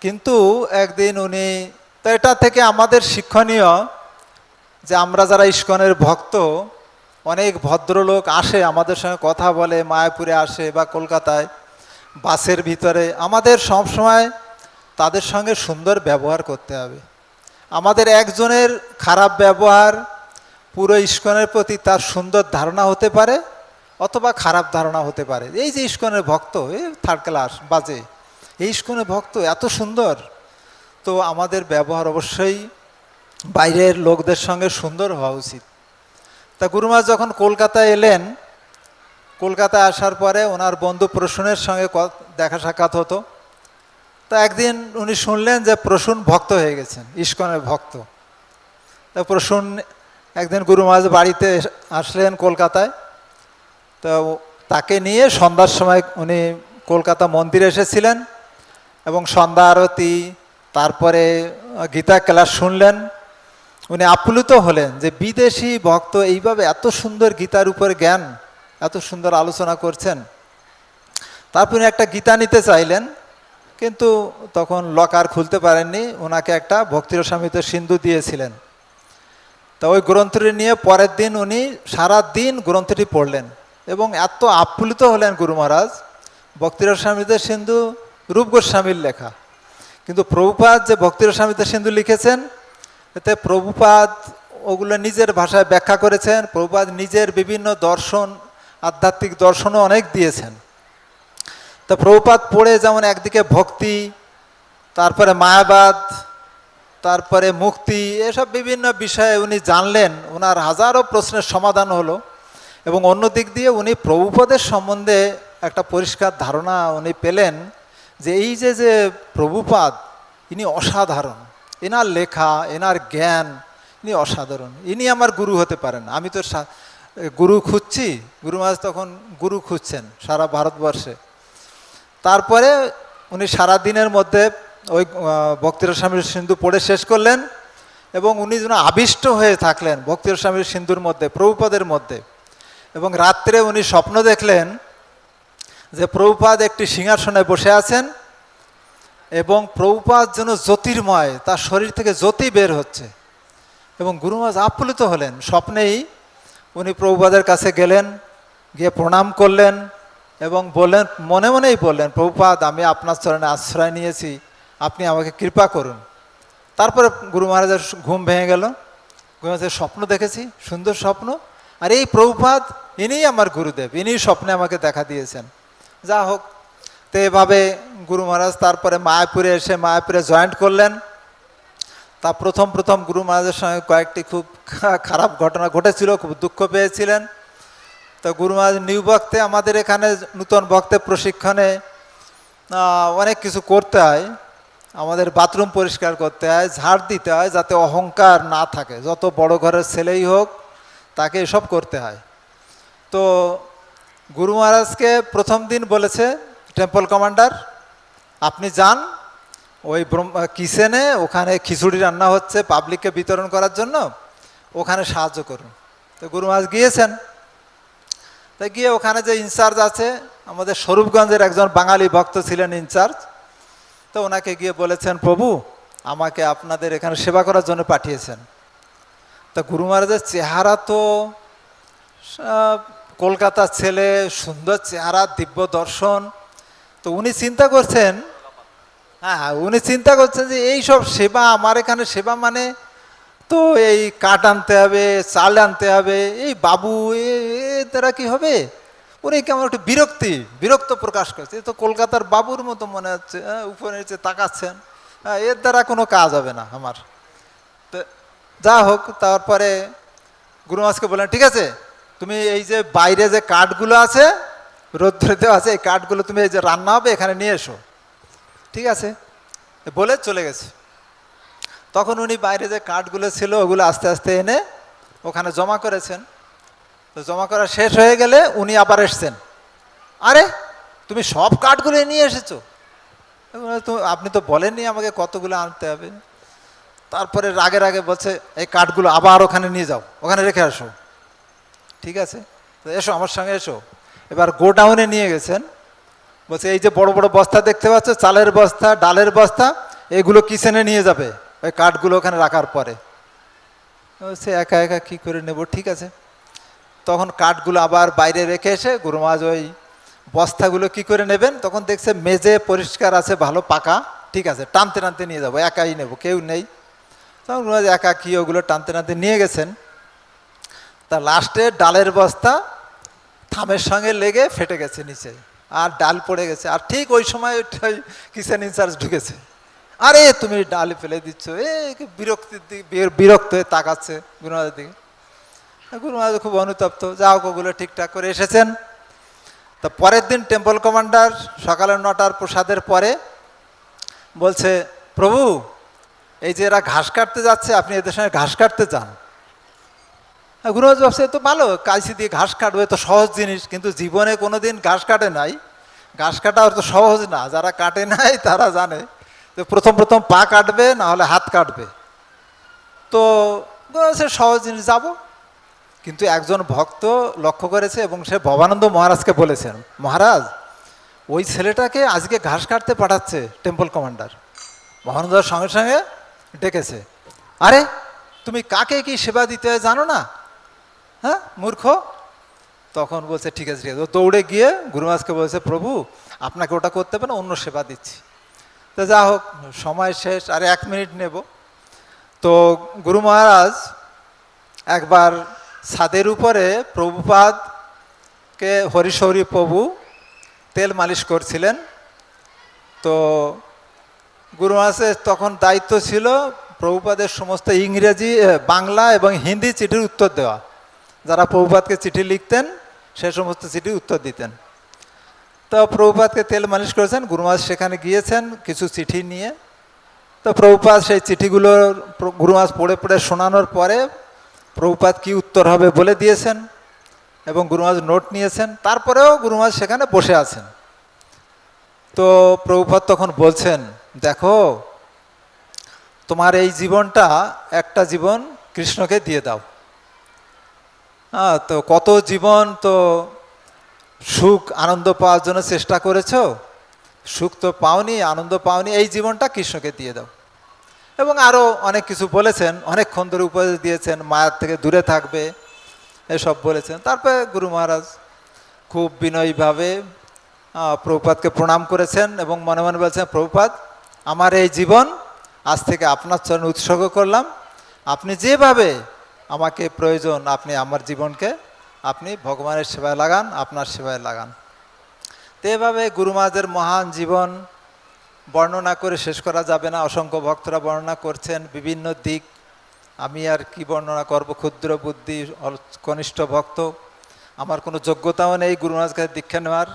কিন্তু একদিন উনি, তো এটা থেকে আমাদের শিক্ষণীয় যে আমরা যারা ইস্কনের ভক্ত, অনেক ভদ্রলোক আসে আমাদের সঙ্গে কথা বলে, মায়াপুরে আসে বা কলকাতায় বাসের ভিতরে, আমাদের সবসময় তাদের সঙ্গে সুন্দর ব্যবহার করতে হবে। আমাদের একজনের খারাপ ব্যবহার পুরো ইস্কনের প্রতি তার সুন্দর ধারণা হতে পারে অথবা খারাপ ধারণা হতে পারে। এই যে ইস্কনের ভক্ত, এই থার্ড ক্লাস বাজে, এই ইস্কনের ভক্ত এত সুন্দর, তো আমাদের ব্যবহার অবশ্যই বাইরের লোকদের সঙ্গে সুন্দর হওয়া উচিত। তা গুরু মহারাজ যখন কলকাতায় এলেন, কলকাতায় আসার পরে ওনার বন্ধু প্রসূনের সঙ্গে দেখা সাক্ষাৎ হতো। তা একদিন উনি শুনলেন যে প্রসূন ভক্ত হয়ে গেছেন, ইস্কনের ভক্ত। তা প্রসূন একদিন গুরু মহারাজ বাড়িতে আসলেন কলকাতায়। তো তাকে নিয়ে সন্ধ্যার সময় উনি কলকাতা মন্দিরে এসেছিলেন এবং সন্ধ্যা আরতি, তারপরে গীতা ক্লাস শুনলেন। উনি আপ্লুত হলেন যে বিদেশি ভক্ত এইভাবে এত সুন্দর গীতার উপরে জ্ঞান, এত সুন্দর আলোচনা করছেন। তারপর উনি একটা গীতা নিতে চাইলেন, কিন্তু তখন লকার খুলতে পারেননি। ওনাকে একটা ভক্তি রসামৃত সিন্ধু দিয়েছিলেন। তা ওই গ্রন্থটি নিয়ে পরের দিন উনি সারা দিন গ্রন্থটি পড়লেন এবং এত আপ্লুত হলেন গুরু মহারাজ। ভক্তি রসামৃত সিন্ধু রূপ গোস্বামীর লেখা, কিন্তু প্রভুপাদ যে ভক্তি রসামৃত সিন্ধু লিখেছেন, এতে প্রভুপাদ ওগুলো নিজের ভাষায় ব্যাখ্যা করেছেন। প্রভুপাদ নিজের বিভিন্ন দর্শন, আধ্যাত্মিক দর্শনও অনেক দিয়েছেন। তা প্রভুপাদ পড়ে যেমন একদিকে ভক্তি, তারপরে মায়াবাদ, তারপরে মুক্তি, এসব বিভিন্ন বিষয়ে উনি জানলেন, ওনার হাজারো প্রশ্নের সমাধান হলো। এবং অন্য দিক দিয়ে উনি প্রভুপাদের সম্বন্ধে একটা পরিষ্কার ধারণা উনি পেলেন যে এই যে প্রভুপাদ, ইনি অসাধারণ, এনার লেখা, এনার জ্ঞান, ইনি অসাধারণ, ইনি আমার গুরু হতে পারেন। আমি তো গুরু খুঁজছি, গুরু মহারাজ তখন গুরু খুঁজছেন সারা ভারতবর্ষে। তারপরে উনি সারা দিনের মধ্যে ওই ভক্তি রসামৃত সিন্ধু পড়ে শেষ করলেন এবং উনি যেন আবিষ্ট হয়ে থাকলেন ভক্তি রসামৃত সিন্ধুর মধ্যে, প্রভুপাদের মধ্যে। এবং রাত্রে উনি স্বপ্ন দেখলেন যে প্রভুপাদ একটি সিংহাসনে বসে আছেন এবং প্রভুপাদ যেন জ্যোতির্ময়, তার শরীর থেকে জ্যোতি বের হচ্ছে। এবং গুরু মহারাজ আপ্লুত হলেন। স্বপ্নেই উনি প্রভুপাদের কাছে গেলেন, গিয়ে প্রণাম করলেন এবং বললেন, মনে মনেই বললেন, প্রভুপাদ আমি আপনার চরণে আশ্রয় নিয়েছি, আপনি আমাকে কৃপা করুন। তারপরে গুরু মহারাজের ঘুম ভেঙে গেল। গুরু মহারাজের স্বপ্ন দেখেছি, সুন্দর স্বপ্ন, আর এই প্রভুপাদ ইনিই আমার গুরুদেব, ইনিই স্বপ্নে আমাকে দেখা দিয়েছেন। যা হোক, তো এভাবে গুরু মহারাজ তারপরে মায়াপুরে এসে মায়াপুরে জয়েন্ট করলেন। তা প্রথম গুরু মহারাজের সঙ্গে কয়েকটি খুব খারাপ ঘটনা ঘটেছিল, খুব দুঃখ পেয়েছিলেন। তো গুরু মহারাজ নিউ ভক্তে, আমাদের এখানে নূতন ভক্তের প্রশিক্ষণে অনেক কিছু করতে হয়। আমাদের বাথরুম পরিষ্কার করতে হয়, ঝাড় দিতে হয়, যাতে অহংকার না থাকে। যত বড় ঘরের ছেলেই হোক, তাকে এসব করতে হয়। তো গুরু মহারাজকে প্রথম দিন বলেছে টেম্পল কমান্ডার, আপনি যান ওই কিচেনে, ওখানে খিচুড়ি রান্না হচ্ছে পাবলিককে বিতরণ করার জন্য, ওখানে সাহায্য করুন। তো গুরু মহারাজ গিয়েছেন। তাই গিয়ে ওখানে যে ইনচার্জ আছে, আমাদের স্বরূপগঞ্জের একজন বাঙালি ভক্ত ছিলেন ইনচার্জ, তো ওনাকে গিয়ে বলেছেন, প্রভু আমাকে আপনাদের এখানে সেবা করার জন্য পাঠিয়েছেন। তা গুরু মহারাজের চেহারা তো কলকাতার ছেলে, সুন্দর চেহারা, দিব্য দর্শন। তো উনি চিন্তা করছেন, উনি চিন্তা করছেন যে এই সব সেবা, আমার এখানে সেবা মানে তো এই কাঠ আনতে হবে, চাল আনতে হবে, এই বাবু এর দ্বারা কি হবে? উনি কেমন একটু বিরক্ত প্রকাশ করছে। এ তো কলকাতার বাবুর মতো মনে হচ্ছে, উপরে নিচে তাকাচ্ছেন, এর দ্বারা কোনো কাজ হবে না আমার। তো যা হোক, তারপরে গুরু মহারাজকে বললেন, ঠিক আছে, তুমি এই যে বাইরে যে কাঠগুলো আছে, রৌদ্রে দেওয়া আছে, এই কাঠগুলো তুমি এই যে রান্না হবে এখানে নিয়ে এসো। ঠিক আছে বলে চলে গেছে। তখন উনি বাইরে যে কাঠগুলো ছিল ওগুলো আস্তে আস্তে এনে ওখানে জমা করেছেন। তো জমা করা শেষ হয়ে গেলে উনি আবার এসছেন, আরে তুমি সব কাঠগুলো নিয়ে এসেছো? আপনি তো বলেননি আমাকে কতগুলো আনতে হবে। তারপরে রাগে বলছে, এই কাঠগুলো আবার ওখানে নিয়ে যাও, ওখানে রেখে আসো। ঠিক আছে, তো এসো আমার সঙ্গে এসো। এবার গোডাউনে নিয়ে গেছেন। বলছে, এই যে বড় বড় বস্তা দেখতে পাচ্ছ, চালের বস্তা, ডালের বস্তা, এগুলো কিচেনে নিয়ে যাবে ওই কাঠগুলো ওখানে রাখার পরে। বলছে, একা একা কী করে নেব? ঠিক আছে। তখন কাঠগুলো আবার বাইরে রেখে এসে গুরু মহারাজ ওই বস্তাগুলো কি করে নেবেন, তখন দেখছে মেজে পরিষ্কার আছে, ভালো পাকা, ঠিক আছে, টানতে টানতে নিয়ে যাবো, একাই নেব, কেউ নেই। তখন গুরু মহারাজ একা কি ওগুলো টানতে টানতে নিয়ে গেছেন। তা লাস্টে ডালের বস্তা থামের সঙ্গে লেগে ফেটে গেছে নিচে, আর ডাল পড়ে গেছে। আর ঠিক ওই সময় ওই কিচেন ইনচার্জ ঢুকেছে, আরে তুমি ডাল ফেলে দিচ্ছ। বিরক্ত হয়ে তাকাচ্ছে গুরু মহারাজের দিকে। গুরু মহারাজ খুব অনুতপ্ত। যা হোক, ওগুলো ঠিকঠাক করে এসেছেন। তা পরের দিন টেম্পল কমান্ডার সকালে 9টার প্রসাদের পরে বলছে, প্রভু এই যে এরা ঘাস কাটতে যাচ্ছে, আপনি এদের সঙ্গে ঘাস কাটতে যান। গুরু মহারাজ ভাবছে, তো ভালো, কাইসি দিয়ে ঘাস কাটবে, তো সহজ জিনিস, কিন্তু জীবনে কোনো দিন ঘাস কাটে নাই। ঘাস কাটা তো সহজ না, যারা কাটে নাই তারা জানে। তো প্রথম পা কাটবে, না হলে হাত কাটবে। তো সহজ জিনিস, যাব। কিন্তু একজন ভক্ত লক্ষ্য করেছে এবং সে ভবানন্দ মহারাজকে বলেছেন, মহারাজ ওই ছেলেটাকে আজকে ঘাস কাটতে পাঠাচ্ছে টেম্পল কমান্ডার। ভবানন্দের সঙ্গে সঙ্গে ডেকেছে, আরে তুমি কাকে কি সেবা দিতে হয় জানো না? হ্যাঁ মূর্খ। তখন বলছে, ঠিক আছে ঠিক আছে। দৌড়ে গিয়ে গুরু মহারাজকে বলছে, প্রভু আপনাকে ওটা করতে হবে না, অন্য সেবা দিচ্ছি। তো যা হোক, সময় শেষ, আর 1 মিনিট নেব। তো গুরু মহারাজ একবার ছাদের উপরে প্রভুপাদকে, হরিশৌরী প্রভু তেল মালিশ করছিলেন। তো গুরু মহারাজের তখন দায়িত্ব ছিল প্রভুপাদের সমস্ত ইংরেজি, বাংলা এবং হিন্দি চিঠির উত্তর দেওয়া। যারা প্রভুপাদকে চিঠি লিখতেন সে সমস্ত চিঠির উত্তর দিতেন। তো প্রভুপাদকে তেল মালিশ করেছেন, গুরু মহারাজ সেখানে গিয়েছেন কিছু চিঠি নিয়ে। তো প্রভুপাদ সেই চিঠিগুলো গুরু মহারাজ পড়ে পড়ে শোনানোর পরে প্রভুপাদ কি উত্তর হবে বলে দিয়েছেন এবং গুরু মহারাজ নোট নিয়েছেন। তারপরেও গুরু মহারাজ সেখানে বসে আছেন। তো প্রভুপাদ তখন বলছেন, দেখো তোমার এই জীবনটা একটা জীবন কৃষ্ণকে দিয়ে দাও। তো কত জীবন তো সুখ আনন্দ পাওয়ার জন্য চেষ্টা করেছো, সুখ তো পাওনি, আনন্দ পাওনি, এই জীবনটা কৃষ্ণকে দিয়ে দাও। এবং আরও অনেক কিছু বলেছেন, অনেকক্ষণ ধরে উপদেশ দিয়েছেন, মায়ার থেকে দূরে থাকবে, এসব বলেছেন। তারপরে গুরু মহারাজ খুব বিনয়ীভাবে প্রভুপাদকে প্রণাম করেছেন এবং মনে মনে বলছেন, প্রভুপাদ আমার এই জীবন আজ থেকে আপনার চরণে উৎসর্গ করলাম। আপনি যেভাবে আমাকে প্রয়োজন, আপনি আমার জীবনকে আপনি ভগবানের সেবায় লাগান, আপনার সেবায় লাগান। তো এভাবে গুরু মহারাজের মহান জীবন বর্ণনা করে শেষ করা যাবে না। অসংখ্য ভক্তরা বর্ণনা করছেন বিভিন্ন দিক, আমি আর কি বর্ণনা করব। ক্ষুদ্র বুদ্ধি, কনিষ্ঠ ভক্ত, আমার কোনো যোগ্যতাও নেই গুরু মহারাজ কাছে দীক্ষা নেওয়ার,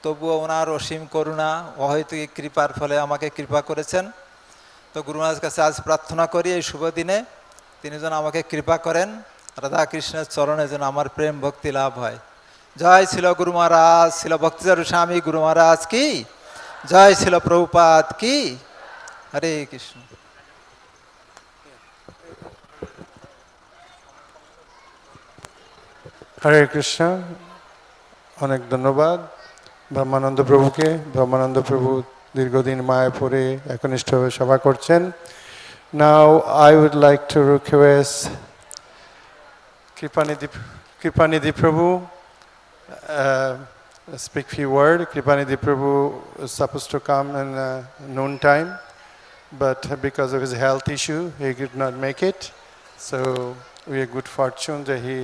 তবুও ওনার অসীম করুণা, অহৈতুকী কৃপার ফলে আমাকে কৃপা করেছেন। তো গুরু মহারাজ কাছে আজ প্রার্থনা করি এই শুভ দিনে তিনি যেন আমাকে কৃপা করেন, রাধা কৃষ্ণের চরণে যেন আমার প্রেম ভক্তি লাভ হয়। জয় ছিল গুরু মহারাজ, ছিল ভক্তি চারু স্বামী গুরু মহারাজ কি জয়, ছিল প্রভুপাদ কি। হরে কৃষ্ণ। হরে কৃষ্ণ। অনেক ধন্যবাদ ব্রহ্মানন্দ প্রভুকে। ব্রহ্মানন্দ প্রভু দীর্ঘদিন মায়াপুরে একনিষ্ঠভাবে সেবা করছেন। Now I would like to request Kripanidhi Prabhu speak few words. Kripanidhi Prabhu is supposed to come in noon time, but because of his health issue, he could not make it. So we are good fortune that he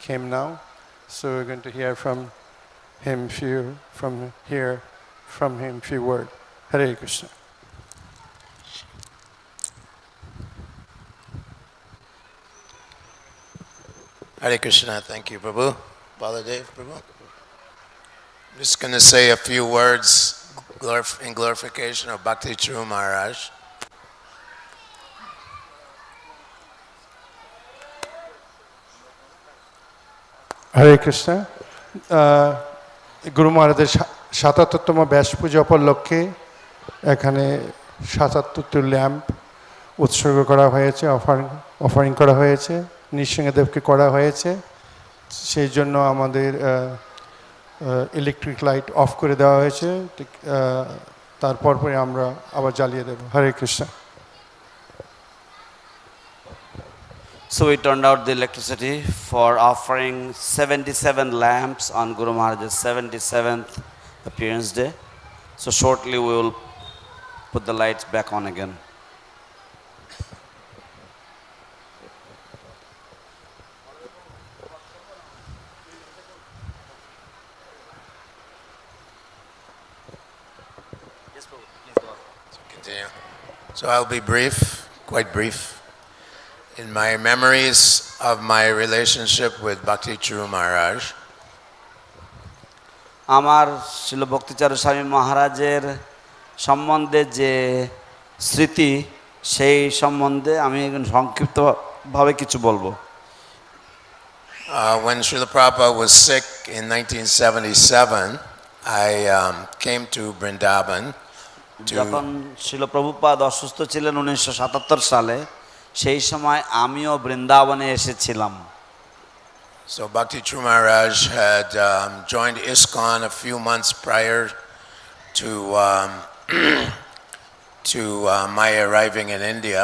came now. So we're going to hear from him few words. Hare Krishna. Hare Krishna. Thank you, Prabhu. Baladev, Prabhu. I'm just going to say a few words in glorification of Bhakti Charu Maharaj. হরে কৃষ্ণ। গুরু মহারাজের 77তম ব্যাস পূজা উপলক্ষে এখানে 77টি ল্যাম্প উৎসর্গ করা হয়েছে, অফারিং করা হয়েছে, নৃসিংহদেবকে করা হয়েছে। সেই জন্য আমাদের ইলেকট্রিক লাইট অফ করে দেওয়া হয়েছে। তারপর পরে আমরা আবার জ্বালিয়ে দেব। হরে Krishna. So we turned out the electricity for offering 77 lamps on Guru Maharaj's 77th appearance day. So shortly we will put the lights back on again. Continue. So I'll be brief, quite brief. In my memories of my relationship with Bhakti Charu Maharaj, আমার শ্রীল ভক্তি চারু স্বামী মহারাজের সম্বন্ধে যে স্মৃতি, সেই সম্বন্ধে আমি সংক্ষিপ্তভাবে কিছু বলবো। when Srila Prabhupada was sick in 1977, I came to Vrindavan. যখন শ্রীল প্রভুপাদ অসুস্থ ছিলেন 1977 সালে, সেই সময় আমিও বৃন্দাবনে এসেছিলাম। So Bhakti Charu Maharaj had joined ISKCON a few months prior to my arriving in India.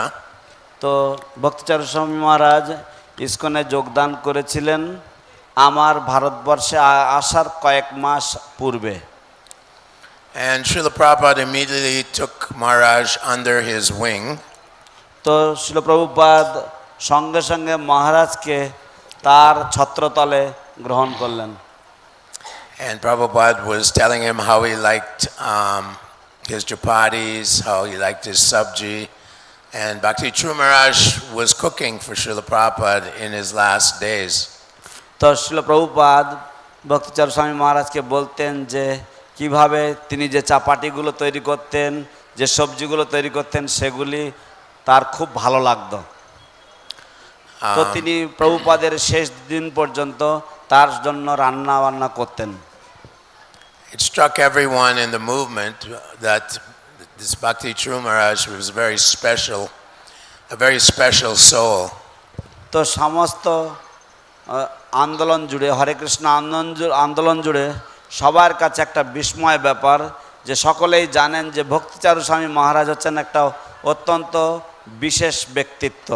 তো ভক্তি চারু স্বামী মহারাজ ইসকনে যোগদান করেছিলেন আমার ভারতবর্ষে আসার কয়েক মাস পূর্বে। And Srila Prabhupada immediately took Maharaj under his wing. তো শ্রীল প্রভুপাদ সঙ্গে সঙ্গে মহারাজকে তার ছত্রতলে গ্রহণ করলেন। And Prabhupada was telling him how he liked his chapatis, how he liked his sabji. And Bhakti Charu Maharaj was cooking for Srila Prabhupada in his last days. তো শ্রীল প্রভুপাদ ভক্তি চারু স্বামী মহারাজকে বলতেন যে কিভাবে তিনি যে চাপাটিগুলো তৈরি করতেন, যে সবজিগুলো তৈরি করতেন, সেগুলি তার খুব ভালো লাগতো। তো তিনি প্রভুপাদের শেষ দিন পর্যন্ত তার জন্য রান্না বান্না করতেন। It struck everyone in the movement that this Bhakti Charu Maharaj was a very special soul. তো সমস্ত আন্দোলন জুড়ে, হরে কৃষ্ণ আন্দোলন জুড়ে সবার কাছে একটা বিস্ময় ব্যাপার যে সকলেই জানেন যে ভক্তি চারু স্বামী মহারাজ হচ্ছেন একটা অত্যন্ত বিশেষ ব্যক্তিত্ব।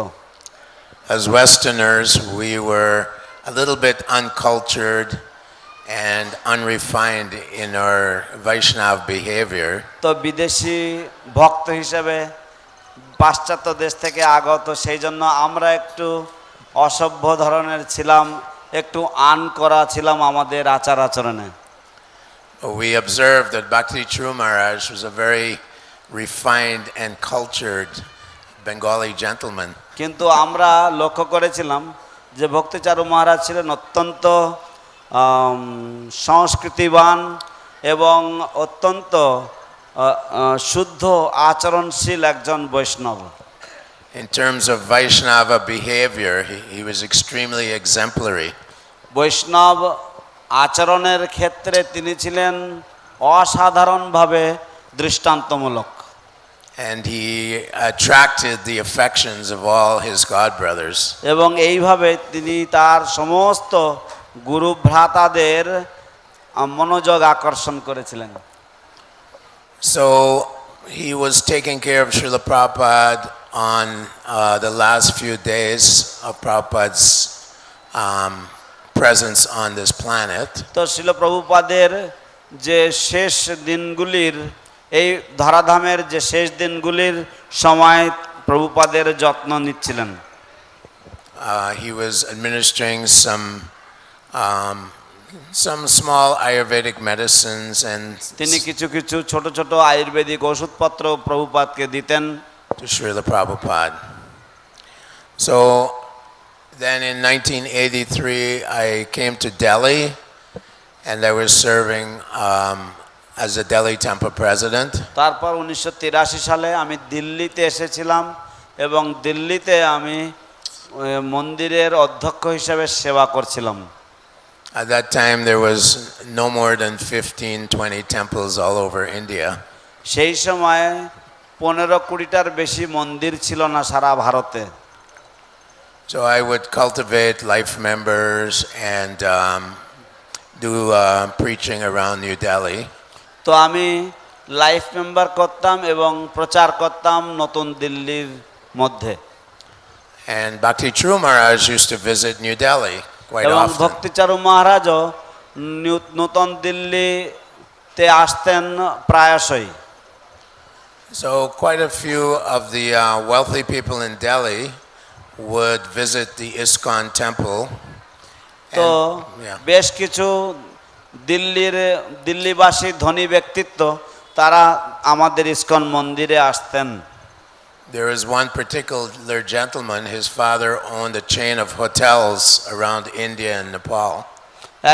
As Westerners, we were a little bit uncultured and unrefined in our Vaishnava behavior. তো বিদেশি ভক্ত হিসেবে পাশ্চাত্য দেশ থেকে আগত, সেই জন্য আমরা একটু অসভ্য ধরনের ছিলাম, একটু আনকরা ছিলাম আমাদের আচার আচরণে। We observed that Bhakti Charu Maharaj was a very refined and cultured Bengali gentleman. কিন্তু আমরা লক্ষ্য করেছিলাম যে ভক্তি চারু মহারাজ ছিলেন অত্যন্ত সংস্কৃতিবান এবং অত্যন্ত শুদ্ধ আচরণশীল একজন বৈষ্ণব। In terms of Vaishnava behavior, he was extremely exemplary. বৈষ্ণব আচরণের ক্ষেত্রে তিনি ছিলেন অসাধারণভাবে দৃষ্টান্তমূলক। And he attracted the affections of all his god brothers. এবং এইভাবে তিনি তার সমস্ত গুরু ভ্রাতাদের মনোযোগ আকর্ষণ করেছিলেন। So he was taking care of Srila Prabhupada on the last few days of Prabhupada's presence on this planet. তো শ্রীল প্রভুপাদের যে শেষ দিনগুলির এই ধরাধামের যে শেষ দিনগুলির সময় প্রভুপাদের যত্ন নিচ্ছিলেন। He was administering some small Ayurvedic medicines and তিনি কিছু কিছু ছোট ছোট আয়ুর্বেদিক ওষুধপত্র প্রভুপাদকে দিতেন to Srila Prabhupada. So then in 1983 I came to Delhi and I was serving as a Delhi temple president. তারপর 1983 সালে আমি দিল্লিতে এসেছিলাম এবং দিল্লিতে আমি মন্দিরের অধ্যক্ষ হিসেবে সেবা করছিলাম। At that time there was no more than 15-20 temples all over India. সেই সময় 15-20টার বেশি মন্দির ছিল না সারা ভারতে। So I would cultivate life members and do preaching around New Delhi. তো আমি লাইফ মেম্বার করতাম এবং প্রচার করতাম নতুন দিল্লির মধ্যে। And Bhakti Charu Maharaj used to visit New Delhi quite এবং often. ভক্তি চারু মহারাজও নতুন দিল্লিতে আসতেন প্রায়শই। So quite a few of the wealthy people in Delhi would visit the ISKCON temple. তো বেশ কিছু দিল্লিবাসী ধনী ব্যক্তিত্ব তারা আমাদের ইসকন মন্দিরে আসতেন। There is one particular gentleman, his father owned a chain of hotels around India and Nepal.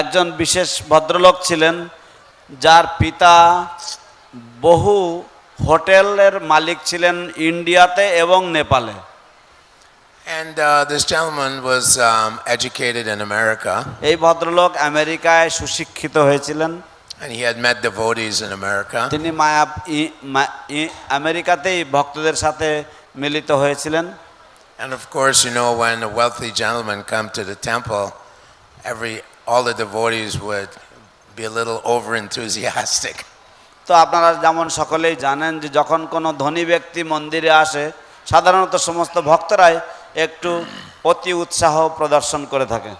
একজন বিশেষ ভদ্রলোক ছিলেন যার পিতা বহু হোটেলের মালিক ছিলেন ইন্ডিয়াতে এবং নেপালে। And this gentleman was educated in America. এই ভদ্রলোক আমেরিকায় সুশিক্ষিত হয়েছিলেন। And he had met devotees in America. তিনি আমেরিকাতেই ভক্তদের সাথে মিলিত হয়েছিলেন। And of course, you know, when a wealthy gentleman come to the temple, all the devotees would be a little over enthusiastic. তো আপনারা যেমন সকলেই জানেন যে যখন কোনো ধনী ব্যক্তি মন্দিরে আসে সাধারণত সমস্ত ভক্তরাই একটু অতি উৎসাহ প্রদর্শন করে থাকে।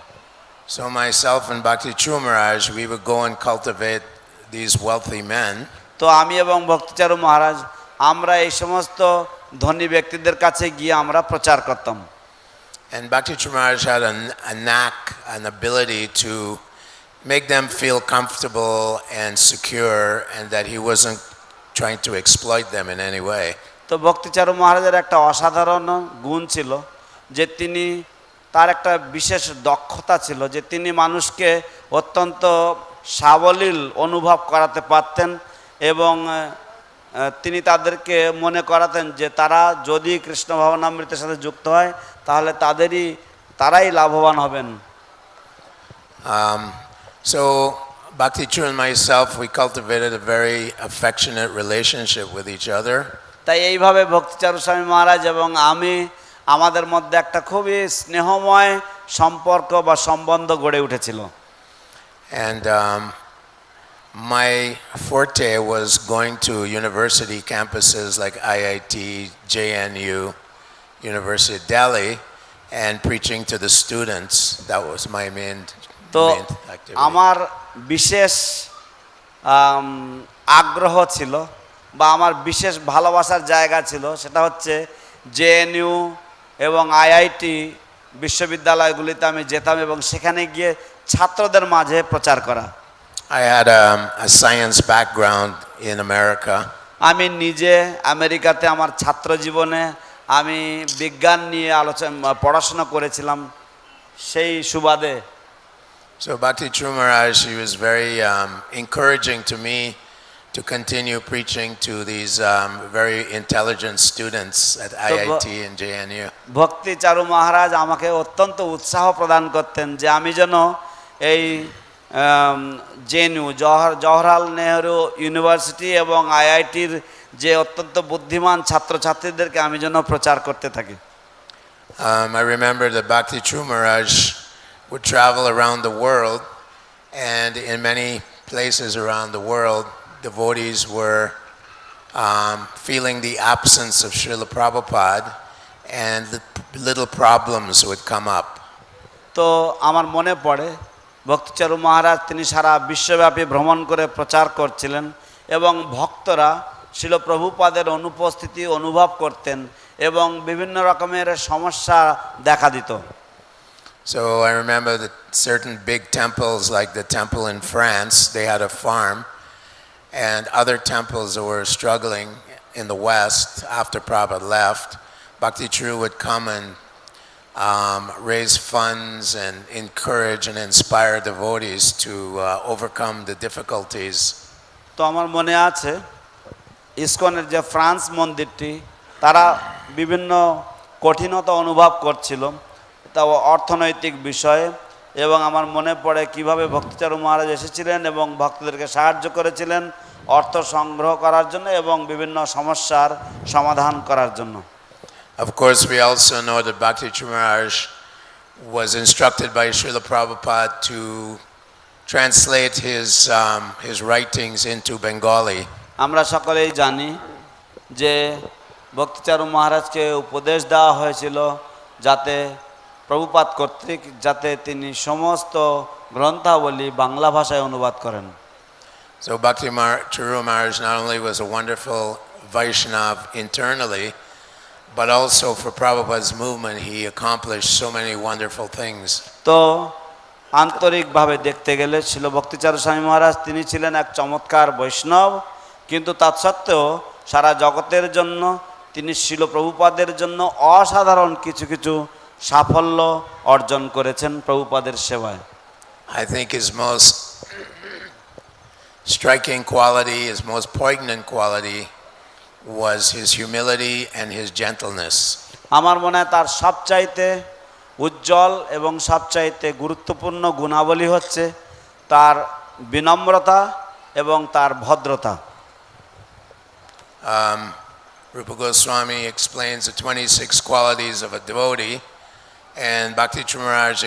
So myself and Bhakti Charu Maharaj, we would go and cultivate these wealthy men. তো আমি এবং ভক্তিচারু মহারাজ আমরা এই সমস্ত ধনী ব্যক্তিদের কাছে গিয়ে আমরা প্রচার করতাম। And Bhakti Charu Maharaj had a knack, an ability to make them feel comfortable and secure, and that he wasn't trying to exploit them in any way. তো ভক্তিচারু মহারাজের একটা অসাধারণ গুণ ছিল যে তিনি তার একটা বিশেষ দক্ষতা ছিল যে তিনি মানুষকে অত্যন্ত সাবলীল অনুভব করাতে পারতেন এবং তিনি তাদেরকে মনে করাতেন যে তারা যদি কৃষ্ণ ভাবনামৃতের সাথে যুক্ত হয় তাহলে তারাই লাভবান হবেন। So Bhakti Charu and myself, we cultivated a very affectionate relationship with each other. তাই এইভাবে ভক্তিচারু স্বামী মহারাজ এবং আমি আমাদের মধ্যে একটা খুবই স্নেহময় সম্পর্ক বা সম্বন্ধ গড়ে উঠেছিল। And my forte was going to university campuses like IIT, JNU, University of Delhi, and preaching to the students. That was my main activity. আমার বিশেষ আগ্রহ ছিল বা আমার বিশেষ ভালোবাসার জায়গা ছিল সেটা হচ্ছে জেএনইউ এবং আইআইটি বিশ্ববিদ্যালয়গুলিতে আমি যেতাম এবং সেখানে গিয়ে ছাত্রদের মাঝে প্রচার করা। I had a science background in America. আমি নিজে আমেরিকাতে আমার ছাত্র জীবনে আমি বিজ্ঞান নিয়ে পড়াশোনা করেছিলাম সেই সুবাদে। So Bhakti Charu Maharaj, he was very encouraging to me to continue preaching to these very intelligent students at IIT and JNU. ভক্তি চারু মহারাজ আমাকে অত্যন্ত উৎসাহ প্রদান করতেন যে আমি যেন এই জেএনইউ জওহরলাল নেহরু ইউনিভার্সিটি এবং আইআইটির যে অত্যন্ত বুদ্ধিমান ছাত্রছাত্রীদেরকে আমি যেন প্রচার করতে থাকি। I remember that Bhakti Charu Maharaj would travel around the world And in many places around the world, devotees were feeling the absence of Srila Prabhupada, and little problems would come up. তো আমার মনে পড়ে ভক্তিচারু মহারাজ তিনি সারা বিশ্বব্যাপী ভ্রমণ করে প্রচার করছিলেন এবং ভক্তরা শিল প্রভুপাদের অনুপস্থিতি অনুভব করতেন এবং বিভিন্ন রকমের সমস্যা দেখা দিত। So I remember that certain big temples, like the temple in France, they had a farm, and other temples that were struggling in the West after Prabhupada left, Bhakti Charu would come and raise funds and encourage and inspire devotees to overcome the difficulties. তো আমার মনে আছে ইসকনের যে ফ্রান্স মন্দিরটি তারা বিভিন্ন কঠিনতা অনুভব করছিল তা অর্থনৈতিক বিষয়ে, এবং আমার মনে পড়ে কিভাবে ভক্তিচারু মহারাজ এসেছিলেন এবং ভক্তদেরকে সাহায্য করেছিলেন অর্থ সংগ্রহ করার জন্য এবং বিভিন্ন সমস্যার সমাধান করার জন্য। Of course, we also know that Bhakti Charu Maharaj was instructed by Srila Prabhupada to translate his writings into Bengali. আমরা সকলেই জানি যে ভক্তিচারু মহারাজকে উপদেশ দেওয়া হয়েছিল যাতে প্রভুপাদ কর্তৃক যাতে তিনি সমস্ত গ্রন্থাবলী বাংলা ভাষায় অনুবাদ করেন। So Bhakti Charu Maharaj not only was a wonderful Vaishnav internally, but also for Prabhupada's movement, he accomplished so many wonderful things. তো আন্তরিকভাবে দেখতে গেলে শিল ভক্তিচারু স্বামী মহারাজ তিনি ছিলেন এক চমৎকার বৈষ্ণব, কিন্তু তৎসত্ত্বেও সারা জগতের জন্য তিনি শিল প্রভুপাদের জন্য অসাধারণ কিছু কিছু সাফল্য অর্জন করেছেন প্রভুপাদের সেবায়। I think his most striking quality, his most poignant quality was his humility and his gentleness. আমার মনে হয় তার সবচাইতে উজ্জ্বল এবং সবচাইতে গুরুত্বপূর্ণ গুণাবলী হচ্ছে তার বিনম্রতা এবং তার ভদ্রতা। Rupa Goswami explains the 26 qualities of a devotee, and Bhakti Charu Maharaj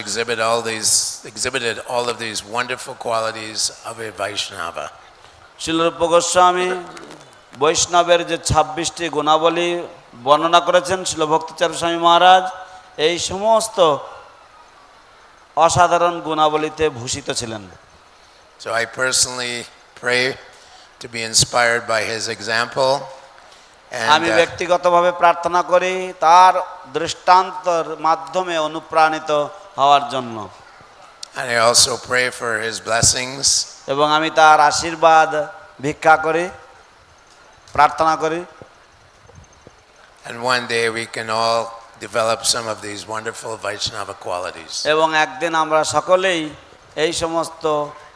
exhibited all of these wonderful qualities of a Vaishnava. শিল রূপ গোস্বামী বৈষ্ণবের যে 26টি গুণাবলী বর্ণনা করেছেন, শিল ভক্তিচারু স্বামী মহারাজ এই সমস্ত অসাধারণ গুণাবলীতে ভূষিত ছিলেন। So I personally pray to be inspired by his example. আমি ব্যক্তিগতভাবে প্রার্থনা করি তার দৃষ্টান্তর মাধ্যমে অনুপ্রাণিত হওয়ার জন্য। And I also pray for his blessings. এবং আমি তার আশীর্বাদ ভিক্ষা করি, প্রার্থনা করি। And one day we can all develop some of these wonderful Vaishnava qualities. এবং একদিন আমরা সকলেই এই সমস্ত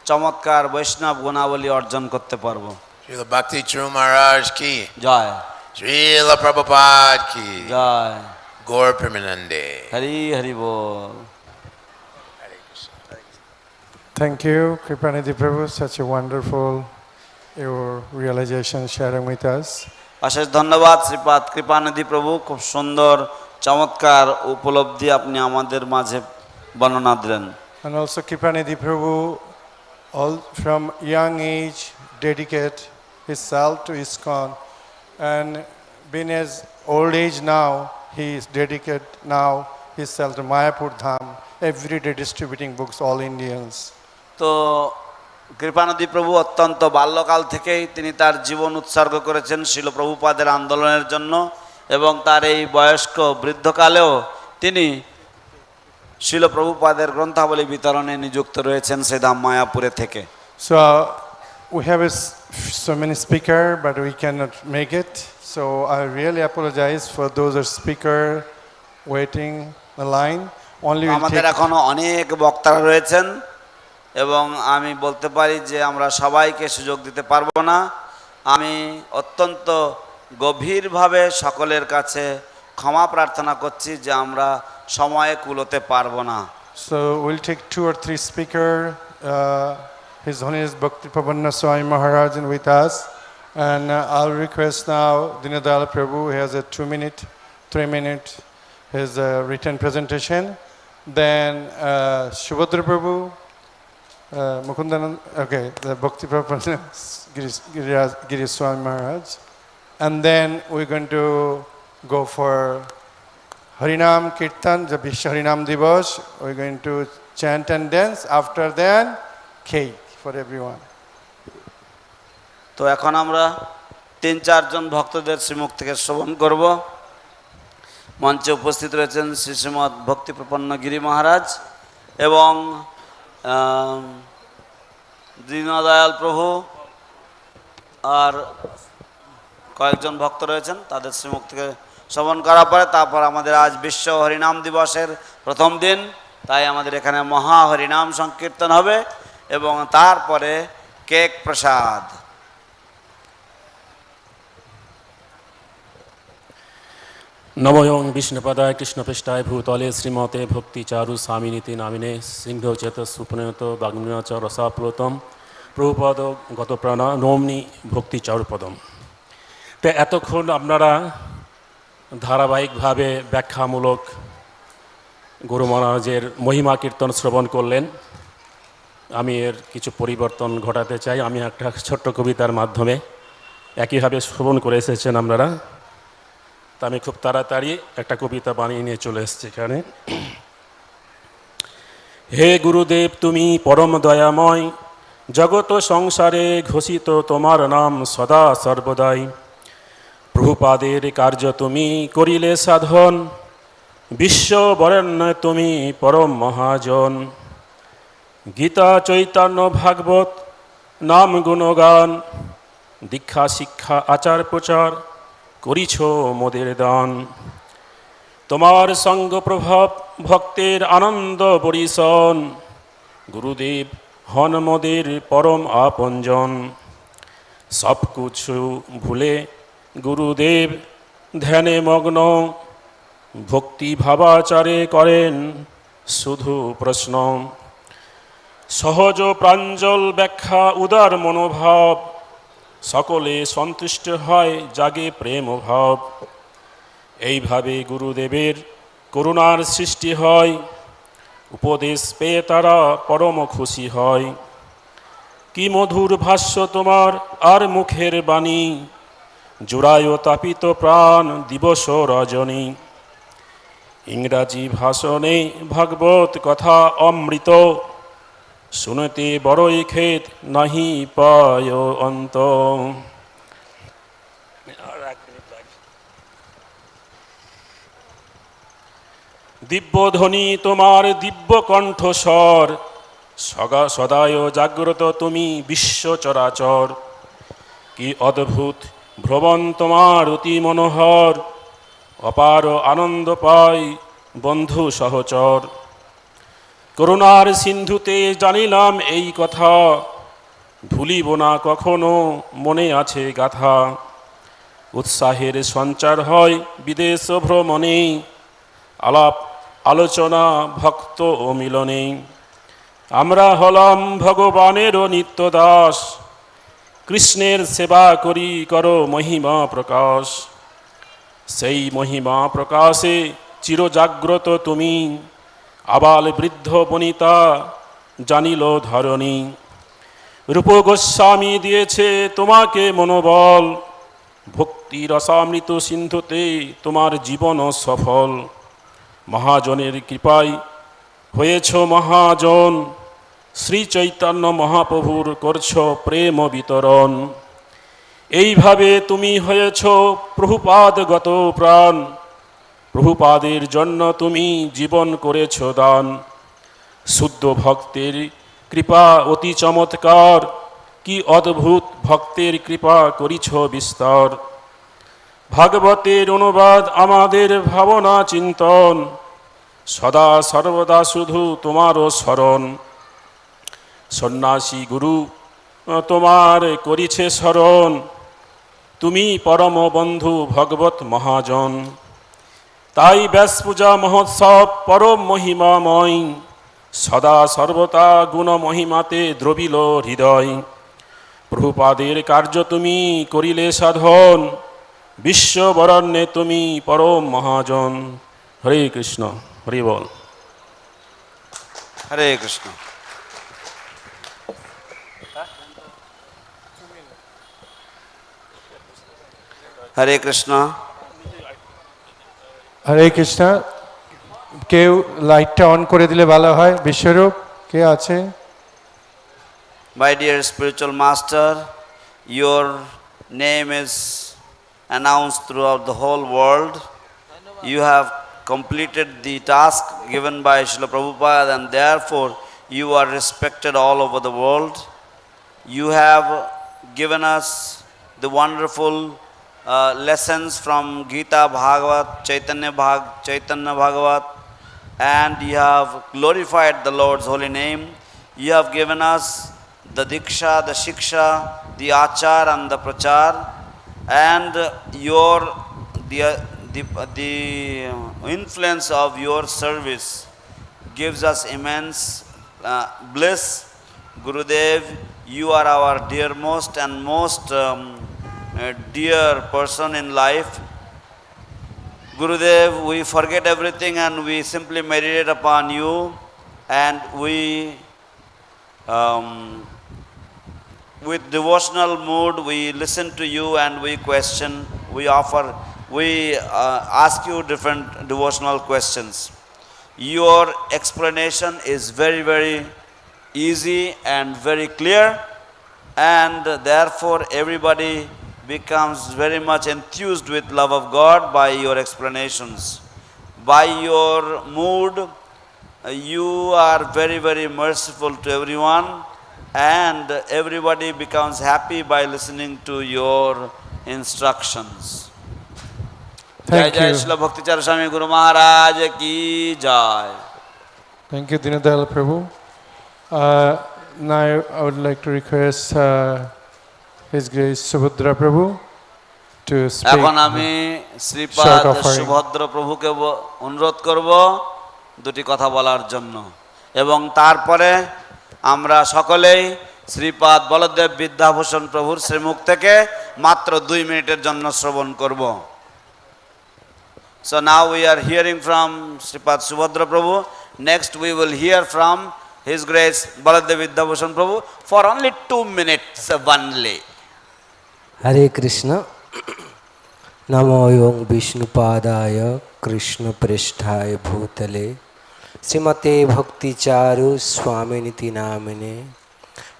চমৎকার বৈষ্ণব গুণাবলী অর্জন করতে পারবো। Srila Bhakti Charu Maharaj ki Joy. Srila Prabhupada ki Joy. Gaur Premanande. Hari Hari ball. Thank you, Kripanidhi Prabhu, such a wonderful your realization sharing with us. অশেষ ধন্যবাদ শ্রীপাদ কৃপানিধি প্রভু, খুব সুন্দর চমৎকার উপলব্ধি আপনি আমাদের মাঝে বর্ণনা দিলেন। And also Kripanidhi Prabhu, all from young age, dedicate himself to ISKCON, and being his old age now, he is dedicated now himself to Mayapur Dham, every day distributing books all Indians. তো কৃপানিধি প্রভু অত্যন্ত বাল্যকাল থেকেই তিনি তার জীবন উৎসর্গ করেছেন শিল প্রভুপাদের আন্দোলনের জন্য, এবং তার এই বয়স্ক বৃদ্ধকালেও তিনি শিল প্রভুপাদের গ্রন্থাবলী বিতরণে নিযুক্ত রয়েছেন সেই ধাম মায়াপুরে থেকে। So we have so many speakers, but we cannot make it. So I really apologize for those speaker waiting the line. Only আমাদের এখনো অনেক বক্তারা রয়েছেন এবং আমি বলতে পারি যে আমরা সবাইকে সুযোগ দিতে পারবো না। আমি অত্যন্ত গভীরভাবে সকলের কাছে ক্ষমা প্রার্থনা করছি যে আমরা সময়ে কুলোতে পারবো না। So we'll take 2 or 3 speakers. His Holiness Bhakti Swami Maharaj with us, and I'll request now Dinadal Prabhu. He has a 2-minute, 3-minute his written presentation. Then Shubhadra Prabhu, Mukundanand, okay, the Bhakti Prabhupada Giri Swami Maharaj. And then we're going to go for Harinam Kirtan, the Vishwa Harinam Divas. We're going to chant and dance. After that, cake for everyone. তো এখন আমরা 3-4 জন ভক্তদের শ্রীমুখ থেকে শ্রবণ করব। মঞ্চে উপস্থিত রয়েছেন শ্রী শ্রীমৎ ভক্তি প্রপন্ন গিরি মহারাজ এবং দীনদয়াল প্রভু আর কয়েকজন ভক্ত রয়েছেন, তাদের শ্রীমুখ থেকে শ্রবণ করার পরে তারপর আমাদের আজ বিশ্ব হরিনাম দিবসের প্রথম দিন, তাই আমাদের এখানে মহা হরিনাম সংকীর্তন হবে এবং তারপরে কেক প্রসাদ। নমোয়ং বিষ্ণুপদায় কৃষ্ণপৃষ্ঠায় ভূতলে শ্রীমতে ভক্তি চারু স্বামিনীতি নামিনে সিংহচেত সুপ্রণত বাগ্মীচ রসাপ্লুতম প্রভুপদ গত প্রাণা নমনি ভক্তি চারুপদম। তো এতক্ষণ আপনারা ধারাবাহিকভাবে ব্যাখ্যামূলক গুরু মহারাজের মহিমা কীর্তন শ্রবণ করলেন। আমি এর কিছু পরিবর্তন ঘটাতে চাই। আমি একটা ছোট্ট কবিতার মাধ্যমে একইভাবে শ্রবণ করে এসেছেন আপনারা, তা আমি খুব তাড়াতাড়ি একটা কবিতা বানিয়ে নিয়ে চলে এসেছি এখানে। হে গুরুদেব তুমি পরম দয়াময়, জগত সংসারে ঘোষিত তোমার নাম সদা সর্বদাই। প্রভুপাদের কার্য তুমি করিলে সাধন, বিশ্ব বরেণ্য তুমি পরম মহাজন। গীতা চৈতন্য ভাগবত নাম গুণগান, দীক্ষা শিক্ষা আচার প্রচার করিছ মোদের দান। তোমার সঙ্গ প্রভাব ভক্তের আনন্দ বরিশন, গুরুদেব হন মোদের পরম আপনজন। সব কিছু ভুলে গুরুদেব ধ্যানে মগ্ন, ভক্তি ভাবাচারে করেন শুধু প্রশ্ন। সহজ প্রাঞ্জল ব্যাখ্যা উদার মনোভাব, সকলে সন্তুষ্ট হয় জাগে প্রেম ভাব। এইভাবে গুরুদেবের করুণার সৃষ্টি হয়, উপদেশ পেয়ে তারা পরম খুশি হয়। কি মধুর ভাষ্য তোমার আর মুখের বাণী, জোড়ায় তাপিত প্রাণ দিবস রজনী। ইংরাজি ভাষণে ভাগবত কথা অমৃত, শুনতে বড়ই খেত নাহি পায় অন্ত। দিব্যধ্বনি তোমার দিব্য কণ্ঠস্বর, সদায় জাগ্রত তুমি বিশ্ব চরাচর। কি অদ্ভুত ভ্রমণ তোমার অতি মনোহর, অপার আনন্দ পাই বন্ধু সহচর। করুণার সিন্ধুতে জানিলাম এই কথা, ভুলিব না কখনো মনে আছে গাথা। উৎসাহের সঞ্চার হয় বিদেশ ভ্রমণে, আলাপ আলোচনা ভক্ত ও মিলনে। আমরা হলাম ভগবানেরও নিত্য দাস, কৃষ্ণের সেবা করি করো মহিমা প্রকাশ। সেই মহিমা প্রকাশে চিরজাগ্রত তুমি, আবাল বৃদ্ধ বনিতা জানিল ধরণী। রূপ গোস্বামী দিয়েছে তোমাকে মনোবল, ভক্তি রসামৃত সিন্ধুতে তোমার জীবন সফল। মহাজনের কৃপায় হয়েছ মহাজন, শ্রী চৈতন্য মহাপ্রভুর করছ প্রেম বিতরণ। এইভাবে তুমি হয়েছ প্রভুপাদগত প্রাণ, প্রভুপাদের জন্য তুমি জীবন করেছ দান। শুদ্ধ ভক্তের কৃপা অতি চমৎকার, কি অদ্ভুত ভক্তের কৃপা করিছ বিস্তার। ভাগবতের অনুবাদ আমাদের ভাবনা চিন্তন, সদা সর্বদা শুধু তোমারও স্মরণ। সন্ন্যাসী গুরু তোমার করিছে স্মরণ, তুমি পরম বন্ধু ভগবত মহাজন। তাই ব্যাস পূজা মহোৎসব পরম মহিমাময়, সদা সর্বদা গুণ মহিমাতে দ্রবিল হৃদয়। প্রভুপাদের কার্য তুমি করিলে সাধন, বিশ্ব বরণ্যে তুমি পরম মহাজন। হরে কৃষ্ণ, হরি বল। হরে কৃষ্ণ। Hare Krishna. হরে কৃষ্ণ। কেউ লাইটটা অন করে দিলে ভালো হয়। বিশ্বরূপ কে আছে? My dear spiritual master, your name is announced throughout the whole world. You have completed the task given by Srila Prabhupada, and therefore you are respected all over the world. You have given us the wonderful lessons from Gita Bhagavat, Chaitanya Bhagavat, and you have glorified the Lord's holy name. You have given us the Diksha, the Shiksha, the Achar and the Prachar, and the influence of your service gives us immense bliss. Gurudev, you are our dearmost and most dear person in life. Gurudev, we forget everything and we simply meditate upon you, and we with devotional mood we listen to you and we question, we ask you different devotional questions. Your explanation is very, very easy and very clear, and therefore everybody becomes very much enthused with love of God by your explanations. By your mood, you are very, very merciful to everyone, and everybody becomes happy by listening to your instructions. Thank Jai Jai you. Srila Bhakti Charu Swami Guru Maharaj ki jai. Thank you, Dinadayal Prabhu. Now I would like to request His Grace Subhadra Prabhu to speak. এখন আমি শ্রীপাদ short offering. সুভদ্র প্রভুকে অনুরোধ করব দুটি কথা বলার জন্য, এবং তারপরে আমরা সকলেই শ্রীপাদ বলদেব বিদ্যাভূষণ প্রভুর শ্রীমুখ থেকে মাত্র 2 মিনিটের জন্য শ্রবণ করব। So now we are hearing from Sripad Subhadra Prabhu. Next we will hear from His Grace Baladev Vidyabhushan Prabhu for only 2 minutes only. Hare Krishna. Namo Yom Vishnupadaya Krishna Pristhaya Bhutale Srimate Bhakti Charu Swami Niti Namine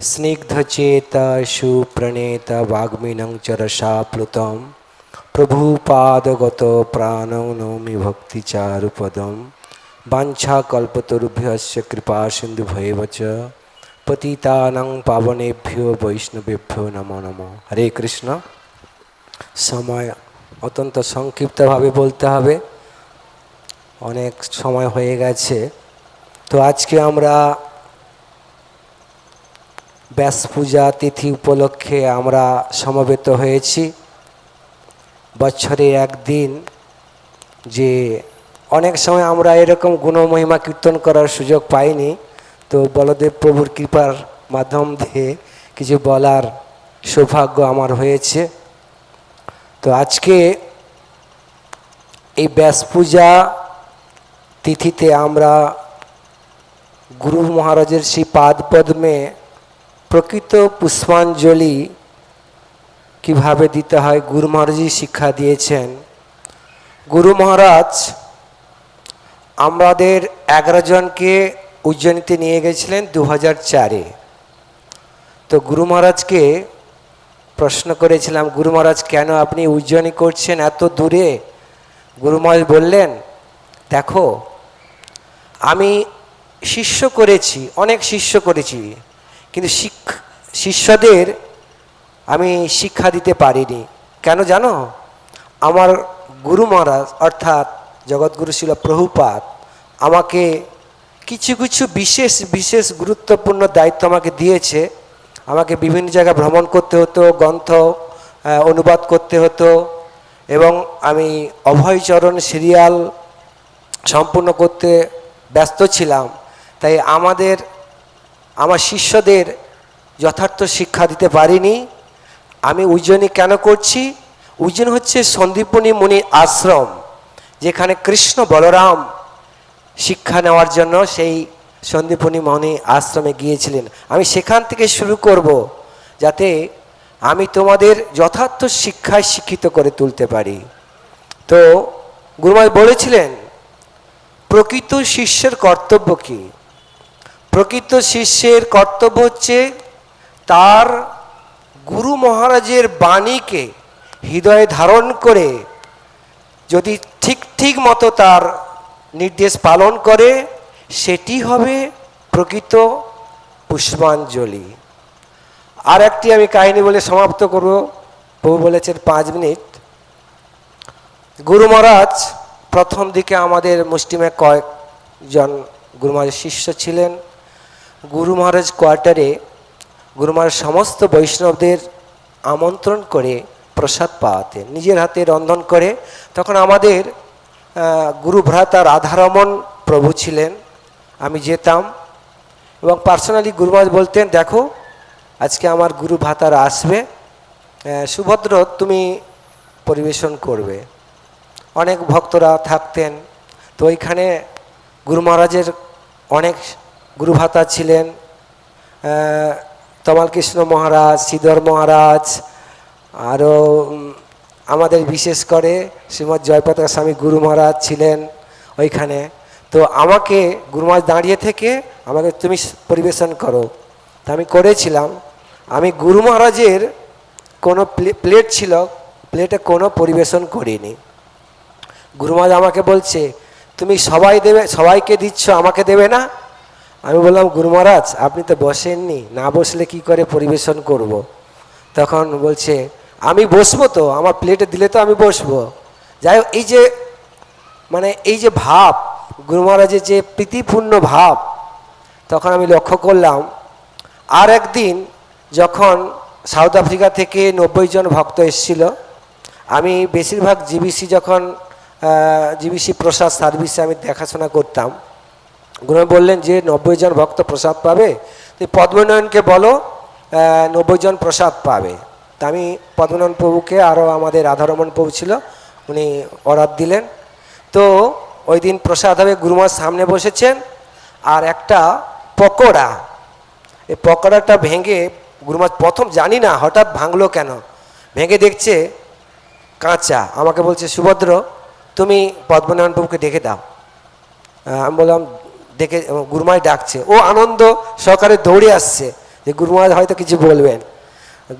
Snigdha Cheta Shu Praneta Vagminang Charasha Plutam Prabhupada Gato Pranam Nomi Bhakti Charu Padam Vancha Kalpatarubhyasya Kripa Sindhu Bhaivacha Patitanang Pavanebhyo Vaishnavebhyo Namo Namo. Hare Krishna. সময় অত্যন্ত সংক্ষিপ্তভাবে বলতে হবে, অনেক সময় হয়ে গেছে। তো আজকে আমরা ব্যাস পূজা তিথি উপলক্ষে আমরা সমবেত হয়েছি। বছরের একদিন, যে অনেক সময় আমরা এরকম গুণমহিমা কীর্তন করার সুযোগ পাইনি, তো বলদেব প্রভুর কৃপার মাধ্যম দিয়ে কিছু বলার সৌভাগ্য আমার হয়েছে। তো আজকে এই ব্যাস পূজা তিথিতে আমরা গুরু মহারাজের সেই পাদপদ্মে প্রকৃত পুষ্পাঞ্জলি কিভাবে দিতে হয় গুরু মহারাজই শিক্ষা দিয়েছেন। গুরু মহারাজ আমাদের 11 জনকে উজ্জয়িনীতে নিয়ে গেছিলেন 2004-এ। তো গুরু মহারাজকে প্রশ্ন করেছিলাম, গুরু মহারাজ কেন আপনি উজ্জয়িনী করছেন এত দূরে? গুরু মহারাজ বললেন, দেখো আমি শিষ্য করেছি, অনেক শিষ্য করেছি, কিন্তু শিষ্যদের আমি শিক্ষা দিতে পারিনি। কেন জানো? আমার গুরু মহারাজ অর্থাৎ জগৎগুরু শিল প্রভুপাদ আমাকে কিছু কিছু বিশেষ বিশেষ গুরুত্বপূর্ণ দায়িত্ব আমাকে দিয়েছে। আমাকে বিভিন্ন জায়গায় ভ্রমণ করতে হতো, গ্রন্থ অনুবাদ করতে হতো, এবং আমি অভয়চরণ সিরিয়াল সম্পূর্ণ করতে ব্যস্ত ছিলাম। তাই আমার শিষ্যদের যথার্থ শিক্ষা দিতে পারিনি। আমি উজ্জয়িনী কেন করছি? উজ্জয়িনী হচ্ছে সন্দীপনী মুনি আশ্রম, যেখানে কৃষ্ণ বলরাম শিক্ষা নেওয়ার জন্য সেই সন্দীপনী মনি আশ্রমে গিয়েছিলেন। আমি সেখান থেকে শুরু করব, যাতে আমি তোমাদের যথার্থ শিক্ষায় শিক্ষিত করে তুলতে পারি। তো গুরুমা বলেছিলেন প্রকৃত শিষ্যের কর্তব্য কি? প্রকৃত শিষ্যের কর্তব্য হচ্ছে তার গুরু মহারাজের বাণীকে হৃদয়ে ধারণ করে যদি ঠিক মতো তার নির্দেশ পালন করে, সেটি হবে প্রকৃত পুষ্পাঞ্জলি। আর একটি আমি কাহিনী বলে সমাপ্ত করব। প্রভু বলেছেন 5 মিনিট। গুরু মহারাজ প্রথম দিকে আমাদের মুষ্টিমে কয়েকজন গুরু মহারাজের শিষ্য ছিলেন। গুরু মহারাজ কোয়ার্টারে গুরু মহারাজ সমস্ত বৈষ্ণবদের আমন্ত্রণ করে প্রসাদ পাওয়াতেন, নিজের হাতে রন্ধন করে। তখন আমাদের গুরু ভ্রাতা রাধারমণ প্রভু ছিলেন, আমি যেতাম এবং পার্সোনালি গুরু মহারাজ বলতেন, দেখো আজকে আমার গুরু ভ্রাতারা আসবে, সুভদ্র তুমি পরিবেশন করবে। অনেক ভক্তরা থাকতেন। তো ওইখানে গুরু মহারাজের অনেক গুরু ভ্রাতা ছিলেন, তমাল কৃষ্ণ মহারাজ, শ্রীধর মহারাজ, আরও আমাদের বিশেষ করে শ্রীমৎ জয়প্রতাপ স্বামী গুরু মহারাজ ছিলেন ওইখানে। তো আমাকে গুরু মহারাজ দাঁড়িয়ে থেকে আমাকে তুমি পরিবেশন করো, তা আমি করেছিলাম। আমি গুরু মহারাজের কোনো প্লেট ছিল, প্লেটে কোনো পরিবেশন করিনি। গুরু মহারাজ আমাকে বলছে তুমি সবাইকে দিচ্ছ, আমাকে দেবে না? আমি বললাম গুরু মহারাজ আপনি তো বসেননি, না বসলে কি করে পরিবেশন করব। তখন বলছে আমি বসবো তো, আমার প্লেটে দিলে তো আমি বসবো। যাই হোক, এই যে ভাব, গুরু মহারাজের যে প্রীতিপূর্ণ ভাব, তখন আমি লক্ষ্য করলাম। আর একদিন যখন সাউথ আফ্রিকা থেকে 90 জন ভক্ত এসেছিল, আমি বেশিরভাগ জিবিসি প্রসাদ সার্ভিসে আমি দেখাশোনা করতাম। গুরু বললেন যে 90 জন ভক্ত প্রসাদ পাবে, তো পদ্মনয়নকে বলো 90 জন প্রসাদ পাবে। তা আমি পদ্মনয়ন প্রভুকে, আরও আমাদের রাধারমণ প্রভু ছিল, উনি অর্ডার দিলেন। তো ওই দিন প্রসাদ হবে, গুরুমার সামনে বসেছেন, আর একটা পকোড়া, এই পকোড়াটা ভেঙে গুরুমা প্রথম জানি না হঠাৎ ভাঙলো কেন, ভেঙে দেখছে কাঁচা। আমাকে বলছে সুভদ্র তুমি পদ্মনারায়ণ প্রভুকে ডেকে দাও। আমি বললাম ডেকে, গুরুমাই ডাকছে। ও আনন্দ সহকারে দৌড়ে আসছে যে গুরুমাজ হয়তো কিছু বলবেন।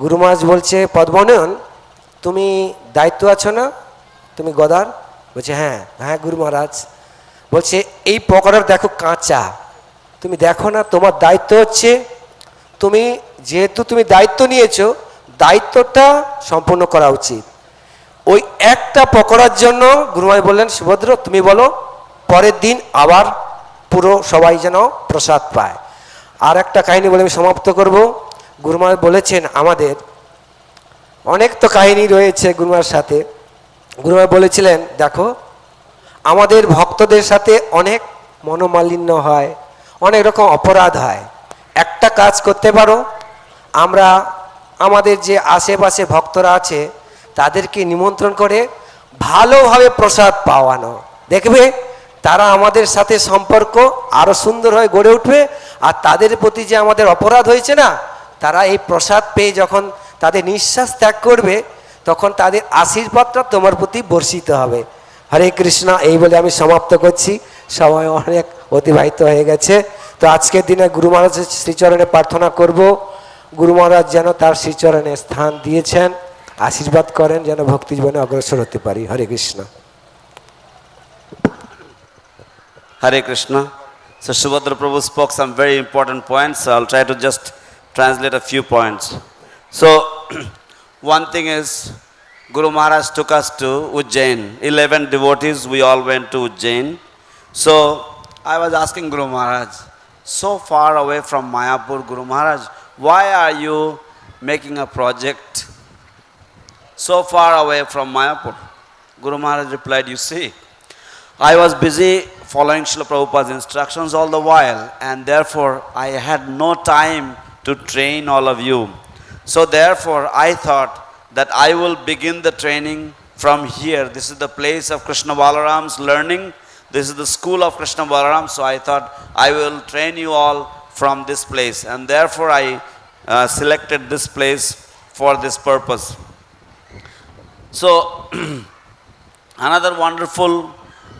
গুরুমাজ বলছে পদ্মনারায়ণ তুমি দায়িত্ব আছো না, তুমি গদার? বলছে হ্যাঁ হ্যাঁ গুরু মহারাজ। বলছে এই পকোড়া দেখো কাঁচা, তুমি দেখো না, তোমার দায়িত্ব হচ্ছে, যেহেতু তুমি দায়িত্ব নিয়েছো, দায়িত্বটা সম্পূর্ণ করা উচিত। ওই একটা পকোড়ার জন্য গুরুমাই বললেন সুভদ্র তুমি বলো পরের দিন আবার পুরো সবাই যেন প্রসাদ পায়। আর একটা কাহিনী বলে আমি সমাপ্ত করব। গুরুমাই বলেছেন, আমাদের অনেক তো কাহিনী রয়েছে গুরুমার সাথে। গুরুমাই বলেছিলেন দেখো আমাদের ভক্তদের সাথে অনেক মনোমালিন্য হয়, অনেক রকম অপরাধ হয়। একটা কাজ করতে পারো, আমরা আমাদের যে আশেপাশে ভক্তরা আছে তাদেরকে নিমন্ত্রণ করে ভালোভাবে প্রসাদ পাওয়ানো, দেখবে তারা আমাদের সাথে সম্পর্ক আরো সুন্দর হয়ে গড়ে উঠবে। আর তাদের প্রতি যে আমাদের অপরাধ হয়েছে না, তারা এই প্রসাদ পেয়ে যখন তাদের নিঃশ্বাস ত্যাগ করবে, তখন তাদের আশীর্বাদটা তোমার প্রতি বর্ষিত হবে। হরে কৃষ্ণ, এই বলে আমি সমাপ্ত করছি, সময় অনেক অতিবাহিত হয়ে গেছে। তো আজকের দিনে গুরু মহারাজের শ্রীচরণে প্রার্থনা করব, গুরু মহারাজ যেন তার শ্রীচরণে স্থান দিয়েছেন, আশীর্বাদ করেন যেন ভক্তি জীবনে অগ্রসর হতে পারি। হরে Krishna. Hare Krishna. So Subhadra Prabhu spoke some very important points. So I'll try to just translate a few points. So one thing is, Guru Maharaj took us to Ujjain. 11 devotees, we all went to Ujjain. So I was asking Guru Maharaj, so far away from Mayapur, Guru Maharaj, why are you making a project so far away from Mayapur? Guru Maharaj replied, you see, I was busy following Srila Prabhupada's instructions all the while, and therefore I had no time to train all of you. So therefore I thought that I will begin the training from here. This is the place of Krishna Balaram's learning. this is the school of Krishna Balaram, so I thought I will train you all from this place. And therefore I selected this place for this purpose. So, another wonderful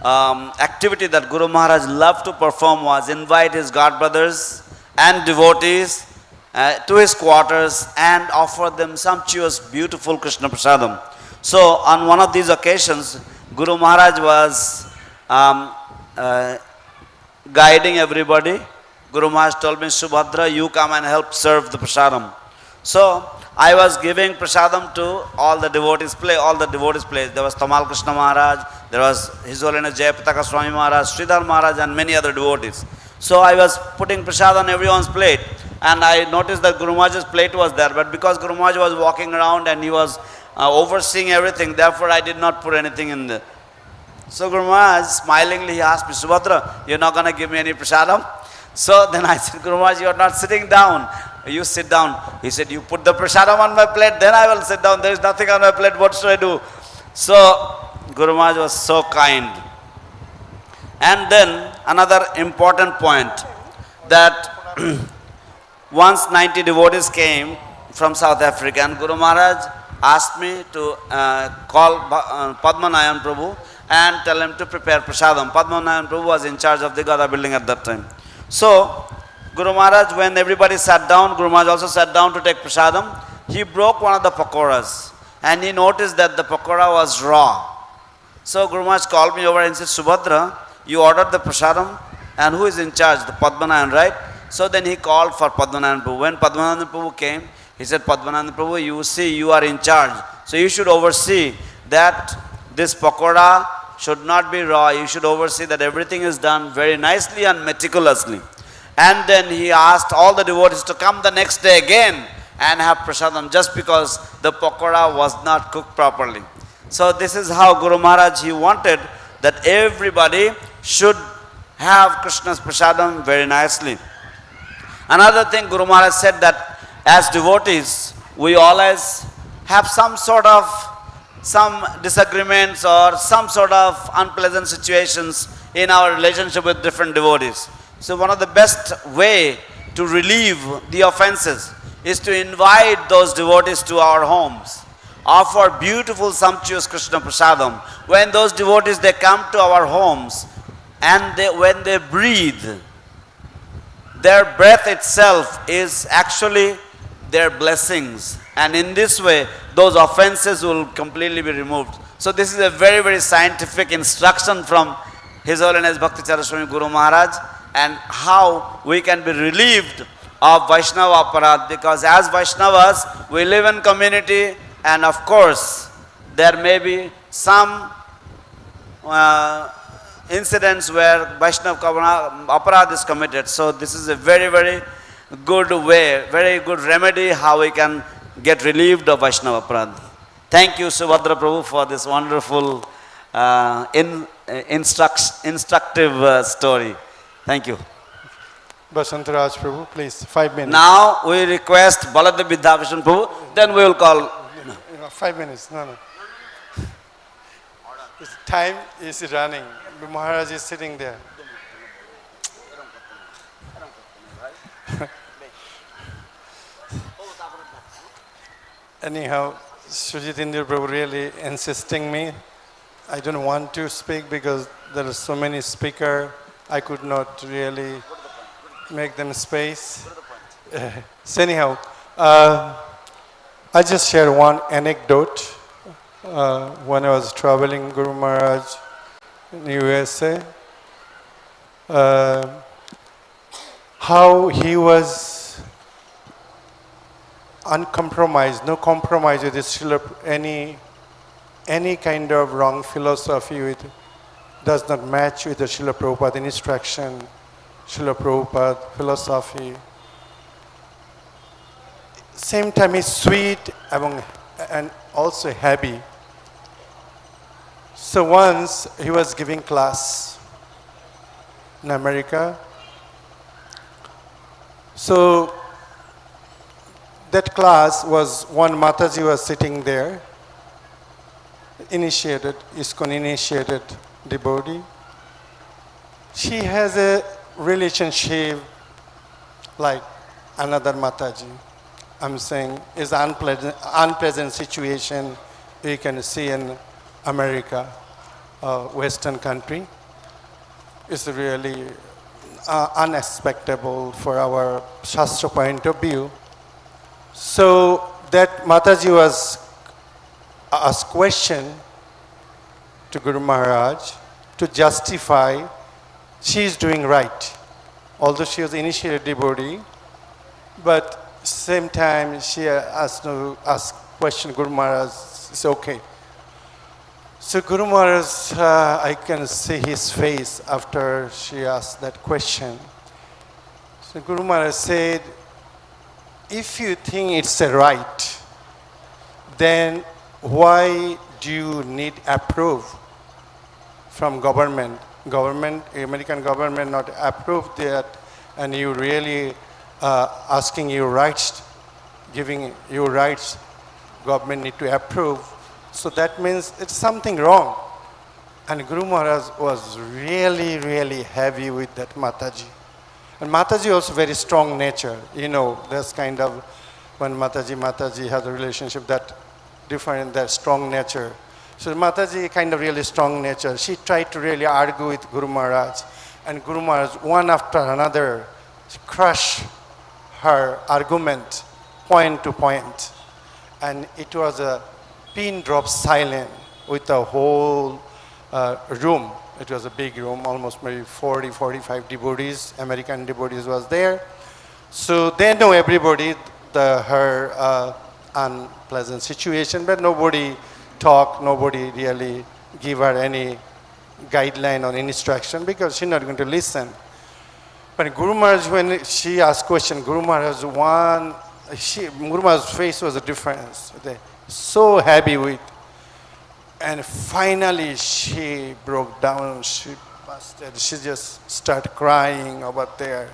activity that Guru Maharaj loved to perform was invite his god brothers and devotees to his quarters and offer them sumptuous, beautiful Krishna Prasadam. So, on one of these occasions, Guru Maharaj was guiding everybody. Guru Maharaj told me, Subhadra, you come and help serve the Prasadam. So, I was giving prasadam to all the devotees place. There was Tamal Krishna Maharaj, there was His Holiness Jayapataka Swami Maharaj, Sridhar Maharaj and many other devotees. So I was putting prasad on everyone's plate, and I noticed that Guru Maharaj's plate was there, but because Guru Maharaj was walking around and he was overseeing everything, therefore I did not put anything in there. So Guru Maharaj smilingly he asked me, Subhadra, you're not going to give me any prasadam? So then I said, Guru Maharaj, you're not sitting down. You sit down. He said, you put the prasadam on my plate, then I will sit down. There is nothing on my plate. What should I do? So Guru Maharaj was so kind. And then another important point, that once 90 devotees came from South Africa, and Guru Maharaj asked me to call Padmanayan Prabhu and tell him to prepare prasadam. Padmanayan Prabhu was in charge of the Gada building at that time. So Guru Maharaj, when everybody sat down, Guru Maharaj also sat down to take prasadam. He broke one of the pakoras and he noticed that the pakora was raw. So Guru Maharaj called me over and said, Subhadra, you ordered the prasadam and who is in charge? The Padmanayan, right? So then he called for Padmanayan Prabhu. When Padmanayan Prabhu came, he said, Padmanayan Prabhu, you see, you are in charge. So you should oversee that this pakora should not be raw. You should oversee that everything is done very nicely and meticulously. And then he asked all the devotees to come the next day again and have prasadam, just because the pakora was not cooked properly. So this is how Guru Maharaj, he wanted that everybody should have Krishna's prasadam very nicely. Another thing Guru Maharaj said, that as devotees, we always have some disagreements or some sort of unpleasant situations in our relationship with different devotees. So one of the best way to relieve the offenses is to invite those devotees to our homes, offer beautiful sumptuous Krishna Prasadam. When those devotees, they come to our homes and when they breathe, their breath itself is actually their blessings. And in this way, those offenses will completely be removed. So this is a very, very scientific instruction from His Holiness Bhakti Charu Swami Guru Maharaj, and how we can be relieved of Vaishnava aparad, because as Vaishnavas, we live in community, and of course, there may be some incidents where Vaishnava aparad is committed. So this is a very, very good way, very good remedy how we can get relieved of Vaishnava aparad. Thank you, Subhadra Prabhu, for this wonderful instructive story. Thank you. Basantaraj Prabhu, please, 5 minutes. Now we request Baladev Vidyavishan Prabhu, then we will call. 5 minutes, no. Time is running. Maharaj is sitting there. Anyhow, Sujitendra Prabhu really insisting me. I don't want to speak because there are so many speakers. I could not really make them space. So anyhow, I just share one anecdote. When I was traveling Guru Maharaj in USA, how he was uncompromised, no compromise with his any kind of wrong philosophy does not match with the Srila Prabhupada instruction, Srila Prabhupada philosophy. Same time he's sweet and also happy. So once he was giving class in America. So that class was one Mataji was sitting there, ISKCON initiated devotee. she has a relationship like another Mataji. I'm saying is unpleasant situation you can see in America, Western country. It's really unexpectable for our Shastra point of view. So that Mataji was asked question to Guru Maharaj to justify she is doing right. Although she was initially a devotee, but same time she asked question Guru Maharaj, it's okay. So Guru Maharaj, I can see his face after she asked that question. So Guru Maharaj said, if you think it's a right, then why do you need approve from government? American government not approved that, and you really asking your rights, giving your rights, government need to approve. So that means it's something wrong. And Guru Maharaj was really, really heavy with that Mataji. And Mataji also very strong nature. You know, this kind of, when Mataji has a relationship that different, that strong nature. So Mataji kind of really strong nature. She tried to really argue with Guru Maharaj. And Guru Maharaj, one after another, crush her argument, point to point. And it was a pin drop silent with the whole room. It was a big room, almost maybe 40, 45 devotees, American devotees was there. So they know everybody, her unpleasant situation, but nobody talked, nobody really give her any guideline or instruction because she's not going to listen. But Guru Maharaj, when she asked question, Guru Maharaj's face was a difference. So happy with. And finally she broke down, she busted, she just started crying over there.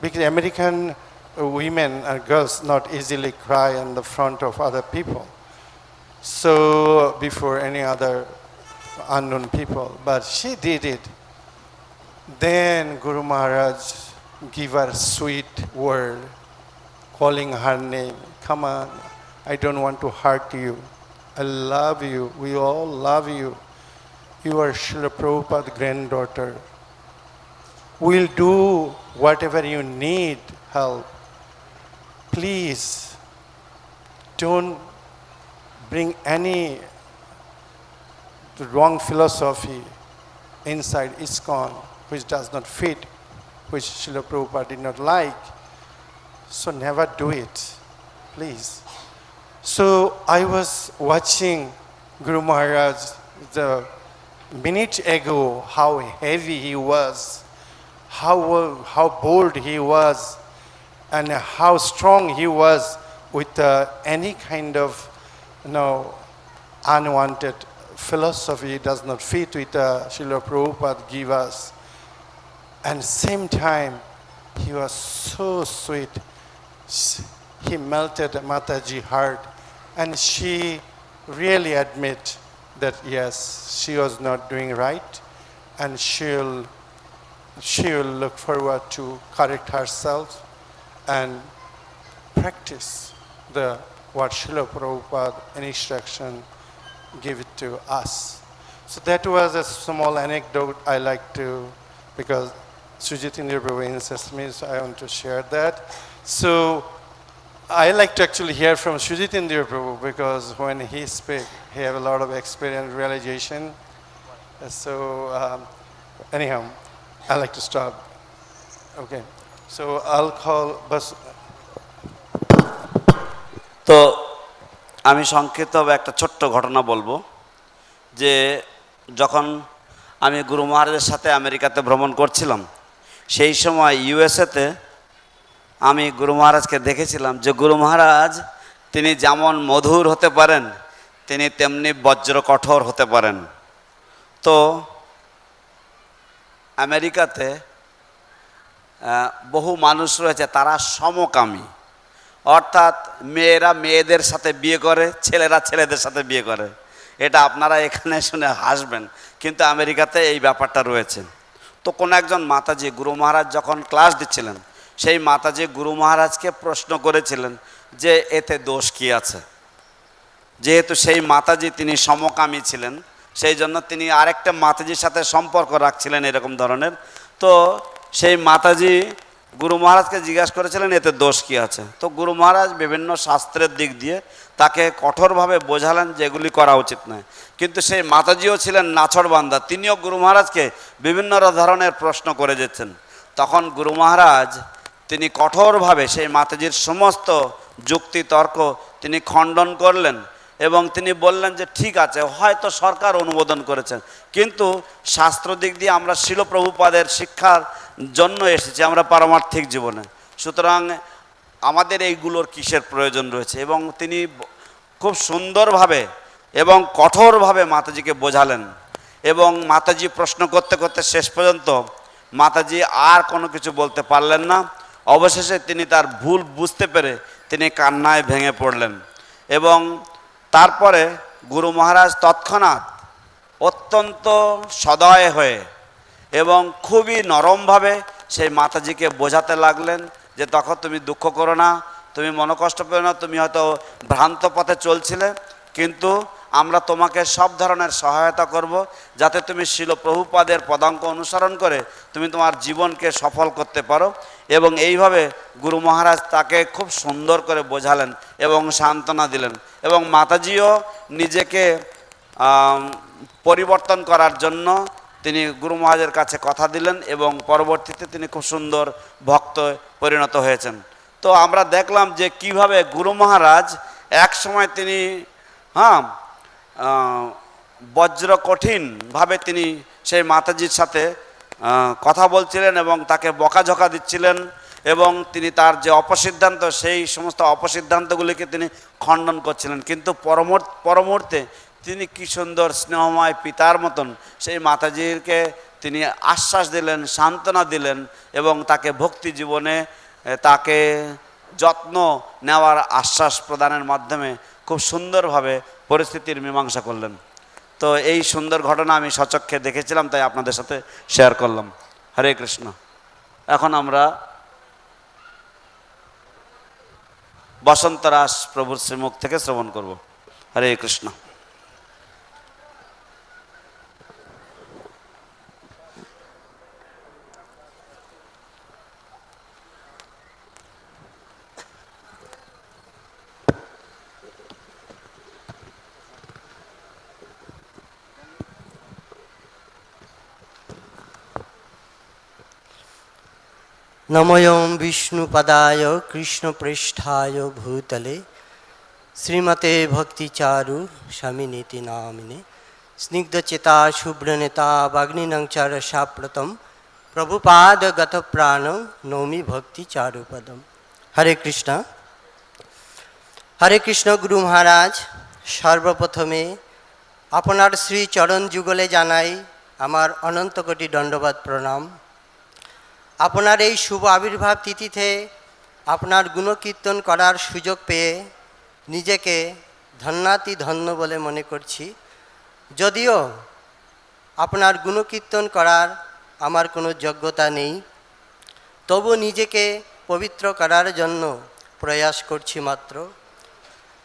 Because American women and girls not easily cry in the front of other people. So before any other unknown people, but she did it. Then Guru Maharaj gave her sweet word, calling her name. Come on, I don't want to hurt you. I love you. We all love you. You are Srila Prabhupada's granddaughter. We'll do whatever you need help. Please don't bring any wrong philosophy inside ISKCON which does not fit, which Srila Prabhupada did not like. So never do it, please. So I was watching Guru Maharaj the minute ago, how heavy he was, how bold he was, and how strong he was with any kind of unwanted philosophy does not fit with Srila Prabhupada give us. And same time, he was so sweet. He melted Mataji's heart. And she really admit that yes, she was not doing right. And she'll look forward to correct herself and practice what Srila Prabhupada instruction give it to us. So that was a small anecdote I like to, because Sujitindra Prabhu insists me, so I want to share that. So I like to actually hear from Sujitindra Prabhu because when he speaks, he has a lot of experience, realization. So anyhow, I like to stop. Okay. So I'll call Bas. তো আমি সংক্ষিপ্তভাবে একটা ছোট্ট ঘটনা বলবো যে যখন আমি গুরু মহারাজের সাথে আমেরিকাতে ভ্রমণ করছিলাম সেই সময় ইউএসএতে আমি গুরু মহারাজকে দেখেছিলাম যে গুরু মহারাজ তিনি যেমন মধুর হতে পারেন তিনি তেমনি বজ্র কঠোর হতে পারেন। তো আমেরিকাতে বহু মানুষ রয়েছে তারা সমকামী, অর্থাৎ মেয়েরা মেয়েদের সাথে বিয়ে করে, ছেলেরা ছেলেদের সাথে বিয়ে করে। এটা আপনারা এখানে শুনে হাসবেন, কিন্তু আমেরিকাতে এই ব্যাপারটা রয়েছে। তো কোনো একজন মাতাজি গুরু মহারাজ যখন ক্লাস দিচ্ছিলেন, সেই মাতাজি গুরু মহারাজকে প্রশ্ন করেছিলেন যে এতে দোষ কী আছে। যেহেতু সেই মাতাজি তিনি সমকামী ছিলেন, সেই জন্য তিনি আরেকটা মাতাজির সাথে সম্পর্ক রাখছিলেন এরকম ধরনের। তো সেই মাতাজি গুরু মহারাজকে জিজ্ঞাসা করেছিলেন এতে দোষ কী আছে। তো গুরু মহারাজ বিভিন্ন শাস্ত্রের দিক দিয়ে তাকে কঠোরভাবে বোঝালেন যে এগুলি করা উচিত নয়। কিন্তু সেই মাতাজিও ছিলেন নাছড়বান্দা, তিনিও গুরু মহারাজকে বিভিন্ন ধরনের প্রশ্ন করে যেতেন। তখন গুরু মহারাজ তিনি কঠোরভাবে সেই মাতাজির সমস্ত যুক্তি তর্ক তিনি খণ্ডন করলেন এবং তিনি বললেন যে ঠিক আছে, হয়তো সরকার অনুমোদন করেছেন, কিন্তু শাস্ত্র দিক দিয়ে আমরা শিল প্রভুপাদের শিক্ষার জন্য এসেছি আমরা পারমার্থিক জীবনে, সুতরাং আমাদের এইগুলোর কিসের প্রয়োজন রয়েছে। এবং তিনি খুব সুন্দরভাবে এবং কঠোরভাবে মাতাজিকে বোঝালেন এবং মাতাজি প্রশ্ন করতে করতে শেষ পর্যন্ত মাতাজি আর কোনো কিছু বলতে পারলেন না। অবশেষে তিনি তার ভুল বুঝতে পেরে তিনি কান্নায় ভেঙে পড়লেন এবং তারপরে গুরু মহারাজ তৎক্ষণাৎ অত্যন্ত সদয় হয়ে এবং খুবই নরমভাবে সেই মাতাজিকে বোঝাতে লাগলেন যে তখন তুমি দুঃখ করো না, তুমি মনোকষ্ট পেও না, তুমি হয়তো ভ্রান্ত পথে চলছিলে, কিন্তু আমরা তোমাকে সব ধরনের সহায়তা করব যাতে তুমি শিল প্রভুপাদের পদাঙ্ক অনুসরণ করে তুমি তোমার জীবনকে সফল করতে পারো। এবং এইভাবে গুরু মহারাজ তাকে খুব সুন্দর করে বোঝালেন এবং সান্ত্বনা দিলেন এবং মাতাজিও নিজেকে পরিবর্তন করার জন্য তিনি গুরু মহারাজের কাছে কথা দিলেন এবং পরবর্তীতে তিনি খুব সুন্দর ভক্ত পরিণত হয়েছেন। তো আমরা দেখলাম যে কিভাবে গুরু মহারাজ এক সময় তিনি বজ্র কঠিনভাবে তিনি সেই মাতাজির সাথে কথা বলছিলেন এবং তাকে বকাঝকা দিচ্ছিলেন এবং তিনি তার যে অপসিদ্ধান্ত সেই সমস্ত অপসিদ্ধান্তগুলিকে তিনি খণ্ডন করছিলেন, কিন্তু পরমুহূর্তে তিনি কি সুন্দর স্নেহময় পিতার মতন সেই মাতাজিকে তিনি আশ্বাস দিলেন, সান্ত্বনা দিলেন এবং তাকে ভক্তি জীবনে তাকে যত্ন নেওয়ার আশ্বাস প্রদানের মাধ্যমে খুব সুন্দরভাবে পরিস্থিতির মীমাংসা করলেন। তো এই সুন্দর ঘটনা আমি সচক্ষে দেখেছিলাম, তাই আপনাদের সাথে শেয়ার করলাম। হরে কৃষ্ণ। এখন আমরা বসন্তরাস প্রভুর শ্রীমুখ থেকে শ্রবণ করব। হরে কৃষ্ণ। नमोऽयं विष्णुपदाय कृष्णप्रेष्ठाय भूतले श्रीमते भक्ति चारु स्वामी नामिने स्निग्धचेता शुभ्रनेता वाग्निनं च रसाप्लुतं प्रभुपादगतप्राणं नौमि भक्ति चारुपदम। हरे कृष्ण। गुरु महाराज, सर्वप्रथमे आपनार श्री चरण जुगले जानाई आमार अनंत कोटी दंडवाद प्रणाम। আপনার এই শুভ আবির্ভাব তিথিতে আপনার গুণকীর্তন করার সুযোগ পেয়ে নিজেকে ধন্যাতি ধন্য বলে মনে করছি। যদিও আপনার গুণকীর্তন করার আমার কোনো যোগ্যতা নেই, তবু নিজেকে পবিত্র করার জন্য প্রয়াস করছি মাত্র।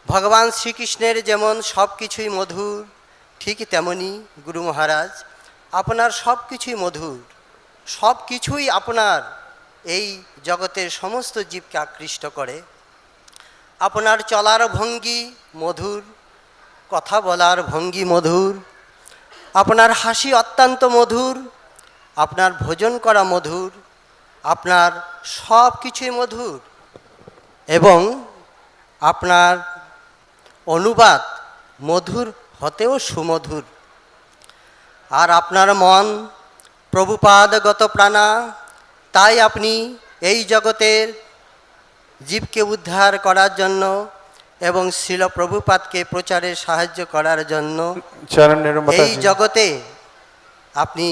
ভগবান শ্রীকৃষ্ণের যেমন সব কিছুই মধুর, ঠিক তেমনি গুরু মহারাজ আপনার সব কিছুই মধুর, সব কিছুই আপনার এই জগতের সমস্ত জীবকে আকৃষ্ট করে। আপনার চলার ভঙ্গি মধুর, কথা বলার ভঙ্গি মধুর, আপনার হাসি অত্যন্ত মধুর, আপনার ভোজন করা মধুর, আপনার সব কিছুই মধুর এবং আপনার অনুবাদ মধুর হতেও সুমধুর। আর আপনার মন প্রভুপাদগত প্রাণা, তাই আপনি এই জগতের জীবকে উদ্ধার করার জন্য এবং শ্রীল প্রভুপাদকে প্রচারে সাহায্য করার জন্য এই জগতে আপনি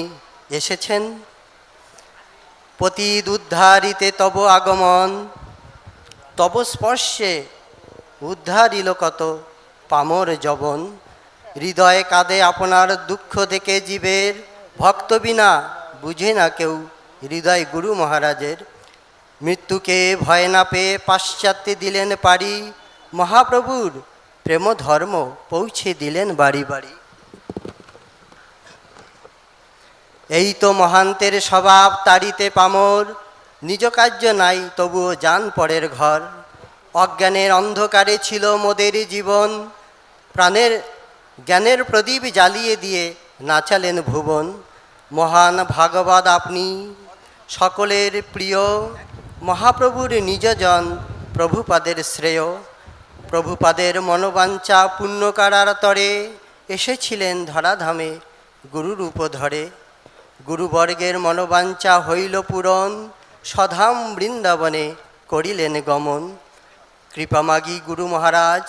এসেছেন। পতিত উদ্ধারিতে তব আগমন, তব স্পর্শে উদ্ধারিল কত পামর যবন। হৃদয়ে কাঁদে আপনার দুঃখ দেখে জীবের, ভক্ত বিনা বুঝে না কেউ হৃদয় গুরু মহারাজের। মৃত্যুকে ভয় না পেয়ে পাশ্চাত্যে দিলেন পারি, মহাপ্রভুর প্রেম ধর্ম পৌঁছে দিলেন বাড়ি বাড়ি। এই তো মহান্তের স্বভাব তাড়িতে পামর, নিজ কার্য নাই তবুও যান পরের ঘর। অজ্ঞানের অন্ধকারে ছিল মোদের জীবন, প্রাণের জ্ঞানের প্রদীপ জ্বালিয়ে দিয়ে নাচালেন ভুবন। মহান ভাগবত আপনি সকলের প্রিয়, মহাপ্রভুর নিজজন প্রভুপাদের শ্রেয়। প্রভুপাদের মনোবাঞ্ছা পূর্ণ করার তরে এসেছিলেন ধরাধামে গুরুরূপ ধরে। গুরুবর্গের মনোবাঞ্ছা হইল পূরণ, স্বধাম বৃন্দাবনে করিলেন গমন। কৃপামাগী গুরু মহারাজ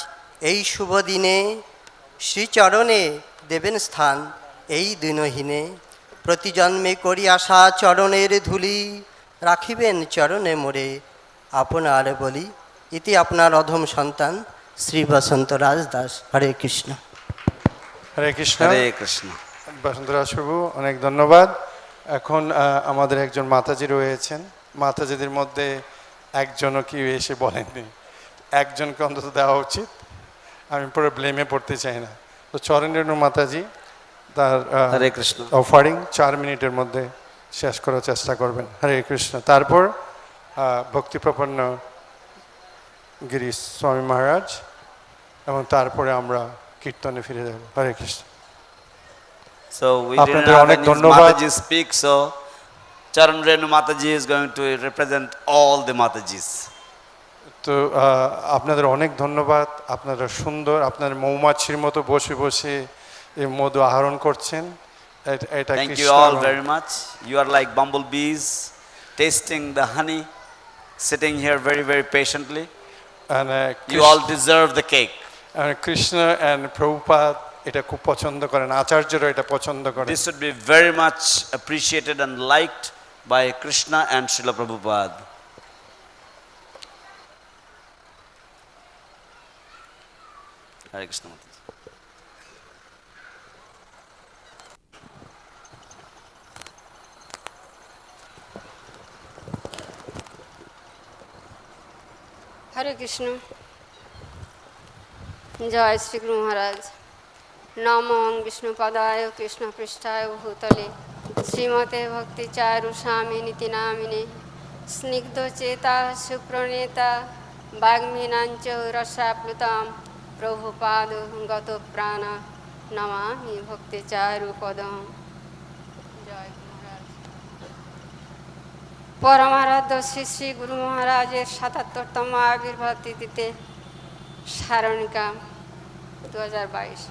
এই শুভ দিনে, শ্রীচরণে দেবেন স্থান এই দিনহীনে। প্রতি জন্মে করি আসা চরণের ধুলি, রাখিবেন চরণে মোরে আপনার বলি। ইতি আপনার অধম সন্তান শ্রী বসন্ত রাজ দাস। হরে কৃষ্ণ। হরে কৃষ্ণ। হরে কৃষ্ণ। বসন্তরাজ প্রভু অনেক ধন্যবাদ। এখন আমাদের একজন মাতাজি রয়েছেন, মাতাজিদের মধ্যে একজনও কি এসে বলেননি, একজনকে অন্তত দেওয়া উচিত। আমি পুরো ব্লেমে পড়তে চাই না। তো চরণেন্দু মাতাজি তার হরে কৃষ্ণ অফারিং 4 মিনিটের মধ্যে শেষ করার চেষ্টা করবেন। হরে কৃষ্ণ। তারপর ভক্তিপ্রপন্ন গিরি স্বামী মহারাজ, এবং তারপরে আমরা কীর্তনে ফিরে যাব। হরে Krishna. So we didn't have any Mataji speak, so Charan Renu Mataji is going to represent all the Matajis. তো আপনাদের অনেক ধন্যবাদ। আপনারা সুন্দর, আপনার মৌমাছির মতো বসে বসে এই মধু আহরণ করছেন। এটা Thank you all very much. You are like bumblebees tasting the honey, sitting here very, very patiently. And you all deserve the cake. And Krishna and Prabhupada এটা খুব পছন্দ করেন, আচার্যরা এটা পছন্দ করেন। This should be very much appreciated and liked by Krishna and Srila Prabhupada. Hare Krishna Mataji. হরে কৃষ্ণ। জয় শ্রী গুরু মহারাজ। নমো বিষ্ণুপদায় কৃষ্ণ পৃষ্ঠায় ভূতলে শ্রীমতে ভক্তি চারু স্বামী নীতি নামিনে স্নিগ্ধ চেতা সুপ্রণেতা বাগ্মিনাঞ্চ রসাপ্লুতাম প্রভুপাদ গত প্রাণ নমামি ভক্তি চারু পদম। জয় মহারাজ। পরমারাধ্য শ্রী শ্রী গুরু মহারাজের ৭৭তম আবির্ভাব তিথিতে সারণিকা 2022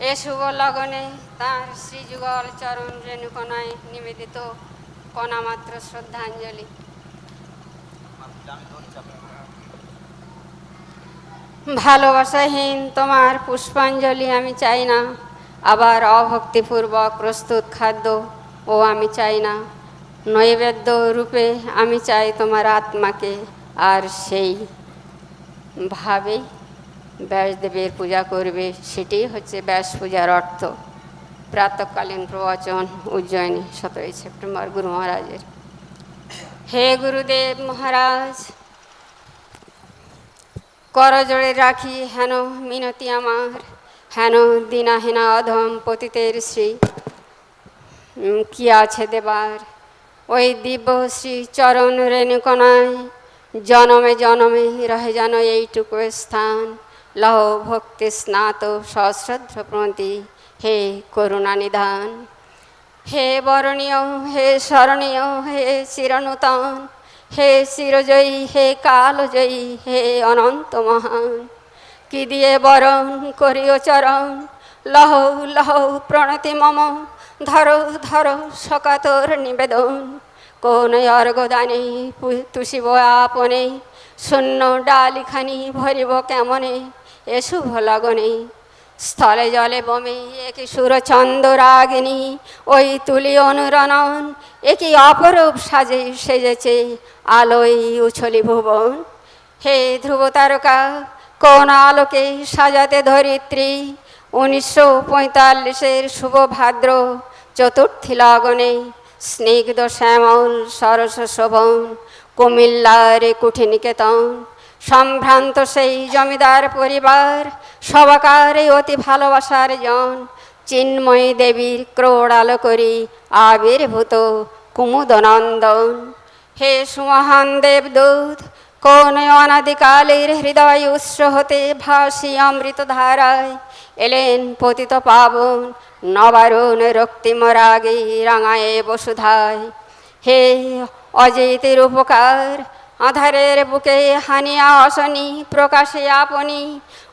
এ শুভ লগনে তাঁর শ্রীযুগল চরণ রেণুকণায় নিবেদিত কণামাত্র শ্রদ্ধাঞ্জলি। ভালোবাসাহীন তোমার পুষ্পাঞ্জলি আমি চাই না, আবার অভক্তিপূর্বক প্রস্তুত খাদ্য ও আমি চাই না। নৈবেদ্য রূপে আমি চাই তোমার আত্মাকে, আর সেই ভাবেই ব্যাসদেবের পূজা করবে। সেটি হচ্ছে ব্যাস পূজার অর্থ। প্রাতঃকালীন প্রবচন উজ্জয়িনী 17 সেপ্টেম্বর গুরু মহারাজের। হে গুরুদেব মহারাজ, করজোড়ে রাখি হেন মিনতি আমার, হেন দীনাহীনা অধম পতিতের শ্রী কি আছে দেবার। ওই দিব্য শ্রী চরণ রেণুকণায় জনমে জনমে রহে যেন এইটুকু স্থান। লহ ভক্তি স্নাত সশ্রদ্ধ প্রণতি, হে করুণা নিধান। হে বরণীয়, হে স্মরণীয়, হে চিরনূতন, হে চিরজয়ী, হে কালজয়ী, হে অনন্ত মহান। কি দিয়ে বরণ করিও চরণ, লহ লহ প্রণতি মম। ধরো ধরো সকাতর নিবেদন, কোন অর্ঘদানে তুষিব আপনে। শূন্য ডালিখানি ভরিব কেমনে, এ শুভ লগনে। স্থলে জলে বমে একই সুরচন্দ রাগিনী, ওই তুলি অনুরণন। একই অপরূপ সাজে সেজেছে আলোয় উছলি ভুবন। হে ধ্রুব তারকা, কোন আলোকে সাজাতে ধরিত্রী। 1945 শুভ ভাদ্র চতুর্থী লগনে স্নিগ্ধ শ্যামল সরস শোভন কুমিল্লার কুঠিনিকেতন সম্ভ্রান্ত সেই জমিদার পরিবার সবাকারে অতি ভালোবাসার জন চিন্ময়ী দেবীর ক্রোড়ালো করি আবির্ভূত কুমুদনন্দন হে সুমহান দেবদূত কোন অনাদিকালের হৃদয় উৎস হতে ভাসি অমৃত ধারায় এলেন পতিত পাবন নবারুণ রক্তিম রাগে রাঙায়ে বসুধায় হে অজিতের উপকার আধারের বুকে হানিয়া অশনি প্রকাশে আপনি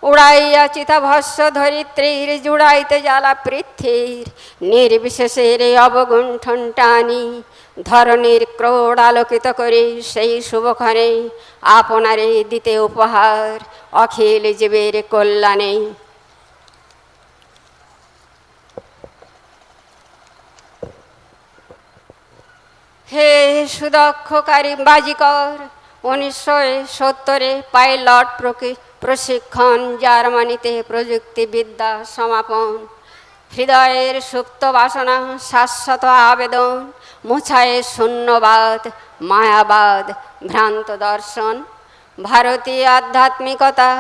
উড়াইয়া চিতাভস্য ধরিত্রীর জুড়াইতে জ্বালা পৃথ্বীর নির্বিশেষের অবগুণ্ঠন টানি ধরণীর ক্রোড় আলোকিত করে সেই শুভক্ষণে আপনারে দিতে উপহার অখিল জীবের কল্যাণে। হে সুদক্ষকারী বাজিকর 1970 পাইলট প্রশিক্ষণ জার্মানিতে প্রযুক্তিবিদ্যা সমাপন হৃদয়ের সুপ্ত বাসনা শাশ্বত আবেদন মুছায় শূন্যবাদ মায়াবাদ ভ্রান্ত দর্শন ভারতীয় আধ্যাত্মিকতা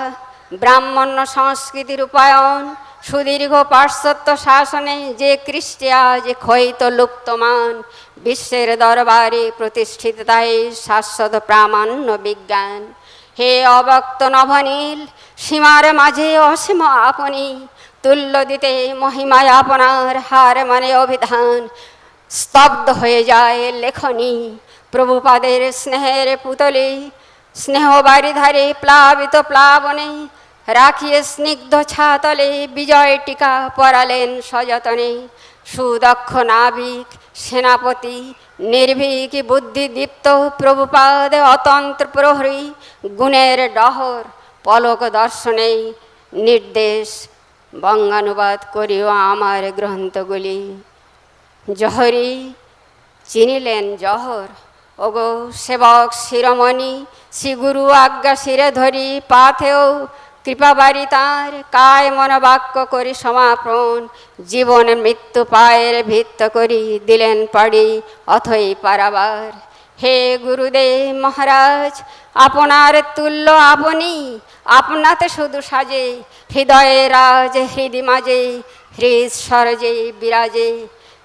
ব্রাহ্মণ্য সংস্কৃতির রূপায়ণ সুদীর্ঘ পাশ্চাত্য শাসনে যে কৃষ্টি আজ ক্ষয়িত লুপ্তমান বিশ্বের দরবারে প্রতিষ্ঠিত তাই শাশ্বত প্রামাণ্য বিজ্ঞান হে অবক্ত নভনীল সীমার মাঝে অসীম আপনি তুল্য দিতে মহিমায় আপনার হার মানে অভিধান স্তব্ধ হয়ে যায় লেখনী প্রভুপাদের স্নেহের পুতলি স্নেহ বারিধারে প্লাবিত প্লাবনে রাখিয়ে স্নিগ্ধ ছাতলে বিজয় টিকা পরালেন সযতনে সুদক্ষ নাবিক সেনাপতি নির্ভীক বুদ্ধিদীপ্ত প্রভুপাদ অতন্ত্র প্রহরী গুণের ডহর পলক দর্শনে নির্দেশ বঙ্গানুবাদ করিও আমার গ্রন্থগুলি জহরি চিনিলেন জহর ওগো সেবক শিরোমণি শ্রীগুরু আজ্ঞা শিরে ধরি পাথেও কৃপাবারি তাঁর কায় মন বাক্য করি সমাপন জীবন মৃত্যু পায়ের ভিত্ত করি দিলেন পাড়ি অথই পারাবার হে গুরুদেব মহারাজ আপনার তুল্য আপনি আপনাতে শুধু সাজে হৃদয়ে রাজ হৃদি মাঝে হৃদ সরজে বিরাজে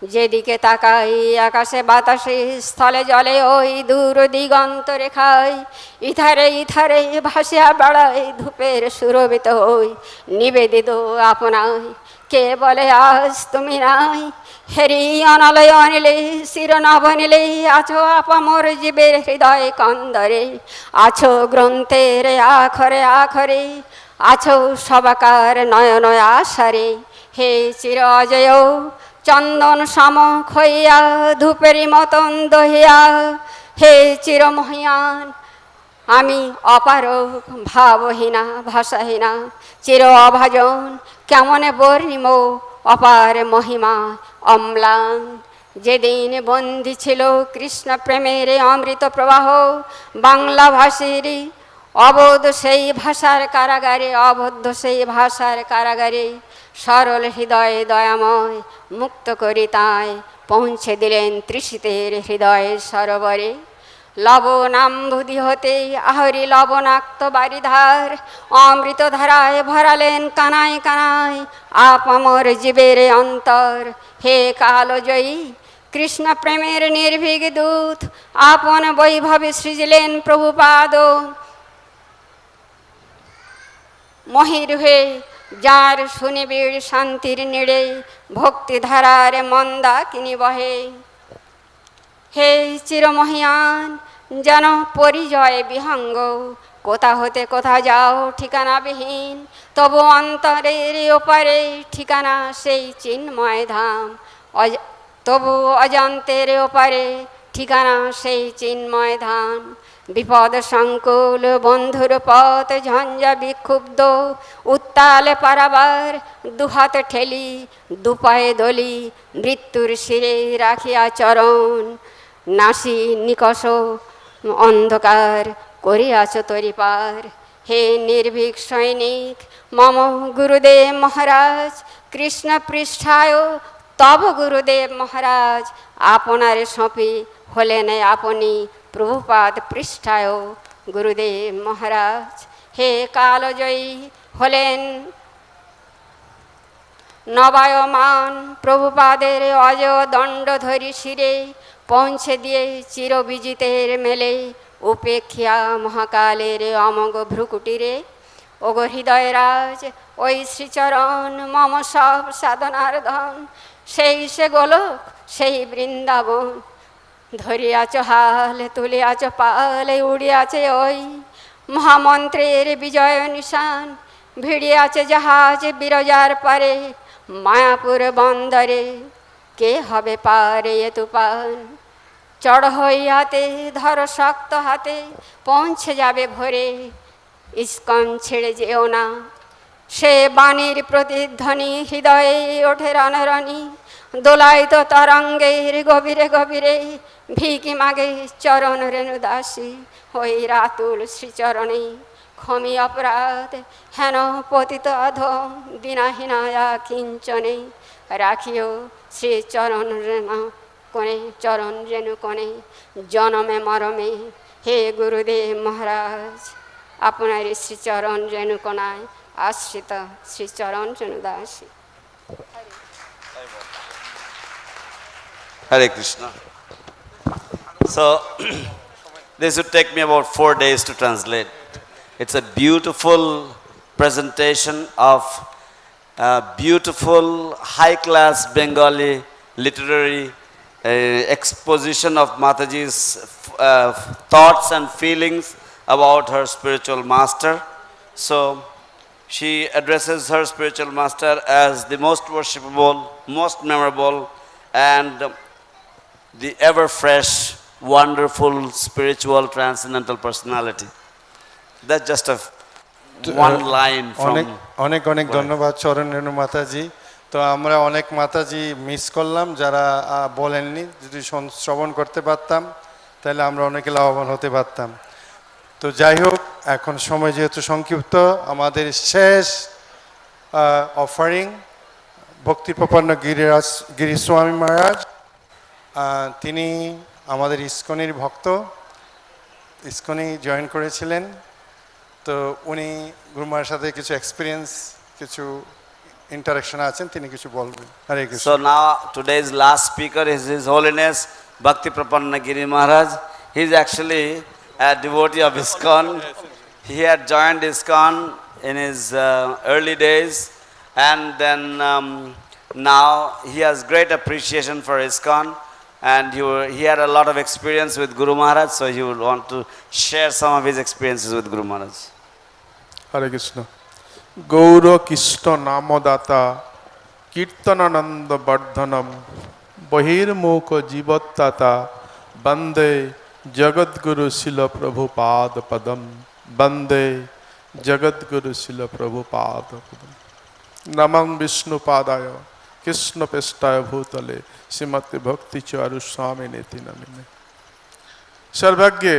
যেদিকে তাকাই আকাশে বাতাসে স্থলে জলে ওই দূর দিগন্ত রেখায় ইথারে ইথারে ভাসিয়া বেড়ায় ধূপের সুরভিত হই নিবেদিত আপনায় কে বলে আজ তুমি নাই হেরি অনলয় অনিলে শিরনভ নিলে আছো আপামর জীবের হৃদয় কন্দরে আছো গ্রন্থের আখরে আখরে আছো সবাকার নয়ন আশারে হে চির অজয় চন্দন সম খইয়া ধূপেরি মতন দহিয়া হে চিরমহিয়ান আমি অপারক ভাবহীনা ভাষাহীনা চির অভাজন কেমনে বর্ণিম অপার মহিমা অম্লান যেদিন বন্দী ছিল কৃষ্ণ প্রেমের অমৃত প্রবাহ বাংলা ভাষীরই অবোধ সেই ভাষার কারাগারে অবদ্ধ সেই ভাষার কারাগারে সরল হৃদয়ে দয়াময় মুক্ত করি তাই পৌঁছে দিলেন তৃষিতের হৃদয়ে সরোবরে লবণাম্বুদি হতে আহরি লবণাক্ত বারিধার অমৃত ধারায় ভরালেন কানায় কানায় আপামর জীবের অন্তর হে কালজয়ী কৃষ্ণ প্রেমের নির্ভীক দূত আপন বৈভবে সৃজিলেন প্রভুপাদ মহির হয়ে যার সুনিবিড় শান্তির নিড়ে ভক্তিধারার মন্দা কিনি বহে হে চিরমহিয়ান যেন পরিজয় বিহঙ্গ কোথা হতে কোথা যাও ঠিকানাবিহীন তবু অন্তরের ওপারে ঠিকানা সেই চিন্ময় ধাম তবু অজান্তের ওপারে ঠিকানা সেই চিন্ময় ধাম বিপদ সংকুল বন্ধুর পথ ঝঞ্ঝা বিক্ষুব্ধ উত্তালে পারাবার দুহাত ঠেলি দুপায়ে দলি মৃত্যুর শিরে রাখিয়া চরণ নাসি নিকষ অন্ধকার করিয়াছ তরিপার হে নির্ভীক সৈনিক মম গুরুদেব মহারাজ কৃষ্ণ পৃষ্ঠায় তব গুরুদেব মহারাজ আপনারে সঁপি হলেন আপনি প্রভুপাদ পৃষ্ঠায়। গুরুদেব মহারাজ হে কালজয়ী হলেন নবায়মান প্রভুপাদের অজ দণ্ড ধরি শিরে পৌঁছে দিয়ে চিরবিজিতের মেলে উপেক্ষিয়া মহাকালের অমোঘ ভ্রুকুটিরে। ওগো হৃদয়রাজ ওই শ্রীচরণ মম সব সাধনার ধন, সেই সে গোলক সেই বৃন্দাবন। ধরিয়াছ হাল তুলিয়াছ পাল উড়িয়াছে ওই মহামন্ত্রের বিজয় নিশান। ভিড়িয়াছে জাহাজ বিরজার পারে মায়াপুর বন্দরে, কে হবে পারে এ তুফান। চড় হইয়াতে ধর শক্ত হাতে পৌঁছে যাবে ভোরে, ইস্কন ছেড়ে যেও না। সে বাণীর প্রতিধ্বনি হৃদয়ে ওঠে রণরণি, দোলায়িত তরঙ্গের গভীরে গভীরে ভিকি মাগে চরণ রেণু দাসী। ওই রাতুল শ্রীচরণে ক্ষমি অপরাধ হেন পতিত অধম দীনাহীনায়া কিঞ্চনে। রাখিও শ্রীচরণ রেণু কোণে চরণ রেণু কোণে জনমে মরমে। হে গুরুদেব মহারাজ আপনার শ্রীচরণ রেণু কোণায় আশ্রিত শ্রীচরণ রেণু দাসী। Hare Krishna. So, this would take me about 4 days to translate. It's a beautiful presentation of beautiful high-class Bengali literary exposition of Mataji's thoughts and feelings about her spiritual master. So, she addresses her spiritual master as the most worshipable, most memorable, and the ever-fresh, wonderful, spiritual, transcendental personality. That's just a one line from... অনেক অনেক ধন্যবাদ চরণ রেণু মাতাজি। তো আমরা অনেক মাতাজি মিস করলাম যারা বলেননি, যদি শ্রবণ করতে পারতাম তাহলে আমরা অনেকে লাভবান হতে পারতাম। তো যাই হোক, এখন সময় যেহেতু সংক্ষিপ্ত, আমাদের শেষ অফারিং ভক্তিপ্রপন্ন গিরি স্বামী মহারাজ। তিনি আমাদের ইস্কনের ভক্ত, ইস্কনে জয়েন করেছিলেন। তো উনি গুরু মহারাজের সাথে কিছু এক্সপিরিয়েন্স, কিছু ইন্টারাকশন আছেন, তিনি কিছু বলবেন। হরে Krishna. So now today's last speaker is His Holiness Bhakti Prapanna Giri Maharaj. He is actually a devotee of ISKCON. He had joined ISKCON in his early days, and then now he has great appreciation for ISKCON, and he had a lot of experience with Guru Maharaj, so he would want to share some of his experiences with Guru Maharaj. হরে কৃষ্ণ। গৌর কৃষ্ণ নামদাতা কীর্তনানন্দ বর্ধনম বহির্মুখ জীবত্তাতা বন্দে জগদ্গুরু শিল প্রভুপাদ পদম, বন্দে জগদ্গুরু শিল প্রভুপাদ পদম। নমঃ বিষ্ণুপাদায় কৃষ্ণপৃষ্ঠায় ভূতলে শ্রীমতী ভক্তি চারু স্বামী নীতি নামিনে। সর্বজ্ঞে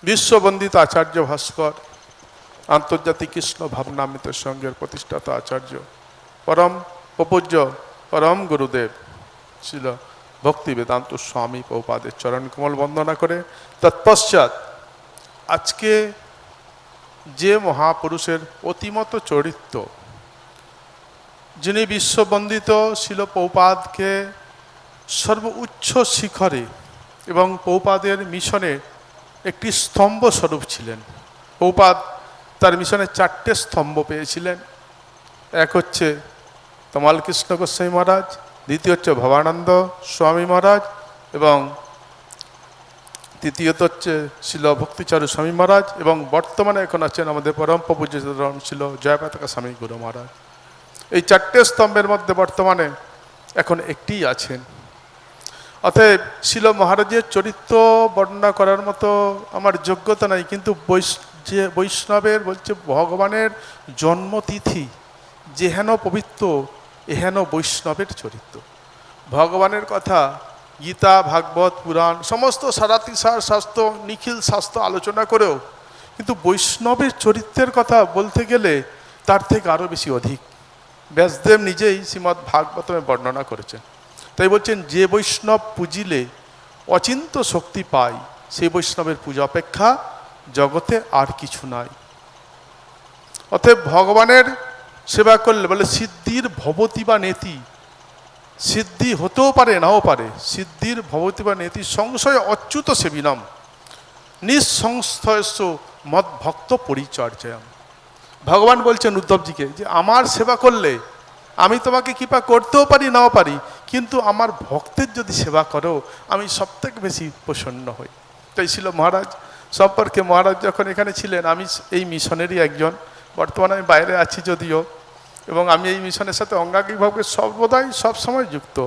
বিশ্ববন্দিত আচার্য ভাস্কর, আন্তর্জাতিক কৃষ্ণ ভাবনামৃত সংঘের প্রতিষ্ঠাতা আচার্য, পরম প্রপূজ্য পরম গুরুদেব ছিল ভক্তি বেদান্ত স্বামী প্রভুপাদের চরণ কমল বন্দনা করে তৎপশ্চাৎ আজকে যে মহাপুরুষের অতিমত চরিত্র, যিনি বিশ্ববন্দিত শিল প্রভুপাদকে সর্বোচ্চ শিখরে এবং প্রভুপাদের মিশনে একটি স্তম্ভ স্বরূপ ছিলেন। প্রভুপাদ তার মিশনে 4টে স্তম্ভ পেয়েছিলেন। এক হচ্ছে তমাল কৃষ্ণ গোস্বামী মহারাজ, দ্বিতীয় হচ্ছে ভবানন্দ স্বামী মহারাজ, এবং তৃতীয়ত হচ্ছে শিল ভক্তি চারু স্বামী মহারাজ, এবং বর্তমানে এখন আছেন আমাদের পরম পূজ্য ছিল জয়পাতাকা স্বামী গুরু মহারাজ। এই 4টে স্তম্ভের মধ্যে বর্তমানে এখন একটিই আছেন। অতএব শিল মহারাজের চরিত্র বর্ণনা করার মতো আমার যোগ্যতা নাই, কিন্তু যে বৈষ্ণবের বলছে ভগবানের জন্মতিথি যেহেন পবিত্র এহেন বৈষ্ণবের চরিত্র। ভগবানের কথা গীতা, ভাগবত, পুরাণ সমস্ত সারাতিসার শাস্ত্র, নিখিল শাস্ত্র আলোচনা করেও কিন্তু বৈষ্ণবের চরিত্রের কথা বলতে গেলে তার থেকে আরও বেশি অধিক। ব্যাসদেব নিজেই শ্রীমদ্ ভাগবতমে বর্ণনা করেছেন। তাই বলছেন যে বৈষ্ণব পুজিলে অচিন্ত শক্তি পায় সেই বৈষ্ণবের পূজা অপেক্ষা জগতে আর কিছু নাই। অতএব ভগবানের সেবা করলে বলে সিদ্ধির ভবতি বা নেতি, সিদ্ধি হতেও পারে নাও পারে, সিদ্ধির ভবতি বা নেতি সংশয় অচ্যুত সেবিনম নিঃসংস্থয়স্য মদ ভক্ত পরিচর্যাম। ভগবান বলছেন উদ্ধবজিকে যে আমার সেবা করলে আমি তোমাকে কৃপা করতেও পারি নাও পারি, কিন্তু আমার ভক্তের যদি সেবা করো আমি সবথেকে বেশি প্রসন্ন হই। তাই ছিল মহারাজ সম্পর্কে মহারাজ যখন এখানে ছিলেন, আমি এই মিশনেরই একজন, বর্তমানে আমি বাইরে আছি যদিও, এবং আমি এই মিশনের সাথে অঙ্গাঙ্গিভাবে সর্বদাই সবসময় যুক্ত।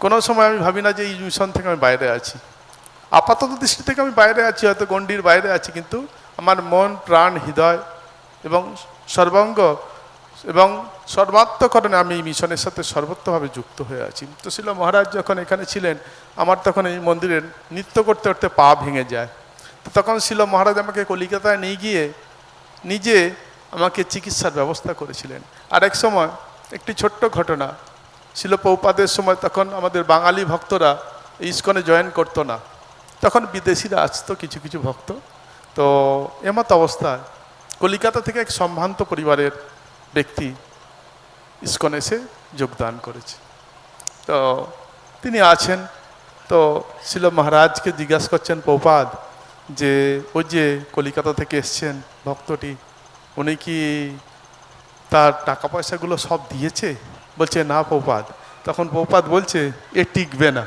কোনো সময় আমি ভাবি না যে এই মিশন থেকে আমি বাইরে আছি। আপাতত দৃষ্টি থেকে আমি বাইরে আছি, হয়তো গণ্ডির বাইরে আছি, কিন্তু আমার মন প্রাণ হৃদয় এবং সর্বাঙ্গ এবং সর্বাত্মকরণে আমি এই মিশনের সাথে সর্বত্রভাবে যুক্ত হয়ে আছি। তো ছিল মহারাজ যখন এখানে ছিলেন, আমার তখন এই মন্দিরে নৃত্য করতে করতে পা ভেঙে যায়। তো তখন ছিল মহারাজ আমাকে কলিকাতায় নিয়ে গিয়ে নিজে আমাকে চিকিৎসার ব্যবস্থা করেছিলেন। আর এক সময় একটি ছোট্ট ঘটনা, ছিল প্রভুপাদের সময় তখন আমাদের বাঙালি ভক্তরা ইস্কনে জয়েন করতো না, তখন বিদেশিরা আসতো কিছু কিছু ভক্ত। তো এমত অবস্থায় কলিকাতা থেকে এক সম্ভ্রান্ত পরিবারের ব্যক্তি ইস্কনে এসে যোগদান করেছে। তো তিনি আছেন, তো ছিল মহারাজকে জিজ্ঞাসা করছেন প্রভুপাদ যে ওই যে কলিকাতা থেকে এসছেন ভক্তটি, উনি কি তার টাকা পয়সাগুলো সব দিয়েছে? বলছে না প্রভুপাদ। তখন প্রভুপাদ বলছে এ টিকবে না,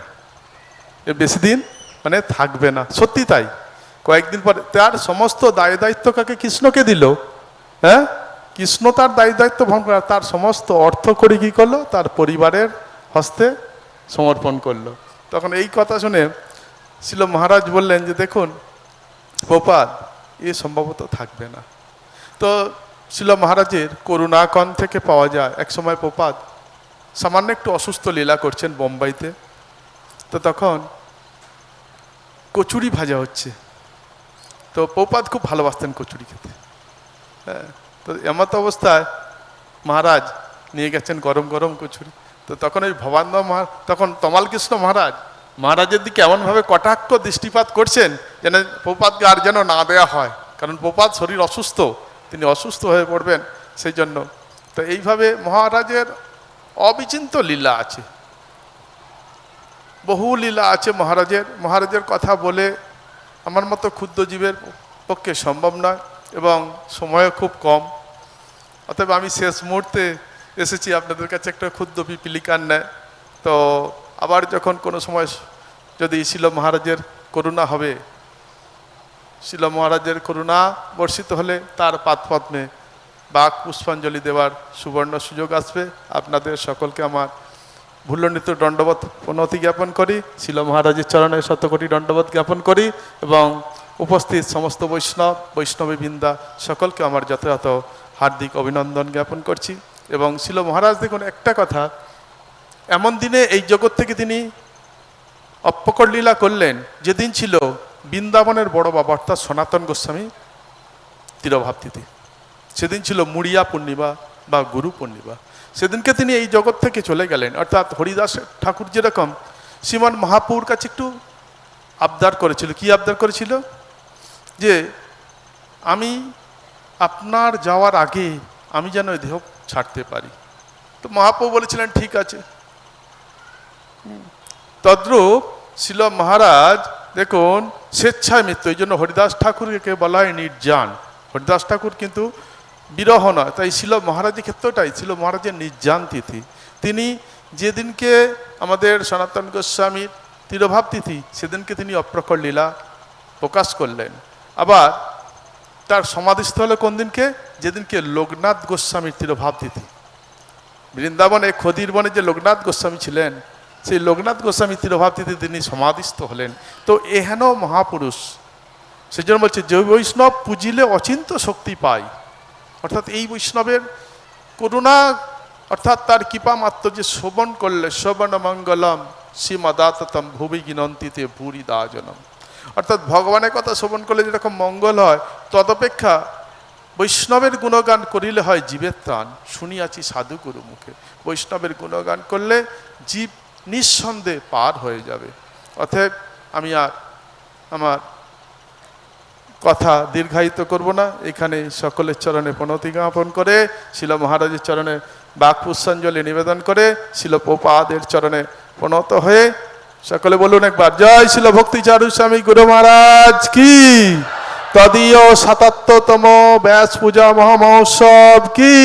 এ বেশি দিন মানে থাকবে না। সত্যি তাই, কয়েকদিন পরে তার সমস্ত দায় দায়িত্ব কাকে? কৃষ্ণকে দিল। হ্যাঁ, কৃষ্ণ তার দায় দায়িত্ব বহন করে, তার সমস্ত অর্থ করে কী করলো? তার পরিবারের হস্তে সমর্পণ করলো। তখন এই কথা শুনে ছিল মহারাজ বললেন যে দেখুন প্রভুপাদ, এ সম্ভবত থাকবে না। তো ছিল মহারাজের করুণাকণ থেকে পাওয়া যায় এক সময় প্রভুপাদ সামান্য একটু অসুস্থ লীলা করছেন বোম্বাইতে। তো তখন কচুরি ভাজা হচ্ছে, তো প্রভুপাদ খুব ভালোবাসতেন কচুরি খেতে। হ্যাঁ, তো এমত অবস্থায় মহারাজ নিয়ে গেছেন গরম গরম কচুরি। তো তখন ওই ভবানন্দ তখন তমাল কৃষ্ণ মহারাজ মহারাজের দিকে এমনভাবে কটাক্ষ দৃষ্টিপাত করছেন যেন প্রভুপাদকে আর যেন না দেয়া হয়, কারণ প্রভুপাদ শরীর অসুস্থ, তিনি অসুস্থ হয়ে পড়বেন সেই জন্য। তো এইভাবে মহারাজের অবিচিন্ত লীলা আছে, বহু লীলা আছে মহারাজের। মহারাজের কথা বলে আমার মতো ক্ষুদ্র জীবের পক্ষে সম্ভব নয় এবং সময়ও খুব কম। অতএব আমি শেষ মুহূর্তে এসেছি আপনাদের কাছে একটা ক্ষুদ্র পিপিলিকার নেয়। তো আবার যখন কোনো সময় যদি শিল মহারাজের করুণা হবে, শিল মহারাজের করুণা বর্ষিত হলে তার পাদপদ্মে বাক পুষ্পাঞ্জলি দেওয়ার সুবর্ণ সুযোগ আসবে। আপনাদের সকলকে আমার ভূল্যনীত দণ্ডবোধ প্রণতি জ্ঞাপন করি, শিল মহারাজের চরণে শতকোটি দণ্ডবোধ জ্ঞাপন করি এবং উপস্থিত সমস্ত বৈষ্ণবী বৃন্দা সকলকে আমার যথাযথ হার্দিক অভিনন্দন জ্ঞাপন করছি। এবং শিল মহারাজ দেখুন একটা কথা, এমন দিনে এই জগৎ থেকে তিনি অপ্রকট লীলা করলেন যেদিন ছিল বৃন্দাবনের বড় বাবা অর্থাৎ সনাতন গোস্বামী তিরোভাব তিথি, সেদিন ছিল মুড়িয়া পূর্ণিমা বা গুরু পূর্ণিমা। সেদিনকে তিনি এই জগৎ থেকে চলে গেলেন। অর্থাৎ হরিদাস ঠাকুর যেরকম শ্রীমান মহাপুর কাছে একটু আবদার করেছিল, কি আবদার করেছিল? যে আমি আপনার যাওয়ার আগে আমি যেন এই দেহ ছাড়তে পারি। তো মহাপ্রভু বলেছিলেন ঠিক আছে। তদ্রূপ শিল মহারাজ দেখুন স্বেচ্ছায় মৃত্যু, এই জন্য হরিদাস ঠাকুরকে বলা হয় নির্জান। হরিদাস ঠাকুর কিন্তু বিরহ নয়, তাই শিল মহারাজের ক্ষেত্রটাই ছিল মহারাজের নির্জান তিথি। তিনি যেদিনকে আমাদের সনাতন গোস্বামীর তিরোভাব তিথি সেদিনকে তিনি অপ্রকট লীলা প্রকাশ করলেন। আবার তার সমাধিস্থলে কোন দিনকে? যেদিনকে লোকনাথ গোস্বামীর তিরোভাব তিথি। বৃন্দাবনে খদির বনে যে লোকনাথ গোস্বামী ছিলেন, সেই লোকনাথ গোস্বামী তিরোভাব তিথি তিনি সমাধিস্থ হলেন। তো এহেন মহাপুরুষ, সেই জন্য বলছে যে বৈষ্ণব পুজিলে অচিন্ত শক্তি পায়। অর্থাৎ এই বৈষ্ণবের করুণা অর্থাৎ তার কৃপা মাত্র যে শ্রবণ করলে শ্রবণ মঙ্গলম শ্রীমদাততম ভুবি গিনন্তিতে ভূরি দাজনম। অর্থাৎ ভগবানের কথা শ্রবণ করলে যেরকম মঙ্গল হয়, তদপেক্ষা বৈষ্ণবের গুণগান করিলে হয় জীবের ত্রাণ, শুনিয়াছি সাধু গুরু মুখে। বৈষ্ণবের গুণগান করলে জীব নিঃসন্দেহে পার হয়ে যাবে। অতএব আমি আর আমার কথা দীর্ঘায়িত করব না, এখানে সকলের চরণে প্রণতি জ্ঞাপন করে শিল মহারাজের চরণে বাক পুষ্পাঞ্জলি নিবেদন করে শিল প্রপাদের চরণে প্রণত হয়ে সকলে বলুন একবার জয় শিল ভক্তি চারু স্বামী গুরু মহারাজ কি, তদীয় ৭৭তম ব্যাস পূজা মহামহোৎসব কি,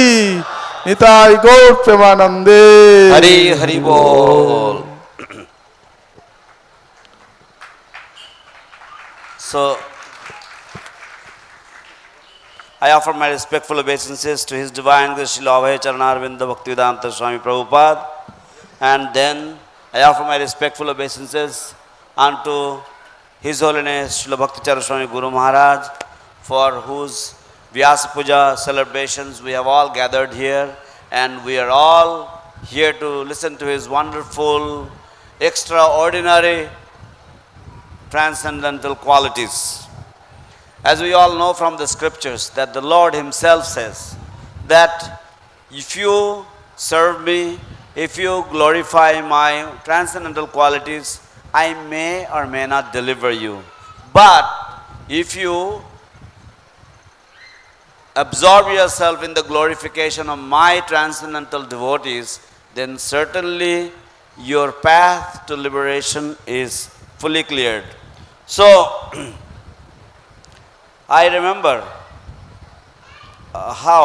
নিতাই গৌর প্রেমানন্দে হরি হরি বল। So I offer my respectful obeisances to His Divine Grace Srila Abhay Charanarvinda Bhaktivedanta Swami Prabhupada, and then I offer my respectful obeisances unto His Holiness Srila Bhakti Charu Swami Guru Maharaj, for whose Vyasa Puja celebrations we have all gathered here, and we are all here to listen to his wonderful, extraordinary, transcendental qualities. As we all know from the scriptures that the Lord himself says that if you serve me, if you glorify my transcendental qualities, I may or may not deliver you. But if you absorb yourself in the glorification of my transcendental devotees, then certainly your path to liberation is fully cleared. So, I remember how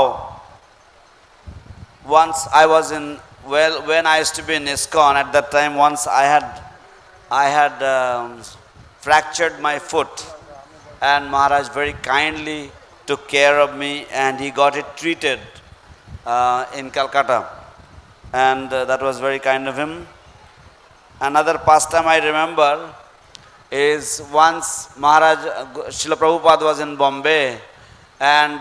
once I was in, well, when I used to be in ISKCON, at that time once I had fractured my foot, and Maharaj very kindly took care of me and he got it treated in Calcutta, and that was very kind of him. Another pastime I remember is once Maharaj, Srila Prabhupada was in Bombay, and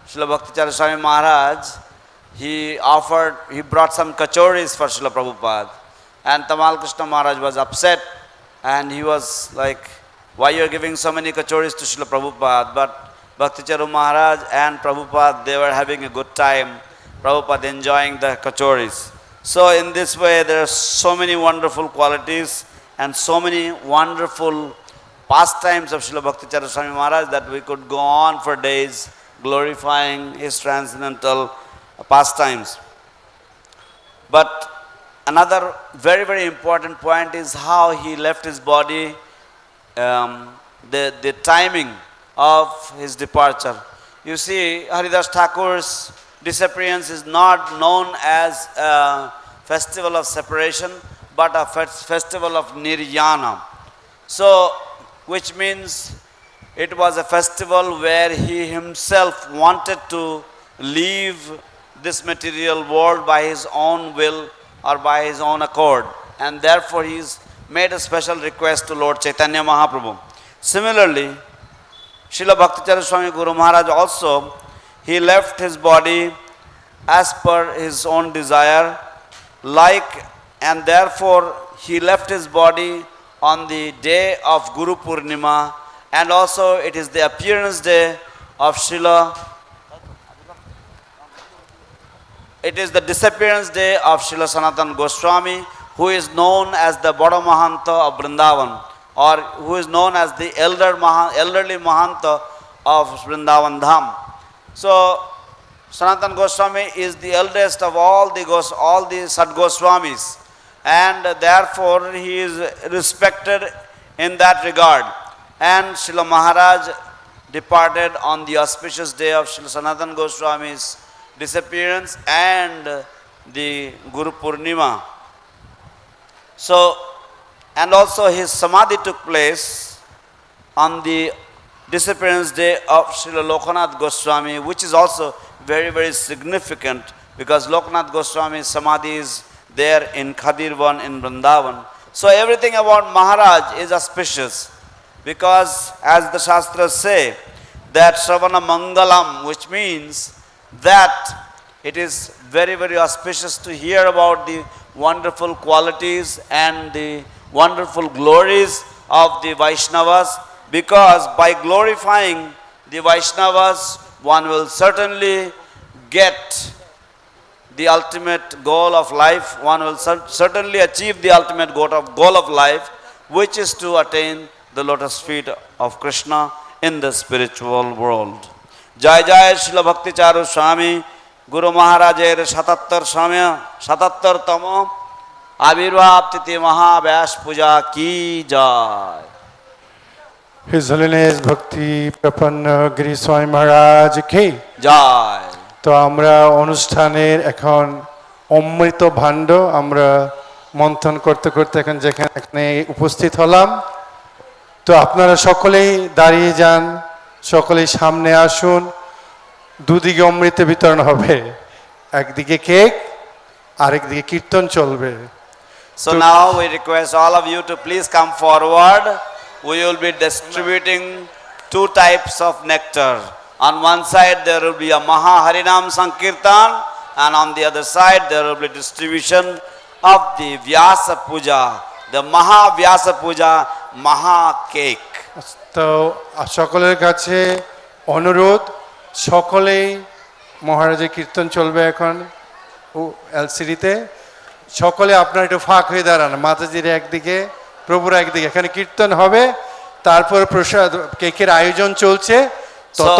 Srila Bhakti Charu Swami Maharaj, he brought some kachoris for Srila Prabhupada, and Tamal Krishna Maharaj was upset, and he was like, why you are giving so many kachoris to Srila Prabhupada? But Bhakti Charu Maharaj and Prabhupada, they were having a good time, Prabhupada enjoying the kachoris. So in this way there are so many wonderful qualities and so many wonderful pastimes of Srila Bhakti Charu Swami Maharaj that we could go on for days glorifying his transcendental pastimes. But another very, very important point is how he left his body, the timing of his departure. You see, Haridas Thakur's disappearance is not known as a festival of separation, but a festival of nirjana. So, which means it was a festival where he himself wanted to leave this material world by his own will or by his own accord, and therefore he's made a special request to Lord Chaitanya Mahaprabhu. Similarly, Srila Bhakti Charu Swami Guru Maharaj also, he left his body as per his own desire, and therefore he left his body on the day of Guru Purnima, and also it is the appearance day of it is the disappearance day of Srila Sanatan Goswami, who is known as the Bada Mahanta of Vrindavan, or who is known as the elderly Mahanta of Vrindavan Dham. So, Sanatan Goswami is the eldest of all the Sad Goswamis, and therefore he is respected in that regard. And Srila Maharaj departed on the auspicious day of Srila Sanatan Goswami's disappearance and the Guru Purnima. So, and also his samadhi took place on the disappearance day of Srila Lokanath Goswami, which is also very, very significant, because Lokanath Goswami's samadhi is there in Khadirvan in Vrindavan. So everything about Maharaj is auspicious, because as the Shastras say, that Shravana Mangalam, which means that it is very, very auspicious to hear about the wonderful qualities and the wonderful glories of the Vaishnavas, because by glorifying the Vaishnavas one will certainly get the ultimate goal of life, one will certainly achieve the ultimate goal of life, which is to attain the lotus feet of Krishna in the spiritual world. Jai Jai Srila Bhakti Charu Swami Guru Maharajer 77tamo Avirbhav Titi Vyasa Puja ki Jai. His Holiness Bhakti Prapanna Giri Swami Maharaj ki Jai. তো আমরা অনুষ্ঠানের এখন অমৃত ভাণ্ড আমরা মন্থন করতে করতে এখন এখানে উপস্থিত হলাম। তো আপনারা সকলেই দাঁড়িয়ে যান, সকলেই সামনে আসুন, দুদিকে অমৃত বিতরণ হবে, একদিকে কেক আরেকদিকে কীর্তন চলবে। So now we request all of you to please come forward. We will be distributing two types of nectar. On one side there will be a Maha Harinam Sankirtan, and on the other side there will be distribution of the Vyasa Puja, the Maha Vyasa Puja Maha Cake. তো সকলের কাছে অনুরোধ, সকলেই মহারাজের কীর্তন চলবে এখন এলসিডিতে, সকলে আপনারা একটু ফাঁক হয়ে দাঁড়ান, মাতাজির একদিকে প্রভুর একদিকে, এখানে কীর্তন হবে, তারপর প্রসাদ কেকের আয়োজন চলছে। So,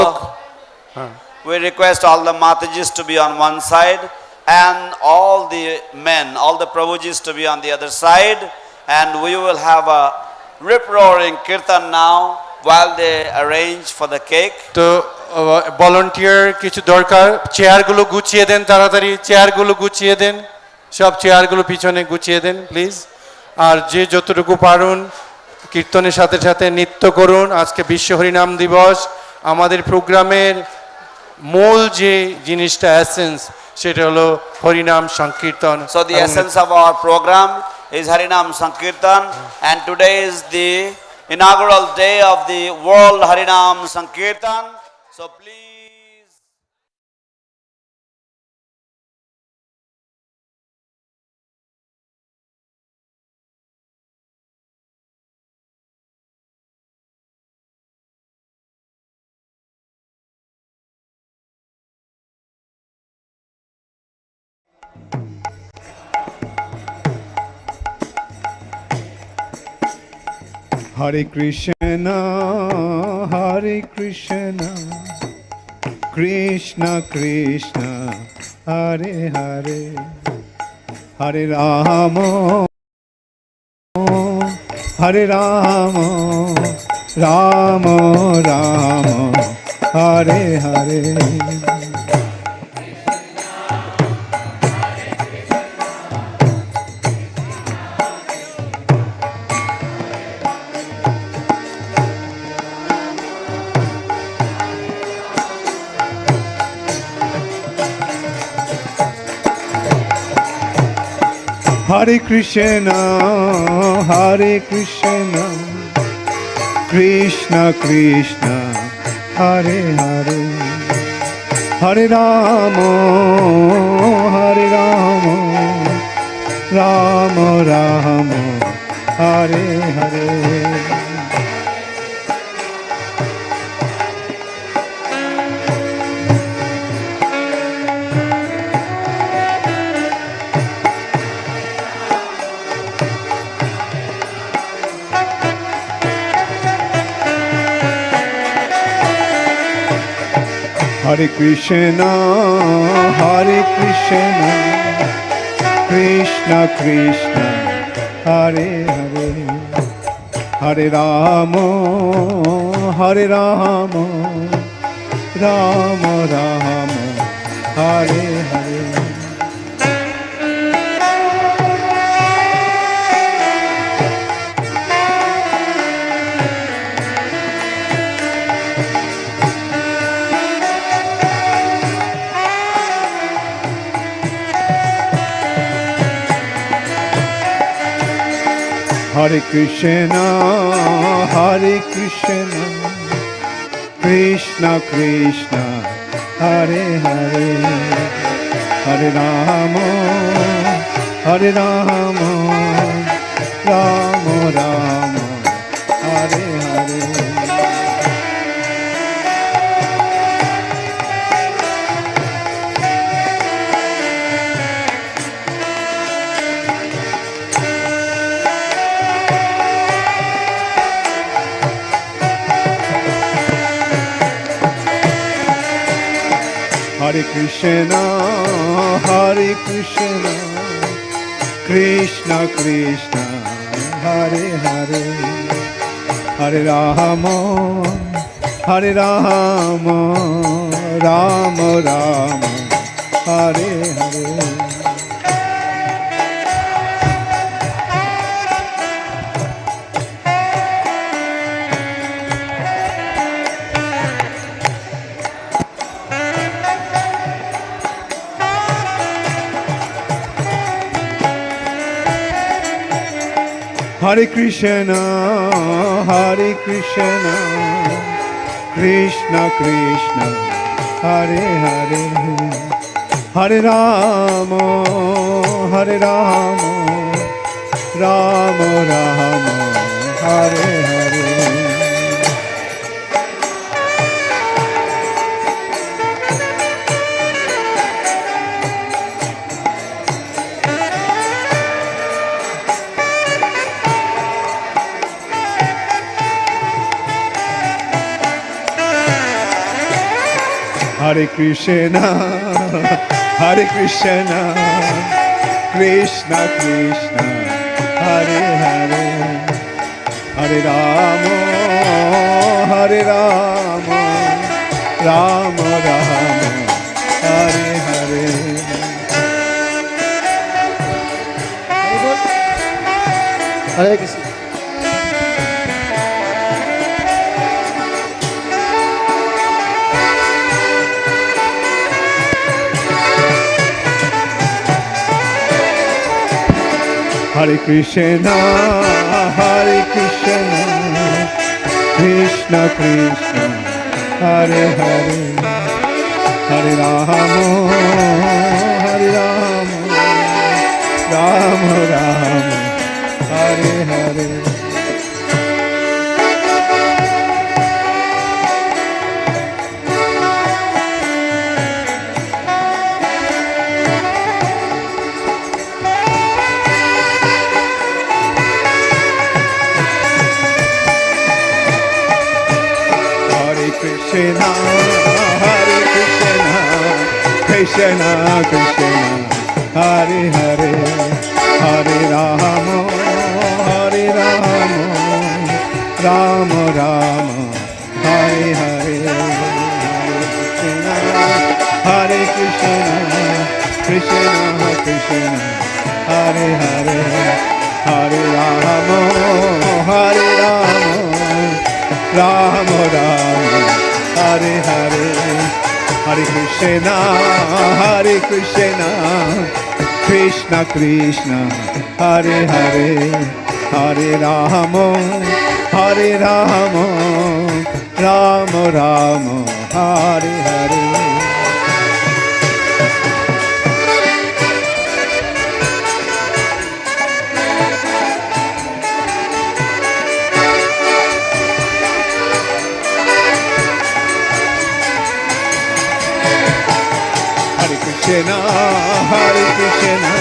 we request all the Matajis to be on one side and all the men, all the Prabhujis to be on the other side, and we will have a rip-roaring kirtan now while they arrange for the cake. তো ভলান্টিয়ার কিছু দরকার, চেয়ারগুলো গুছিয়ে দেন, তাড়াতাড়ি চেয়ারগুলো গুছিয়ে দেন, সব চেয়ারগুলো পিছনে গুছিয়ে দেন প্লিজ। আর যে যতটুকু পারুন কীর্তনের সাথে সাথে নৃত্য করুন। আজকে বিশ্ব হরিনাম দিবস, আমাদের প্রোগ্রামের মূল যে জিনিসটা এসেন্স সেটা হলো হরিনাম সংকীর্তন। So the essence of our program is Harinam Sankirtan, and today is the inaugural day of the World Harinam Sankirtan. So please Hare Krishna, Hare Krishna, Krishna Krishna, Hare Hare, Hare Rama, Hare Rama, Rama Rama, Hare Hare. Hare Krishna, Hare Krishna, Krishna Krishna, Hare Hare, Hare Rama, Hare Rama, Rama Rama, Hare Hare. Hare Krishna, Hare Krishna, Krishna Krishna, Hare Hare, Hare Rama, Hare Rama, Rama Rama, Hare Hare. Hare Krishna, Hare Krishna, Krishna Krishna, Hare Hare, Hare Rama, Hare Rama, Rama Rama, Hare Hare. Hare Krishna, Krishna Krishna, Hare Hare, Hare Rama, Rama Rama, Hare Hare. Hare Krishna, Krishna Krishna, Hare Hare, Hare Rama, Rama Rama, Hare Hare. Hare Krishna, Krishna Krishna, Hare Hare, Hare Rama, Rama Rama, Hare Hare. Hare Krishna. Hare Krishna, Krishna Krishna, Hare Hare, Hare Rama, Rama Rama, Hare Hare. Krishna, Krishna Krishna, Hare Hare, Hare Rama, Rama Rama, Hare Hare, Hare Krishna, Krishna Krishna, Hare Hare, Hare Rama, Rama Rama, Hare Hare, Hare Krishna, Krishna Krishna, Hare Hare, Hare Rama, Rama Rama, Hare Hare. Krishna,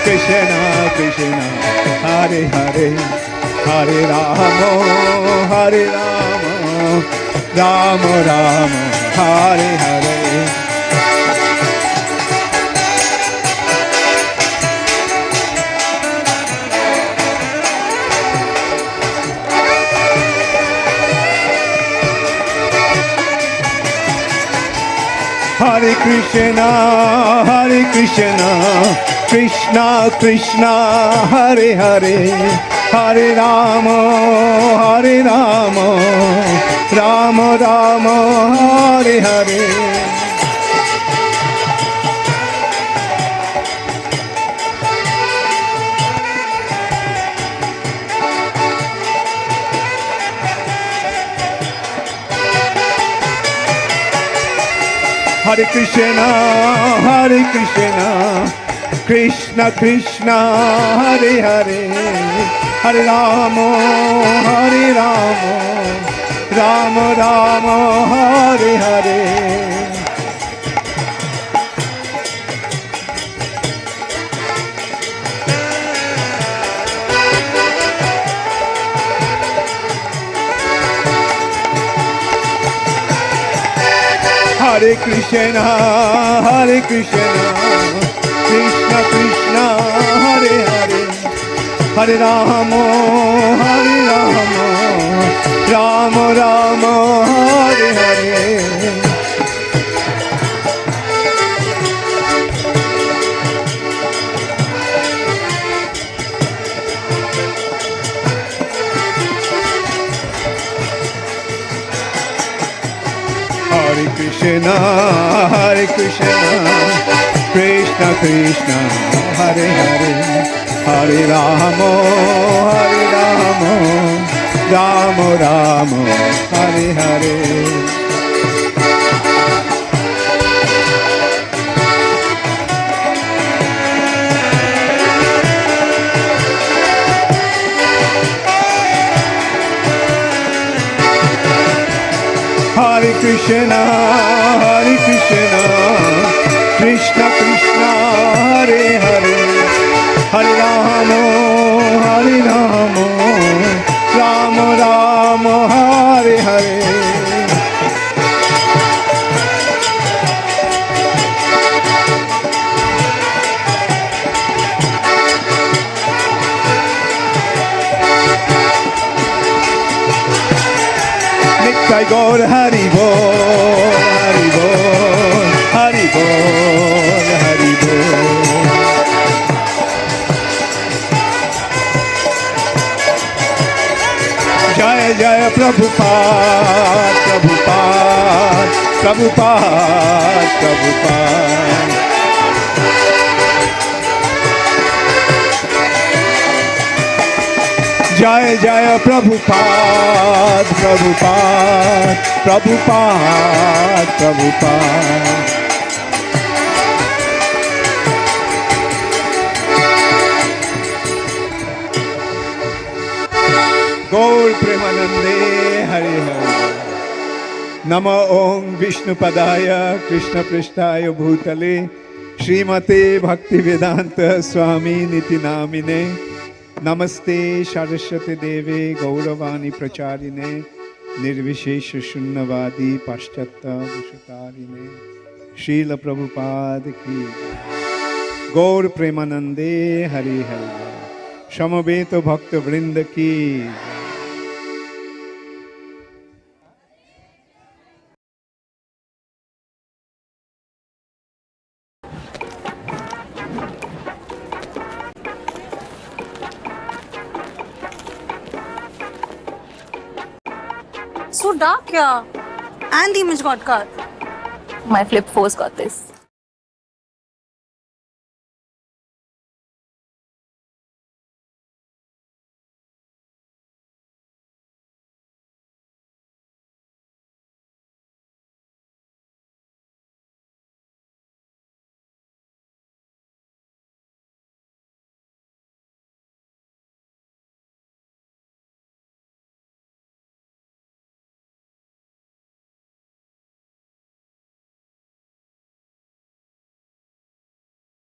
Krishna Krishna, Hare Hare, Hare Rama, Rama Rama, Hare Hare. Hare Krishna, Krishna Krishna, Hare Hare, Hare Rama, Rama Rama, Hare Hare. Hare Krishna, Krishna Krishna, Hare Hare, Hare Rama, Rama Rama, Hare Hare. Hare Hare Krishna, Hare Krishna, Krishna Krishna, Hare Hare, Hare Rama, Hare Rama, Rama Rama, Hare Hare. Hare Krishna, Hare Krishna, Krishna Krishna, Hare Hare, Hare Rama, Hare Rama, Rama Rama, Hare Hare. Hare Krishna, Hare Krishna, Krishna Krishna, Hare Hare, Hare Rama, Hare Rama, Rama Rama, Hare Hare. Nitai Gaur Hari Bol, Hari Bol, Hari Bol, Hari Bol. Jaya Jaya Prabhupada, Prabhupada, Prabhupada, Prabhupada. Jaya Jaya Prabhupada, Prabhupada, Prabhupada, Prabhupada. Gaur Premanande Hari Hari. Nama Om Vishnupadaya Krishna Prishtaya Bhutale Srimate Bhaktivedanta Swami Niti Namine Namaste Saraswati Deve Gauravani Pracharine Nirvishesha Shunnavadi Paschatya Vishutarine Srila Prabhupada Ki Gaur Premanande Hari Hari Shamabeto Bhakta Vrinda Ki. So dark here. And the image got cut. My flip 4's got this.